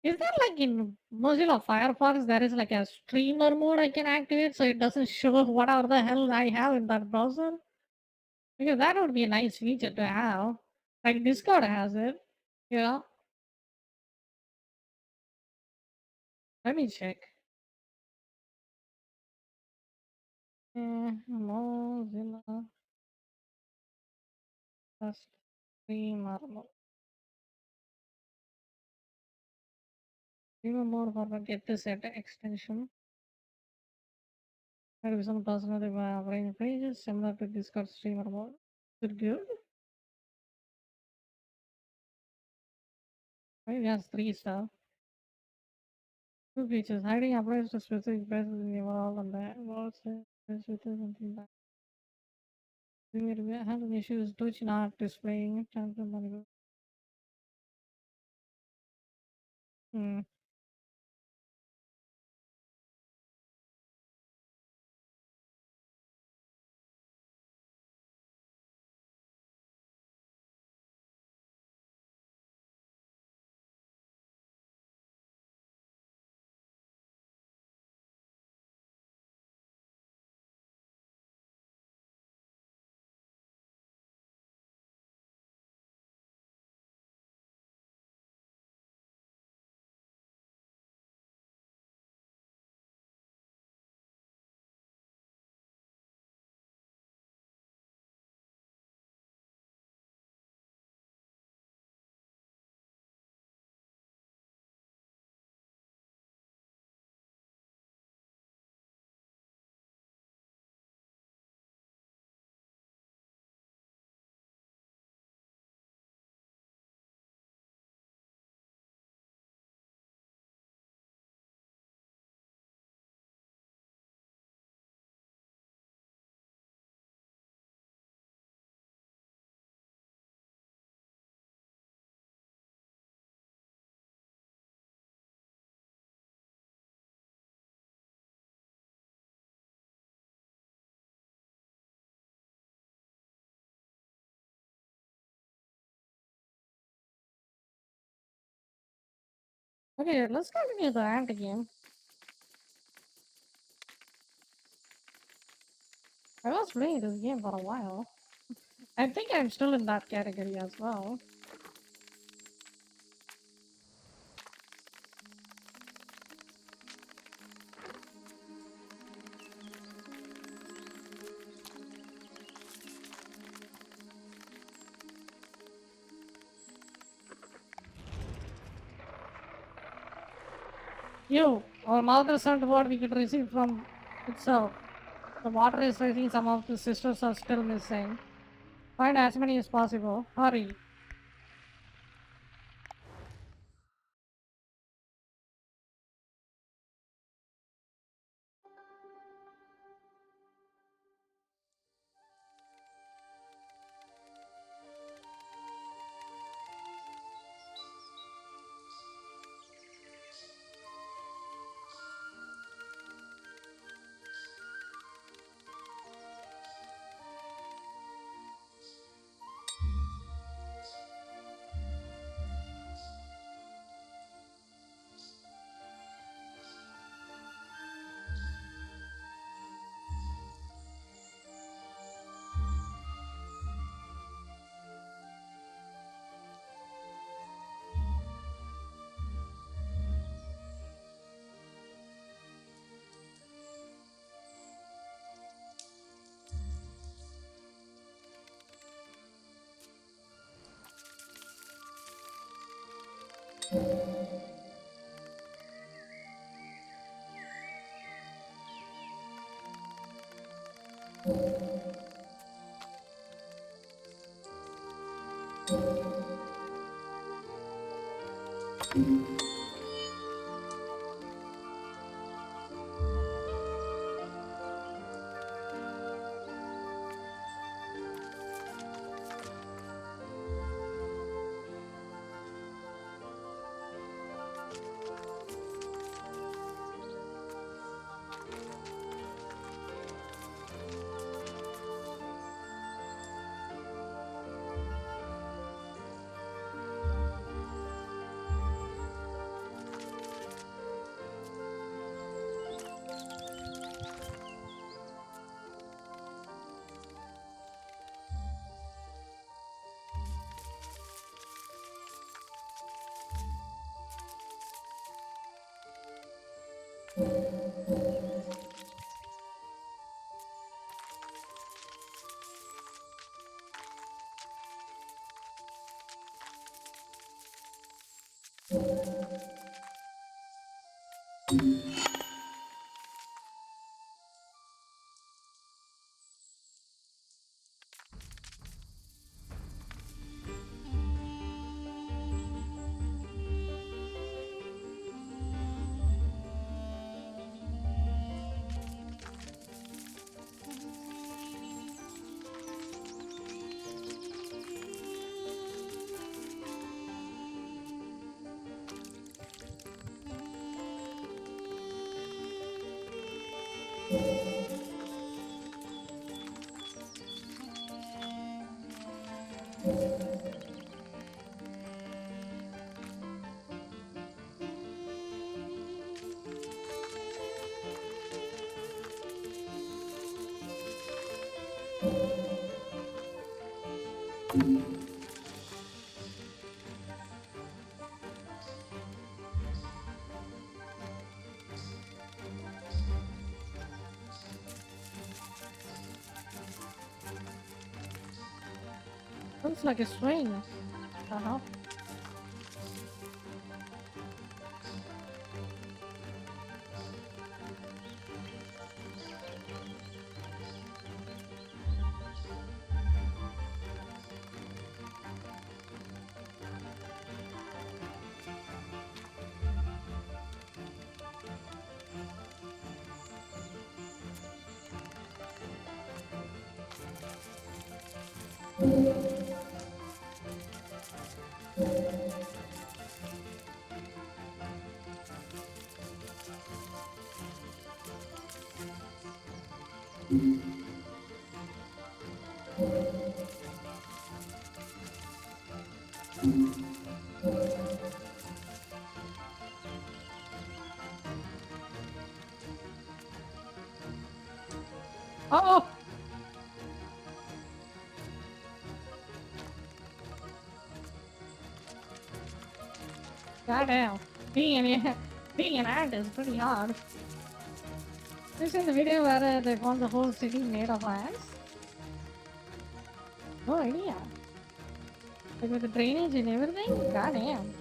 Is there like in Mozilla Firefox, there is like a streamer mode I can activate so it doesn't show whatever the hell I have in that browser? Because that would be a nice feature to have. Like Discord has it. Yeah. Let me check. Mozilla. Just streamer mode. Streamer mode for the get this at extension. There will be some personal range pages similar to Discord streamer mode. Is it good? Maybe it has 3 stuff. 2 features. Hiding applies to specific places in the world and the world switches and things like that. Handling issues, Twitch not displaying it, transfer money. Hmm. Okay, let's continue the ant game. I was playing this game for a while. I think I'm still in that category as well. Our mother sent what we could receive from itself. The water is rising, some of the sisters are still missing. Find as many as possible. Hurry. Looks like a swing. Uh-huh. Uh-oh! Goddamn. Being an ant is pretty hard. This is the video where they found the whole city made of ants? No idea. Like with the drainage and everything? Goddamn.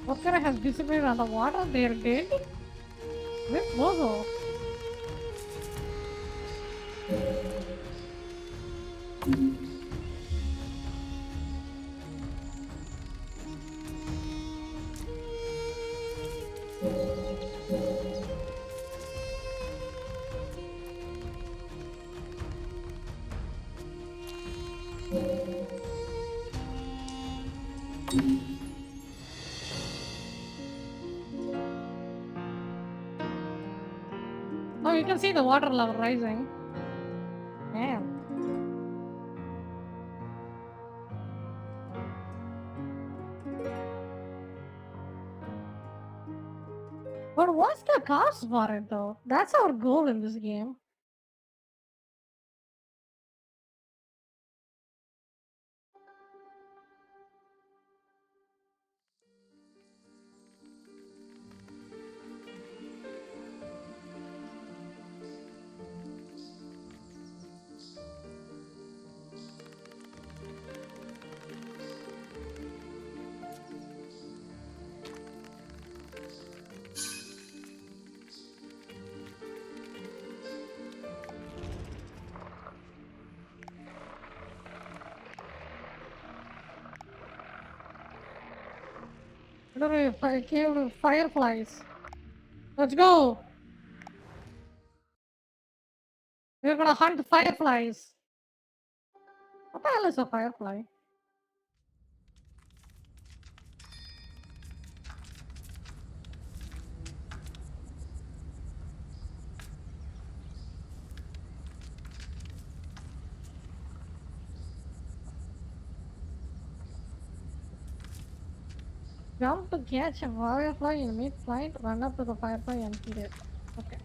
Oscar has disappeared on the water. They're dead? Where's Bozo? Oh, you can see the water level rising. Damn. But what's the cost for it though? That's our goal in this game. If I killed fireflies. Let's go! We're gonna hunt fireflies. What the hell is a firefly? Jump to catch a firefly in mid-flight, run up to the firefly and kill it. Okay.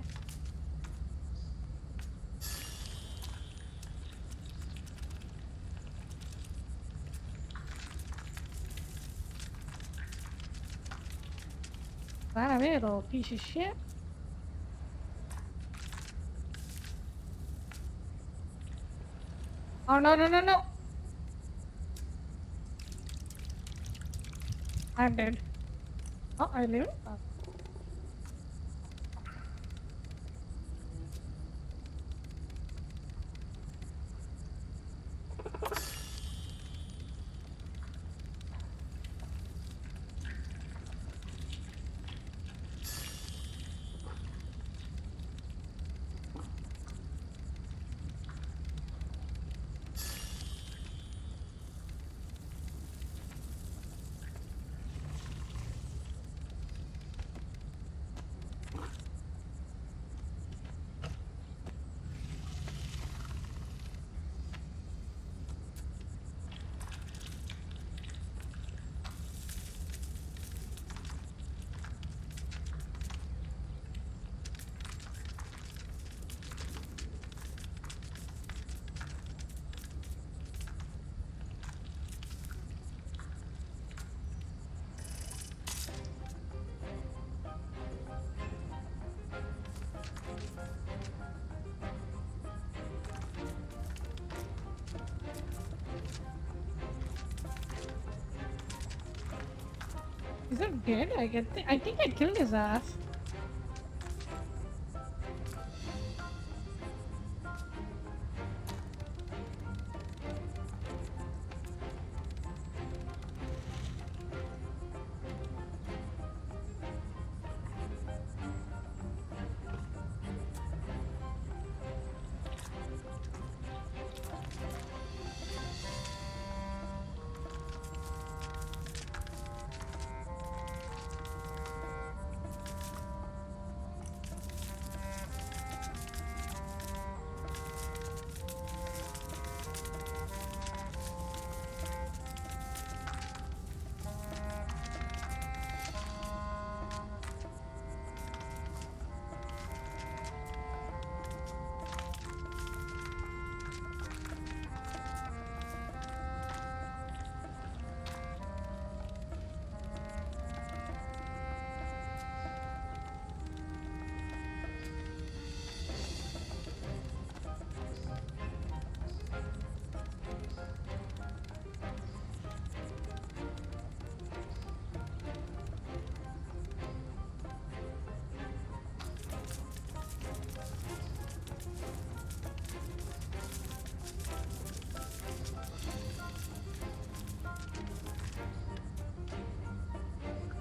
Ran away though, piece of shit. Oh no no no no! I'm dead. Oh, I live? Oh. Is it dead? I think I killed his ass.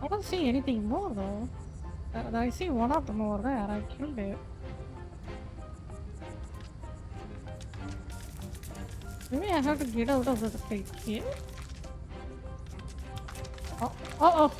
I don't see anything more though. I see one of them over there. I killed it. Maybe I have to get out of the fake here. Oh, oh.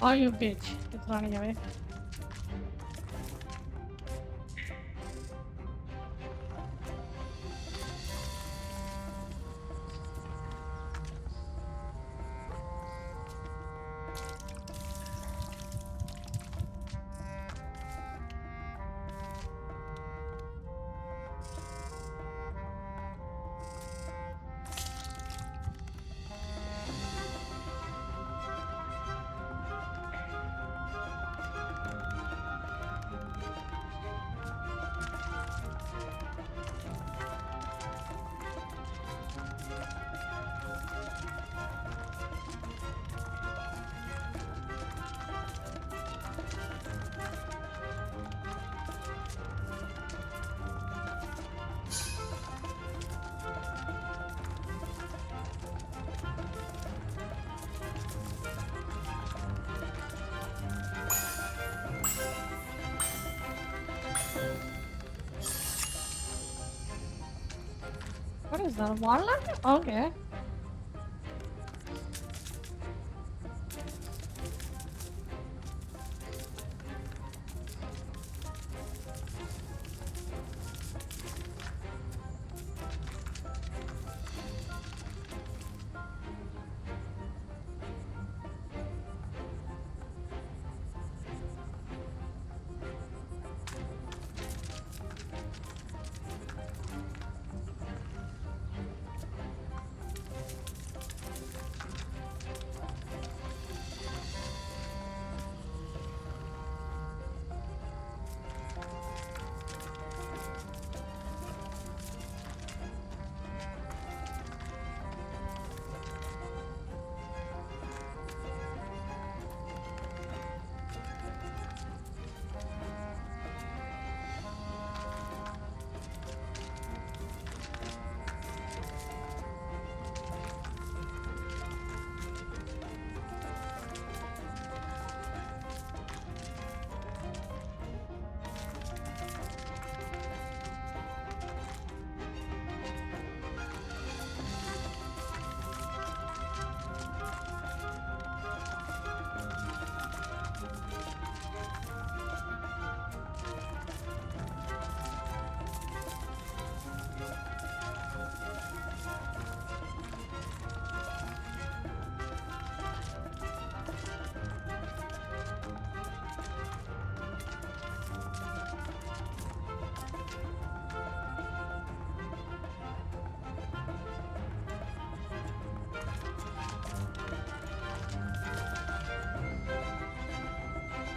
Oh, you bitch. It's running away. What is that? Warlock? Okay.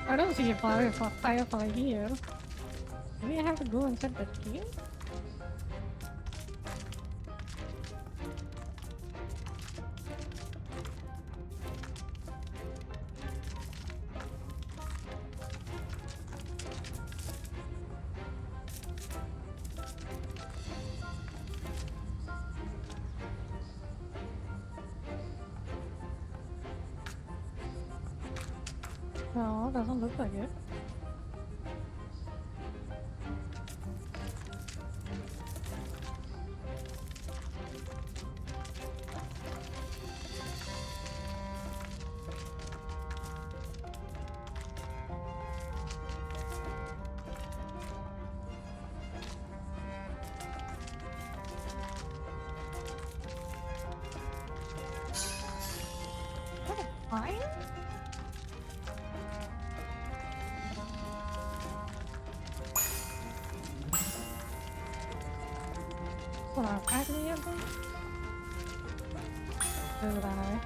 I don't see a firefly here. Maybe I have to go inside the cave? No, doesn't look like it. Fine. What are actually up there? Move that away.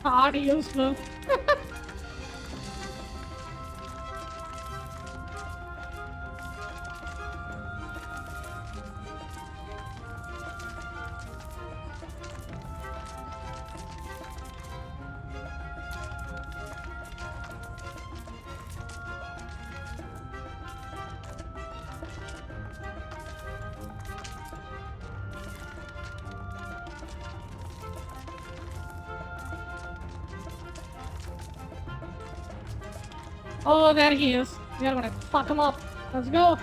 Adios, Blue. Oh, there he is. We are gonna fuck him up. Let's go.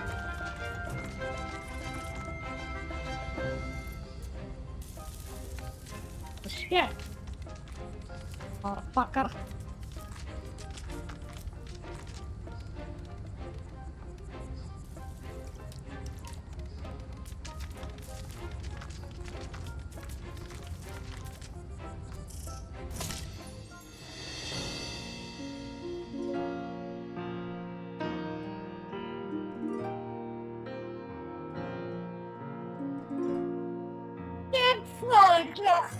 fuck yes!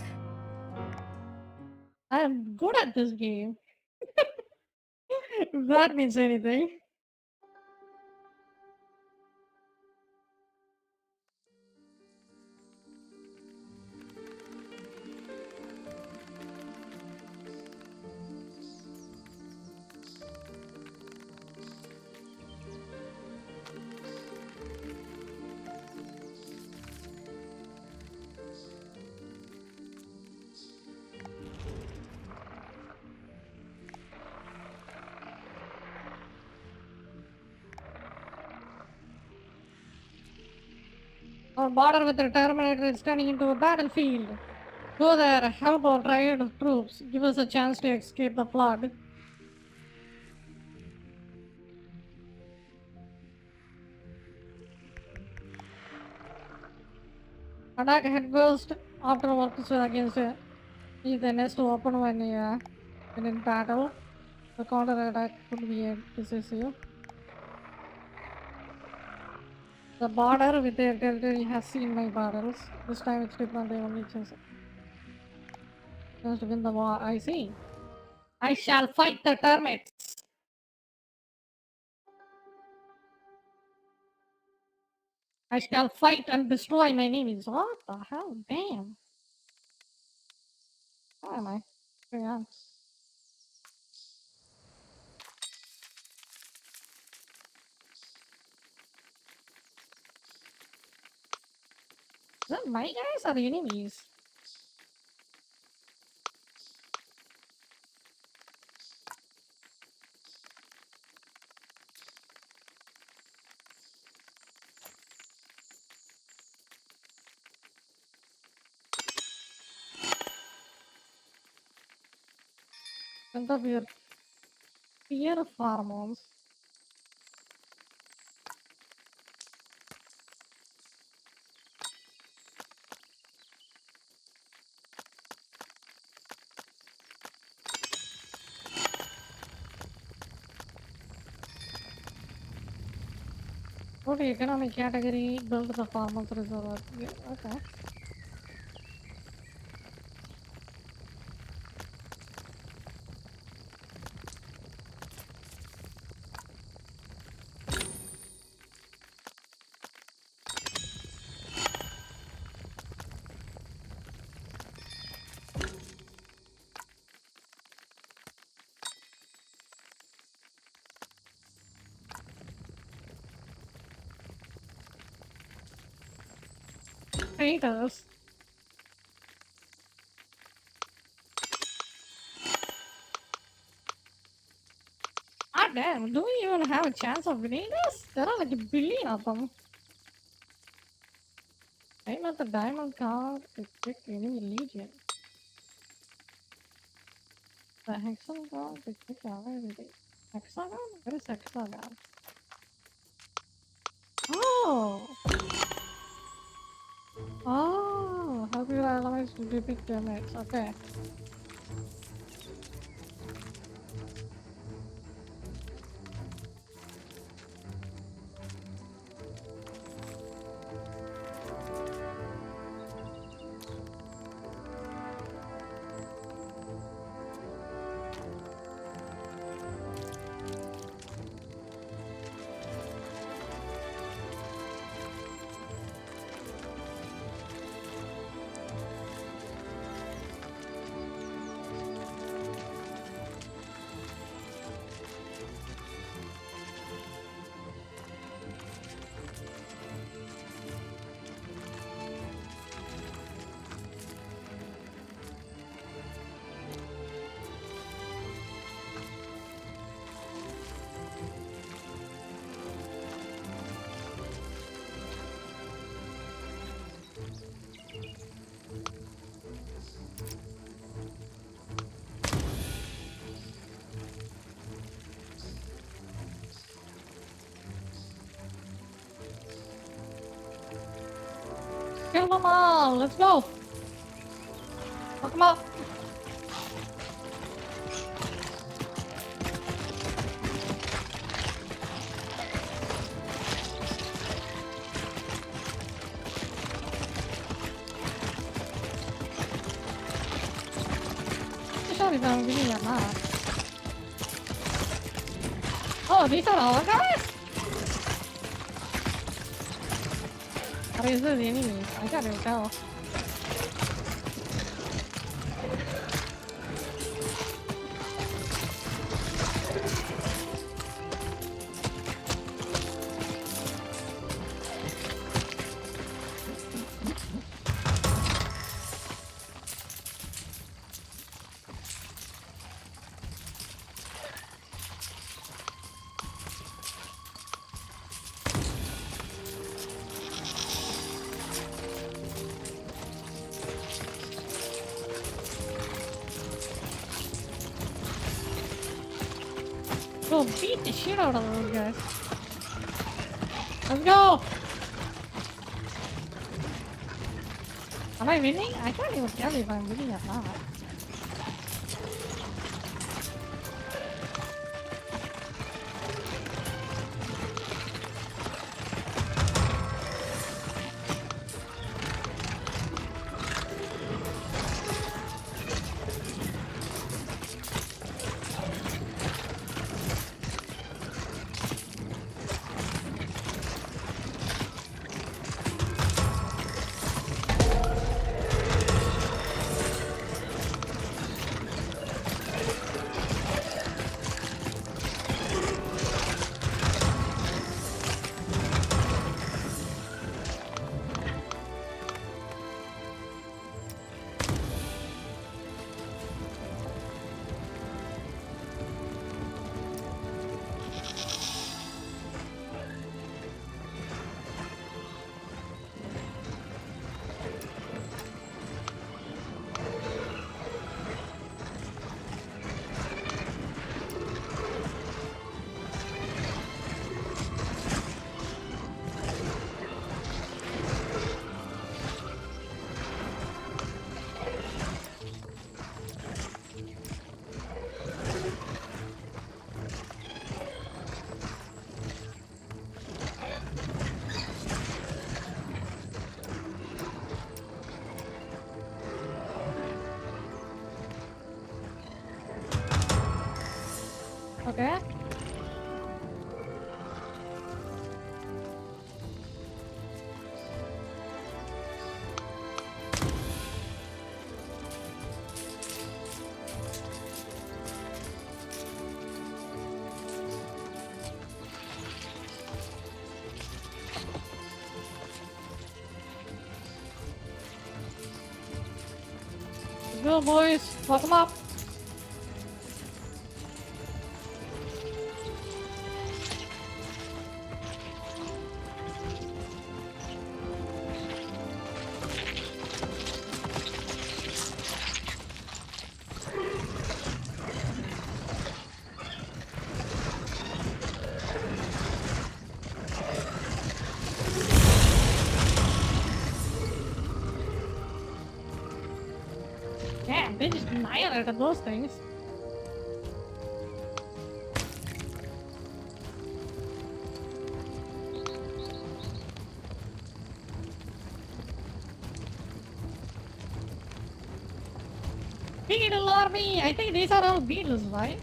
I am good at this game. If that means anything. Our border with the Terminator is turning into a battlefield. Go there, help our tired troops. Give us a chance to escape the flood. Attack headfirst after works against is the next weapon when in battle. The counter attack could be decisive. The border with their territory has seen my battles. This time it's different, they only chance to win the war. I see. I shall fight the termites. I shall fight and destroy my enemies. What the hell? Damn. Where am I? Hang on. Is that my guys or the enemies? And the fear hormones. Okay, economic category, build the farmers reserve. Yeah, okay. Haters. Ah damn, do we even have a chance of winning this? There are like a billion of them. Aim at the diamond card to pick enemy legion. The hexagon card to pick everything. Hexagon? Where is hexagon? Oh! Oh! Help your allies to depict damage. Okay. Kill them all! Let's go! Fuck them up! tell if I'm winning or not. Oh, these are our guys? Or is this enemies? I can't even tell. Go beat the shit out of those guys. Let's go! Am I winning? I can't even tell if I'm winning or not. Okay. Let's go, boys. Lock them up. Damn, they just annihilated those things. Beetle army! I think these are all beetles, right?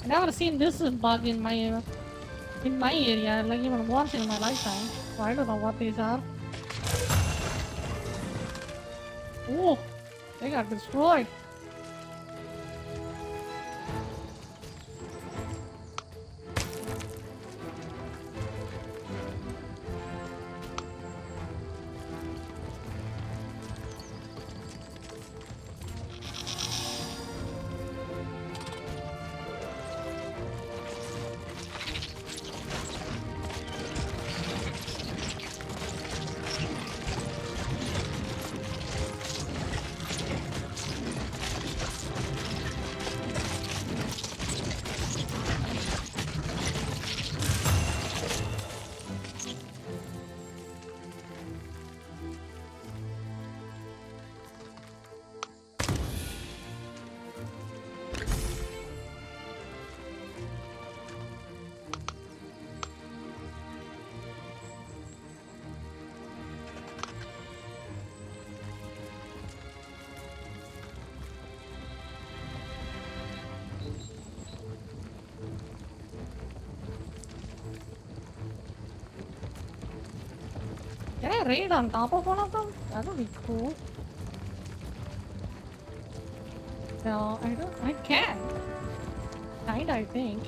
I've never seen this bug in my area, like even once in my lifetime. So I don't know what these are. Oh, they got destroyed. I raid on top of one of them? That would be cool. No, I can. Kinda, I think.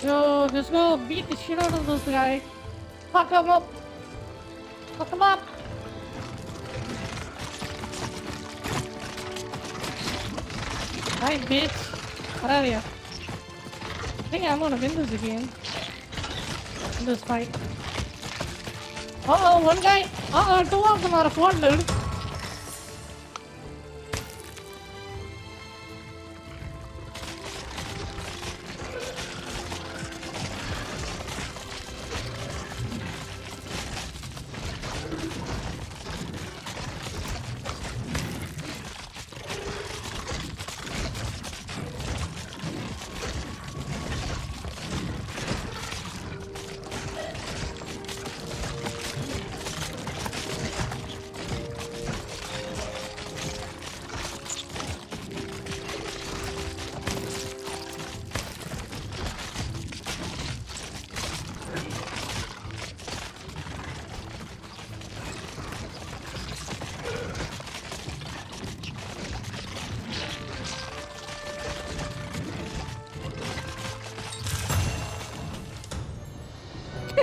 Yo, just go beat the shit out of this guy. Fuck him up. Fuck him up. Hi, bitch. What are you? I think I'm gonna win this again. In this fight. Uh-oh, one guy. Uh-oh, two of them are flooded.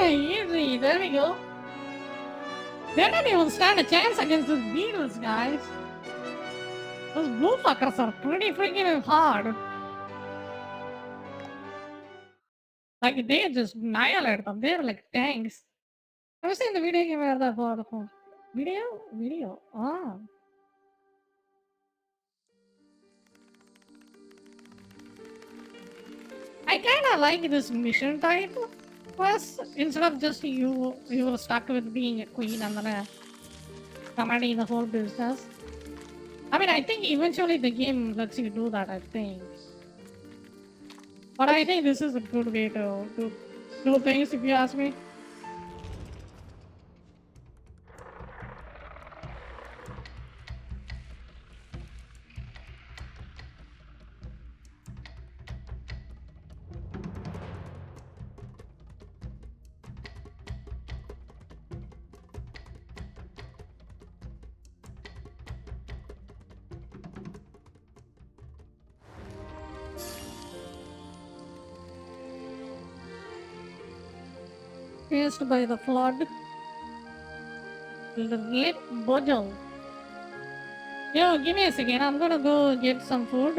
Easy, there we go. They don't even stand a chance against these beetles, guys. Those blue fuckers are pretty freaking hard. Like, they just annihilate them. They're like tanks. Have you seen the video game where for the phone? Video? Ah. I kinda like this mission type. Plus, instead of just you were stuck with being a queen and then commanding the whole business. I mean, I think eventually the game lets you do that, I think. But I think this is a good way to do things, if you ask me. Pierced by the flood. The late bottle. Yo, give me a second. I'm gonna go get some food.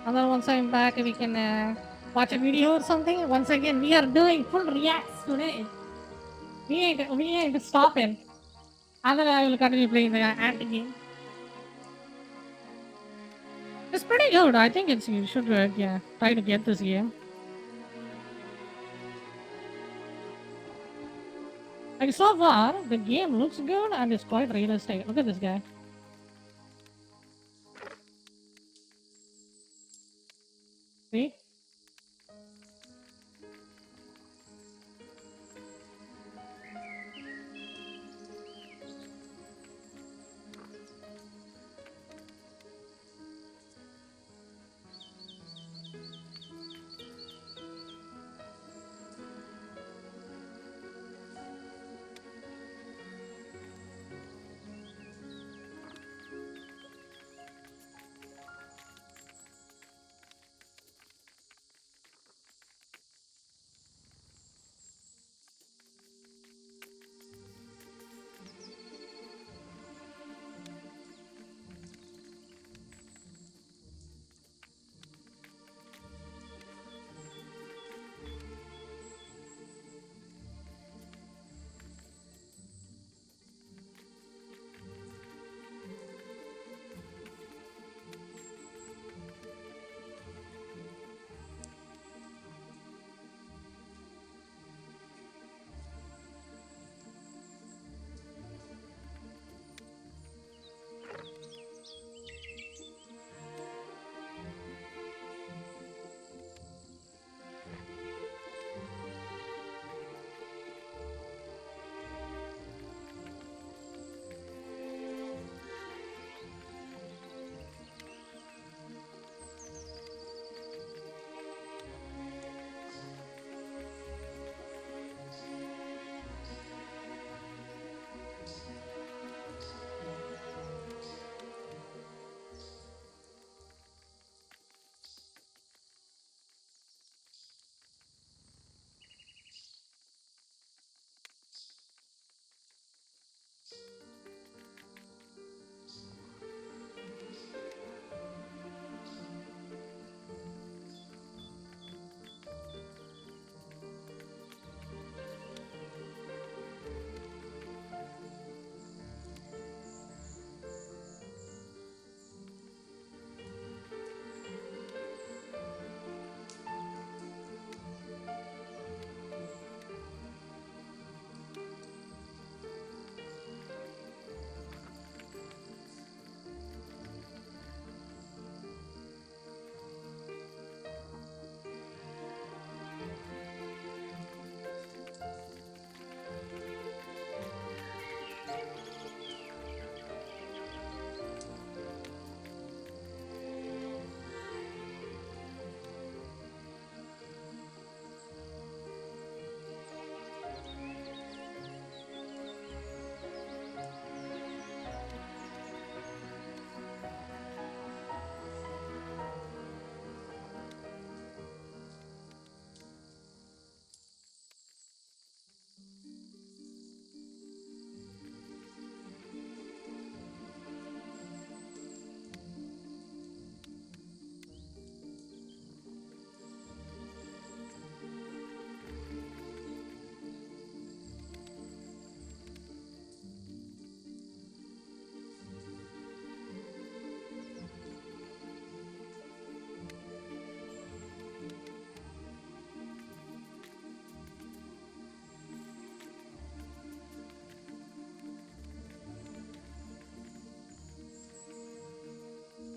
And then once I'm back, we can watch a video or something. Once again, we are doing full reacts today. We ain't stopping. And then I will continue playing the anti-game. It's pretty good. I think you should try to get this game. Like, so far, the game looks good and it's quite realistic. Look at this guy. See?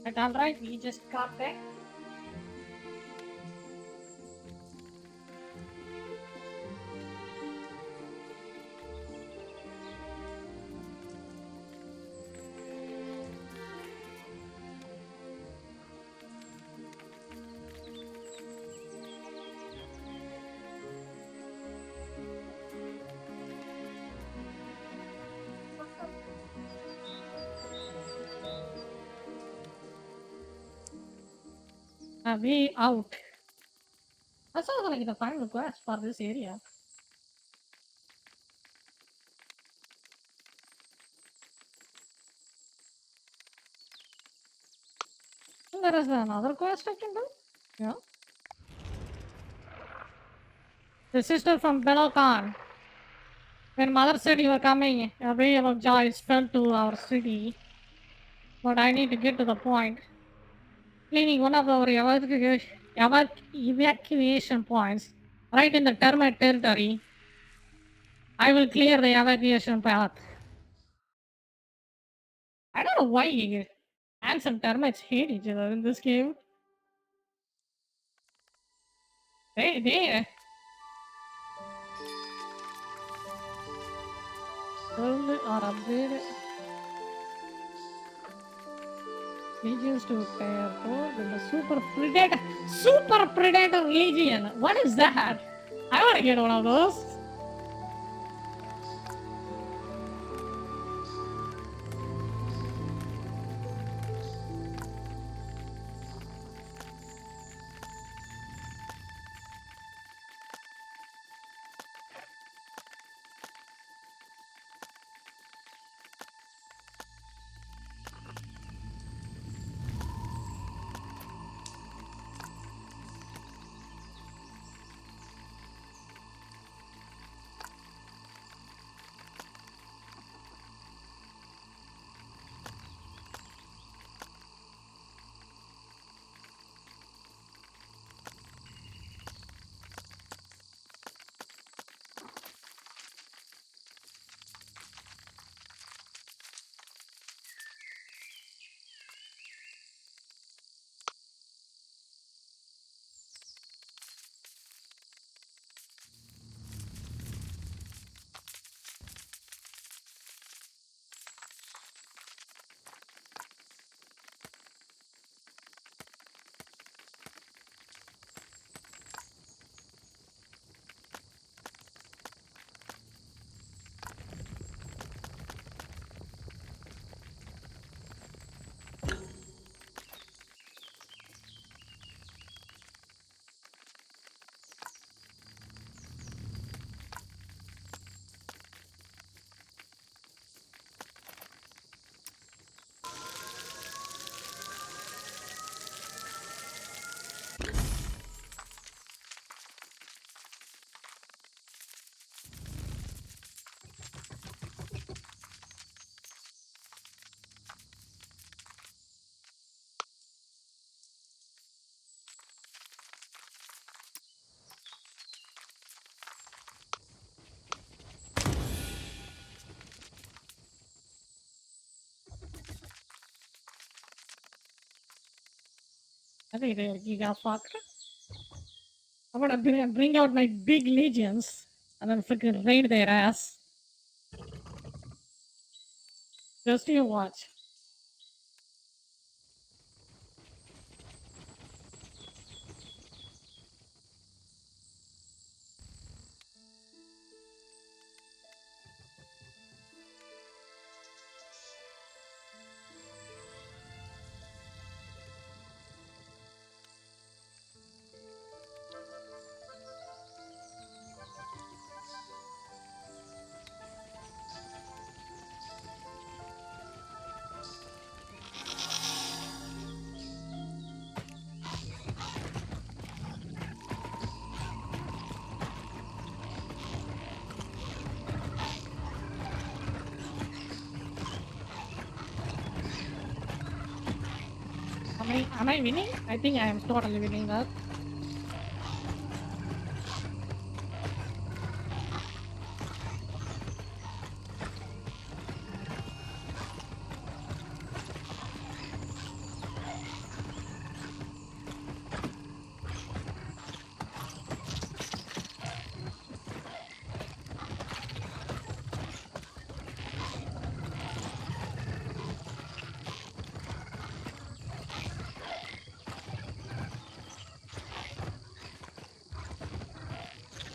But alright, we just got there. Way out. That sounds like the final quest for this area. There is another quest I can do. Yeah. The sister from Belokan. When mother said you were coming, a wave of joy fell to our city. But I need to get to the point. Cleaning one of our evacuation points right in the termite territory. I will clear the evacuation path. I don't know why ants and termites hate each other in this game. They Early or upgrade legions to pair with the super predator legion. What is that? I want to get one of those. I think they're gigafucked. I'm gonna bring out my big legions and then freaking raid their ass. Just you watch. Am I winning? I think I am totally winning that.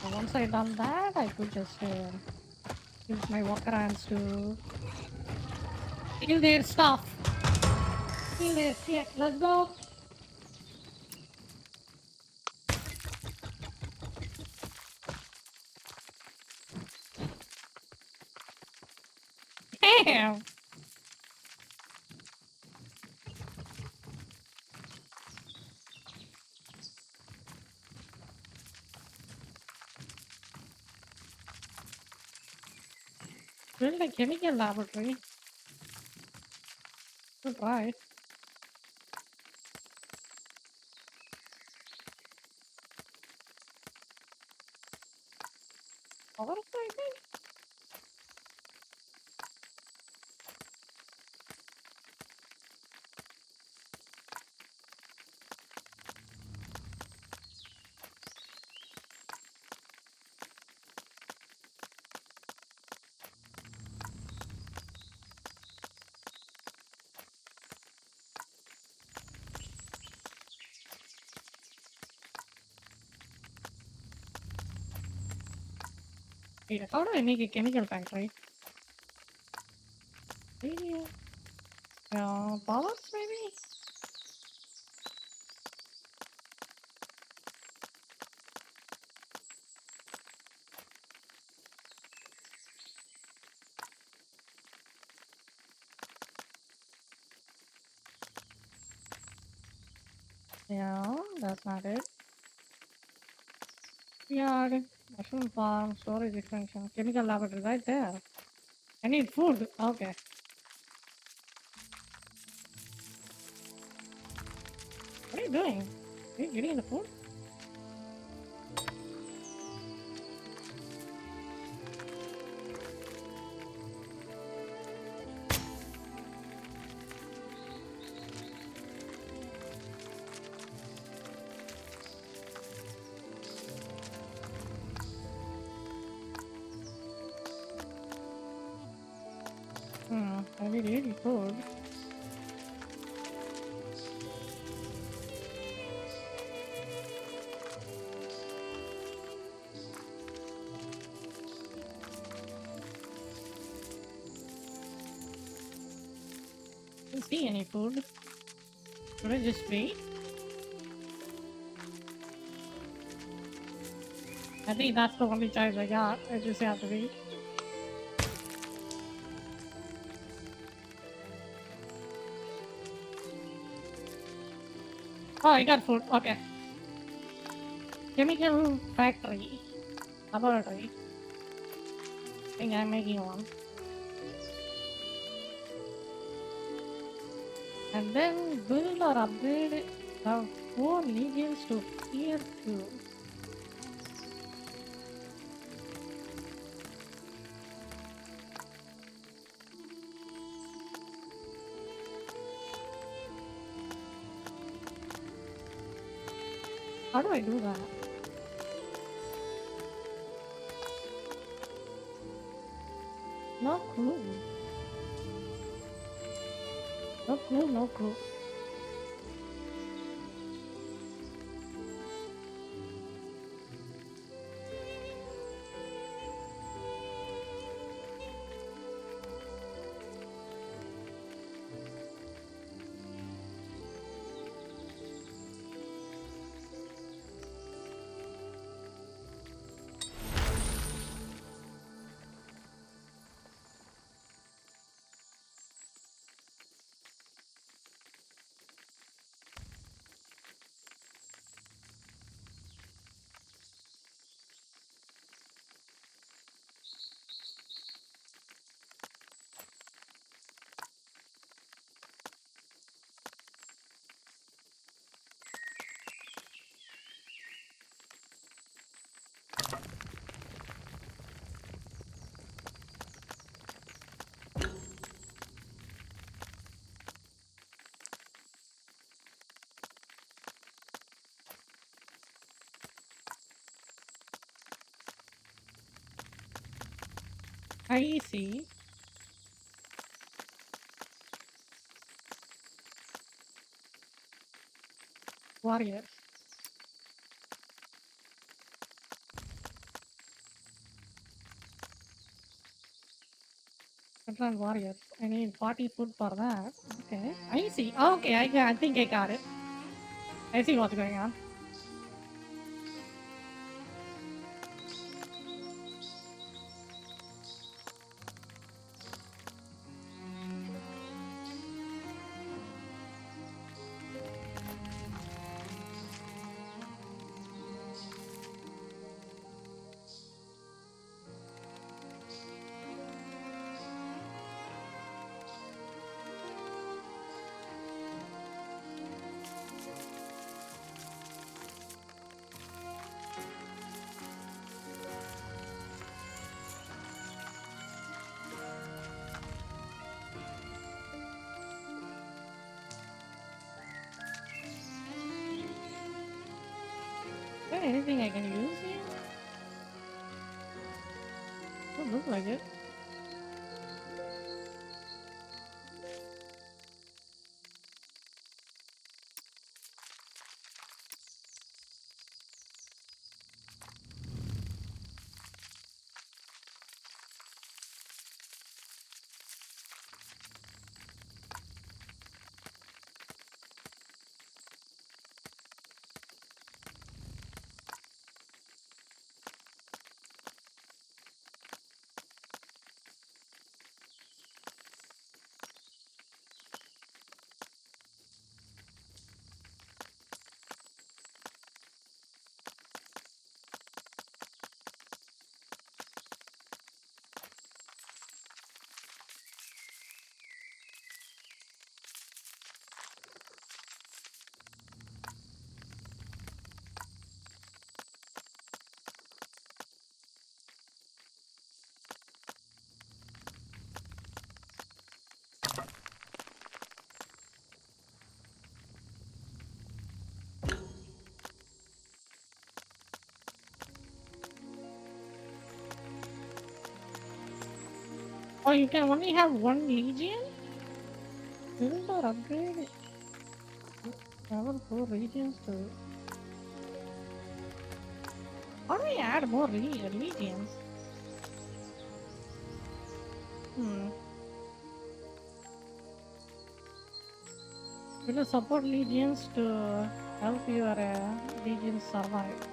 And once I done that, I could just use my walker hands to steal their stuff. Steal their shit. Let's go. Damn. Build a chemical laboratory. Good try. Power cycle? Wait, how do I make a chemical factory? Maybe, bullets maybe? Yeah, that's not it. Yard, mushroom farm, storage extension, chemical laboratory right there. I need food. Okay. What are you doing? Are you getting the food? I need 80 food. Didn't see any food. Should I just wait? I think that's the only choice I got. I just have to wait. Oh, I got food. Okay. Chemical factory. Laboratory. I think I'm making one. And then build or upgrade the 4 legions to tier 2. How do I do that? No clue. No clue, no clue. I see. Warriors. different warriors. I need 40 food for that. Okay, I see. Okay, I think I got it. I see what's going on. Is there anything I can use here? Doesn't look like it. Oh, you can only have one legion? Build or upgrade level 4 legions to... How do we add more legions? Will you support legions to help your legions survive?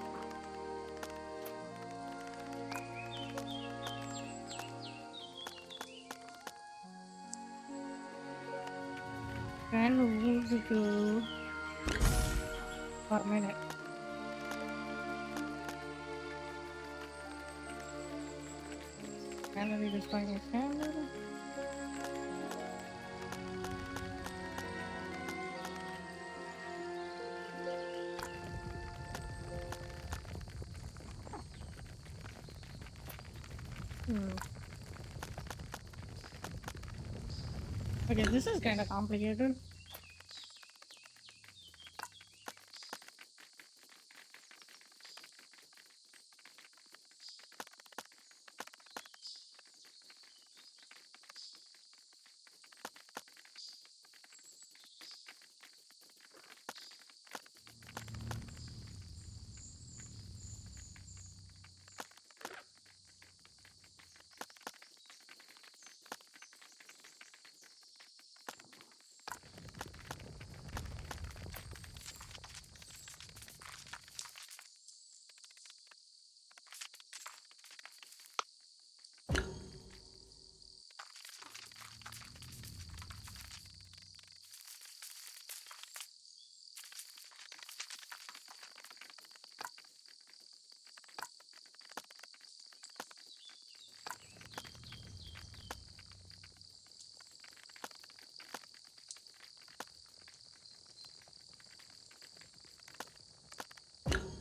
And move to per minute. Manually destroying the standard. Okay, this is kind of complicated.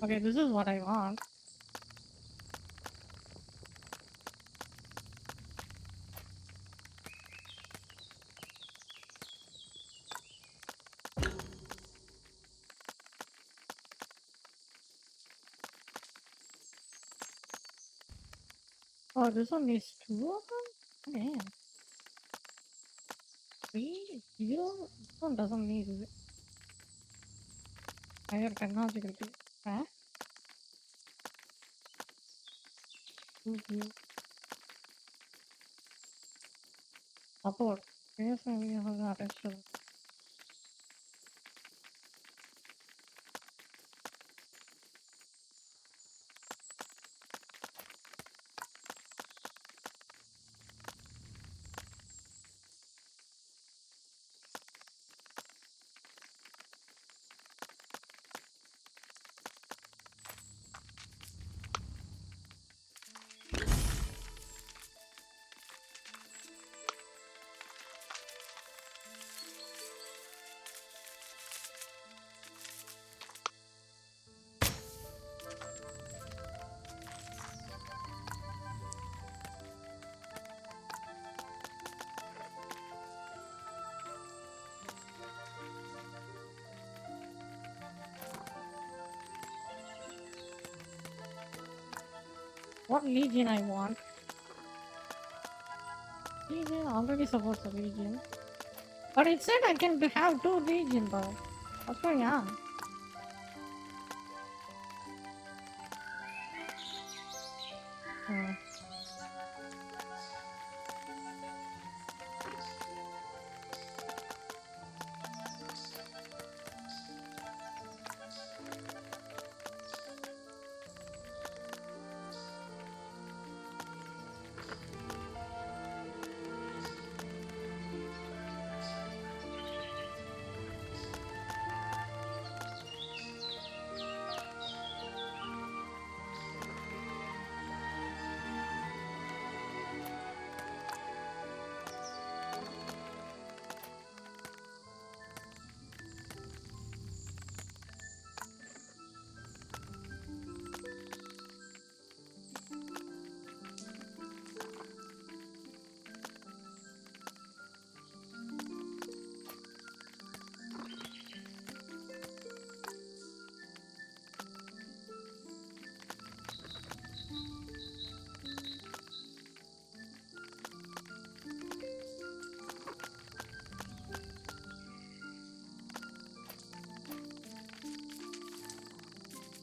Okay, this is what I want. Oh, this one needs 2 of them? Damn. 3, 0? This one doesn't need it. Higher technological key. Huh? 2, 0. Support. Yes, we have got it. Sure. What legion I want? Legion already supports a legion. But it said I can have 2 legion though. What's going on? Hmm.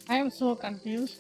I am so confused.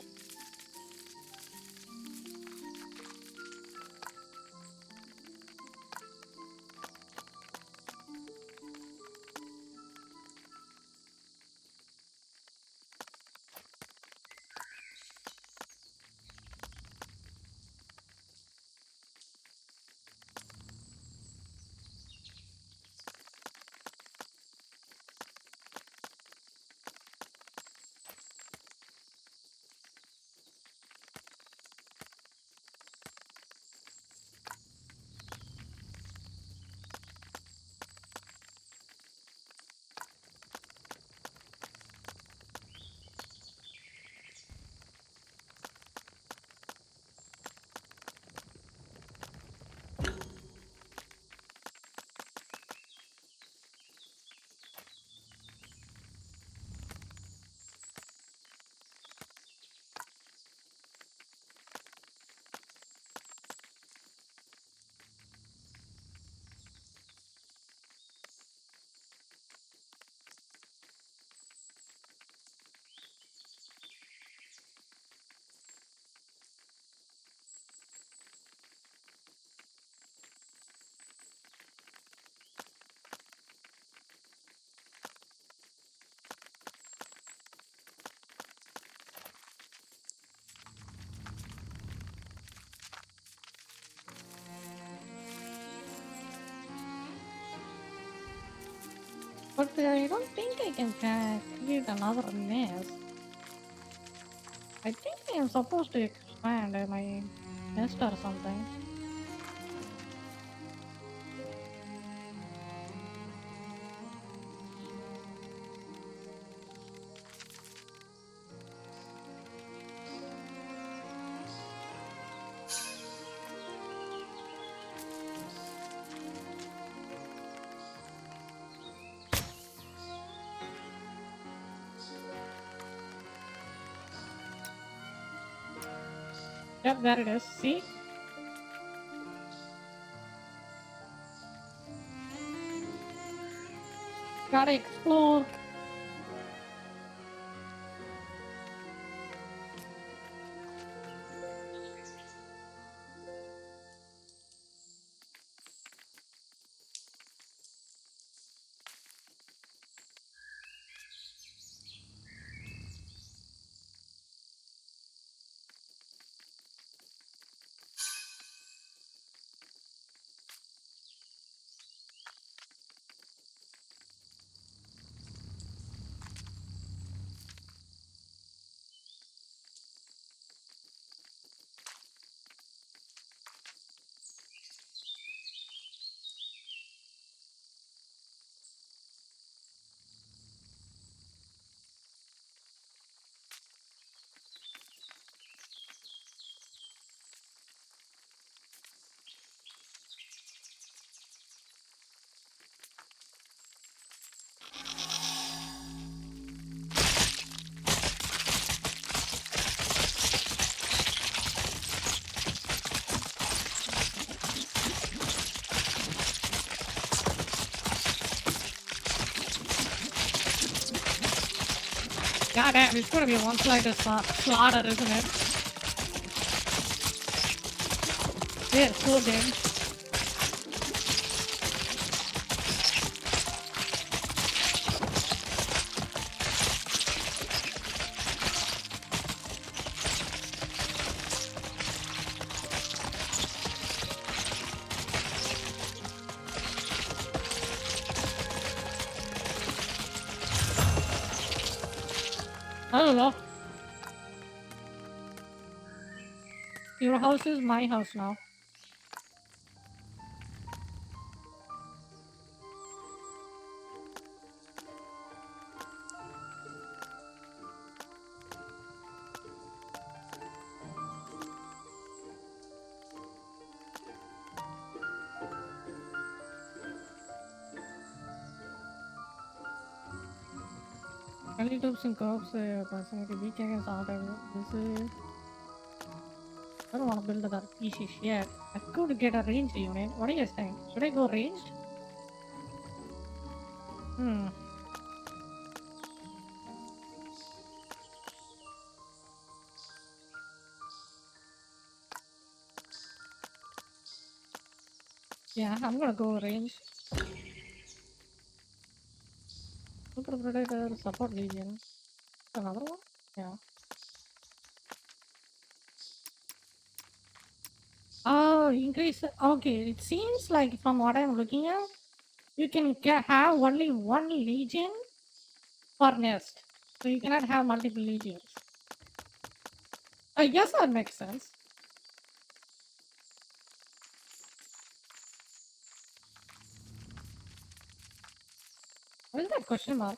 But I don't think I can create another nest. I think I am supposed to expand my nest or something. Yep, there it is. See? Gotta explore. Goddamn, it's gonna be one slide of slaughter, isn't it? Yeah, it's so good. I don't know. Your house is my house now. Friendly troops and corps person के बीच against all this is... I don't want to build that piece yet. I could get a ranged unit. What do you guys think? Should I go ranged? Hmm. Yeah, I'm gonna go ranged. Super Predator Support Legion. Another one? Yeah. Oh, increase. Okay, it seems like from what I'm looking at, you can have only one legion per nest. So you cannot have multiple legions. I guess that makes sense. What is that question mark?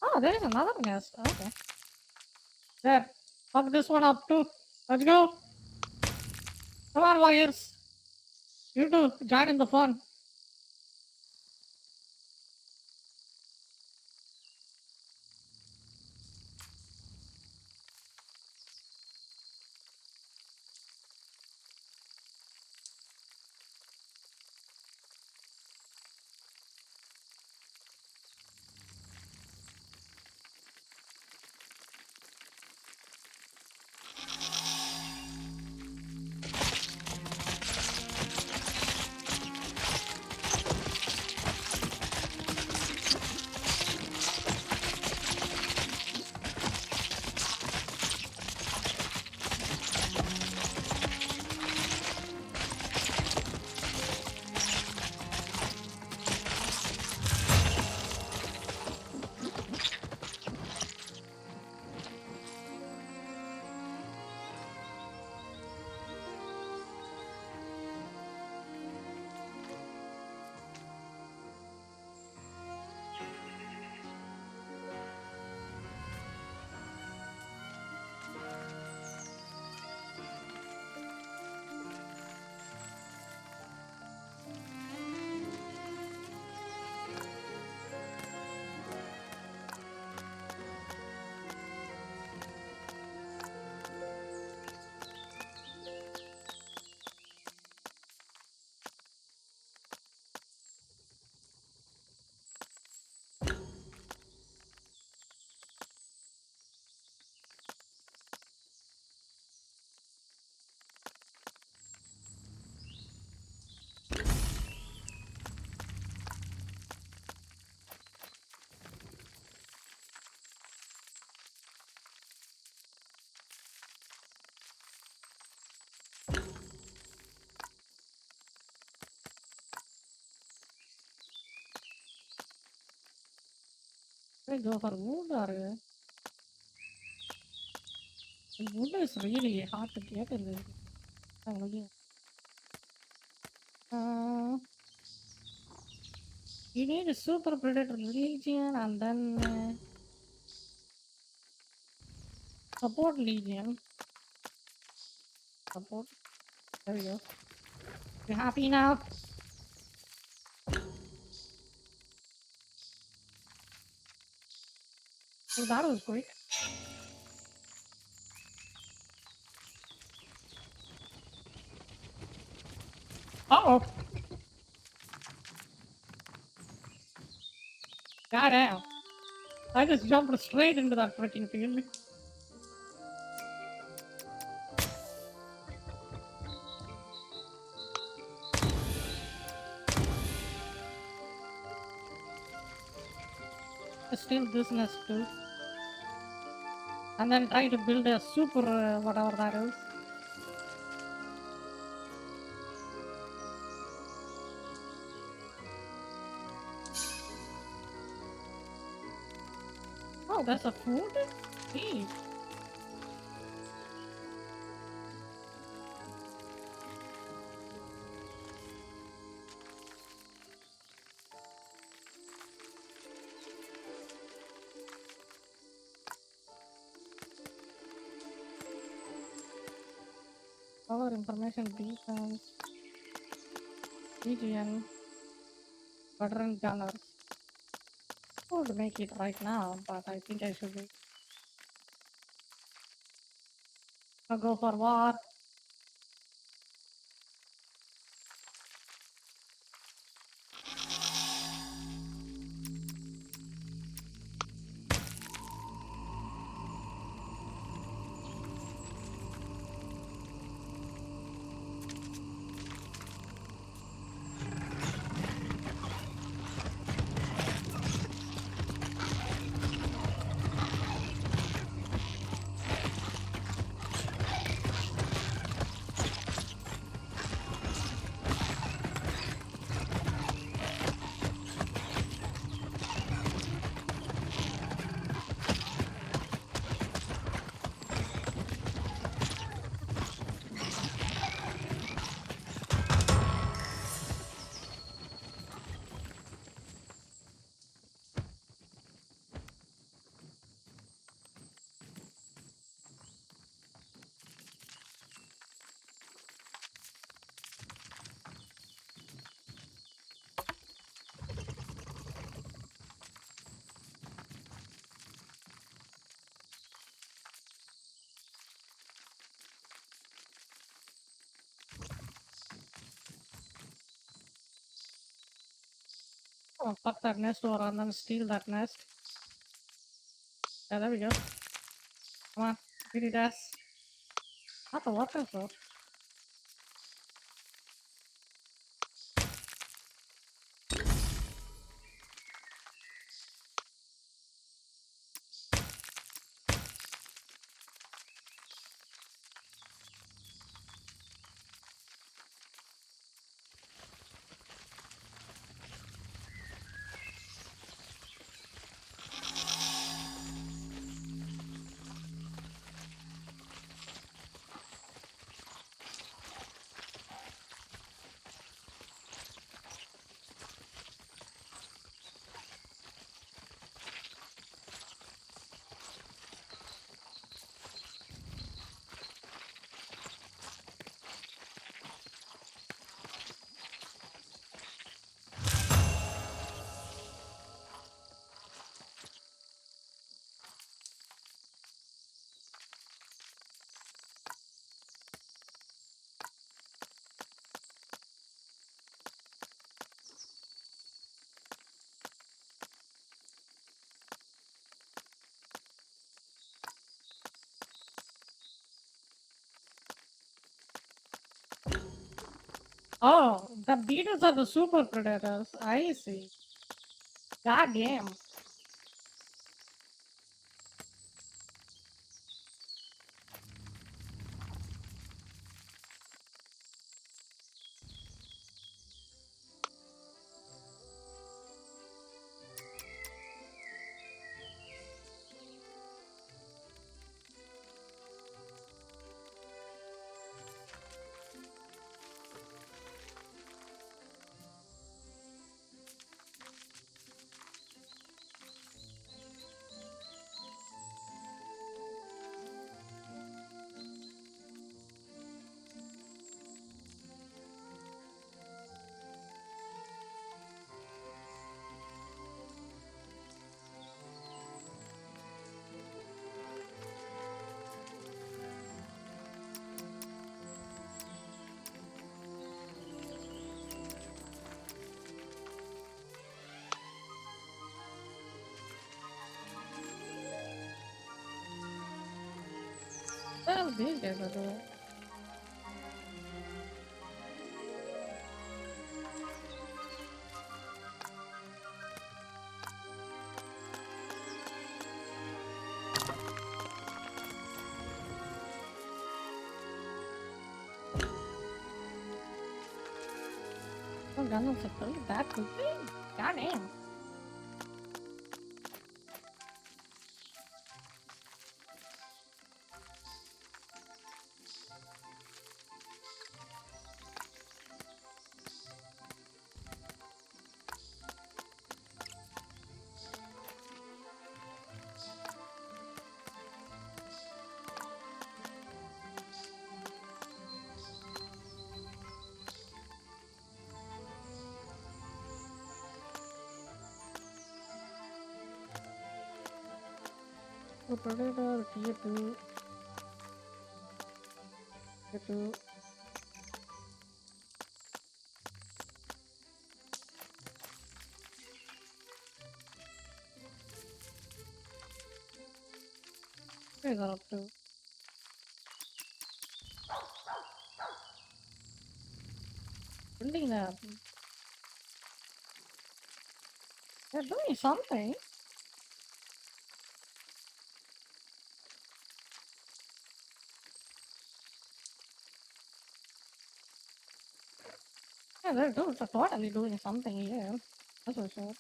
Oh, there is another nest. Okay. There. Fuck this one up too. Let's go. Come on, warriors. You too. Join in the fun. Should I go for wood or... Wood is really hard to get in this. I'm looking. You need a Super Predator Legion and then Support Legion. Support. There we go. You happy now? Oh, that was quick. Uh-oh. Goddamn. I just jumped straight into that freaking field. I steal this nest too. And then try to build a super whatever that is. Oh, that's a food? Eat. Power information defense. BGN. Veteran gunners. I would make it right now, but I think I should be. I'll go for war. Oh, fuck that nest over and then steal that nest. Yeah, there we go. Come on, give it us. Not the workers though. Oh, the beetles are the super predators. I see. God damn. What these guys are doing? Oh, guns are pretty that quickly? Goddamn. The Predator, tier 2. Tier 2. What is that up to? Building that. They're doing something. Yeah, they're totally doing something here. That's for sure.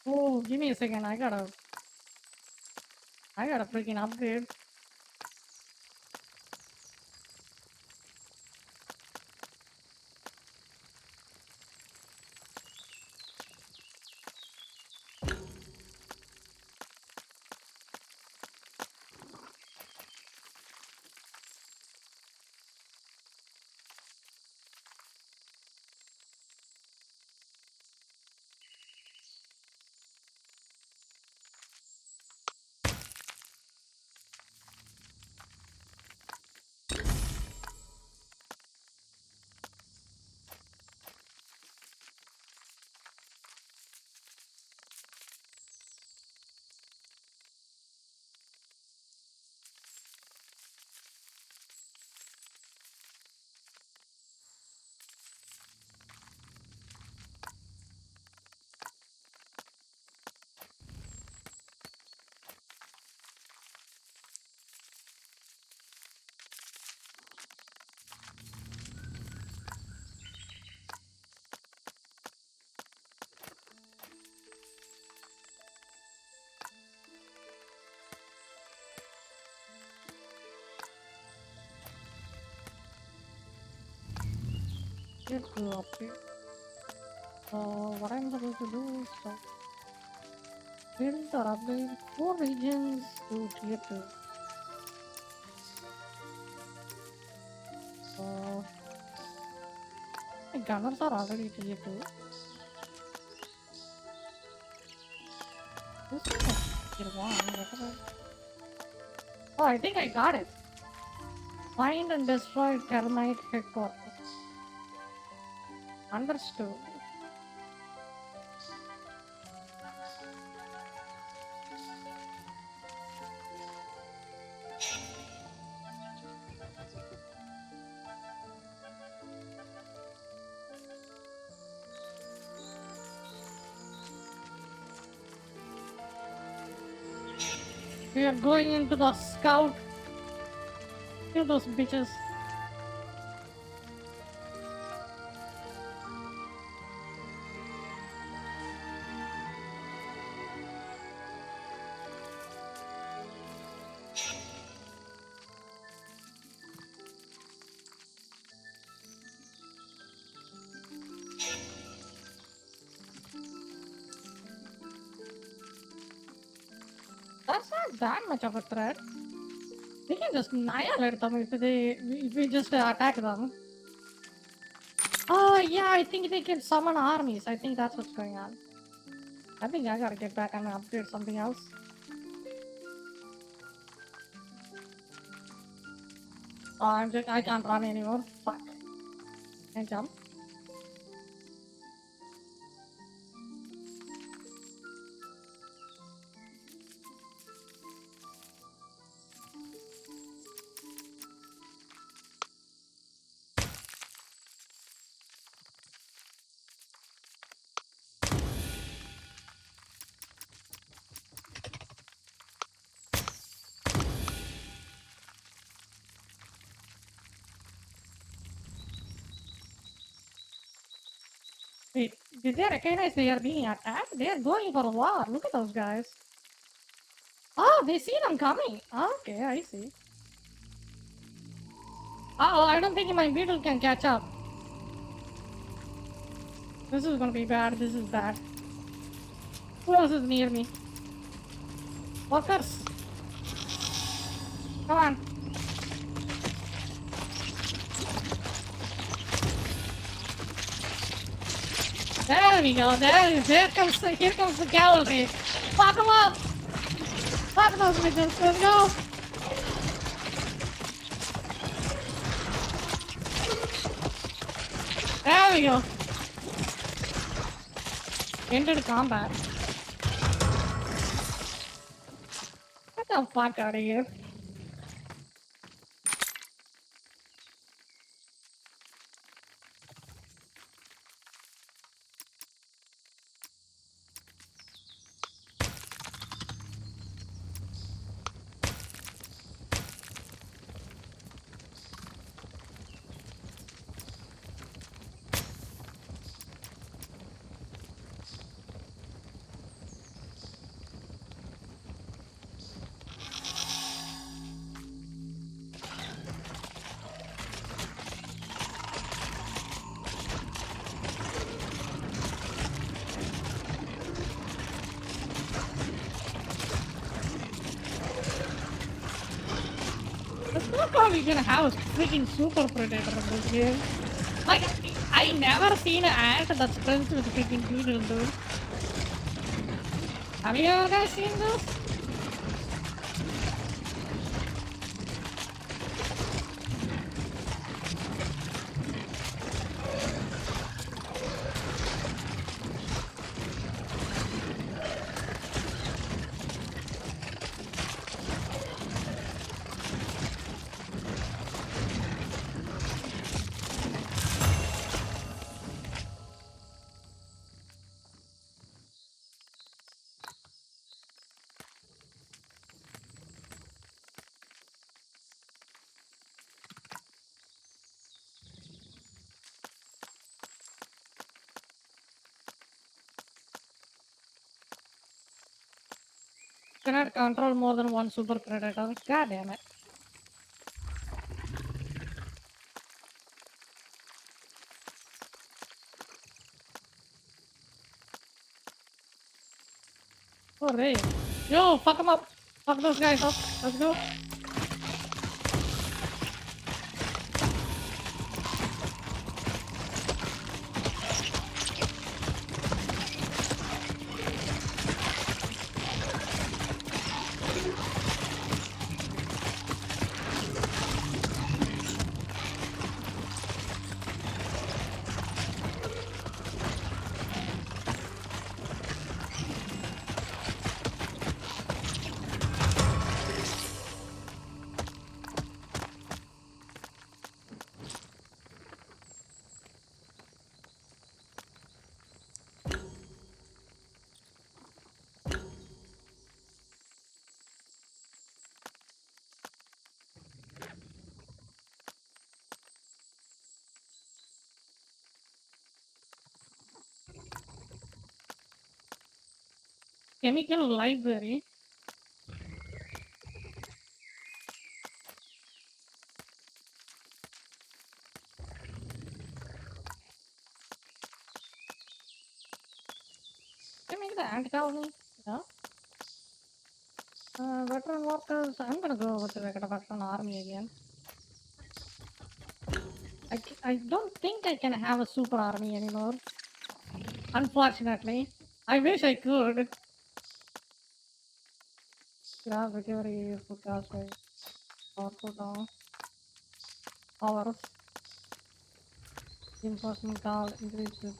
Oh, give me a second. I gotta freaking upgrade. Let's go up here. So what I'm supposed to do is build or upgrade 4 regions to tier 2. So the gunners are already tier 2. This is tier 1. Oh, I think I got it. Find and destroy termite headquarters. Understood. We are going into the scout. Kill those bitches. That's not that much of a threat. We can just annihilate them if we just attack them. Oh yeah, I think they can summon armies. I think that's what's going on. I think I gotta get back and upgrade something else. Oh, I can't run anymore. Fuck. Can't jump. Wait, did they recognize they are being attacked? They are going for a war. Look at those guys. Oh, they see them coming. Okay, I see. Oh, I don't think my beetle can catch up. This is gonna be bad. This is bad. Who else is near me? Workers. Come on. There we go. Here comes the cavalry. Fuck them up. Fuck those bitches. Let's go. There we go. Entered combat. Get the fuck out of here. Probably gonna have a freaking super predator in this game. Like, I never seen an ant that sprints with freaking beetle, dude. Have you guys seen this? Cannot control more than one super predator. God damn it. Oh, hey. Yo, fuck them up. Fuck those guys up. Let's go. Chemical library. Can I make the ant colony? No. Veteran workers. I'm gonna go with the veteran army again. I don't think I can have a super army anymore. Unfortunately. I wish I could. Grab recovery, food cost, power cooldown, powers. Reinforcement call increase the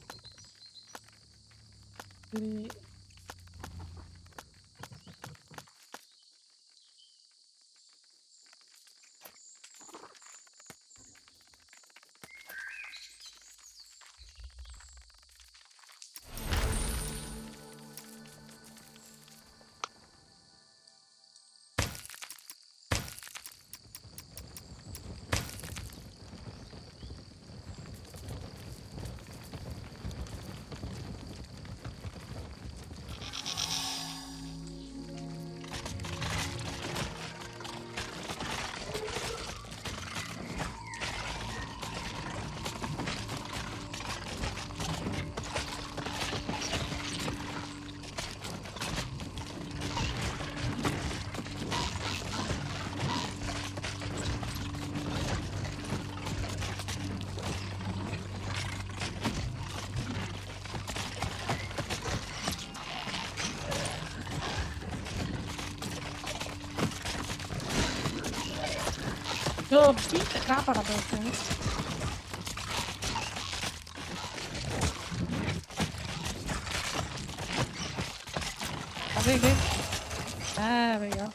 Yo, beat the crap out of those things. Okay, good. There we go.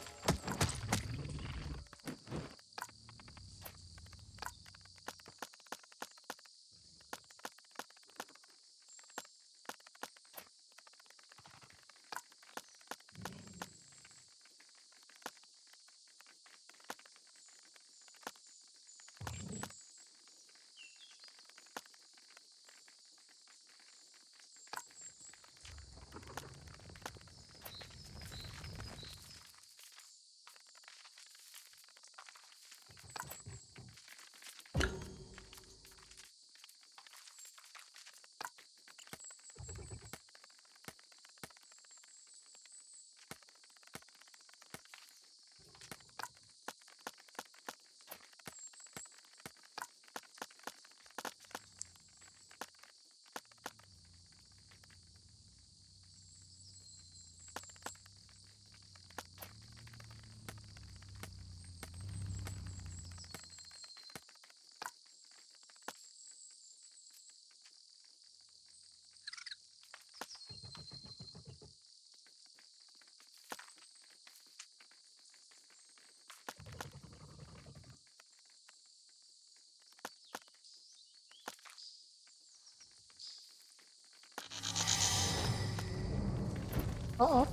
Uh-oh.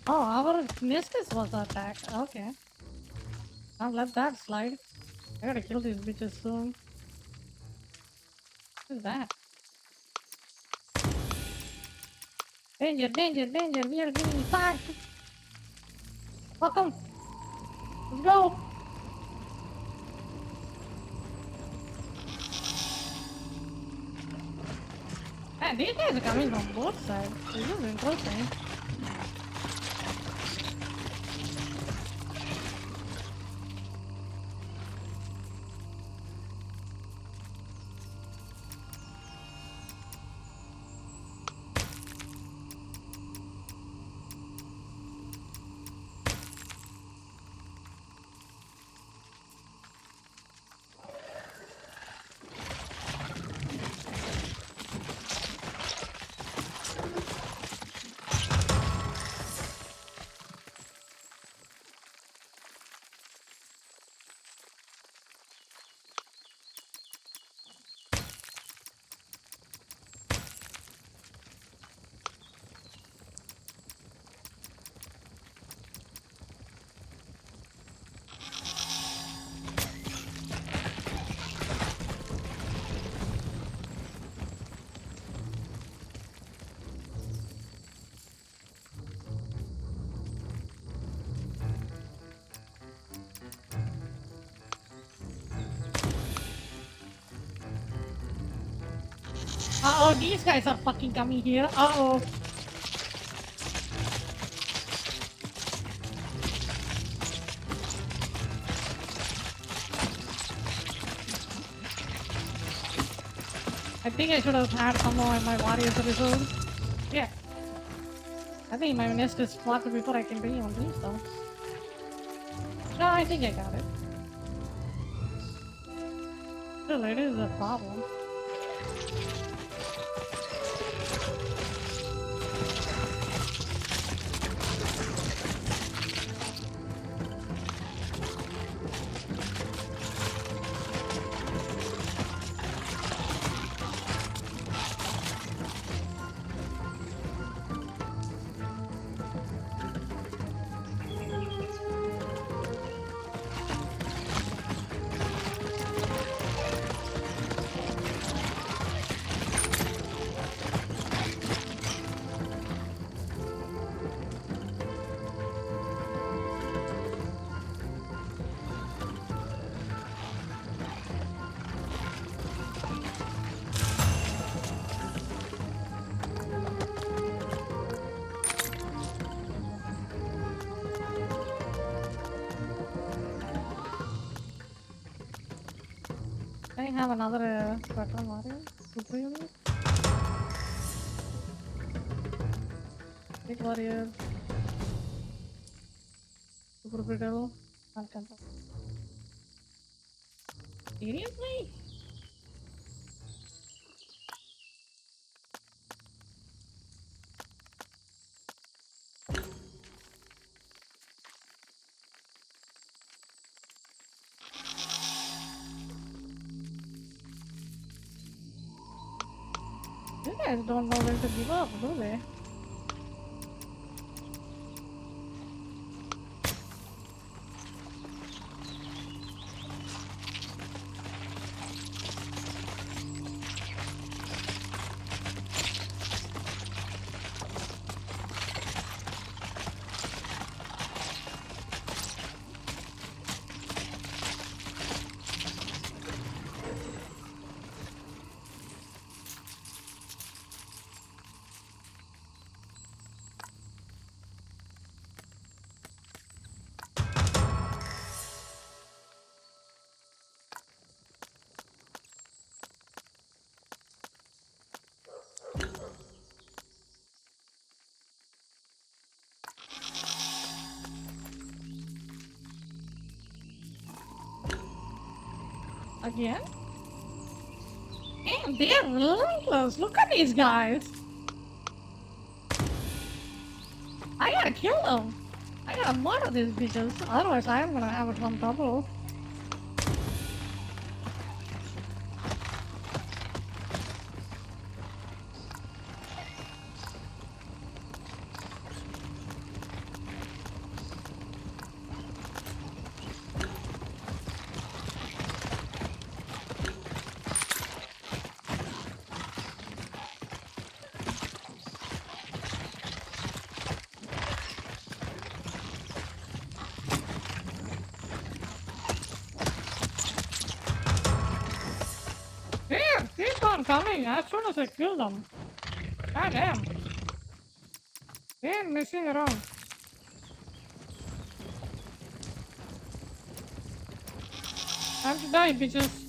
Oh, our Nestus was attacked. Okay. I'll let that slide. I gotta kill these bitches soon. What is that? Danger, danger, danger. We are getting attacked. Welcome. Let's go. Man, these guys are coming from both sides. This is interesting. Uh-oh, these guys are fucking coming here. Uh-oh. I think I should have had some more in my warriors episode. Yeah. I think my nest is blocked before I can bring on these though. No, I think I got it. Still, it is a problem. I have another veteran warrior. Super unit. Big warrior. Super brittle. Alcantara. Seriously? You guys don't know when to give up, do they? Again? Damn, they're relentless. Look at these guys. I gotta kill them. I gotta murder these bitches. Otherwise, I'm gonna have some trouble. Keep on coming as soon as I kill them. God damn. They ain't messing around. Time to die, bitches.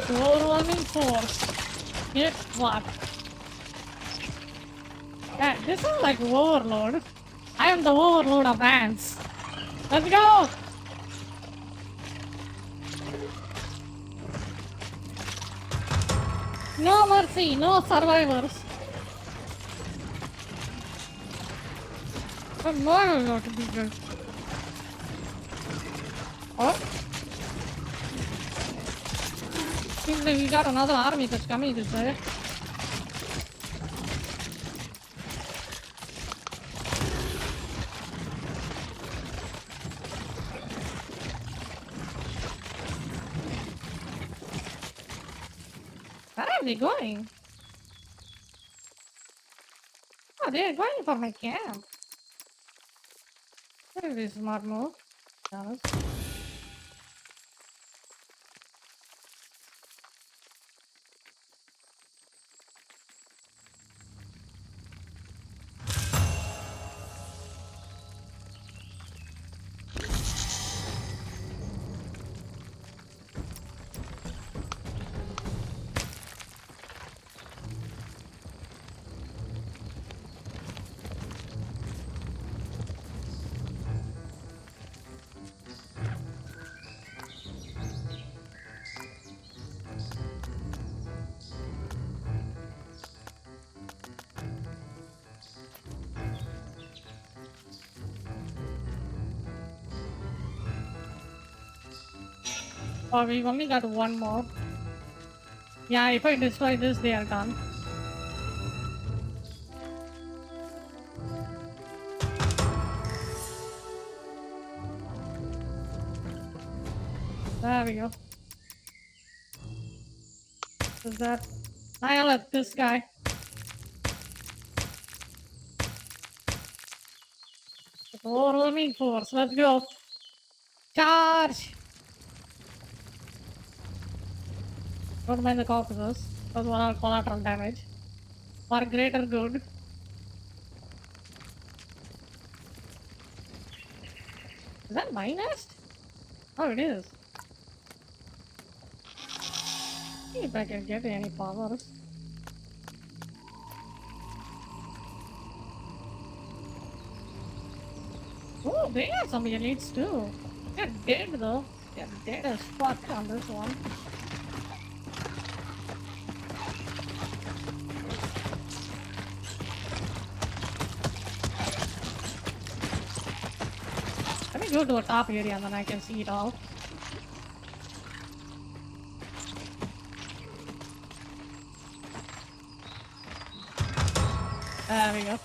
The overwhelming force. Get what? Yeah, this is like Overlord. I am the Overlord of ants. Let's go! No mercy, no survivors. I'm not to be good. Oh? Seems like we got another army that's coming this way. Where are they going? Oh, they're going for my camp. That is a smart move. Yes. Oh, we only got one more. Yeah, if I destroy this, they are gone. There we go. Is that? Annihilate this guy. Overwhelming force. Let's go. Charge! Don't mind the corpses. Those were all collateral damage. For greater good. Is that my nest? Oh, it is. See if I can get any powers. Oh, they have some elites too. They're dead though. They're dead as fuck on this one. Let me go to a top area and then I can see it all. There we go.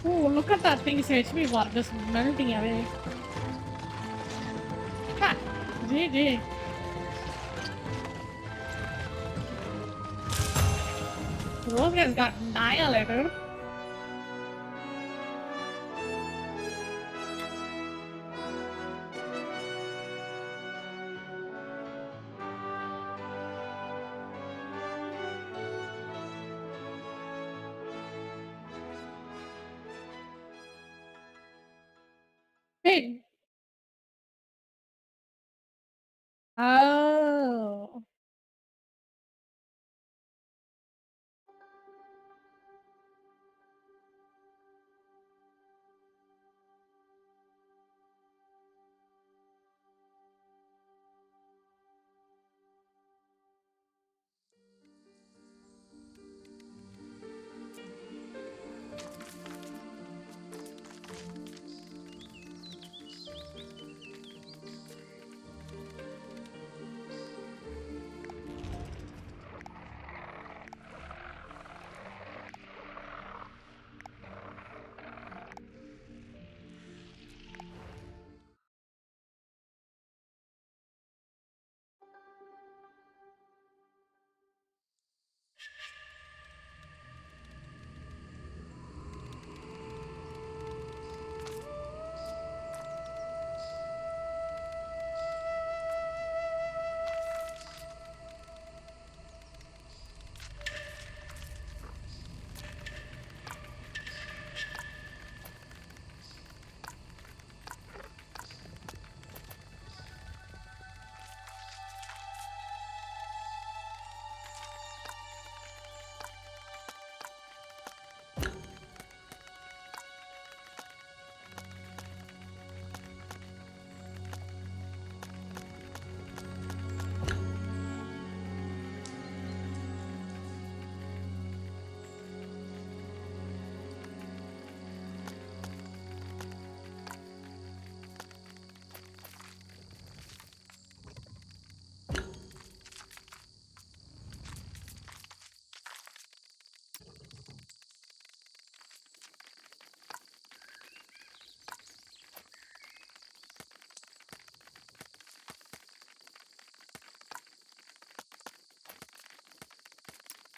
Oh, look at that thing's HP bar just melting away. Ha! GG. Those guys got annihilated. Hey. Oh.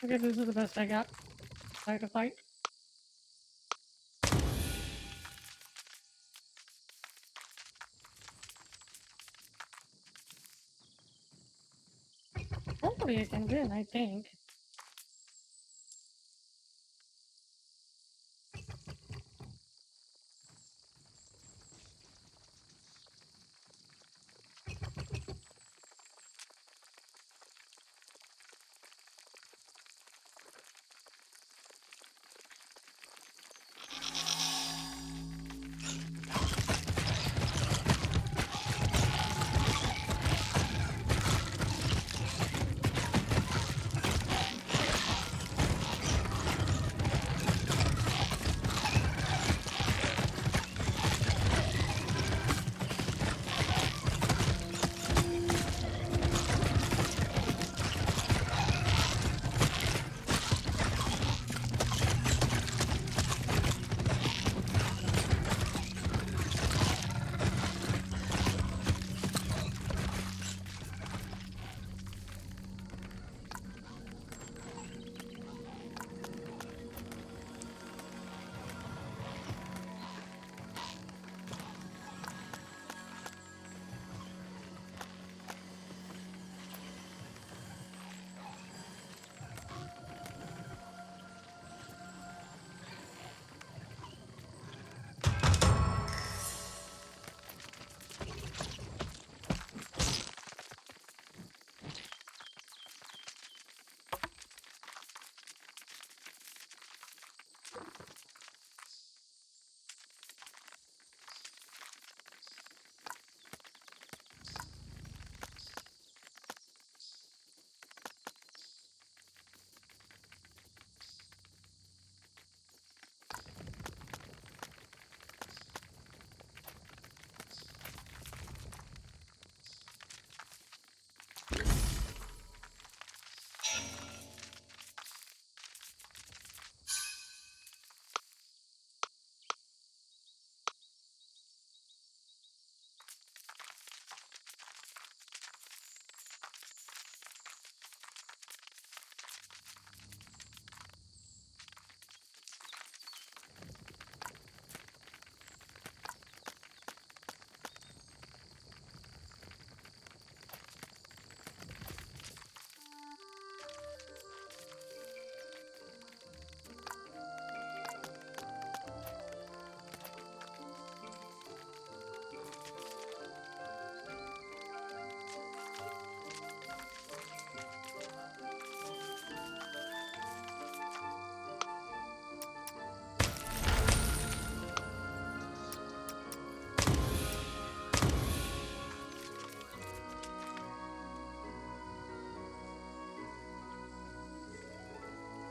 Okay, this is the best I got. Try to fight. Hopefully I can win, I think.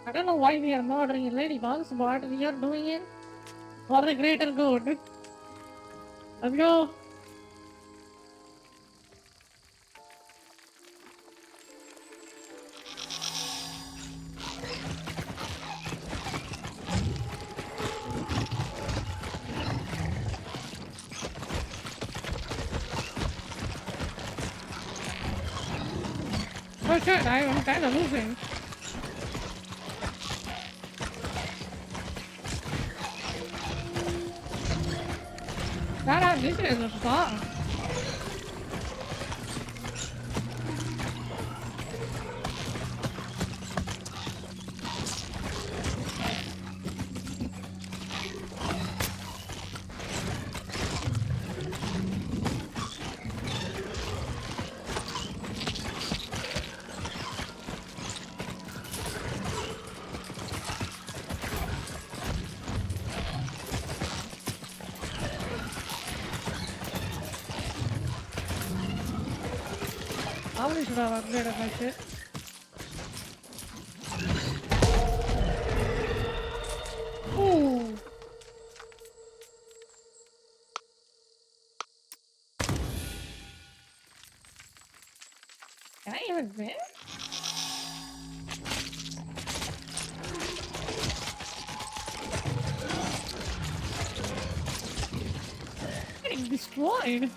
I don't know why we are murdering ladybugs, but we are doing it for the greater good. Let's go. Oh shit, I'm kind of losing. This is a fun. Probably should have upgraded my shit. Ooh. Can I even win? Getting destroyed.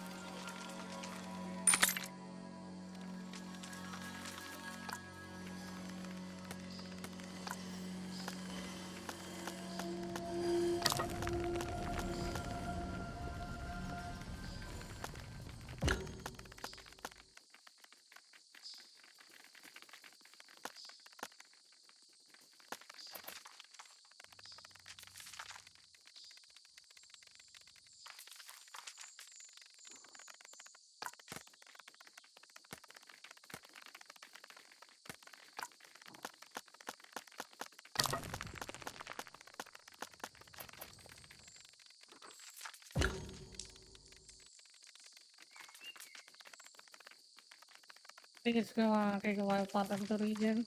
think it's gonna take a while for them to regen.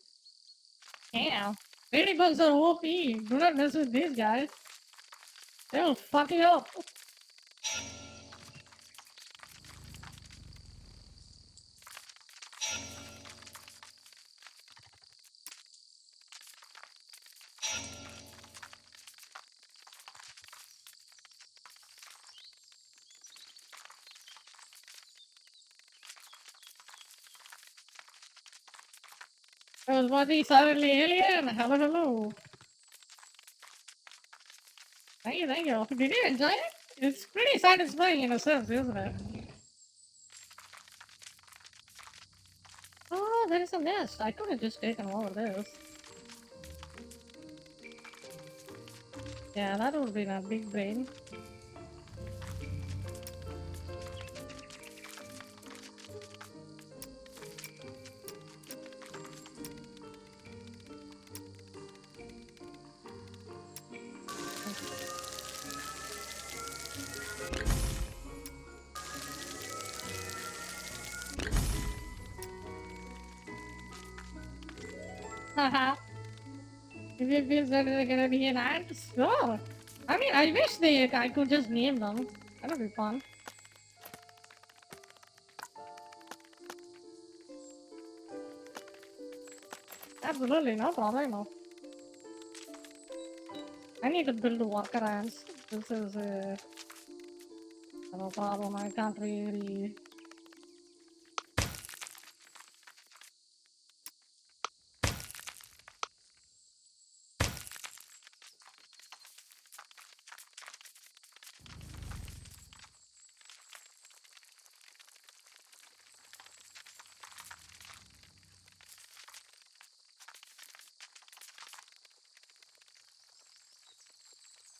Yeah. Ladybugs are OP. Do not mess with these guys. They'll fuck you up. Was Buddy suddenly alien? Hello, hello. Thank you, thank you. Did you enjoy it? It's pretty satisfying in a sense, isn't it? Oh, there is a nest. I could have just taken all of this. Yeah, that would have been a big brain. Haha. If it feels that they're gonna be an ant, sure. I mean, I wish I could just name them. That would be fun. Absolutely, no problem. I need to build workarounds. This is no problem. I can't really.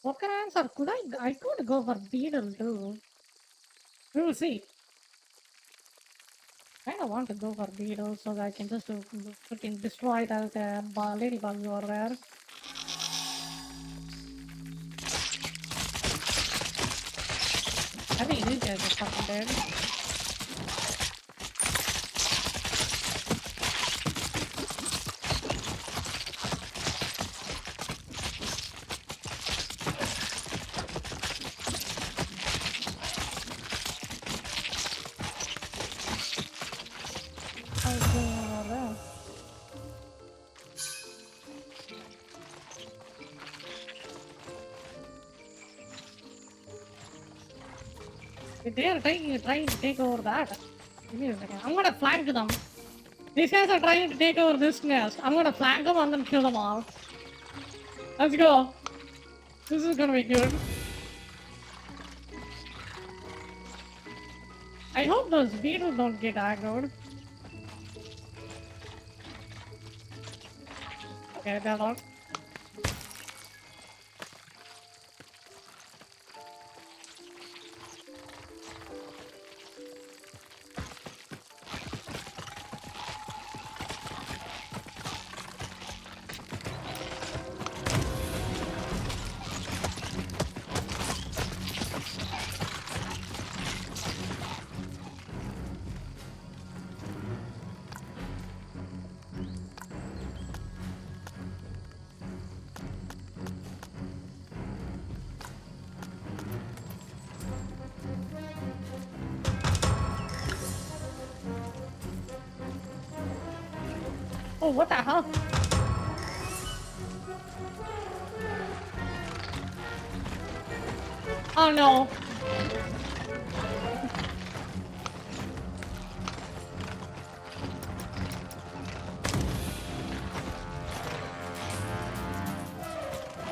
What can I answer? I could go for beetle too. We will see. I don't want to go for beetle so that I can just freaking destroy that ladybugs over there. I think these guys are fucking dead. How's going on over there? They are trying to take over that. Give me a second. I'm gonna flank them. These guys are trying to take over this nest. I'm gonna flank them and then kill them all. Let's go. This is gonna be good. I hope those beetles don't get aggroed. Okay, they're not. Oh, what the hell? Oh no.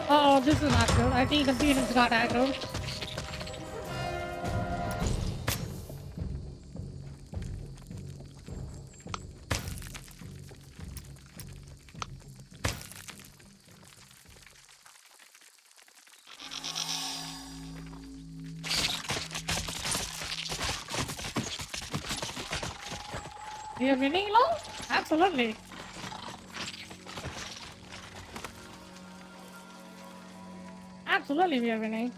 Oh, this is not good. I think the beetles got aggroed. We are winning low? Absolutely. Absolutely we are winning.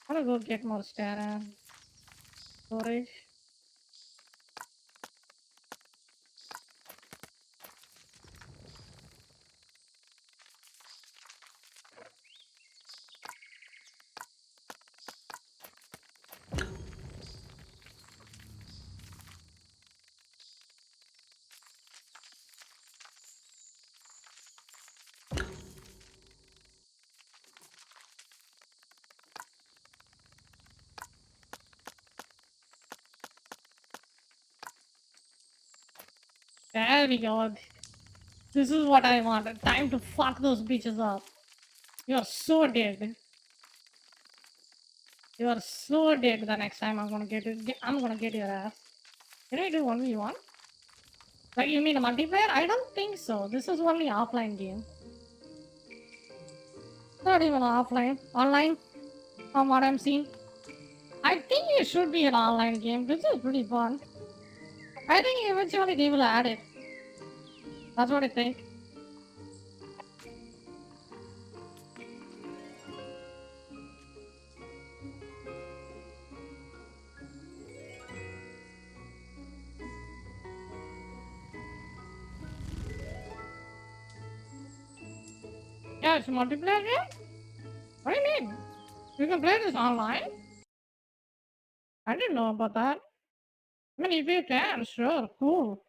I'm gonna go get more data storage. There we go. This is what I wanted. Time to fuck those bitches up. You're so dead. You are so dead. The next time I'm gonna get your ass. Can I do 1v1? Like, you mean a multiplayer? I don't think so. This is only offline game. Not even offline. Online, from what I'm seeing. I think it should be an online game. This is pretty fun. I think eventually they will add it. That's what I think. Yeah, it's a multiplayer game? What do you mean? You can play this online? I didn't know about that. I mean, if you can, sure, cool.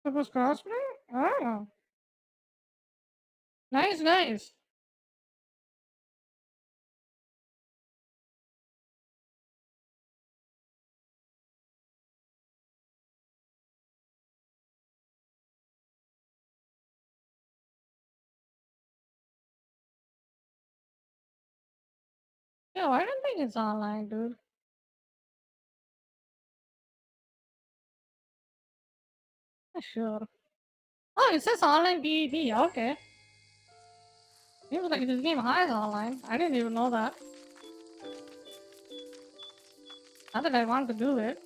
It was crossplay? Oh. Nice, nice. Yeah, I don't think it's online, dude. Sure. Oh, it says online PvP, okay. Seems like this game has online. I didn't even know that. Not that I want to do it.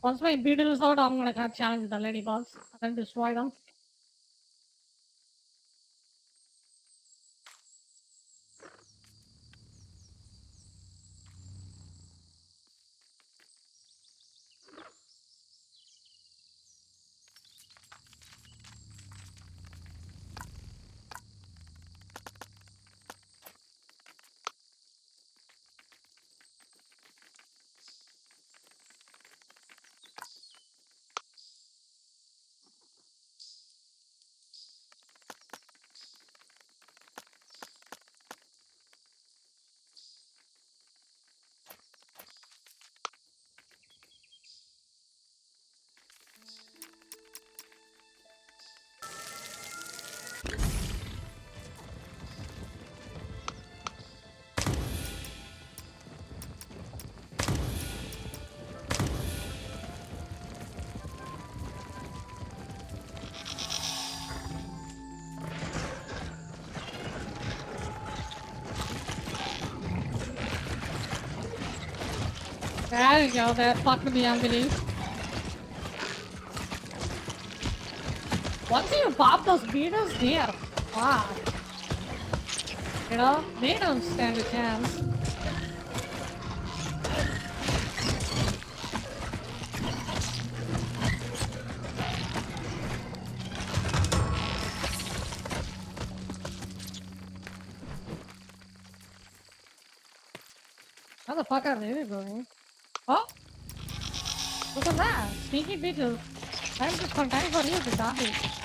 Once my beetle is out, I'm gonna challenge the ladybugs and then destroy them. There you go, that fucked me unbelief. Once you pop those beetles, they are fucked. You know, they don't stand a chance. How the fuck are they going? Oh! Look at that! Sneaky bitches! I'm just content for you to die.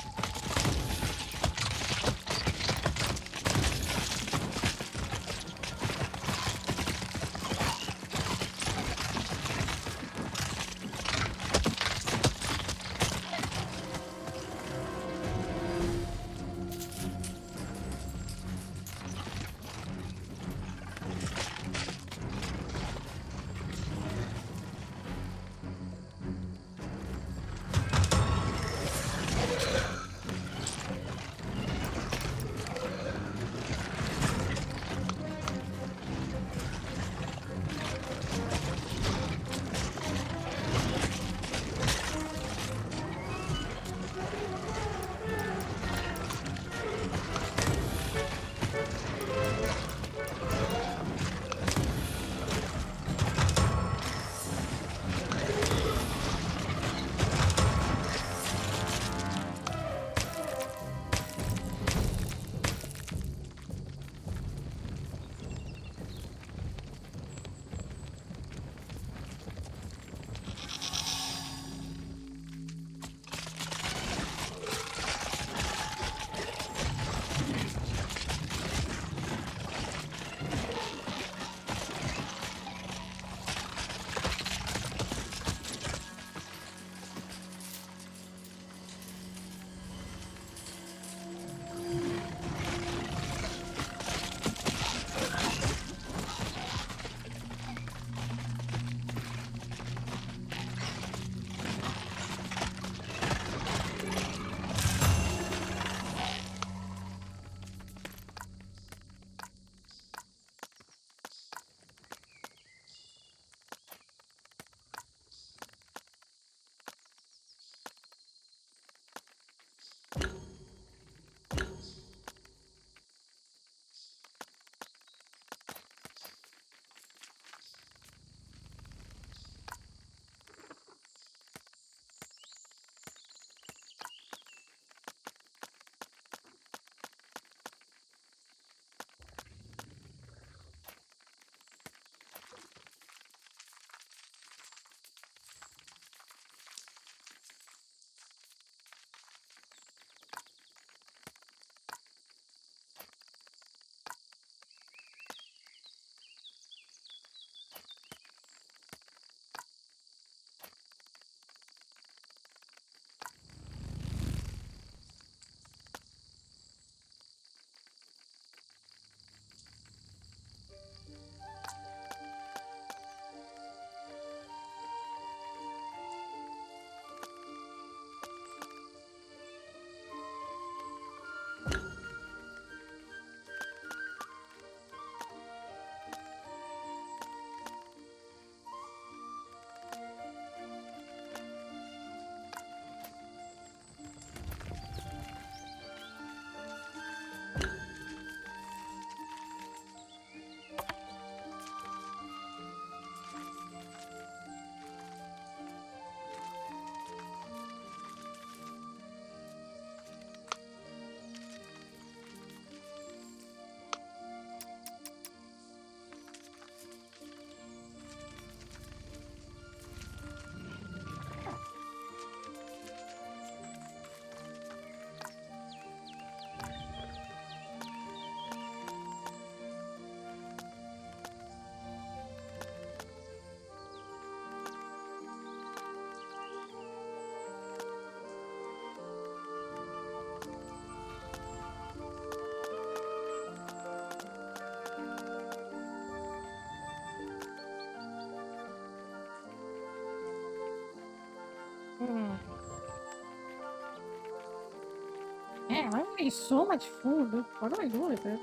Man, I'm eating so much food. What do I do with it?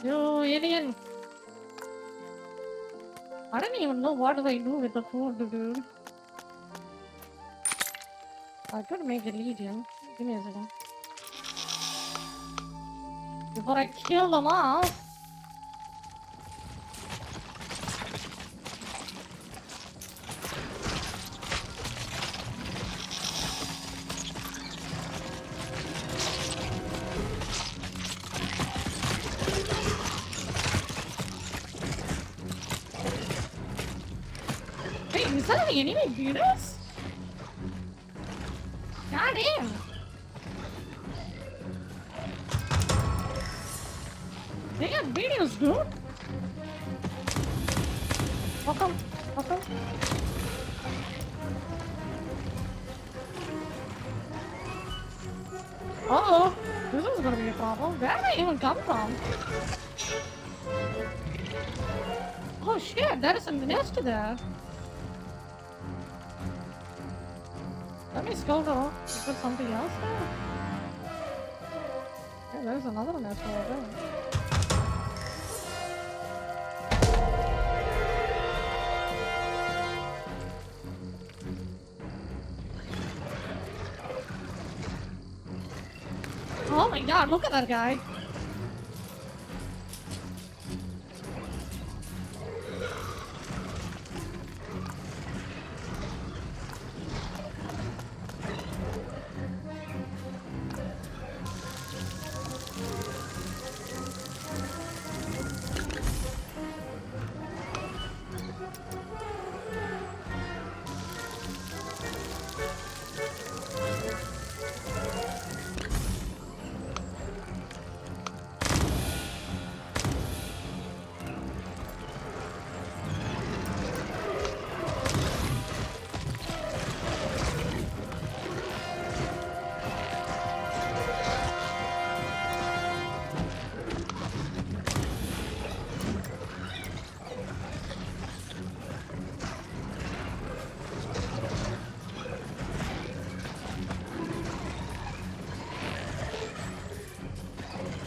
You idiot! I don't even know what do I do with the food, dude. I could make a legion. Give me a second. Before I kill them all. is that an enemy Venus? God damn. They got videos, dude. Welcome. Welcome. Uh-oh. This is gonna be a problem. Where did they even come from? Oh shit, there is a nest there. Let me scroll down. Is there something else there? Yeah, there's another nest over there. Oh my god, look at that guy.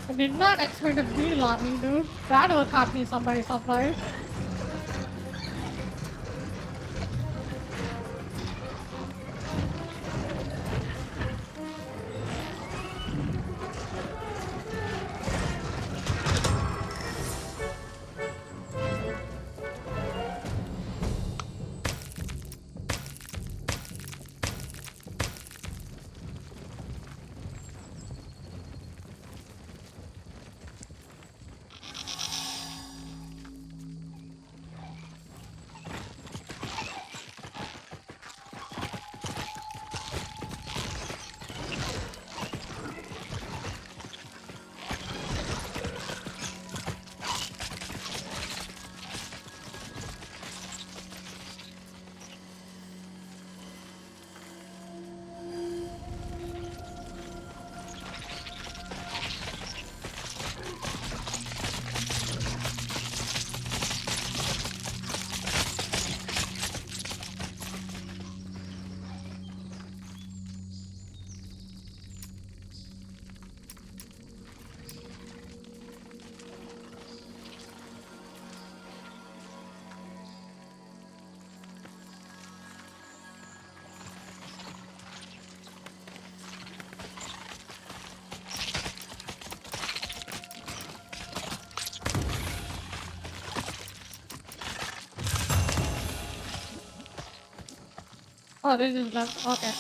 I did not expect a beetle on me, dude. That would caught me somebody surprise. Oh, this is left. Okay.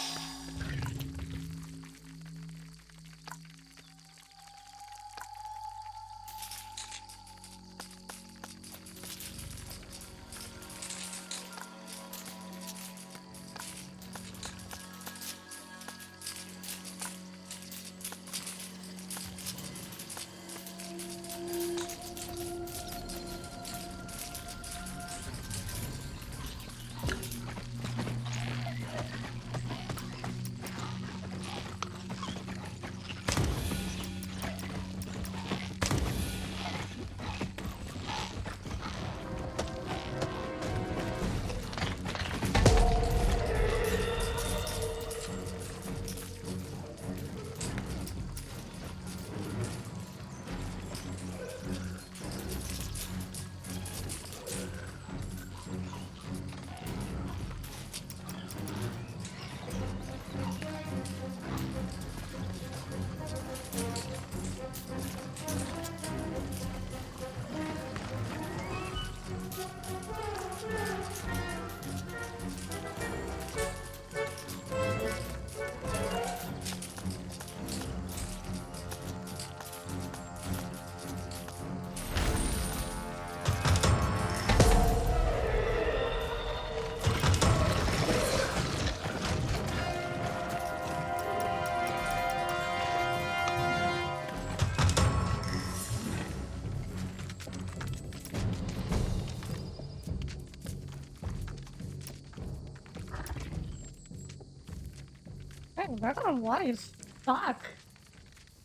Getting better and why is stuck?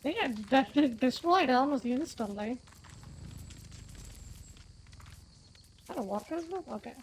They get destroyed almost instantly. Is that a water group? Okay.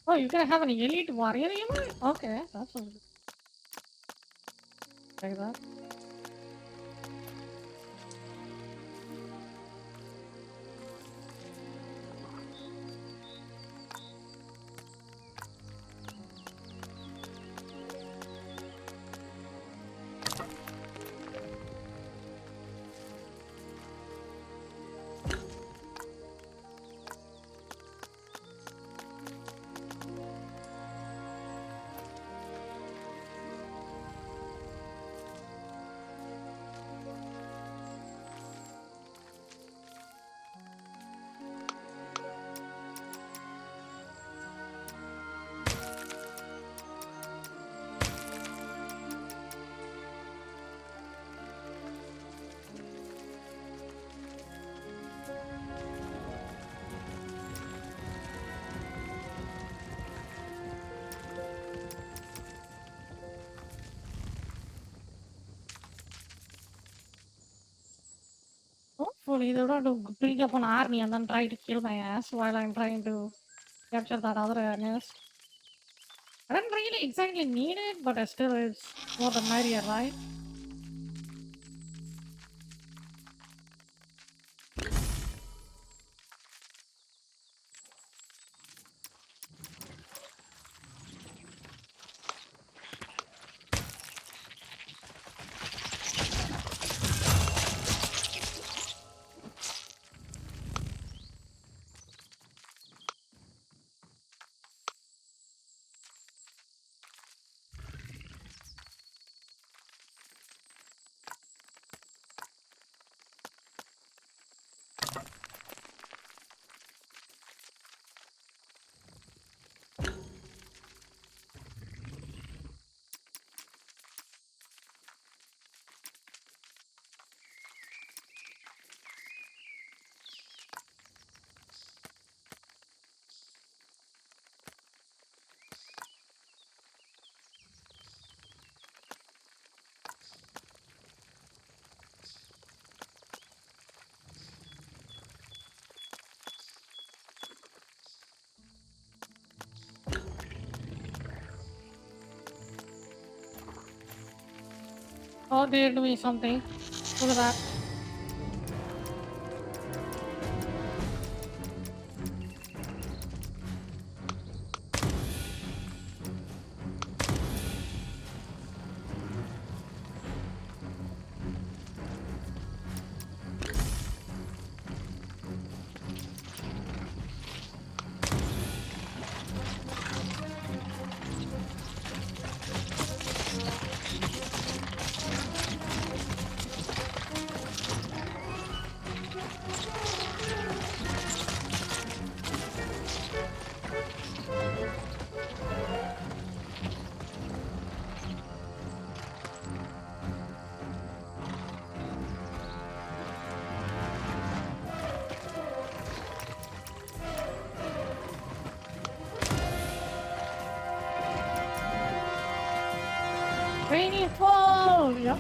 Oh, you're gonna have an elite warrior unit? Okay, that's a... Like that. Hopefully they don't bring up an army and then try to kill my ass while I'm trying to capture that other nest. I don't really exactly need it, but still it's more the merrier, right? Oh, they're doing something. Look at that. Rainfall! Yep.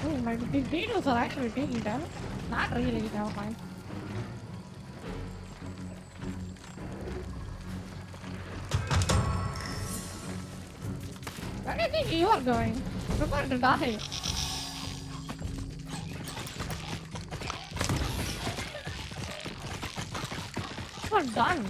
Oh my, these beetles are actually taking damage. Not really, never mind. Where do you think you are going? Prepare to die. You're done.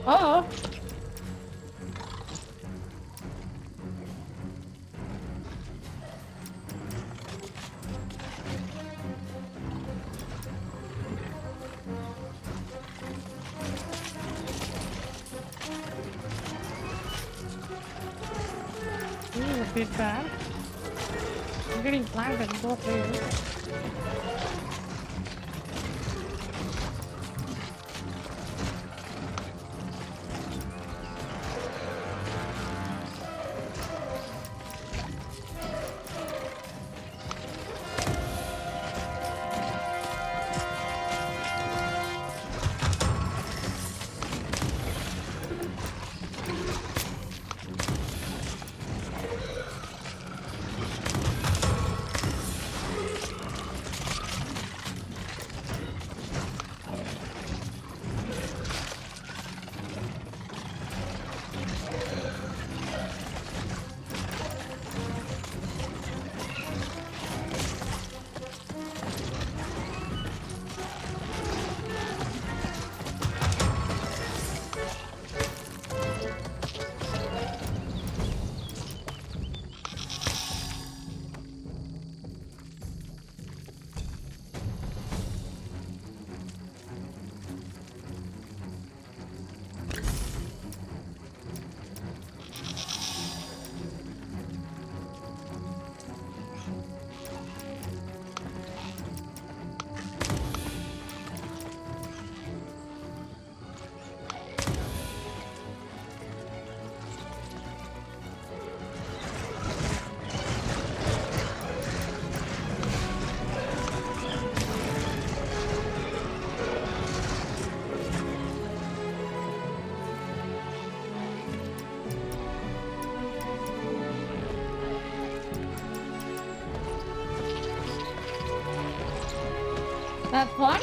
Uh-oh. This is a bit bad. I'm getting planted in both ways. That's fun?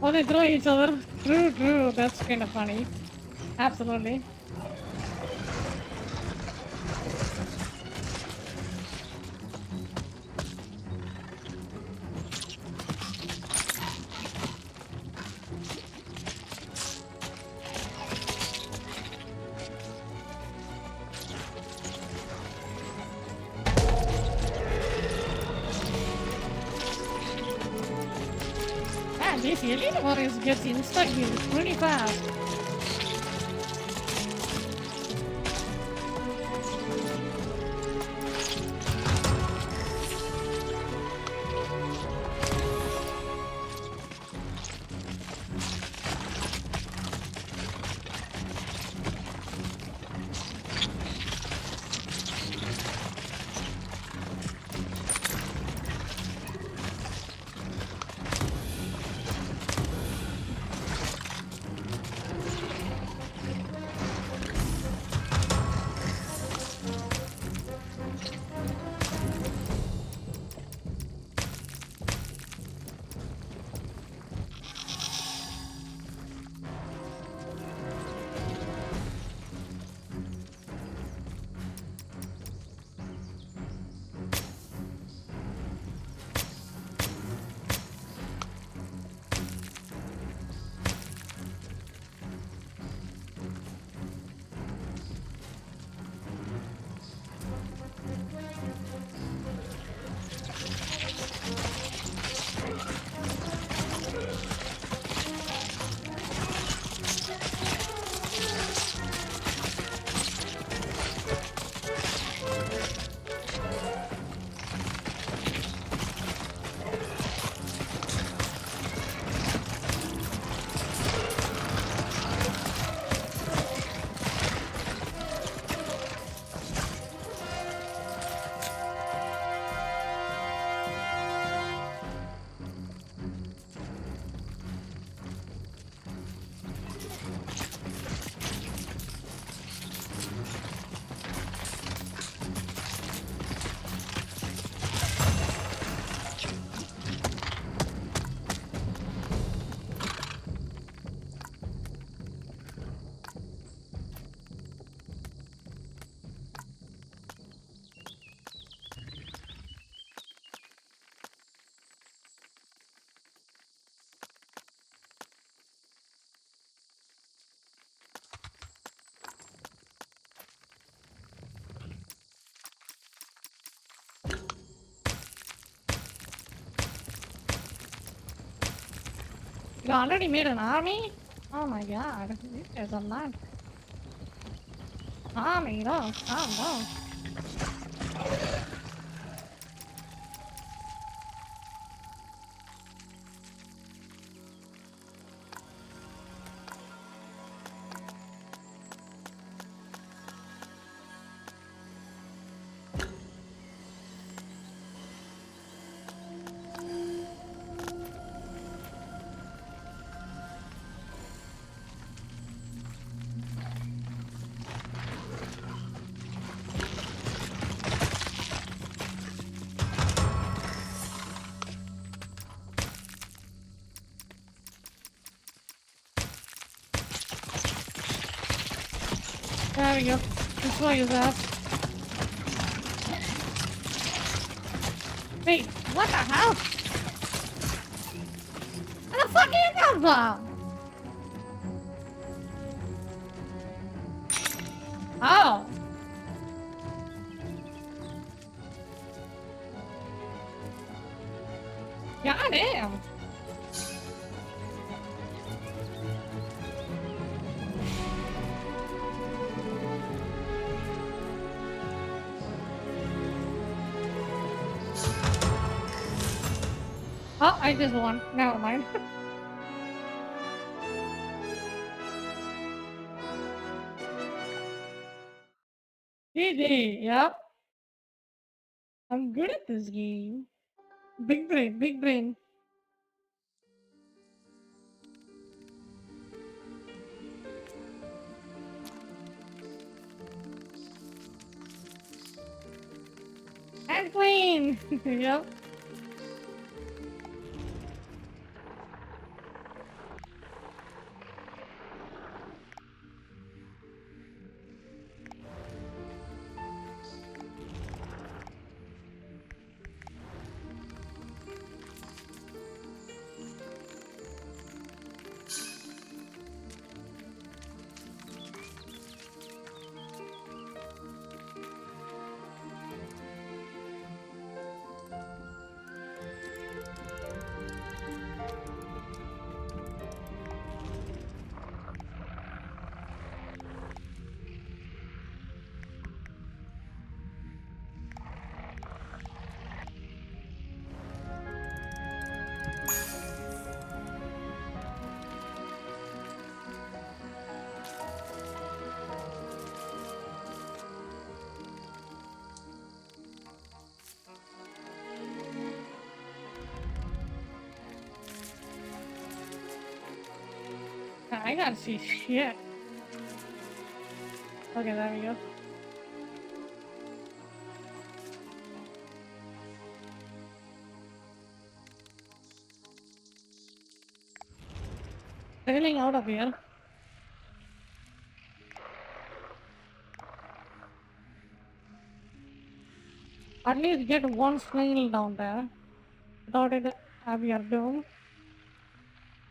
Oh, they throw each other. True. That's kind of funny. Absolutely. This elite warriors gets insta-healed pretty fast. already made an army? Oh my god, these guys are not. Army, no, calm down. There we go. Destroy his ass. Wait, what the hell? Where the fuck did you come from? Oh. Goddamn. Oh, I just won. Never mind. GG, yep. I'm good at this game. Big brain, big brain. And clean! Yep. I gotta see shit. Okay, there we go. Sailing out of here. At least get one snail down there. Without it, have your doom.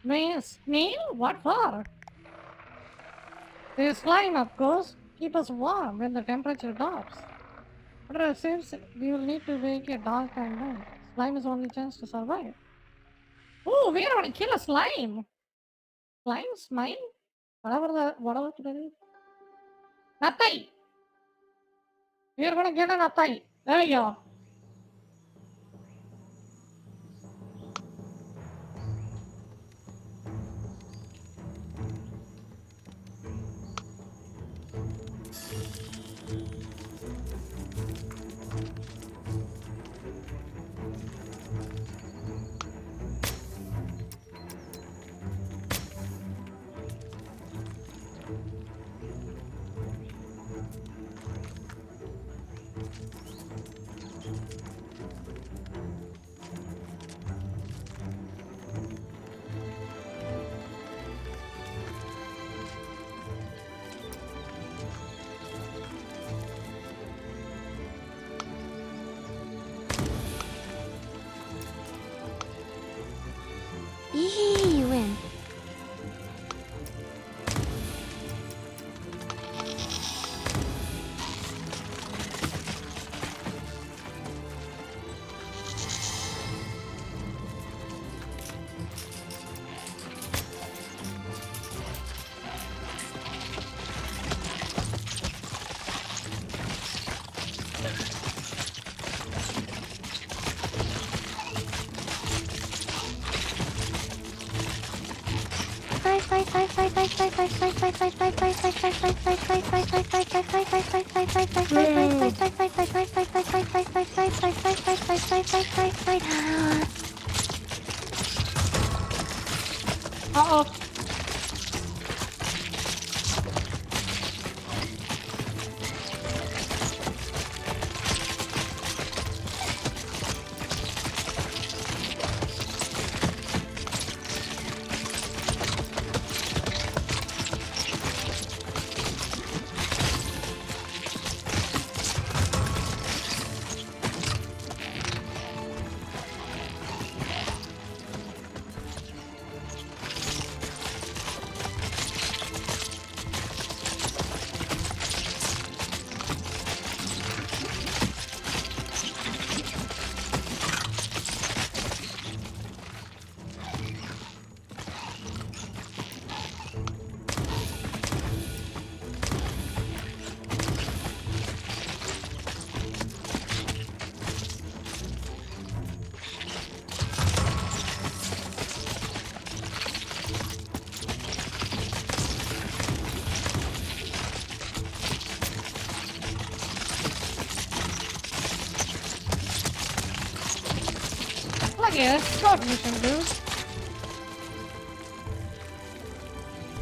Snail? What for? The slime, of course. Keep us warm when the temperature drops. But it seems we will need to make a dark and night. Slime is only chance to survive. Oh, we are gonna kill a slime! Slime? Smile? Whatever that is. Natai! We are gonna get a Natai. There we go. Uh-oh. Look at this escort mission, dude.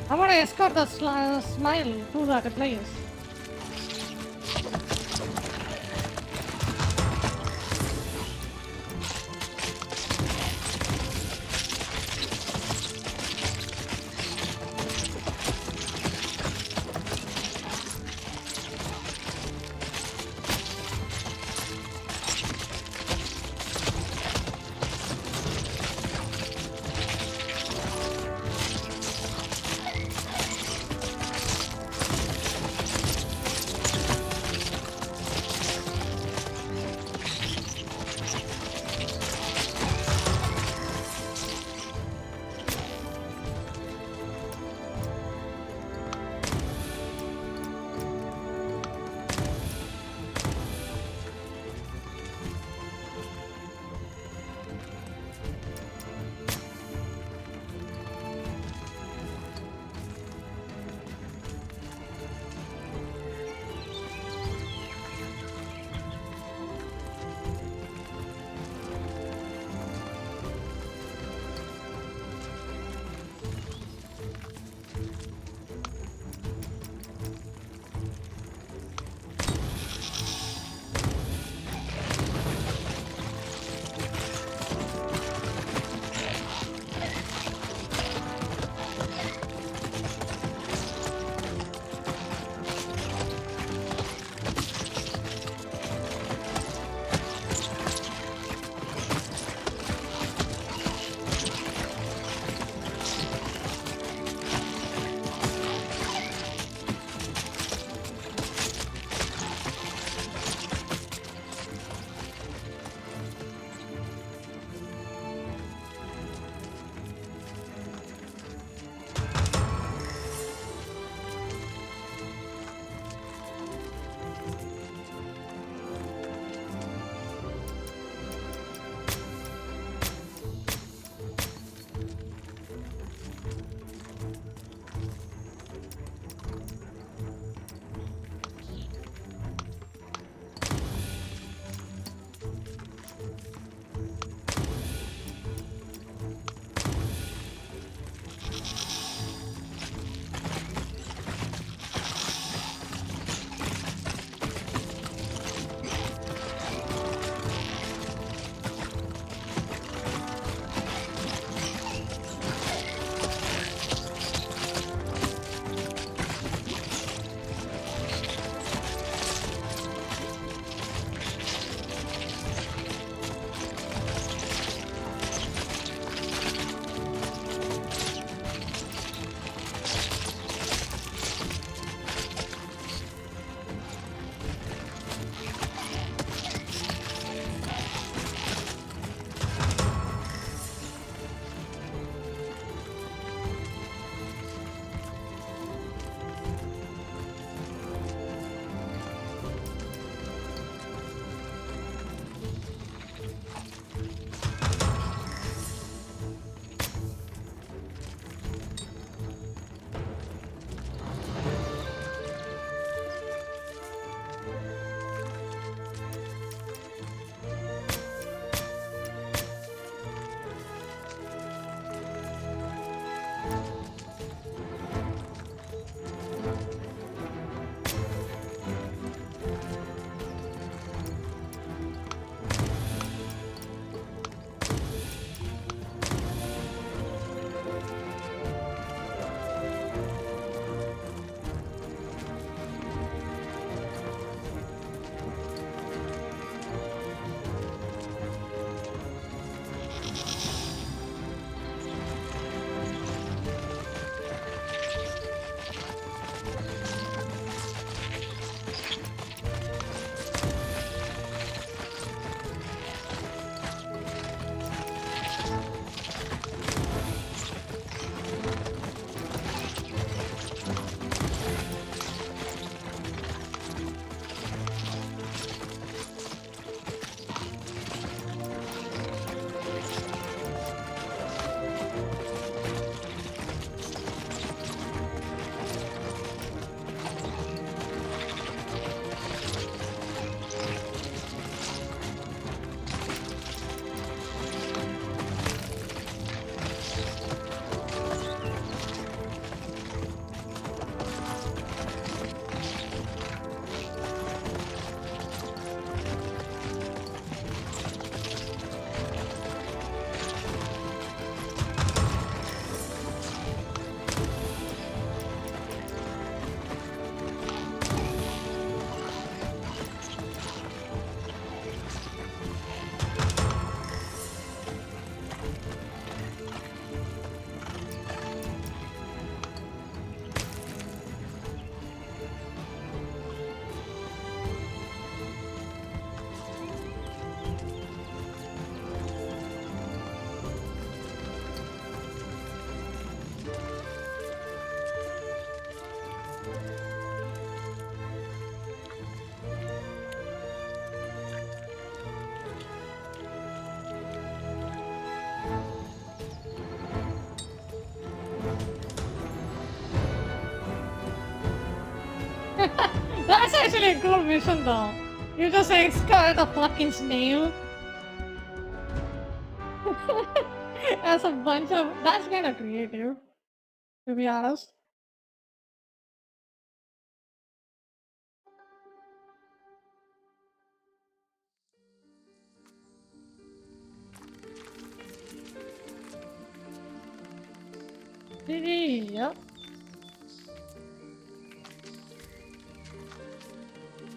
I want to escort the smile to the place. That's actually a cool mission though. You just escort the fucking snail. That's a bunch of. That's kind of creative, to be honest. Yep.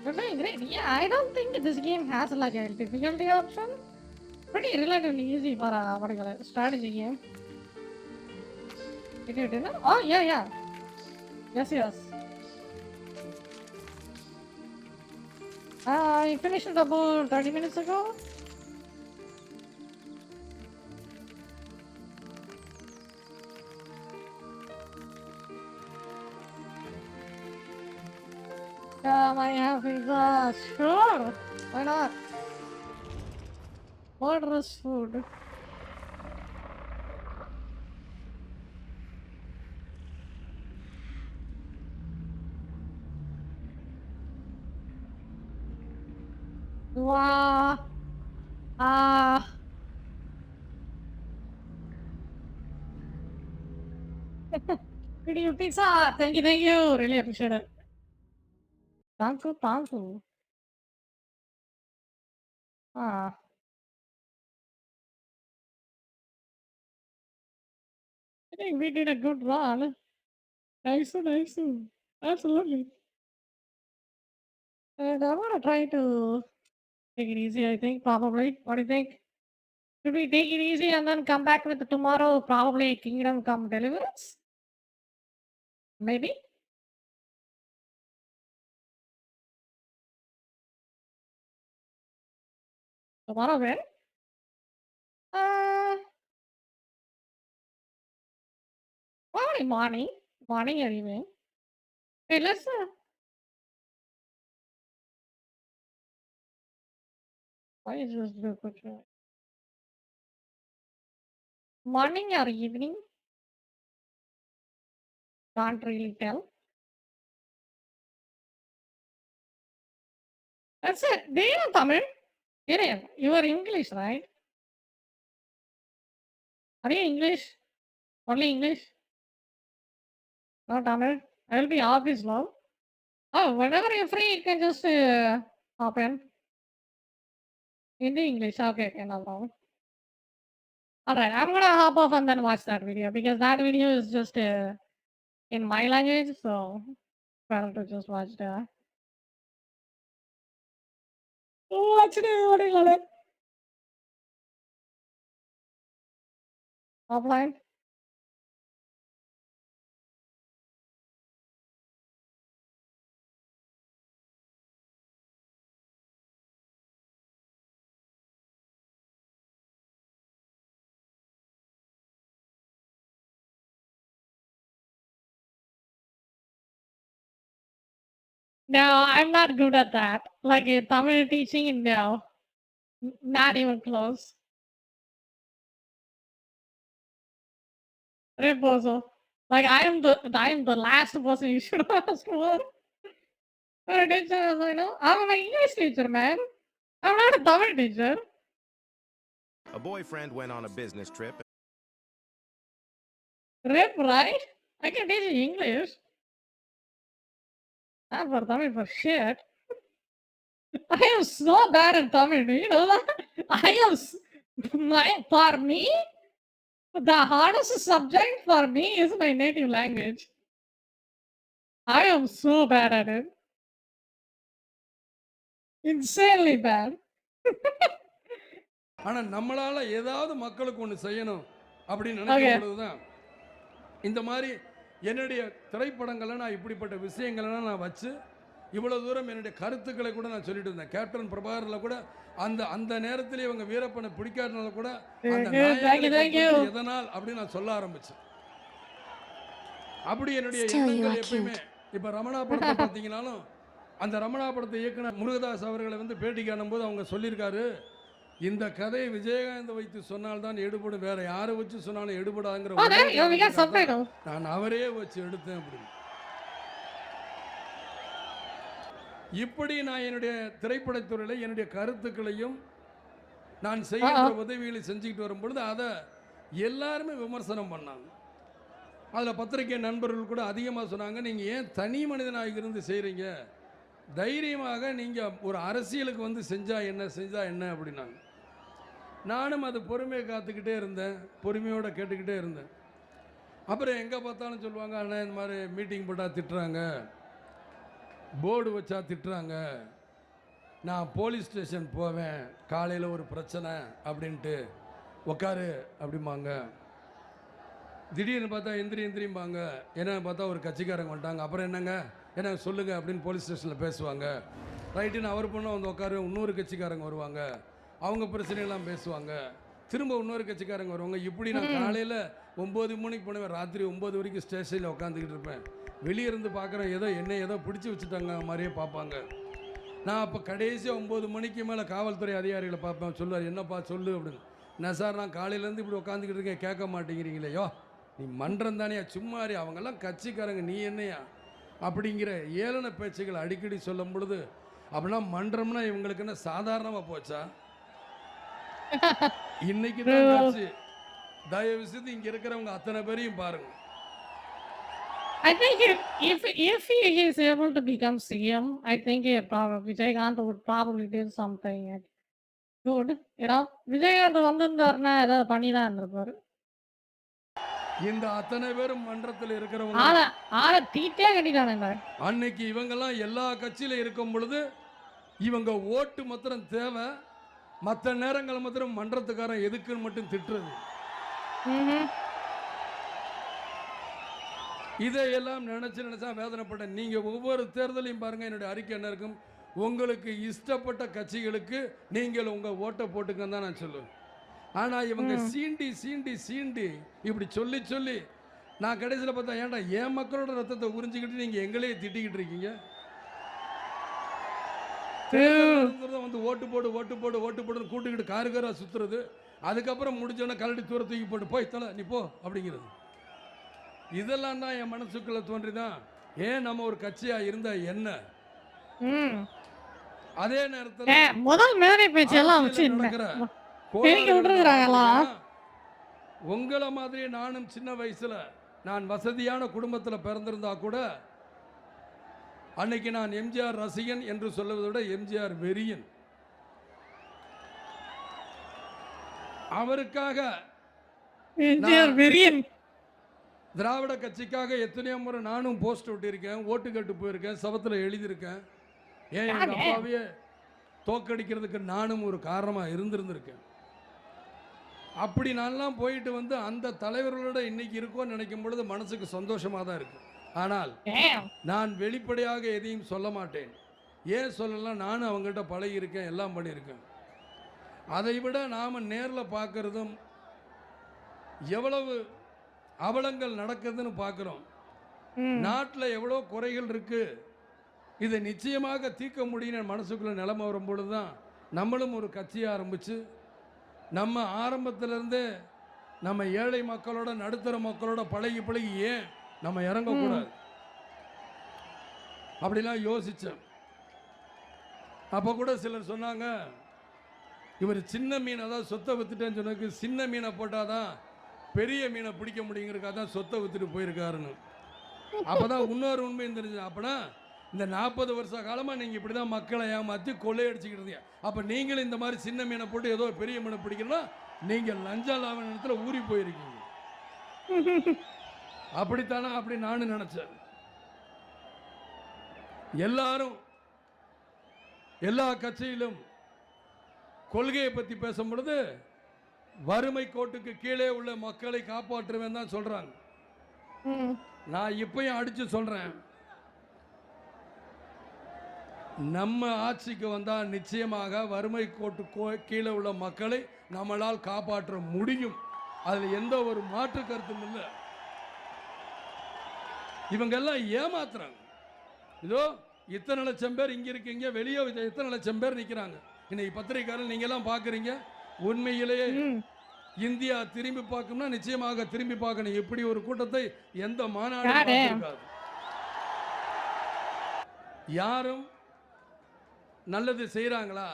You're doing great. Yeah, I don't think this game has like a difficulty option. Pretty relatively easy for a what do you call it, strategy game. Did you dinner? Oh yeah. Yes. I finished it about 30 minutes ago. I have pizza. Sure. Why not? Murderous food. Wow. Pretty you pizza. Thank you. Really appreciate it. Thank you. I think we did a good run. Nice. Absolutely. And I'm gonna try to take it easy, I think, probably. What do you think? Should we take it easy and then come back with tomorrow, probably Kingdom Come Deliverance? Maybe? Tomorrow when? Probably morning. Morning or evening. Hey, let's why is this the question? Morning or evening? Can't really tell. That's it. Do you know Tamil? You are English, right? Are you English? Only English? No Tamil? I will be office now. Oh, whenever you're free, you can just hop in. Hindi English. Okay, no problem. Alright, I'm gonna hop off and then watch that video because that video is just in my language, so better to just watch that. Watch it. Offline. No, I'm not good at that. Like Tamil teaching, no. Not even close. Reposo. Like I am the last person you should ask for. For a teacher, I was like, no, I'm an English teacher, man. I'm not a Tamil teacher. A boyfriend went on a business trip. Rip, right? I can teach you English. Not for Tamil for shit. I am so bad at Tamil, do you know that? For me, the hardest subject for me is my native language. I am so bad at it. Insanely bad. ஆனா நம்மளால ஏதாவது மக்களுக்கு ஒன்று செய்யணும் அப்படின்னு நினைக்கும் பொழுதுதான் இந்த மாதிரி என்னுடைய திரைப்படங்களை நான் இப்படிப்பட்ட விஷயங்களெல்லாம் நான் வச்சு இவ்வளவு தூரம் என்னுடைய கருத்துக்களை கூட நான் சொல்லிட்டு இருந்தேன். கேப்டன் பிரபாகர்ல கூட அந்த நேரத்தில் இவங்க வீரப்பனை பிடிக்காதனால கூட எதனால் அப்படின்னு நான் சொல்ல ஆரம்பிச்சேன். அப்படி என்னுடைய எண்ணங்கள் எப்பயுமே இப்போ ரமணா படத்தை பார்த்தீங்கன்னாலும் அந்த ரமணா படத்தை இயக்குனர் முருகதாஸ் அவர்களை வந்து பேட்டி காணும்போது அவங்க சொல்லியிருக்காரு, இந்த கதையை விஜயகாந்த் வைத்து சொன்னால்தான் எடுபடும், வேற யாரை வச்சு சொன்னாலும் எடுபடாங்கிற நான் அவரே வச்சு எடுத்தேன் அப்படின்னு. இப்படி நான் என்னுடைய திரைப்படத்துறையில் என்னுடைய கருத்துக்களையும் நான் செய்கின்ற உதவிகளை செஞ்சுக்கிட்டு வரும்பொழுது அதை எல்லாருமே விமர்சனம் பண்ணாங்க. அதில் பத்திரிகை நண்பர்கள் கூட அதிகமாக சொன்னாங்க, நீங்கள் ஏன் தனி மனிதனாக இருந்து செய்கிறீங்க, தைரியமாக நீங்கள் ஒரு அரசியலுக்கு வந்து செஞ்சால் என்ன அப்படின்னாங்க. நானும் அது பொறுமையை காத்துக்கிட்டே இருந்தேன், பொறுமையோடு கேட்டுக்கிட்டே இருந்தேன். அப்புறம் எங்கே பார்த்தாலும் சொல்லுவாங்க, அண்ணா இந்த மாதிரி மீட்டிங் போட்டால் திட்டுறாங்க, போர்டு வச்சா திட்டுறாங்க, நான் போலீஸ் ஸ்டேஷன் போவேன் காலையில் ஒரு பிரச்சனை அப்படின்ட்டு உக்காரு அப்படிம்பாங்க. திடீர்னு பார்த்தா எந்திரிம்பாங்க. என்னன்னு பார்த்தா ஒரு கட்சிக்காரங்க வந்துட்டாங்க, அப்புறம் என்னங்க என்ன சொல்லுங்கள் அப்படின்னு போலீஸ் ஸ்டேஷனில் பேசுவாங்க. ரைட்டுன்னு அவர் பொண்ணு வந்து உட்காரு, இன்னொரு கட்சிக்காரங்க வருவாங்க, அவங்க பிரச்சனையெல்லாம் பேசுவாங்க, திரும்ப இன்னொரு கட்சிக்காரங்க வருவாங்க. இப்படி நான் காலையில் 9 மணிக்கு போனேன், ராத்திரி 9 வரைக்கும் ஸ்டேஷனில் உட்காந்துக்கிட்டு இருப்பேன். வெளியே இருந்து பார்க்குறேன், ஏதோ பிடிச்சி வச்சுட்டாங்க மாதிரியே பார்ப்பாங்க. நான் அப்போ கடைசியாக 9 மணிக்கு மேலே காவல்துறை அதிகாரிகளை பார்ப்பேன். சொல்லுவார், என்னப்பா சொல்லு அப்படின்னு. நான் சார் நான் காலையிலேருந்து இப்படி உட்காந்துக்கிட்டு இருக்கேன், கேட்க மாட்டேங்கிறீங்களேயோ, நீ மன்றம் தானே, சும்மாரி, அவங்கெல்லாம் கட்சிக்காரங்க, நீ என்னையா அப்படிங்கிற ஏளன பேச்சுகள் அடிக்கடி சொல்லும் பொழுது, அப்படின்னா மன்றம்னா இவங்களுக்கு என்ன சாதாரணமாக போச்சா? இன்னைக்கு தான் கட்சி. தயவு செய்து இங்கே இருக்கிறவங்க அத்தனை பேரையும் பாருங்க. I think if he is able to become CM, I think Vijaykanth would probably do something good. Vijaykanth வந்திருந்தாருன்னா ஏதாவது பண்ணி தான் இருந்திருப்பாரு. இந்த அத்தனை பேரும் மன்றத்தில் இருக்கிறவங்க தீட்டே கட்டிட்டானுங்க. அன்னைக்கு இவங்கெல்லாம் எல்லா கட்சியில இருக்கும் பொழுது இவங்க ஓட்டு மாத்திரம் தேவை, மற்ற நேரங்கள் மாத்திரம் மன்றத்துக்காரன் எதுக்குன்னு மட்டும் திட்டுறது. இதையெல்லாம் நினைச்சா வேதனைப்பட்டேன். நீங்க ஒவ்வொரு தேர்தலையும் பாருங்க, என்னுடைய அறிக்கை என்ன இருக்கும், உங்களுக்கு இஷ்டப்பட்ட கட்சிகளுக்கு நீங்கள் உங்க ஓட்டை போட்டுக்கன்னு தான் நான் சொல்லுவேன். ஆனா இவங்க சீண்டி இப்படி சொல்லி நான் கடைசியில் பார்த்தா, ஏன்டா என் மக்களோட ரத்தத்தை உறிஞ்சிக்கிட்டு நீங்க எங்களையே திட்டிக்கிட்டு இருக்கீங்க, வந்து ஓட்டு போடு கூட்டுக்கிட்டு காருக்காரா சுத்துறது, அதுக்கப்புறம் முடிஞ்சோன்னா கரடி தூர தூக்கி போட்டு போய் தலை நீ போ அப்படிங்கிறது. இதெல்லாம் தான் என் மனசுக்குள்ள தோன்றிதான், ஏன் நம்ம ஒரு கட்சியா இருந்தா என்ன. அதே நேரத்தில் முதல் மேடை பேச்சு எல்லாம் வச்சு உங்களை மாதிரி நானும் சின்ன வயசுல நான் வசதியான குடும்பத்தில் பிறந்திருந்தா கூட அன்னைக்கு நான் எம்ஜிஆர் ரசிகன் என்று சொல்லுவதை விட எம்ஜிஆர் வெறியன். அவருக்காக திராவிட கட்சிக்காக எத்தனையோ முறை நானும் போஸ்ட் ஒட்டியிருக்கேன், ஓட்டு கட்டு போயிருக்கேன், சபத்தில் எழுதியிருக்கேன். ஏன் எங்கள் அப்பாவையே தோக்கடிக்கிறதுக்கு நானும் ஒரு காரணமாக இருந்திருந்திருக்கேன். அப்படி நான்லாம் போயிட்டு வந்து அந்த தலைவர்களோட இன்னைக்கு இருக்கோன்னு நினைக்கும் பொழுது மனசுக்கு சந்தோஷமாக தான் இருக்கு. ஆனால் நான் வெளிப்படையாக எதையும் சொல்ல மாட்டேன். ஏன் சொல்லலாம், நானும் அவங்ககிட்ட பழகியிருக்கேன், எல்லாம் பண்ணியிருக்கேன். அதை விட நாம் நேரில் பார்க்கறதும் எவ்வளவு அவலங்கள் நடக்குதுன்னு பார்க்குறோம். நாட்டில் எவ்வளோ குறைகள் இருக்கு, இதை நிச்சயமாக தீர்க்க முடியும் மனசுக்குள்ள நிலைமை வரும்பொழுது தான் நம்மளும் ஒரு கட்சியை ஆரம்பித்து நம்ம ஆரம்பத்திலேருந்தே நம்ம ஏழை மக்களோட நடுத்தர மக்களோட பழகி ஏன் நம்ம இறங்கக்கூடாது அப்படிலாம் யோசித்தேன். அப்போ கூட சிலர் சொன்னாங்க, இவர் சின்ன மீன், அதாவது சொத்தை வித்துட்டேன்னு சொன்னதுக்கு சின்ன மீனை போட்டால் தான் பெரிய மீனை பிடிக்க முடியுங்கிறதுக்காக தான் சொத்தை வித்துட்டு போயிருக்காருன்னு. அப்போ தான் இன்னொரு உண்மையும் தெரிஞ்சு, அப்படின்னா இந்த 40 வருஷ காலமாக நீங்கள் இப்படி தான் மக்களை ஏமாற்றி கொள்ளையடிச்சுக்கிட்டு இருந்தீங்க. அப்போ நீங்களும் இந்த மாதிரி சின்ன மீனை போட்டு ஏதோ பெரிய மீனை பிடிக்கணும்னா நீங்கள் லஞ்சம் லாப நேரத்தில் ஊறி போயிருக்கீங்க. அப்படித்தானே அப்படி நானும் நினச்சேன். எல்லாரும் எல்லா கட்சியிலும் கொள்கையை பற்றி பேசும் பொழுது வறுமை கோட்டுக்கு கீழே உள்ள மக்களை காப்பாற்றுவேன் தான் சொல்றாங்க. நான் இப்பயும் அடிச்சு சொல்றேன், நம்ம ஆட்சிக்கு வந்தா நிச்சயமாக வறுமை கோட்டு கீழே உள்ள மக்களை நம்மளால் காப்பாற்ற முடியும். அதுல எந்த ஒரு மாற்று கருத்தும் இல்லை. இவங்க எல்லாம் ஏமாத்துறாங்க. இதோ இத்தனை லட்சம் பேர் இங்க இருக்கீங்க, வெளியே இத்தனை லட்சம் பேர் நிக்கிறாங்க. இன்னைக்கு பத்திரிகையாளர் நீங்க எல்லாம் பாக்குறீங்க. உண்மையிலேயே இந்தியா திரும்பி பார்க்கணும்னா நிச்சயமாக திரும்பி பார்க்கணும். இப்படி ஒரு கூட்டத்தை எந்த மாநாடு பார்த்திருக்காது. யாரும் நல்லது செய்கிறாங்களா?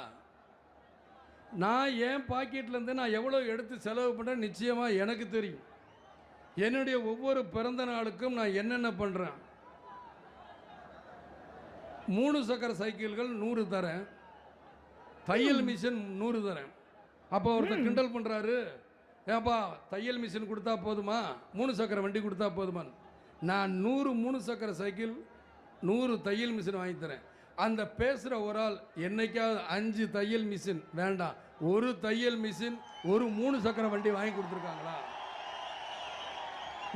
நான் என் பாக்கெட்லேருந்து நான் எவ்வளோ எடுத்து செலவு பண்ணுறேன் நிச்சயமாக எனக்கு தெரியும். என்னுடைய ஒவ்வொரு பிறந்த நாளுக்கும் நான் என்னென்ன பண்ணுறேன். 3 சக்கர சைக்கிள்கள் 100 தரேன், தையல் மிஷின் 100 தரேன். அப்போ ஒருத்தர் கிண்டல் பண்ணுறாரு, ஏப்பா தையல் மிஷின் கொடுத்தா போதுமா, 3 சக்கர வண்டி கொடுத்தா போதுமா? நான் 100 3 சக்கர சைக்கிள் 100 தையல் மிஷின் வாங்கி தரேன். அந்த பேசுகிற ஒரு ஆள் என்னைக்காவது 5 தையல் மிஷின் வேண்டாம், 1 தையல் மிஷின் 1 3 சக்கர வண்டி வாங்கி கொடுத்துருக்காங்களா?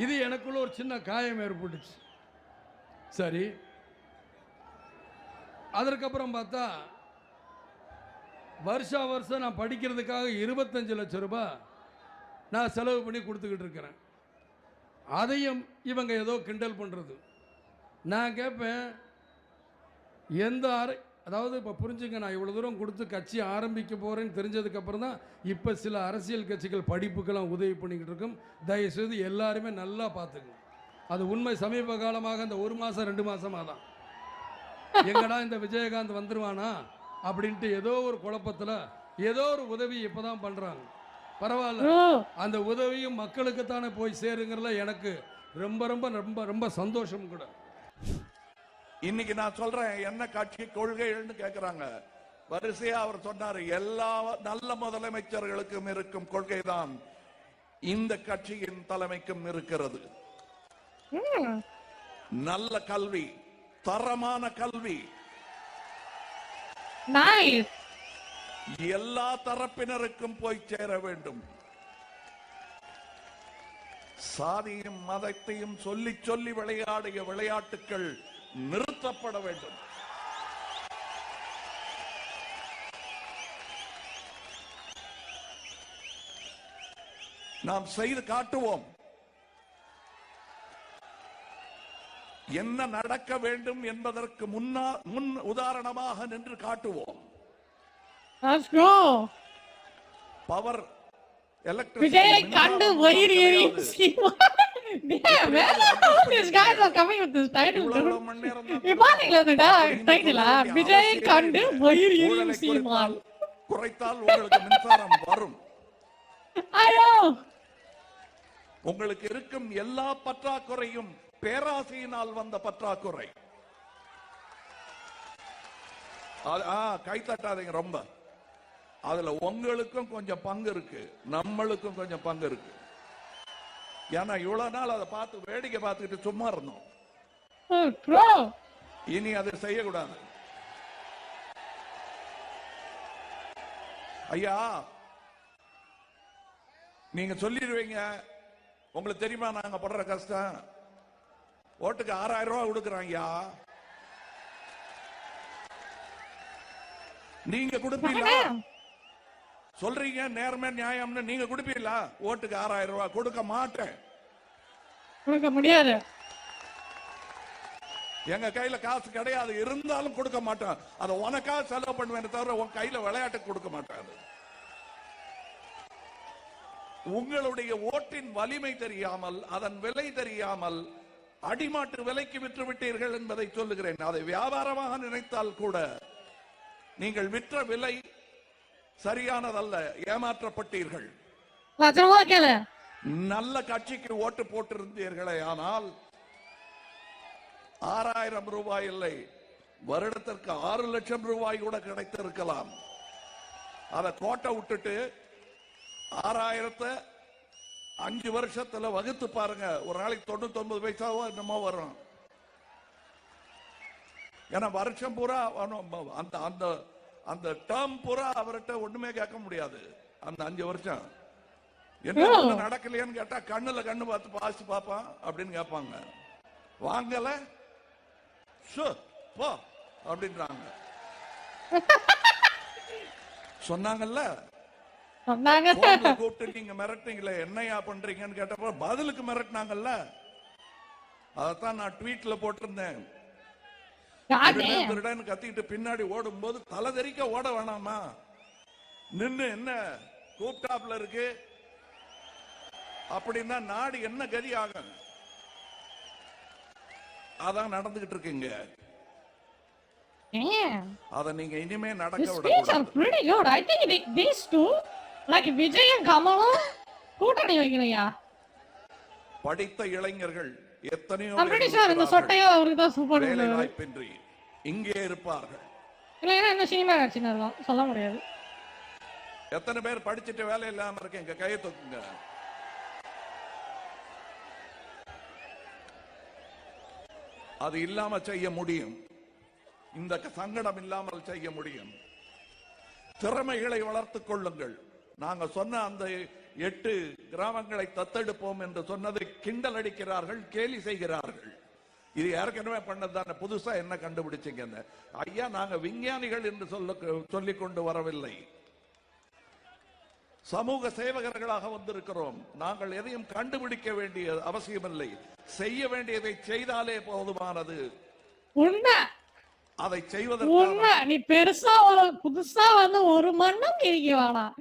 இது எனக்குள்ள ஒரு சின்ன காயம் ஏற்பட்டுச்சு. சரி, அதற்கப்புறம் பார்த்தா வருஷா வருஷம் நான் படிக்கிறதுக்காக 25 லட்சம் ரூபாய் நான் செலவு பண்ணி கொடுத்துக்கிட்டு இருக்கிறேன். அதையும் இவங்க ஏதோ கிண்டல் பண்ணுறது. நான் கேட்பேன், அதாவது இப்போ புரிஞ்சுங்க, நான் இவ்வளோ தூரம் கொடுத்து கட்சி ஆரம்பிக்க போகிறேன்னு தெரிஞ்சதுக்கப்புறம் தான் இப்போ சில அரசியல் கட்சிகள் படிப்புக்கெல்லாம் உதவி பண்ணிக்கிட்டு இருக்கும். தயவுசெய்து எல்லாருமே நல்லா பார்த்துக்கணும். அது உண்மை. சமீப காலமாக இந்த 1 மாதம் 2 மாதமாக தான் எங்கடா இந்த விஜயகாந்த் வந்துருவானா அப்படின்ட்டு ஏதோ ஒரு குழப்பத்தில் ஏதோ ஒரு உதவி இப்போ தான் பண்ணுறாங்க. பரவாயில்ல, அந்த உதவியும் மக்களுக்குத்தானே போய் சேருங்கிறதுல எனக்கு ரொம்ப ரொம்ப ரொம்ப ரொம்ப சந்தோஷம் கூட. இன்னைக்கு நான் சொல்றேன், என்ன கட்சி கொள்கைகள்னு கேட்கிறாங்க. வரிசையா அவர் சொன்னார், எல்லா நல்ல முதலமைச்சர்களுக்கும் இருக்கும் கொள்கைதான் இந்த கட்சியின் தலைமைக்கும் இருக்கிறது. நல்ல கல்வி, தரமான கல்வி, எல்லா தரப்பினருக்கும் போய் சேர வேண்டும். சாதியும் மதத்தையும் சொல்லி சொல்லி விளையாடிய விளையாட்டுகள் நிறுத்தப்பட வேண்டும். நாம் செய்து காட்டுவோம். என்ன நடக்க வேண்டும் என்பதற்கு முன் உதாரணமாக நின்று காட்டுவோம். Power Vijay Kandu Vairi. Damn, man, all these guys are coming with this title. Vijay Kandu Vairi Seeman. குறைத்தால் உங்களுக்கு மின்சாரம் வரும். ஐயோ, உங்களுக்கு இருக்கும் எல்லா பற்றாக்குறையும் பேராசையினால் வந்த பற்றாக்குறை. கை தட்டாதீங்க ரொம்ப. அதுல உங்களுக்கும் கொஞ்சம் பங்கு இருக்கு, நம்மளுக்கும் கொஞ்சம் பங்கு இருக்கு. ஏன்னா இவ்வளவு நாள் அதை பார்த்து வேடிக்கை பார்த்துக்கிட்டு சும்மா இருந்தோம். இனி அதை செய்யக்கூடாது. ஐயா, நீங்க சொல்லிடுவீங்க, உங்களுக்கு தெரியுமா நாங்க படுற கஷ்டம். ஓட்டுக்கு 6000 ரூபாய் கொடுக்குறாங்க. நீங்க கொடுப்பீங்களா? சொல்றீங்க நேர்மை நியாயம்னு, நீங்க கொடுப்பீங்களா? ஓட்டுக்கு 6000 ரூபாய் கொடுக்க மாட்டேன், கொடுக்க முடியாது. எங்க கையில காசு கிடையாது, இருந்தாலும் கொடுக்க மாட்டேன். அதை உனக்கா செலவு பண்ணுவேன் தவிர உன் கையில விளையாட்டுக்கு கொடுக்க மாட்டேன். உங்களுடைய ஓட்டின் வலிமை தெரியாமல், அதன் விலை தெரியாமல் அடிமாட்டு விலைக்கு விற்று விட்டீர்கள் என்பதை சொல்லுகிறேன். அதை வியாபாரமாக நினைத்தால் கூட நீங்கள் விற்ற விலை சரியானதல்ல, ஏமாற்றப்பட்டீர்கள். நல்ல கட்சிக்கு ஓட்டு போட்டிருந்தீர்களே ஆனால் 6000 ரூபாய் இல்லை, வருடத்திற்கு 6 லட்சம் ரூபாய் கூட கிடைத்திருக்கலாம். அதை கோட்டை விட்டுட்டு 6000 5 வருஷத்துல வகுத்து பாருங்க, ஒரு நாளைக்கு 99 பைசாவோ என்னமோ வரும். ஏன்னா வருஷம் பூரா அந்த அந்த அந்த டேர்ம் பூரா அவர்கிட்ட ஒண்ணுமே கேட்க முடியாது. அந்த 5 வருஷம் என்ன நடக்கலையான்னு கேட்டா கண்ணுல கண்ணு பார்த்து பாசி பாப்பான் அப்படின்னு கேட்பாங்க. வாங்கல போ அப்படின்றாங்க. சொன்னாங்கல்ல, கூப்பிட்டு நீங்க மிரட்டிங்களே என்னையா பண்றீங்கன்னு கேட்டப்ப பதிலுக்கு மிரட்டினாங்கல்ல. அதைத்தான் நான் ட்வீட்ல போட்டிருந்தேன். திருடன் கத்திட்டு பின்னாடி ஓடும் போது தலை தெறிக்க ஓட வேணாமா? நின்னு என்ன கூப்டாப்ல இருக்கு அப்படின்னா நாடு என்ன கதி ஆகும்? அதான் நடந்துகிட்டு இருக்குங்க. அத நீங்க இனிமே நடக்க விடக்கூடாது. I think these two, like Vijay and Kamalam, கூட்டணி வைக்கலையா? படித்த இளைஞர்கள் எத்தனையோ இந்த சொட்டையோ அவருக்கு தான் சூப்பர் வேலை வாய்ப்பின்றி இங்கே இருப்பார்கள். இல்லைன்னா என்ன சினிமா நடிச்சுதான் சொல்ல முடியாது. எத்தனை பேர் படிச்சுட்டு வேலை இல்லாம இருக்கீங்க? கையை தூக்குங்க. அது இல்லாம செய்ய முடியும். இந்த சங்கடம் இல்லாமல் செய்ய முடியும். திறமைகளை வளர்த்துக் கொள்ளுங்கள். நாங்க சொன்ன அந்த 8 கிராமங்களை தத்தெடுப்போம் என்று சொன்னதை கிண்டல் அடிக்கிறார்கள், கேலி செய்கிறார்கள். இது ஏற்கனவே பண்ணதான, புதுசா என்ன கண்டுபிடிச்சீங்க? ஐயா, நாங்க விஞ்ஞானிகள் என்று சொல்லிக் கொண்டு வரவில்லை. சமூக சேவகர்களாக வந்திருக்கிறோம். நாங்கள் எதையும் கண்டுபிடிக்க வேண்டிய அவசியமில்லை. செய்ய வேண்டியதை செய்தாலே போதுமானது. அதை செய்வதற்கு நீ பெருசா புதுசா வந்து ஒரு மண்ணும் கிழிக்க வேணாம்.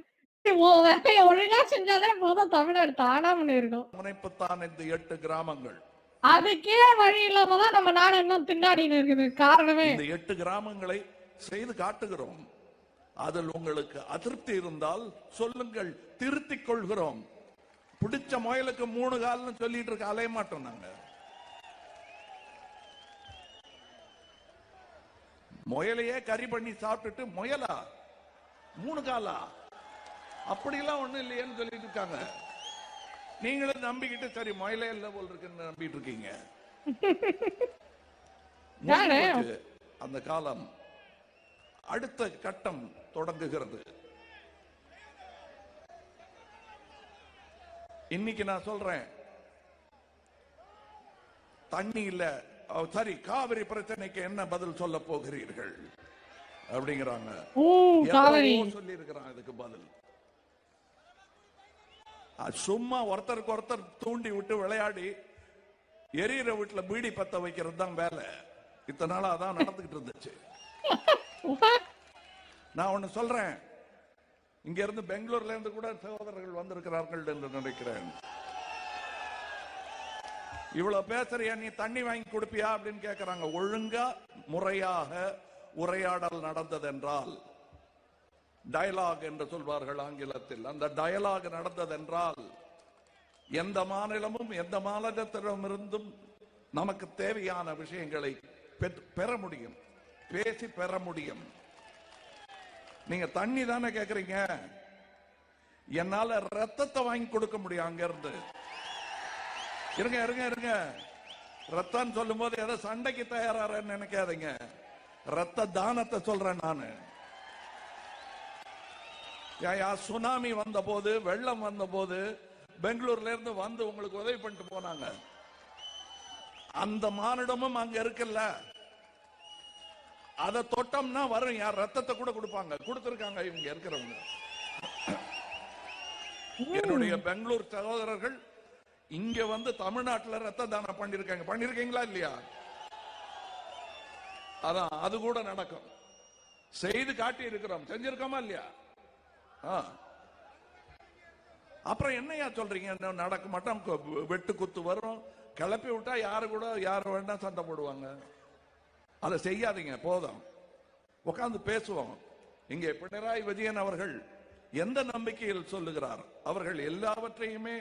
ஒழுங்கா செஞ்சாலே போதும். தமிழ்நாடு தானா இருக்கும். முனைப்புத்தான் இந்த 8 கிராமங்கள். அதுக்கே வழி இல்லாம தான் நம்ம நாடு இன்னும் திண்டாடின்னு இருக்குது. காரணமே இந்த 8 கிராமங்களை செய்து காட்டுகிறோம். அதில் உங்களுக்கு அதிருப்தி இருந்தால் சொல்லுங்கள், திருத்திக் கொள்கிறோம். பிடிச்ச முயலுக்கு 3 கால்னு சொல்லிட்டு இருக்க அலைய மாட்டோம் நாங்க. முயலையே கறி பண்ணி சாப்பிட்டுட்டு முயலா 3 காலா அப்படிலாம் ஒண்ணும் இல்லையேன்னு சொல்லிட்டு இருக்காங்க. நீங்களும் நம்பிக்கிட்டு சரி முயலே இல்ல போல் இருக்குன்னு நம்பிட்டு இருக்கீங்க. அந்த காலம். அடுத்த கட்டம் தொடங்குகிறது. இன்னைக்கு நான் சொல்றேன், தண்ணி இல்ல, சரி காவிரி பிரச்சனைக்கு என்ன பதில் சொல்ல போகிறீர்கள் அப்படிங்கிறாங்க. சொல்லி இருக்கிறான் இதுக்கு பதில். சும்மா ஒருத்தருக்கு ஒருத்தர் தூண்டி விட்டு விளையாடி எரியிற வீட்டுல பீடி பத்த வைக்கிறது தான் வேலை. இத்தனை நாளா அதான் நடந்துகிட்டு இருந்துச்சு. நான் ஒண்ணு சொல்றேன், இங்க இருந்து பெங்களூர்ல இருந்து கூட சகோதரர்கள் வந்திருக்கிறார்கள் என்று நினைக்கிறேன். இவ்வளவு பேசுறியா, நீ தண்ணி வாங்கி கொடுப்பியா அப்படின்னு கேட்கிறாங்க. ஒழுங்கா முறையாக உரையாடல் நடந்ததென்றால், டயலாக் என்று சொல்வார்கள் ஆங்கிலத்தில், அந்த டயலாக் நடந்ததென்றால் எந்த மாநிலமும் எந்த மாநிலத்திடமிருந்தும் நமக்கு தேவையான விஷயங்களை பெற முடியும், பேசி பெற முடியும். நீங்க தண்ணி தானே கேக்குறீங்க, என்னால ரத்தத்தை வாங்கி கொடுக்க முடியும். அங்க இருந்து இருங்க இருங்க இருங்க, ரத்தம் சொல்லும் போது ஏதோ சண்டைக்கு தயாரான்னு நினைக்காதீங்க. ரத்த தானத்தை சொல்றேன் நானு. சுனாமி வந்த போது, வெள்ளம் வந்த போது பெங்களூர்ல இருந்து வந்து உங்களுக்கு உதவி பண்ணிட்டு போனாங்க. அந்த மானிடமும் அங்க இருக்குல்ல, அதை தொட்டோம்னா வரும். யார் ரத்தத்தை கூட கொடுப்பாங்க, கொடுத்திருக்காங்க இவங்க இருக்கிறவங்க. என்னுடைய பெங்களூர் சகோதரர்கள் இங்க வந்து தமிழ்நாட்டில் ரத்த தானம் பண்ணிருக்கீங்களா இல்லையா? அதான் அது கூட நடக்கும். செய்து காட்டி இருக்கிறோம், செஞ்சிருக்கோமா இல்லையா? அப்புறம் என்னையா சொல்றீங்க? நடக்க மாட்டோம், வெட்டு குத்து வரும், கிளப்பி விட்டா யாரு கூட யாரு வேண்டாம் சண்டை போடுவாங்க. அதை செய்யாதீங்க, போதும். உட்கார்ந்து பேசுவோம். இங்கே பினராயி விஜயன் அவர்கள் எந்த நம்பிக்கையில் சொல்லுகிறார்? அவர்கள் எல்லாவற்றையுமே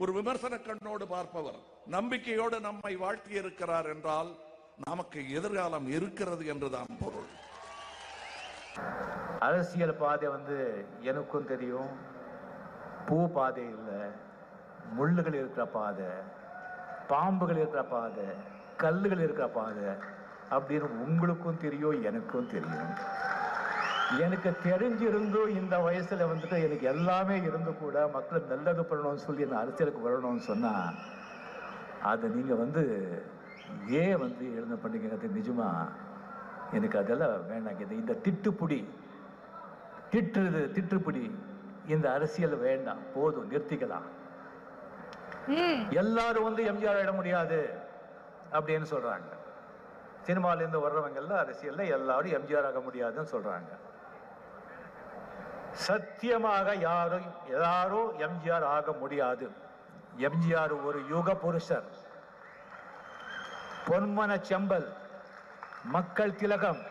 ஒரு விமர்சன கண்ணோடு பார்ப்பவர். நம்பிக்கையோடு நம்மை வாழ்த்தி இருக்கிறார் என்றால் நமக்கு எதிர்காலம் இருக்கிறது என்றுதான் பொருள். அரசியல் பாதை வந்து எனக்கும் தெரியும். பூ பாதை இல்லை, முள்ளுகள் இருக்கிற பாதை, பாம்புகள் இருக்கிற பாதை, கல்லுகள் இருக்கிற பாதை அப்படின்னு உங்களுக்கும் தெரியும், எனக்கும் தெரியும். எனக்கு தெரிஞ்சிருந்தும் இந்த வயசுல வந்துட்டு எனக்கு எல்லாமே இருந்து கூட மக்கள் நல்லது பண்ணணும்னு சொல்லி இந்த அரசியலுக்கு வரணும்னு சொன்னா அதை நீங்க வந்து ஏன் வந்து எழுத பண்ணீங்க? நிஜமா எனக்கு அதெல்லாம் வேண்டாங்க. இந்த திட்டுப்புடி இந்த அரசியல் வேண்டாம், போதும், நிறுத்திக்கலாம். எல்லாரும் வந்து எம்ஜிஆர் ஆயிட முடியாது அப்படின்னு சொல்றாங்க. சினிமாலேருந்து வர்றவங்க எல்லாம் அரசியல்ல எல்லாரும் எம்ஜிஆர் ஆக முடியாதுன்னு சொல்றாங்க. சத்தியமாக யாரும் எம்ஜிஆர் ஆக முடியாது. எம்ஜிஆர் ஒரு யுக புருஷர், பொன்மன செம்பல், மக்கள் திலகம்.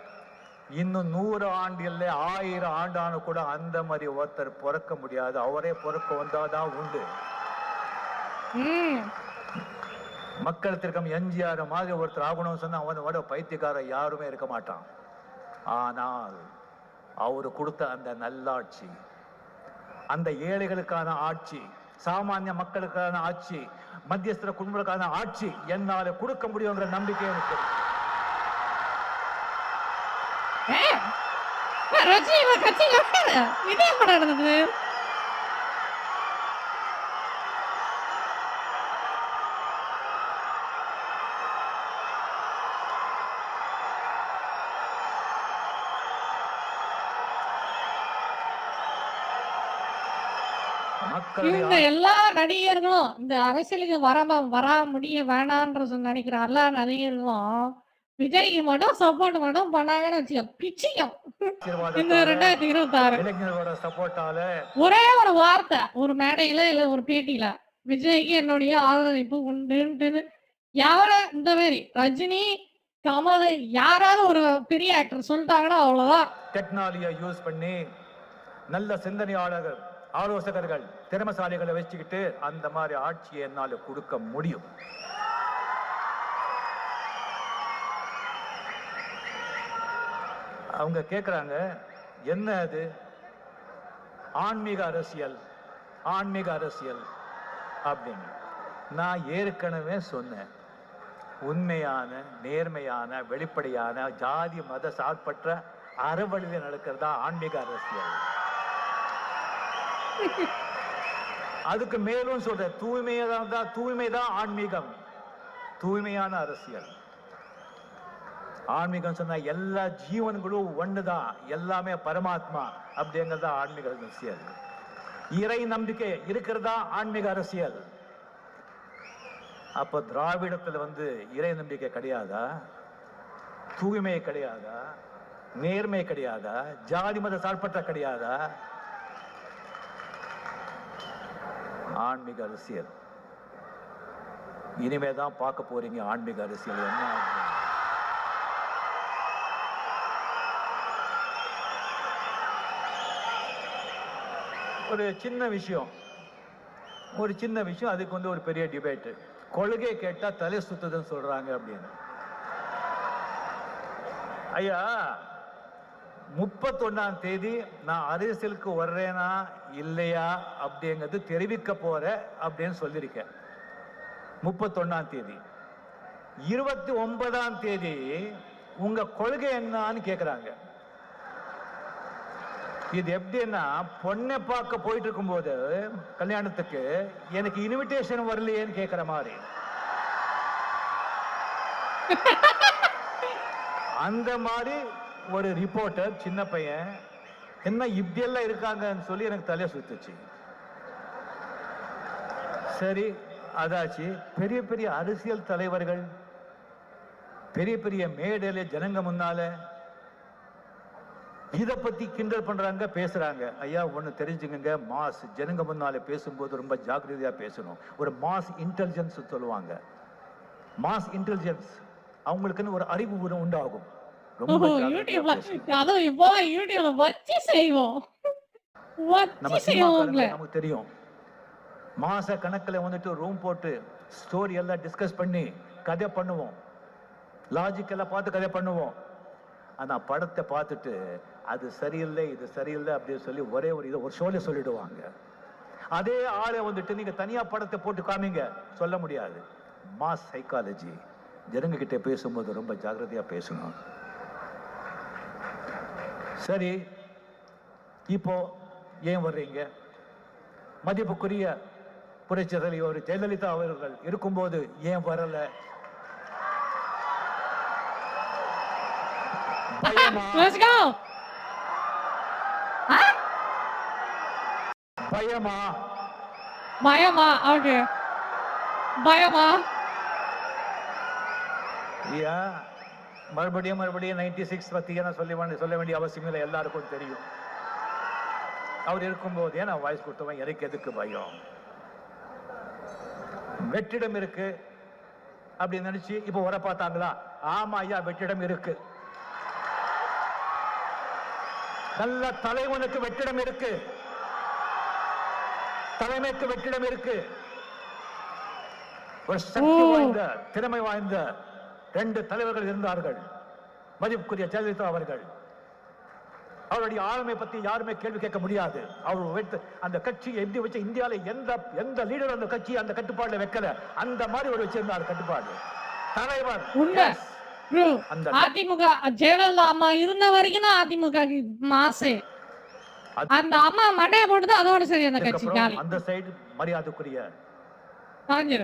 இன்னும் 100 ஆண்டு இல்லை, 1000 ஆண்டானு கூட அந்த மாதிரி ஒருத்தர் பிறக்க முடியாது. அவரே பிறக்க வந்தாதான் உண்டு. மக்கள் திலகம் எம்ஜிஆர் மாதிரி ஒருத்தர் ஆகணும்னு சொன்னா அவனோட பைத்தியக்காரர் யாருமே இருக்க மாட்டான். ஆனால் அவரு கொடுத்த அந்த நல்லாட்சி, அந்த ஏழைகளுக்கான ஆட்சி, சாமானிய மக்களுக்கான ஆட்சி, மத்தியஸ்தர குடும்பங்களுக்கான ஆட்சி என்னால கொடுக்க முடியுங்கிற நம்பிக்கை எனக்கு. இவங்க எல்லா நடிகர்களும் இந்த அரசியலுக்கு வர முடிய வேணான்ற நினைக்கிற எல்லா நடிகர்களும் விஜய்க்கு மட்டும் சப்போர்ட் மட்டும் பண்ணாங்கன்னு வச்சுக்கோ, பிச்சிக்கும். இந்த 2026 இளைஞர்களோட சப்போர்ட்டால ஒரே ஒரு வார்த்தை ஒரு மேடையில இல்ல ஒரு பேட்டியில விஜய்க்கு என்னுடைய ஆதரவு உண்டு. யார இந்த மாதிரி ரஜினி, கமல் யாராவது ஒரு பெரிய ஆக்டர் சொல்லிட்டாங்கன்னா அவ்வளவுதான். டெக்னாலஜியை யூஸ் பண்ணி நல்ல சிந்தனையாளர்கள், ஆலோசகர்கள், திறமசாலிகளை வச்சுக்கிட்டு அந்த மாதிரி ஆட்சியை என்னால கொடுக்க முடியும். அவங்க கேட்குறாங்க, என்ன அது ஆன்மீக அரசியல், ஆன்மீக அரசியல் அப்படின்னு. நான் ஏற்கனவே சொன்னேன், உண்மையான, நேர்மையான, வெளிப்படையான, ஜாதி மத சார்பற்ற அறவழியில் நடக்கிறதா ஆன்மீக அரசியல். அதுக்கு மேலும் சொல்ற தூய்மைதான் ஆன்மீகம், தூய்மையான அரசியல். ஆன்மீகம் சொன்னா எல்லா ஜீவன்களும் ஒண்ணுதான், எல்லாமே பரமாத்மா அப்படிங்கிறதா ஆன்மீக அரசியல். இறை நம்பிக்கை இருக்கிறதா ஆன்மீக அரசியல். அப்ப திராவிடத்துல இறை நம்பிக்கை கிடையாதா, தூய்மை கிடையாதா, நேர்மை கிடையாதா, ஜாதி மத சார்பற்ற கிடையாதா? ஆன்மீக அரசியல் இனிமேதான் பார்க்க போறீங்க. ஆன்மீக அரசியல் என்ன? ஒரு சின்ன விஷயம், அதுக்கு ஒரு பெரிய டிபேட். கொள்கை கேட்டா தலை சுத்துதுன்னு சொல்றாங்க அப்படின்னு. ஐயா, 31ஆம் தேதி நான் அரசியலுக்கு வர்றேனா இல்லையா அப்படிங்கிறது தெரிவிக்க போறேன் அப்படின்னு சொல்லியிருக்கேன். 31ஆம் தேதி. 29ஆம் தேதி உங்க கொள்கை என்னன்னு கேக்குறாங்க. இது எப்படின்னா, பொண்ணை பார்க்க போயிட்டு இருக்கும்போது கல்யாணத்துக்கு எனக்கு இன்விடேஷன் வரலையேன்னு கேட்கிற மாதிரி. அந்த மாதிரி ஒரு ரிப்போர்ட்டர், சின்ன பையன், என்ன இப்படி எல்லாம் இருக்காங்கன்னு சொல்லி எனக்கு தலையை சுத்துச்சு. சரி, அதாச்சு. பெரிய பெரிய அரசியல் தலைவர்கள் பெரிய பெரிய மேடையில ஜனங்க முன்னால இத பத்தி கிண்டல் பண்றாங்க, பேசுறாங்க. ஐயா, ஒண்ணு தெரிஞ்சுக்கங்க, மாஸ் ஜனங்க முன்னால பேசும்போது ரொம்ப ஜாக்கிரதையா பேசணும். ஒரு மாஸ் இன்டெலிஜென்ஸ் சொல்லுவாங்க. மாஸ் இன்டெலிஜென்ஸ் அவங்களுக்குன்னு ஒரு அறிவு உண்டாகும். ரொம்ப நமக்கு தெரியும். மாச கணக்குல ரூம் போட்டு ஸ்டோரி எல்லாம் டிஸ்கஸ் பண்ணி கதை பண்ணுவோம், லாஜிக் எல்லாம் பார்த்து கதை பண்ணுவோம். ஆனா படத்தை பார்த்துட்டு அது சரியில்லை, இது சரியில்லை அப்படின்னு சொல்லி ஒரே ஒரு ஷோல சொல்லிடுவாங்க. அதே ஆளை நீங்க தனியா படத்தை போட்டு காமிங்க, சொல்ல முடியாது. Mass psychology. ஜனங்க கிட்ட பேசும்போது ரொம்ப ஜாக்கிரதையா பேசணும். சரி, இப்போ ஏன் வர்றீங்க? மதிப்புக்குரிய புரட்சி தலைவர் ஜெயலலிதா அவர்கள் இருக்கும்போது ஏன் வரல? மறுபடியும் 96 பத்தி சொல்ல வேண்டிய அவசியம் இல்லை, எல்லாருக்கும் தெரியும். அவர் இருக்கும்போதே நான் வாய்ஸ் கொடுத்தவன், எனக்கு எதுக்கு பயம்? வெற்றிடம் இருக்கு அப்படின்னு நினைச்சு இப்ப வர பார்த்தாங்களா? ஆமா ஐயா, வெற்றிடம் இருக்கு. நல்ல தலைவனுக்கு வெற்றிடம் இருக்கு, தலைமைக்கு வெற்றிடம் இருக்கு. ஒரு சக்தி வாய்ந்த திறமை வாய்ந்த 2 தலைவர்கள் இருந்தார்கள். மதிப்புக்குரிய ஜெயலலிதா அவர்கள், அவருடைய ஆளுமை பத்தி யாருமே கேள்வி கேட்க முடியாது. அவர் அந்த கட்சியை எப்படி வச்சு இந்தியாவில் எந்த லீடர் அந்த கட்சி அந்த கட்டுப்பாடுல வைக்கல, அந்த மாதிரி ஒரு வச்சிருந்தார் கட்டுப்பாடு தலைவர். அதிமுக ஜெயலலிதா அம்மா இருந்த வரைக்கும் தான் அதிமுக மாசே. அந்த அம்மா மண்டைய போட்டு அதோட சரி அந்த கட்சி காலி. அந்த சைடு மரியாதைக்குரிய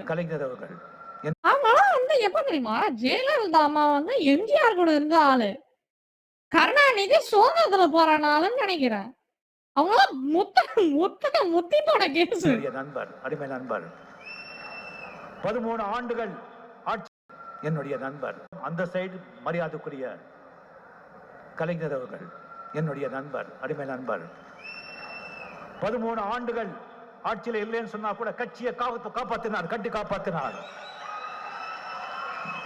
கலைஞர் அவர்கள். ஆமா வந்து எப்ப தெரியுமா, ஜெயலலிதா அம்மா வந்து எம்ஜிஆர் கூட இருந்த ஆளு. கருணாநிதி சுதந்திரத்துல போறானாலும் நினைக்கிறேன். அவங்க முத்தி போட கேஸ். நண்பர், அடிமை நண்பர், 13 ஆண்டுகள் ஆட்சி. என்னுடைய நண்பர், அந்த சைடு மரியாதைக்குரிய கலைஞர் அவர்கள், என்னுடைய நண்பர், அடிமை நண்பர், 13 ஆண்டுகள் ஆட்சியில் இல்லைன்னு சொன்னா கூட கட்சியை காப்பாத்தினார், கட்டி காப்பாத்தினார்.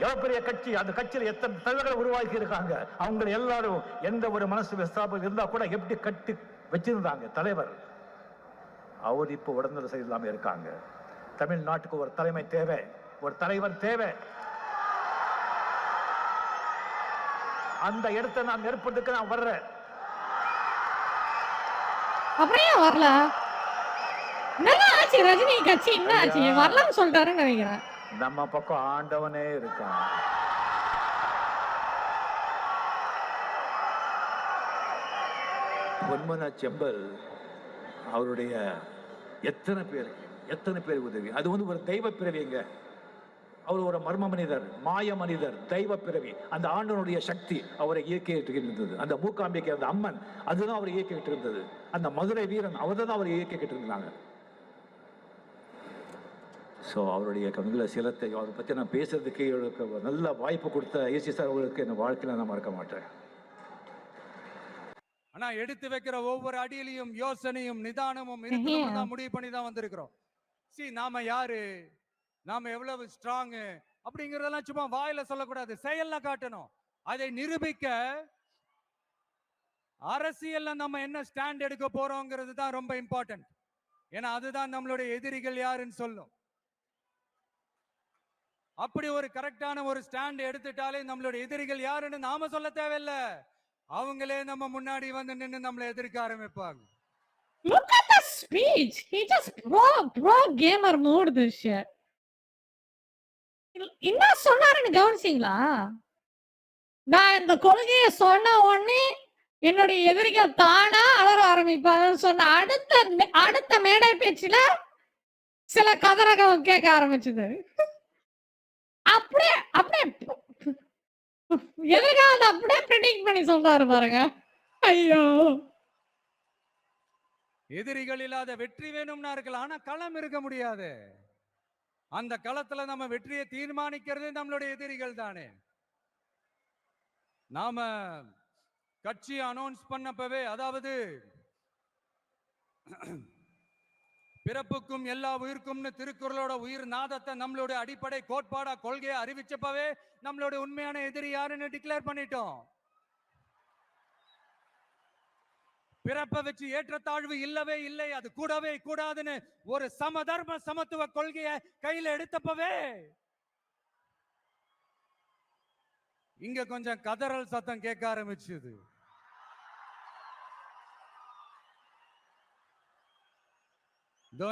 எவ்வளவு பெரிய கட்சி, அந்த கட்சியில் எத்தனை தலைவர்கள் உருவாக்கி இருக்காங்க. அவங்க எல்லாரும் எந்த ஒரு மனசு விசாரம் இருந்தா கூட எப்படி கட்டி வச்சிருந்தாங்க தலைவர். அவர் இப்போ உடல்நல சரியில்லாம இருக்காங்க. தமிழ்நாட்டுக்கு ஒரு தலைமை தேவை, ஒரு தலைவர் தேவை. அந்த இடத்தை நான் நிரப்புறதுக்கு நான் வர்றேன். அப்படியே வரல. என்ன ஆச்சு ரஜினி கட்சி, என்ன ஆச்சு? வரலன்னு சொல்லிட்டாருன்னு நினைக்கிறேன். நம்ம பக்கம் ஆண்டவனே இருக்கான். பொன்மன செம்பல் அவருடைய எத்தனை பேர் உதவி. அது வந்து ஒரு தெய்வ பிறவிங்க. அவர் ஒரு மர்ம மனிதர், மாய மனிதர், தெய்வ பிறவி. அந்த ஆண்டவனுடைய சக்தி அவரை இயக்கிட்டு இருந்தது. அந்த மூக்காம்பிக்கை, அந்த அம்மன், அதுதான் அவரை இயக்கிட்டு இருந்தது. அந்த மதுரை வீரன் அவர் தான் அவரை இயக்கிட்டு இருந்தாங்க. ஸோ அவருடைய கண்களை சிலத்தை அவரை பற்றி நான் பேசுறதுக்கு நல்ல வாய்ப்பு கொடுத்த ஏசி சார் அவர்களுக்கு என் வாழ்க்கையில் நான் மறக்க மாட்டேன். ஆனா எடுத்து வைக்கிற ஒவ்வொரு அடியிலையும் யோசனையும் நிதானமும் இருக்கணும் முடிவு பண்ணி தான் வந்திருக்கிறோம். நாம யாரு, நாம எவ்வளவு ஸ்ட்ராங் அப்படிங்கறதெல்லாம் சும்மா வாயில சொல்லக்கூடாது, செயல்ல காட்டணும். அதை நிரூபிக்க அரசியல்ல நம்ம என்ன ஸ்டாண்ட் எடுக்க போறோங்கிறது தான் ரொம்ப இம்பார்ட்டன்ட். ஏன்னா அதுதான் நம்மளுடைய எதிரிகள் யாருன்னு சொல்லும். அப்படி ஒரு கரெக்டான ஒரு ஸ்டாண்ட் எடுத்துட்டாலே நம்மளுடைய எதிரிகள் யாருன்னு நாம சொல்ல தேவையில்லை, அவங்களே நம்ம முன்னாடி வந்து நின்று நம்மளை எதிர்க்க ஆரம்பிப்பாங்க. Look at the speech. He just pro gamer mode this shit. என்ன சொன்னாருன்னு கவனிச்சீங்களா? நான் இந்த கொள்கையை சொன்ன உடனே என்னுடைய எதிரிகள் தானா அலற ஆரம்பிப்பாங்கன்னு சொன்ன அடுத்த மேடை பேச்சுல சில கதரகம் கேட்க ஆரம்பிச்சது. அப்படியே எதிர்காலத்தை அப்படியே ப்ரெடிக்ட் பண்ணி சொல்றாரு பாருங்க. ஐயோ, எதிரிகள் இல்லாத வெற்றி வேணும்னா இருக்கலாம், ஆனா களம் இருக்க முடியாது. அந்த களத்துல நம்ம வெற்றியை தீர்மானிக்கிறது நம்மளுடைய எதிரிகள் தானே. நாம கட்சி அனௌன்ஸ் பண்ணப்பவே, அதாவது பிறப்புக்கும் எல்லா உயிர்க்கும்னு திருக்குறளோட உயிர் நாதத்தை நம்மளுடைய அடிப்படை கோட்பாடா கொள்கையை அறிவிச்சப்பவே நம்மளுடைய உண்மையான எதிரி யாருன்னு டிக்ளேர் பண்ணிட்டோம். பிறப்பை வச்சு ஏற்றத்தாழ்வு இல்லவே இல்லை, அது கூடவே கூடாதுன்னு ஒரு சமதர்ம சமத்துவ கொள்கையை கையில எடுத்தப்பவே இங்க கொஞ்சம் கதறல் சத்தம் கேட்க ஆரம்பிச்சது.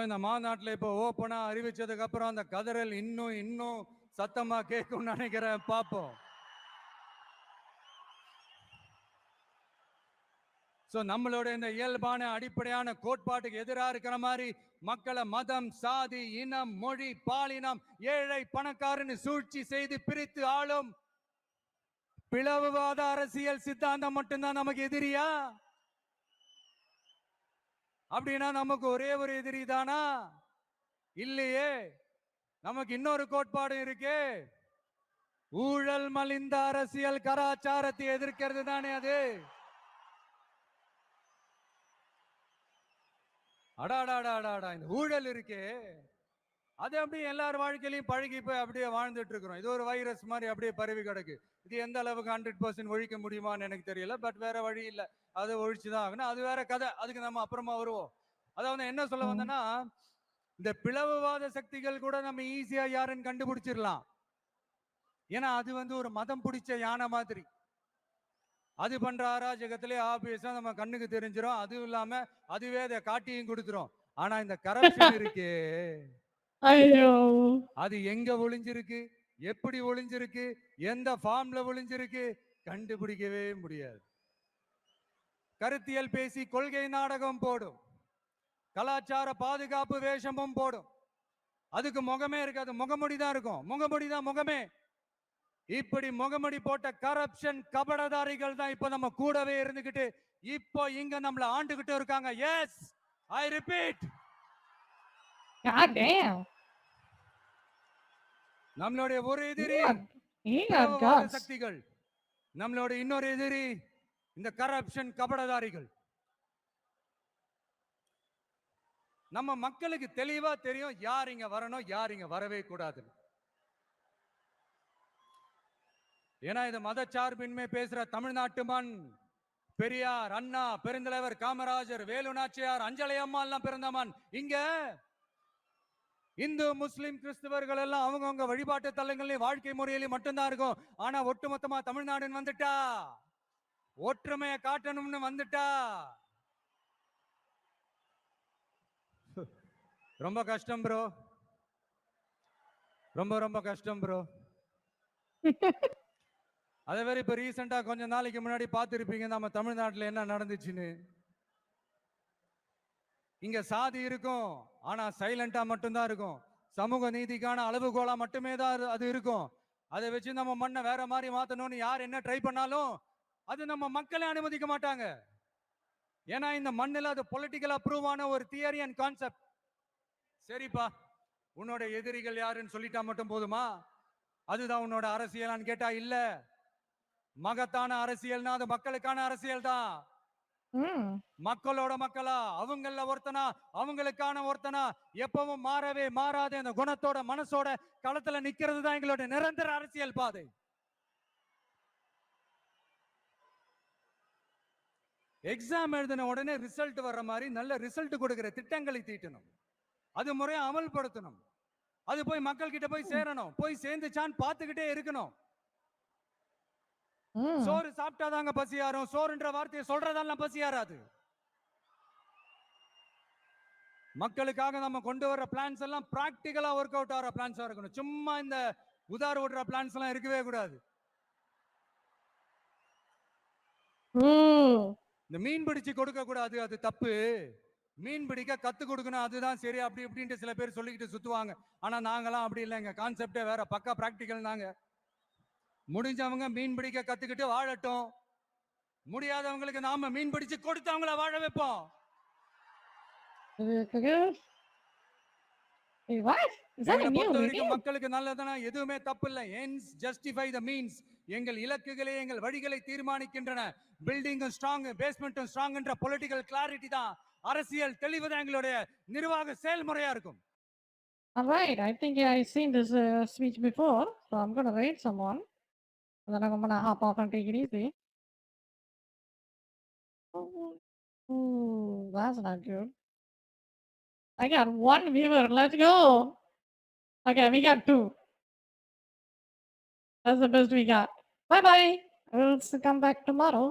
இந்த மாநாட்டில் இப்போ ஓப்பனா அறிவிச்சதுக்கு அப்புறம் அந்த கதறல் இன்னும் சத்தமா கேட்கும் நினைக்கிறேன். பார்ப்போம். நம்மளோட இந்த இயல்பான அடிப்படையான கோட்பாட்டுக்கு எதிராக இருக்கிற மாதிரி மக்களை மதம், சாதி, இனம், மொழி, பாலினம், ஏழை பணக்காரன்னு சூழ்ச்சி செய்து பிரித்து ஆளும் பிளவுவாத அரசியல் சித்தாந்தம் மட்டும்தான் நமக்கு எதிரியா? அப்படின்னா நமக்கு ஒரே ஒரு எதிரி தானா? இல்லையே, நமக்கு இன்னொரு கோட்பாடு இருக்கு. ஊழல் மலிந்த அரசியல் கலாச்சாரத்தை எதிர்க்கிறது தானே அது. அடாடாடாடாடா, இந்த ஊழல் இருக்கே, அது அப்படியே எல்லார் வாழ்க்கையிலையும் பழகி போய் அப்படியே வாழ்ந்துட்டு இருக்கிறோம். இது ஒரு வைரஸ் மாதிரி அப்படியே பரவி கிடக்கு. இது எந்த அளவுக்கு 100% ஒழிக்க முடியுமான்னு எனக்கு தெரியல. பட் வேற வழி இல்லை, அதை ஒழிச்சுதான் ஆகணும். அது வேற கதை, அதுக்கு நம்ம அப்புறமா வருவோம். அதாவது என்ன சொல்ல வந்தேன்னா, இந்த பிளவுவாத சக்திகள் கூட நம்ம ஈஸியா யாருன்னு கண்டுபிடிச்சிடலாம். ஏன்னா அது வந்து ஒரு மதம் பிடிச்ச யானை மாதிரி. அது பண்ற அராஜகத்திலே ஆபியஸா நம்ம கண்ணுக்கு தெரிஞ்சிடும். அதுவும் இல்லாம அதுவே அதை காட்டியும் கொடுத்துரும். ஆனா இந்த கரப்ஷன் இருக்கே, ஐயோ, அது எங்க ஒளிஞ்சிருக்கு, எப்படி ஒளிஞ்சிருக்கு, எந்த ஃபார்ம்ல ஒளிஞ்சிருக்கு கண்டுபிடிக்கவே முடியாது. கருத்தியல் பேசி கொள்கை நாடகம் போடும், கலாச்சார பாதுகாப்பு வேஷமும் போடும். அதுக்கு முகமே இருக்காது, முகமுடி தான் இருக்கும். முகமுடி தான் முகமே. இப்படி முகமுடி போட்ட கரப்ஷன் கபடதாரிகள் தான் இப்ப நம்ம கூடவே இருந்துகிட்டு இப்போ இங்க நம்மள ஆண்டுகிட்டு இருக்காங்க. Yes, I repeat. God damn. நம்மளுடைய ஒரு எதிரி He got guts. சக்திகள், நம்மளோட இன்னொரு எதிரி இந்த கரப்ஷன் கபடதாரிகள். நம்ம மக்களுக்கு தெளிவா தெரியும் யார் இங்க வரணும், யார் இங்க வரவே கூடாது. ஏன்னா இது மதச்சார்பின்மை பேசுற தமிழ்நாட்டு மண். பெரியார், அண்ணா, பெருந்தலைவர் காமராஜர், வேலு நாச்சியார், அஞ்சலை அம்மா எல்லாம் பிறந்த மண். இங்க இந்து முஸ்லிம் கிறிஸ்தவர்கள் எல்லாம் அவங்கவுங்க வழிபாட்டு தலங்களையும் வாழ்க்கை முறையிலையும் மட்டும்தான் இருக்கும். ஆனா ஒட்டுமொத்தமா தமிழ்நாடுன்னு வந்துட்டா, ஒற்றுமையை காட்டணும்னு வந்துட்டா ரொம்ப கஷ்டம் ப்ரோ, ரொம்ப ரொம்ப கஷ்டம் ப்ரோ. அதே மாதிரி இப்ப ரீசெண்டா கொஞ்ச நாளைக்கு முன்னாடி பார்த்திருப்பீங்க நம்ம தமிழ்நாட்டில் என்ன நடந்துச்சுன்னு. இங்க சாதி இருக்கும், ஆனா சைலண்டா மட்டும்தான் இருக்கும். சமூக நீதிக்கான அளவுகோலா மட்டுமே தான் அது இருக்கும். அதை வச்சு நம்ம மண்ணை வேற மாதிரி மாத்தணும்னு யார் என்ன ட்ரை பண்ணாலும் அது நம்ம மக்களே அனுமதிக்க மாட்டாங்க. ஏன்னா இந்த மண்ணில் அது பொலிட்டிக்கலா ப்ரூவ் ஆன ஒரு தியரி அண்ட் கான்செப்ட். சரிப்பா, உன்னோட எதிரிகள் யாருன்னு சொல்லிட்டா மட்டும் போதுமா? அதுதான் உன்னோட அரசியலான்னு கேட்டா இல்ல. மகத்தான அரசியல்னா அது மக்களுக்கான அரசியல் தான். மக்களோட மக்களா, அவங்கள ஒருத்தனா, அவங்களுக்கான ஒருத்தனா, எப்பவும் மாறவே மாறாத அந்த குணத்தோட மனசோட களத்துல நிக்கிறது தான் எங்களோட நிரந்தர அரசியல் பாதை. எக்ஸாம் எழுதின உடனே ரிசல்ட் வர்ற மாதிரி நல்ல ரிசல்ட் கொடுக்கிற திட்டங்களை தீட்டணும், அது முறையா அமல்படுத்தணும், அது போய் மக்கள் கிட்ட போய் சேரணும். போய் சேர்ந்துச்சான்னு பார்த்துக்கிட்டே இருக்கணும். சோறு சாப்பிட்டாதாங்க பசி யாரும், சோறுன்ற வார்த்தையை சொல்றதெல்லாம் பசி யாராது. மக்களுக்காக நம்ம கொண்டு வர பிளான்ஸ் எல்லாம் பிராக்டிகலா ஒர்க் அவுட் ஆகிற பிளான்ஸா இருக்கணும். சும்மா இந்த உதார ஓடுற பிளான்ஸ் எல்லாம் இருக்கவே கூடாது. இந்த மீன் பிடிச்சு கொடுக்க கூடாது, அது தப்பு. மீன் பிடிக்க கத்து கொடுக்கணும், அதுதான் சரி. அப்படி இப்படின்ட்டு சில பேர் சொல்லிக்கிட்டு சுத்துவாங்க. ஆனா நாங்களாம் அப்படி இல்லைங்க, கான்செப்டே வேற, பக்கா பிராக்டிக்கல் நாங்க. முடிஞ்சவங்க மீன் பிடிக்க கத்துக்கிட்டு வாழட்டும், முடியாதவங்களுக்கு நாம மீன் பிடிச்சு கொடுத்து அவங்கள வாழ வைப்போம். மக்களுக்கு நல்லதுனா எதுவுமே தப்பு இல்லை. ends justify the means. எங்கள் இலக்குகளே எங்கள் வழிகளை தீர்மானிக்கின்றன. பில்டிங் ஸ்ட்ராங், பேஸ்மெண்ட் ஸ்ட்ராங் என்ற பொலிட்டிக்கல் கிளாரிட்டி தான், அரசியல் தெளிவு தான் எங்களுடைய நிர்வாக செயல்முறையா இருக்கும். All right, I think I've seen this speech before, so I'm going to rate someone. And then I'm going to hop off and take it easy. Ooh, that's not good. I got one viewer. Let's go. Okay, we got 2. That's the best we got. Bye-bye. We'll come back tomorrow.